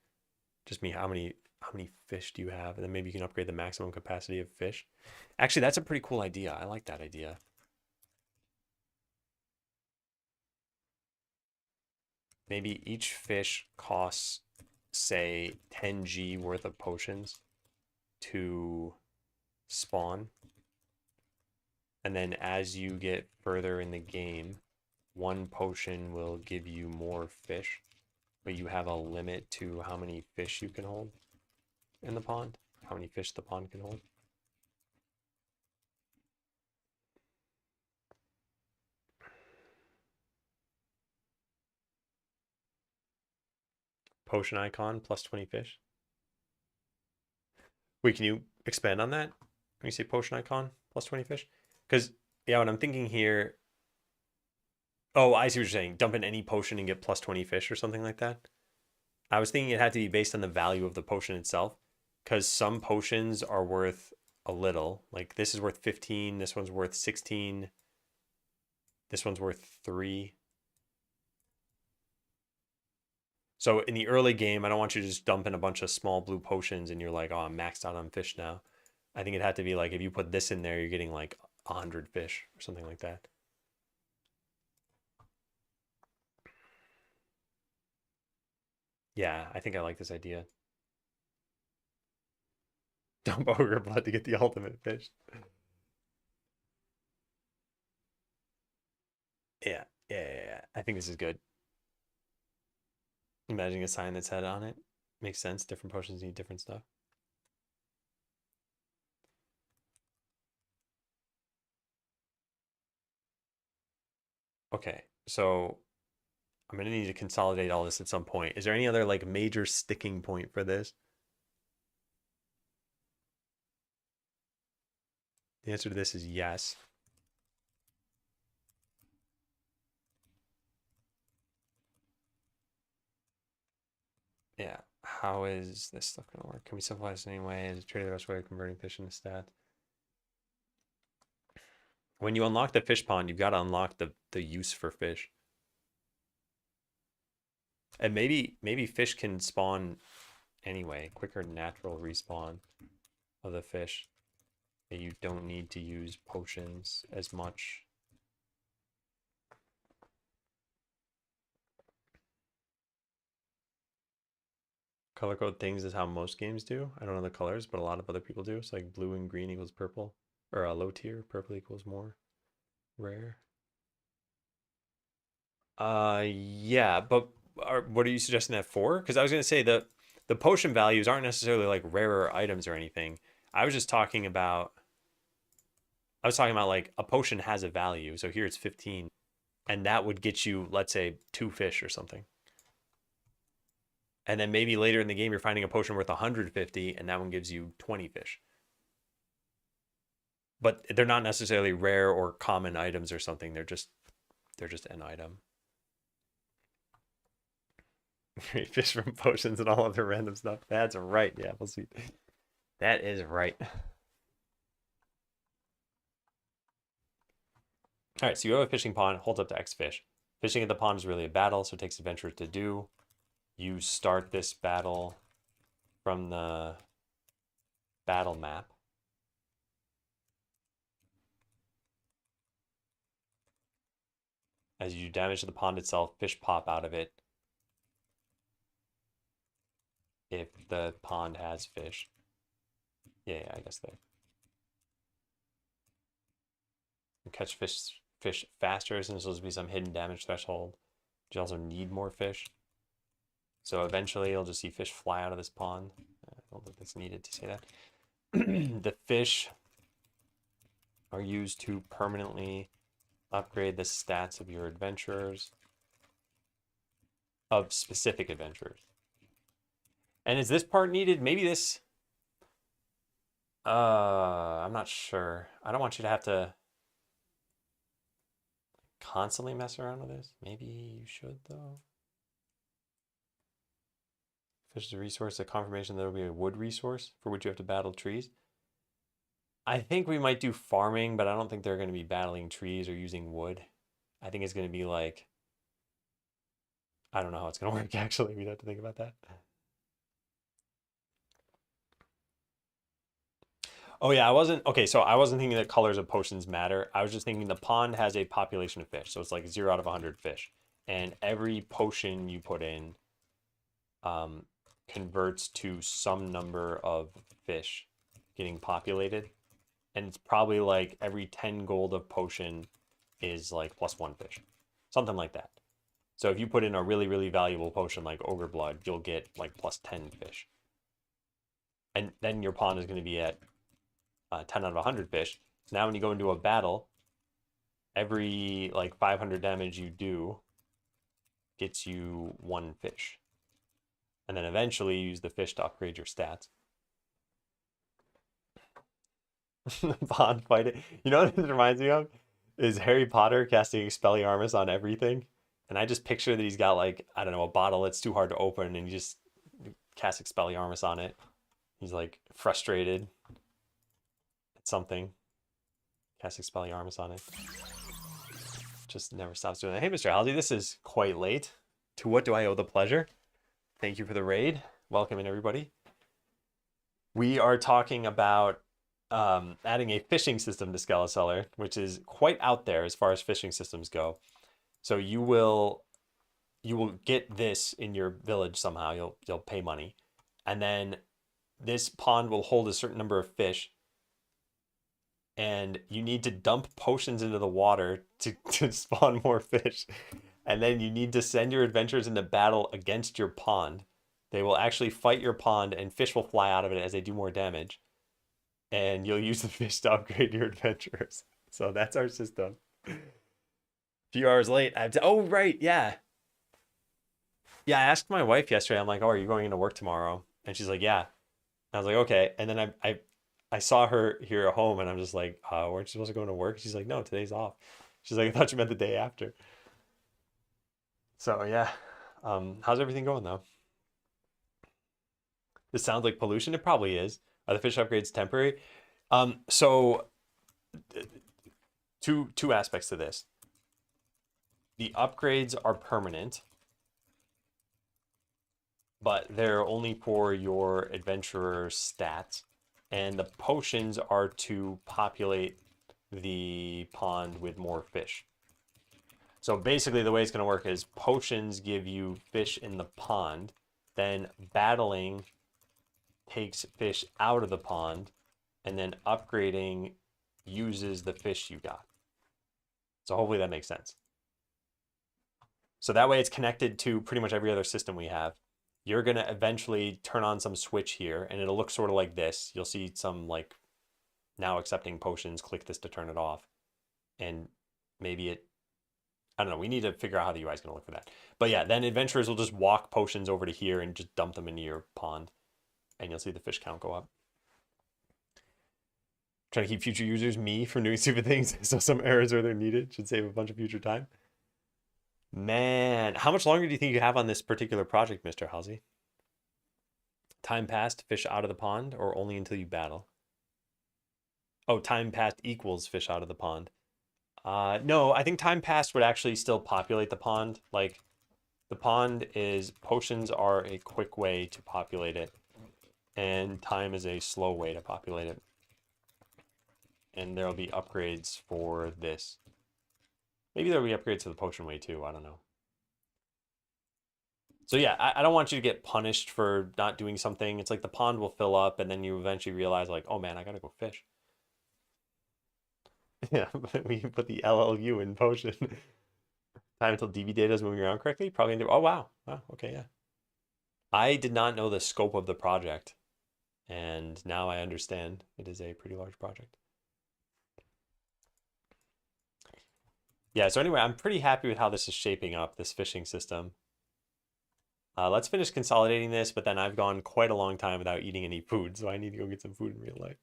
Just me, how many fish do you have? And then maybe you can upgrade the maximum capacity of fish. Actually, that's a pretty cool idea. I like that idea. Maybe each fish costs, say, 10G worth of potions to spawn. And then as you get further in the game, one potion will give you more fish, but you have a limit to how many fish you can hold in the pond, how many fish the pond can hold. Potion icon plus 20 fish. Wait, can you expand on that when you say potion icon plus 20 fish? Because, yeah, what I'm thinking here. Oh, I see what you're saying. Dump in any potion and get plus 20 fish or something like that. I was thinking it had to be based on the value of the potion itself, because some potions are worth a little. Like this is worth 15, this one's worth 16, this one's worth 3. So in the early game, I don't want you to just dump in a bunch of small blue potions and you're like, oh, I'm maxed out on fish now. I think it had to be like if you put this in there, you're getting like 100 fish or something like that. Yeah, I think I like this idea. Dump ogre blood to get the ultimate fish. Yeah. I think this is good. Imagining a sign that's had on it makes sense. Different potions need different stuff. Okay, so I'm gonna need to consolidate all this at some point. Is there any other like major sticking point for this? The answer to this is yes. Yeah. How is this stuff gonna work? Can we simplify this in any way? Is it truly the best way of converting fish into stats? When you unlock the fish pond, you've got to unlock the use for fish. And maybe fish can spawn anyway. Quicker natural respawn of the fish. You don't need to use potions as much. Color code things is how most games do. I don't know the colors, but a lot of other people do. It's like blue and green equals purple, or a low tier. Purple equals more rare. Yeah, but what are you suggesting that for? Because I was gonna say the potion values aren't necessarily like rarer items or anything. I was just talking about. I was talking about like a potion has a value. So here it's 15, and that would get you, let's say, 2 fish or something. And then maybe later in the game you're finding a potion worth 150, and that one gives you 20 fish. But they're not necessarily rare or common items or something. They're just an item. Fish from potions and all other random stuff. That's right. Yeah, we'll see. That is right. All right, so you have a fishing pond, holds up to X fish. Fishing at the pond is really a battle, so it takes adventurers to do. You start this battle from the battle map. As you do damage to the pond itself, fish pop out of it if the pond has fish. Yeah, I guess they catch fish faster, since there's supposed to be some hidden damage threshold. You also need more fish. So eventually you'll just see fish fly out of this pond. I don't think that's needed to say that. The fish are used to permanently upgrade the stats of your adventurers, of specific adventurers. And is this part needed? Maybe this... I'm not sure. I don't want you to have to constantly mess around with this. Maybe you should, though. Fish is a resource, a confirmation that there will be a wood resource for which you have to battle trees. I think we might do farming, but I don't think they're going to be battling trees or using wood. I think it's going to be like... I don't know how it's going to work, actually. We'd have to think about that. Oh yeah, I wasn't thinking that colors of potions matter. I was just thinking the pond has a population of fish, so it's like 0 out of 100 fish, and every potion you put in converts to some number of fish getting populated, and it's probably like every 10 gold of potion is like +1 fish, something like that. So if you put in a really, really valuable potion like ogre blood, you'll get like +10 fish, and then your pond is going to be at 10 out of 100 fish. So now when you go into a battle, every like 500 damage you do gets you 1 fish. And then eventually you use the fish to upgrade your stats. Pond fighting. You know what this reminds me of? Is Harry Potter casting Expelliarmus on everything. And I just picture that he's got like, I don't know, a bottle that's too hard to open, and he just casts Expelliarmus on it. He's like frustrated at something. Cast Expelliarmus on it. Just never stops doing that. Hey, Mr. Halsey, this is quite late. To what do I owe the pleasure? Thank you for the raid. Welcome in, everybody. We are talking about adding a fishing system to Skeleseller, which is quite out there as far as fishing systems go. So you will get this in your village somehow. You'll pay money, and then this pond will hold a certain number of fish, and you need to dump potions into the water to spawn more fish. And then you need to send your adventurers into battle against your pond. They will actually fight your pond, and fish will fly out of it as they do more damage. And you'll use the fish to upgrade your adventurers. So that's our system. A few hours late, I have to. Oh, right. Yeah. Yeah. I asked my wife yesterday, I'm like, oh, are you going into work tomorrow? And she's like, yeah. I was like, okay. And then I saw her here at home, and I'm just like, weren't you supposed to go into work? She's like, no, today's off. She's like, I thought you meant the day after. So yeah. How's everything going though? This sounds like pollution. It probably is. Are the fish upgrades temporary? So two aspects to this. The upgrades are permanent, but they're only for your adventurer stats, and the potions are to populate the pond with more fish. So basically the way it's going to work is potions give you fish in the pond, then battling takes fish out of the pond, and then upgrading uses the fish you got. So hopefully that makes sense. So that way it's connected to pretty much every other system we have. You're going to eventually turn on some switch here, and it'll look sort of like this. You'll see some like now accepting potions, click this to turn it off. And maybe I don't know, we need to figure out how the UI is going to look for that. But yeah, then adventurers will just walk potions over to here and just dump them into your pond, and you'll see the fish count go up. Trying to keep future users, me, from doing stupid things, so some errors where they're needed should save a bunch of future time. Man, how much longer do you think you have on this particular project, Mr. Halsey? Time passed, fish out of the pond, or only until you battle? Oh, time passed equals fish out of the pond. No, I think time passed would actually still populate the pond. Like, the pond is, potions are a quick way to populate it, and time is a slow way to populate it. And there'll be upgrades for this. Maybe there'll be upgrades to the potion way too, I don't know. So yeah, I don't want you to get punished for not doing something. It's like the pond will fill up, and then you eventually realize like, oh man, I gotta go fish. Yeah, but we put the LLU in potion. Time until DB data is moving around correctly? Probably into, oh wow. Wow, okay, yeah. I did not know the scope of the project, and now I understand it is a pretty large project. Yeah, so anyway, I'm pretty happy with how this is shaping up, this fishing system. Let's finish consolidating this, but then I've gone quite a long time without eating any food, so I need to go get some food in real life.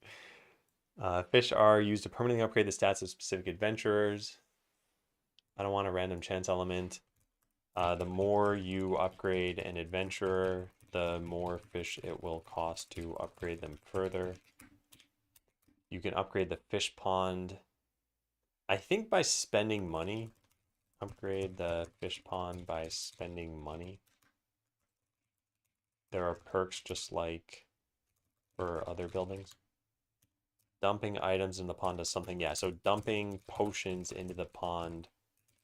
Fish are used to permanently upgrade the stats of specific adventurers. I don't want a random chance element. The more you upgrade an adventurer, the more fish it will cost to upgrade them further. You can upgrade the fish pond, I think, by spending money. Upgrade the fish pond by spending money. There are perks just like for other buildings. Dumping items in the pond does something. Yeah, so dumping potions into the pond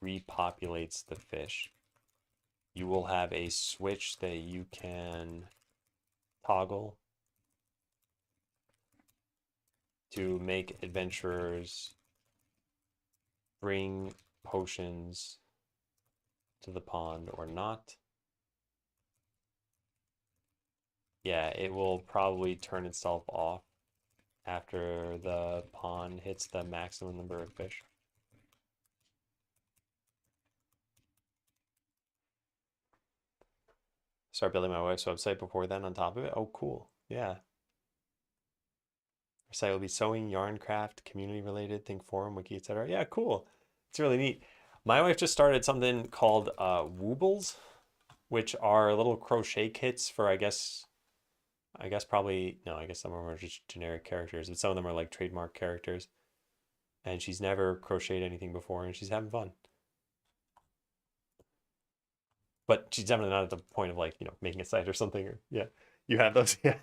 repopulates the fish. You will have a switch that you can toggle to make adventurers bring potions to the pond or not. Yeah, it will probably turn itself off after the pond hits the maximum number of fish. Start building my wife's website before then on top of it. Oh, cool. Yeah. Our site will be sewing, yarn craft, community related, think forum, wiki, etc. Yeah, cool. It's really neat. My wife just started something called Woobles, which are little crochet kits for, I guess probably, no, I guess some of them are just generic characters, but some of them are like trademark characters. And she's never crocheted anything before, and she's having fun. But she's definitely not at the point of like, making a site or something. Or yeah, you have those, yeah.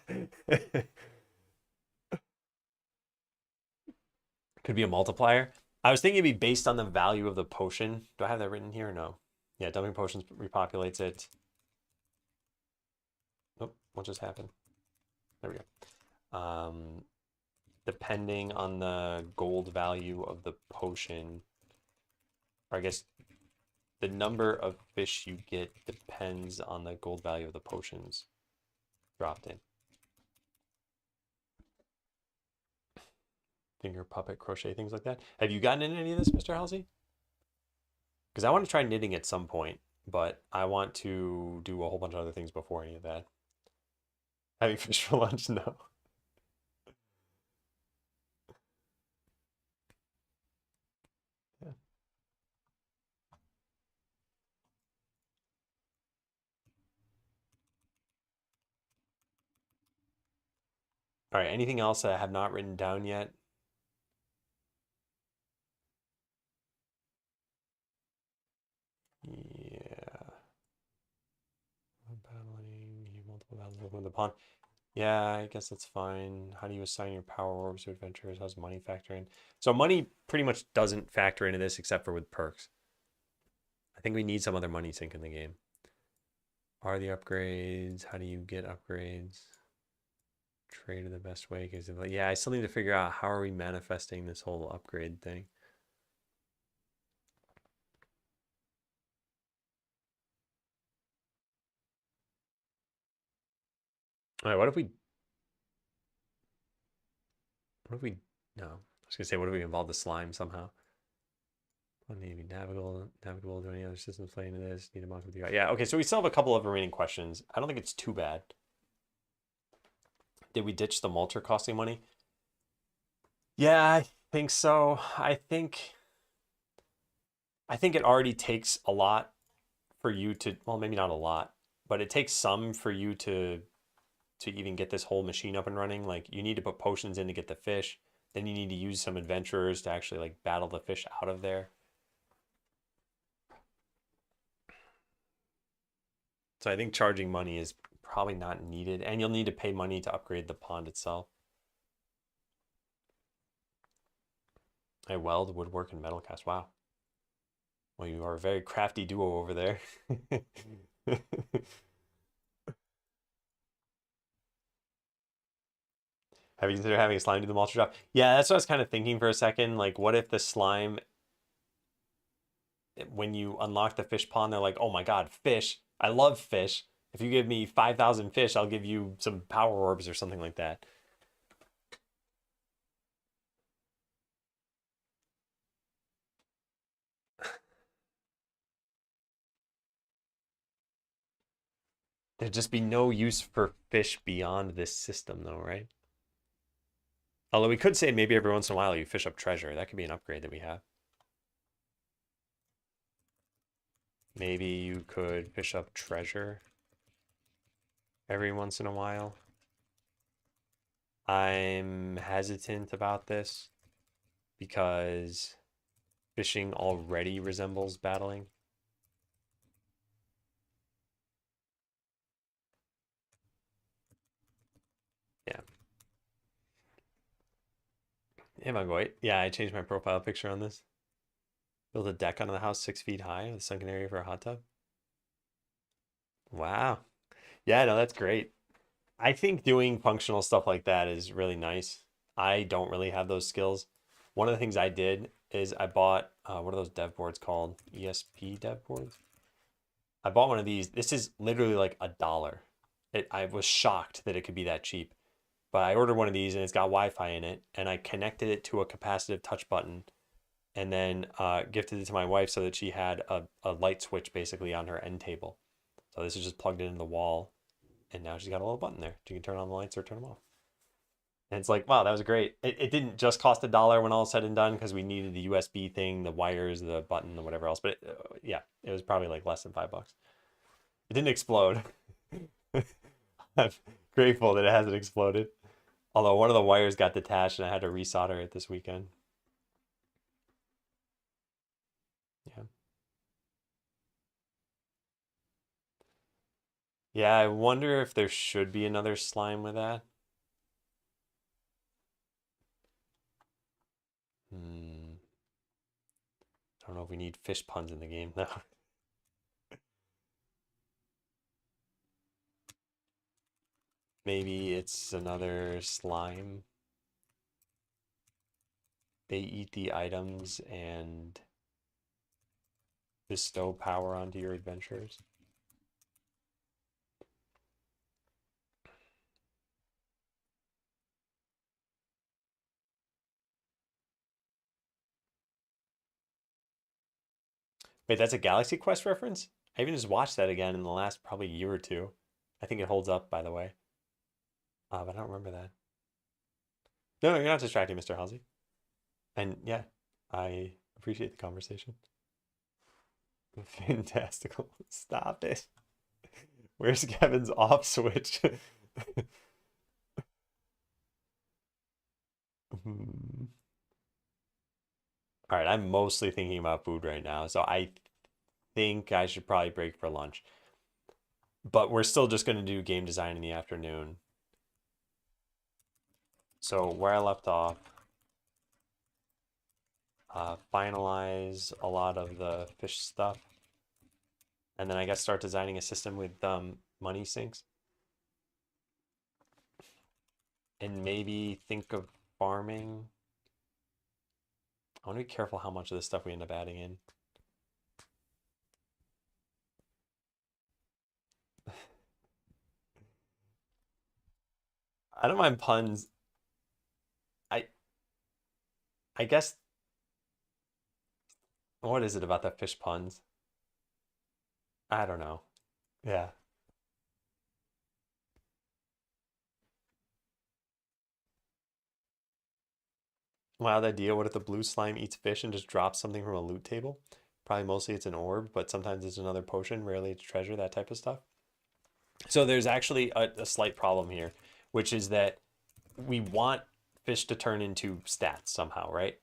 Could be a multiplier. I was thinking it'd be based on the value of the potion. Do I have that written here? No. Yeah, dumping potions repopulates it. Oh, what just happened? There we go. Depending on the gold value of the potion, or I guess the number of fish you get depends on the gold value of the potions dropped in. Finger puppet crochet, things like that. Have you gotten into any of this, Mr. Halsey? Because I want to try knitting at some point, but I want to do a whole bunch of other things before any of that. Having fish for lunch? No. Yeah. All right, anything else that I have not written down yet? Yeah. Battling, you multiple battles with the pond. Yeah, I guess that's fine. How do you assign your power orbs to adventurers? How's money factor in? So money pretty much doesn't factor into this except for with perks. I think we need some other money sink in the game. Are the upgrades? How do you get upgrades? Trade are the best way because yeah, I still need to figure out how are we manifesting this whole upgrade thing. All right, what if we no, I was gonna say what if we involve the slime somehow? Maybe navigable, do any other systems play into this? Need a monk with you. Yeah, okay, so we still have a couple of remaining questions. I don't think it's too bad. Did we ditch the mulcher costing money? Yeah, I think so. I think it already takes a lot for you to, well, maybe not a lot, but it takes some for you to even get this whole machine up and running. Like you need to put potions in to get the fish. Then you need to use some adventurers to actually like battle the fish out of there. So I think charging money is probably not needed, and you'll need to pay money to upgrade the pond itself. I weld, woodwork, and metal cast. Wow. Well, you are a very crafty duo over there. Have you considered having a slime do the mulcher job? Yeah, that's what I was kind of thinking for a second. Like, what if the slime, when you unlock the fish pond, they're like, oh my God, fish. I love fish. If you give me 5,000 fish, I'll give you some power orbs or something like that. There'd just be no use for fish beyond this system, though, right? Although we could say maybe every once in a while you fish up treasure. That could be an upgrade that we have. Maybe you could fish up treasure every once in a while. I'm hesitant about this because fishing already resembles battling. Yeah. Hey, Mongoit. Yeah, I changed my profile picture on this. Build a deck under the house 6 feet high with a sunken area for a hot tub. Wow. Yeah, no, that's great. I think doing functional stuff like that is really nice. I don't really have those skills. One of the things I did is I bought, what are those dev boards called? ESP dev boards? I bought one of these. This is literally like $1. I was shocked that it could be that cheap. But I ordered one of these and it's got Wi-Fi in it, and I connected it to a capacitive touch button, and then gifted it to my wife so that she had a light switch basically on her end table. So this is just plugged into the wall, and now she's got a little button there. She can turn on the lights or turn them off. And it's like, wow, that was great. It didn't just cost $1 when all said and done because we needed the USB thing, the wires, the button, and whatever else. But yeah, it was probably like less than $5. It didn't explode. I'm grateful that it hasn't exploded. Although one of the wires got detached and I had to resolder it this weekend. Yeah. Yeah, I wonder if there should be another slime with that. I don't know if we need fish puns in the game though. Maybe it's another slime. They eat the items and bestow power onto your adventures. Wait, that's a Galaxy Quest reference? I even just watched that again in the last probably year or two. I think it holds up, by the way. But I don't remember that. No, you're not distracting, Mr. Halsey. And yeah, I appreciate the conversation. Fantastical. Stop it. Where's Kevin's off switch? All right, I'm mostly thinking about food right now, so I think I should probably break for lunch. But we're still just going to do game design in the afternoon. So where I left off, finalize a lot of the fish stuff, and then I guess start designing a system with money sinks, and maybe think of farming. I want to be careful how much of this stuff we end up adding in. I don't mind puns. I I guess what is it about the fish puns? I don't know. Yeah. Wild idea. What if the blue slime eats fish and just drops something from a loot table? Probably mostly it's an orb, but sometimes it's another potion, rarely it's treasure, that type of stuff. So there's actually a slight problem here, which is that we want fish to turn into stats somehow, right?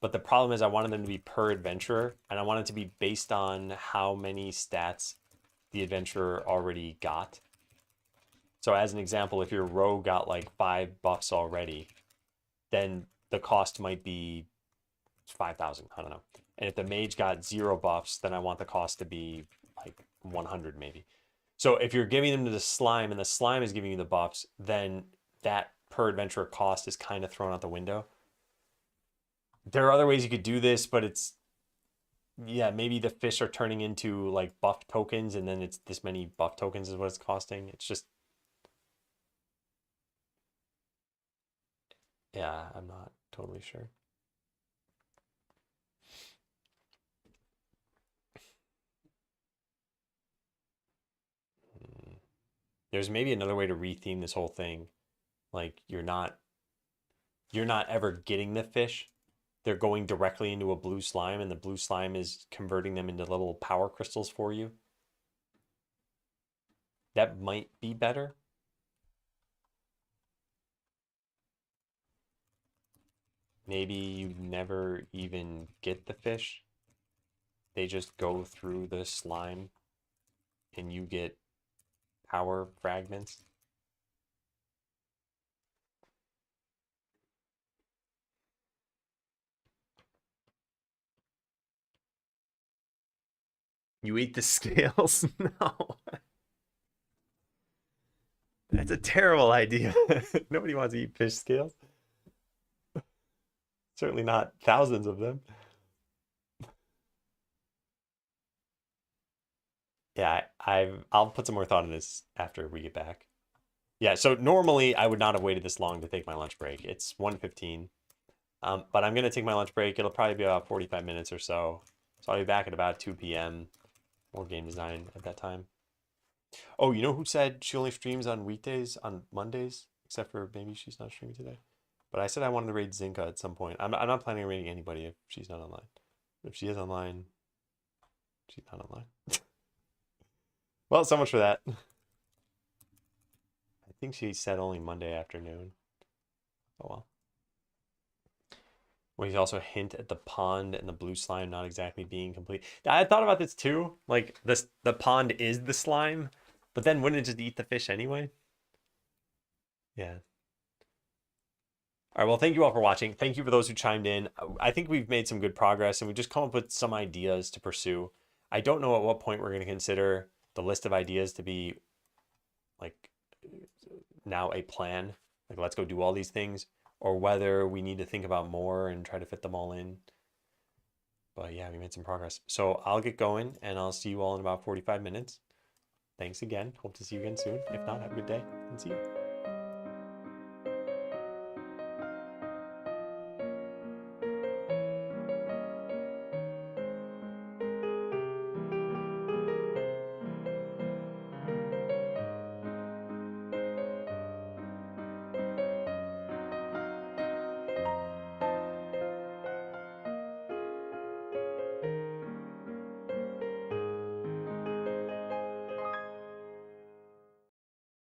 But the problem is I wanted them to be per adventurer, and I want it to be based on how many stats the adventurer already got. So as an example, if your rogue got like 5 buffs already, then the cost might be 5,000. I don't know. And if the mage got 0 buffs, then I want the cost to be like 100 maybe. So if you're giving them to the slime and the slime is giving you the buffs, then that per adventurer cost is kind of thrown out the window. There are other ways you could do this, but it's, yeah, maybe the fish are turning into like buff tokens, and then it's this many buff tokens is what it's costing. It's just, yeah, I'm not totally sure. There's maybe another way to retheme this whole thing. Like you're not ever getting the fish. They're going directly into a blue slime, and the blue slime is converting them into little power crystals for you. That might be better. Maybe you never even get the fish. They just go through the slime and you get power fragments. You eat the scales? No. That's a terrible idea. Nobody wants to eat fish scales. Certainly not thousands of them. Yeah, I'll put some more thought in this after we get back. Yeah, so normally I would not have waited this long to take my lunch break. It's 1:15. But I'm gonna take my lunch break. It'll probably be about 45 minutes or so. So I'll be back at about 2 p.m. More game design at that time. Oh, you know who said she only streams on weekdays on Mondays? Except for maybe she's not streaming today. But I said I wanted to raid Zinka at some point. I'm not planning on raiding anybody if she's not online. If she is online, she's not online. Well, so much for that. I think she said only Monday afternoon. Oh well. We also hint at the pond and the blue slime not exactly being complete. I thought about this too. Like the pond is the slime, but then wouldn't it just eat the fish anyway? Yeah. All right, well, thank you all for watching. Thank you for those who chimed in. I think we've made some good progress and we've just come up with some ideas to pursue. I don't know at what point we're going to consider the list of ideas to be like now a plan, like let's go do all these things, or whether we need to think about more and try to fit them all in. But yeah, we made some progress. So I'll get going and I'll see you all in about 45 minutes. Thanks again. Hope to see you again soon. If not, have a good day and see you.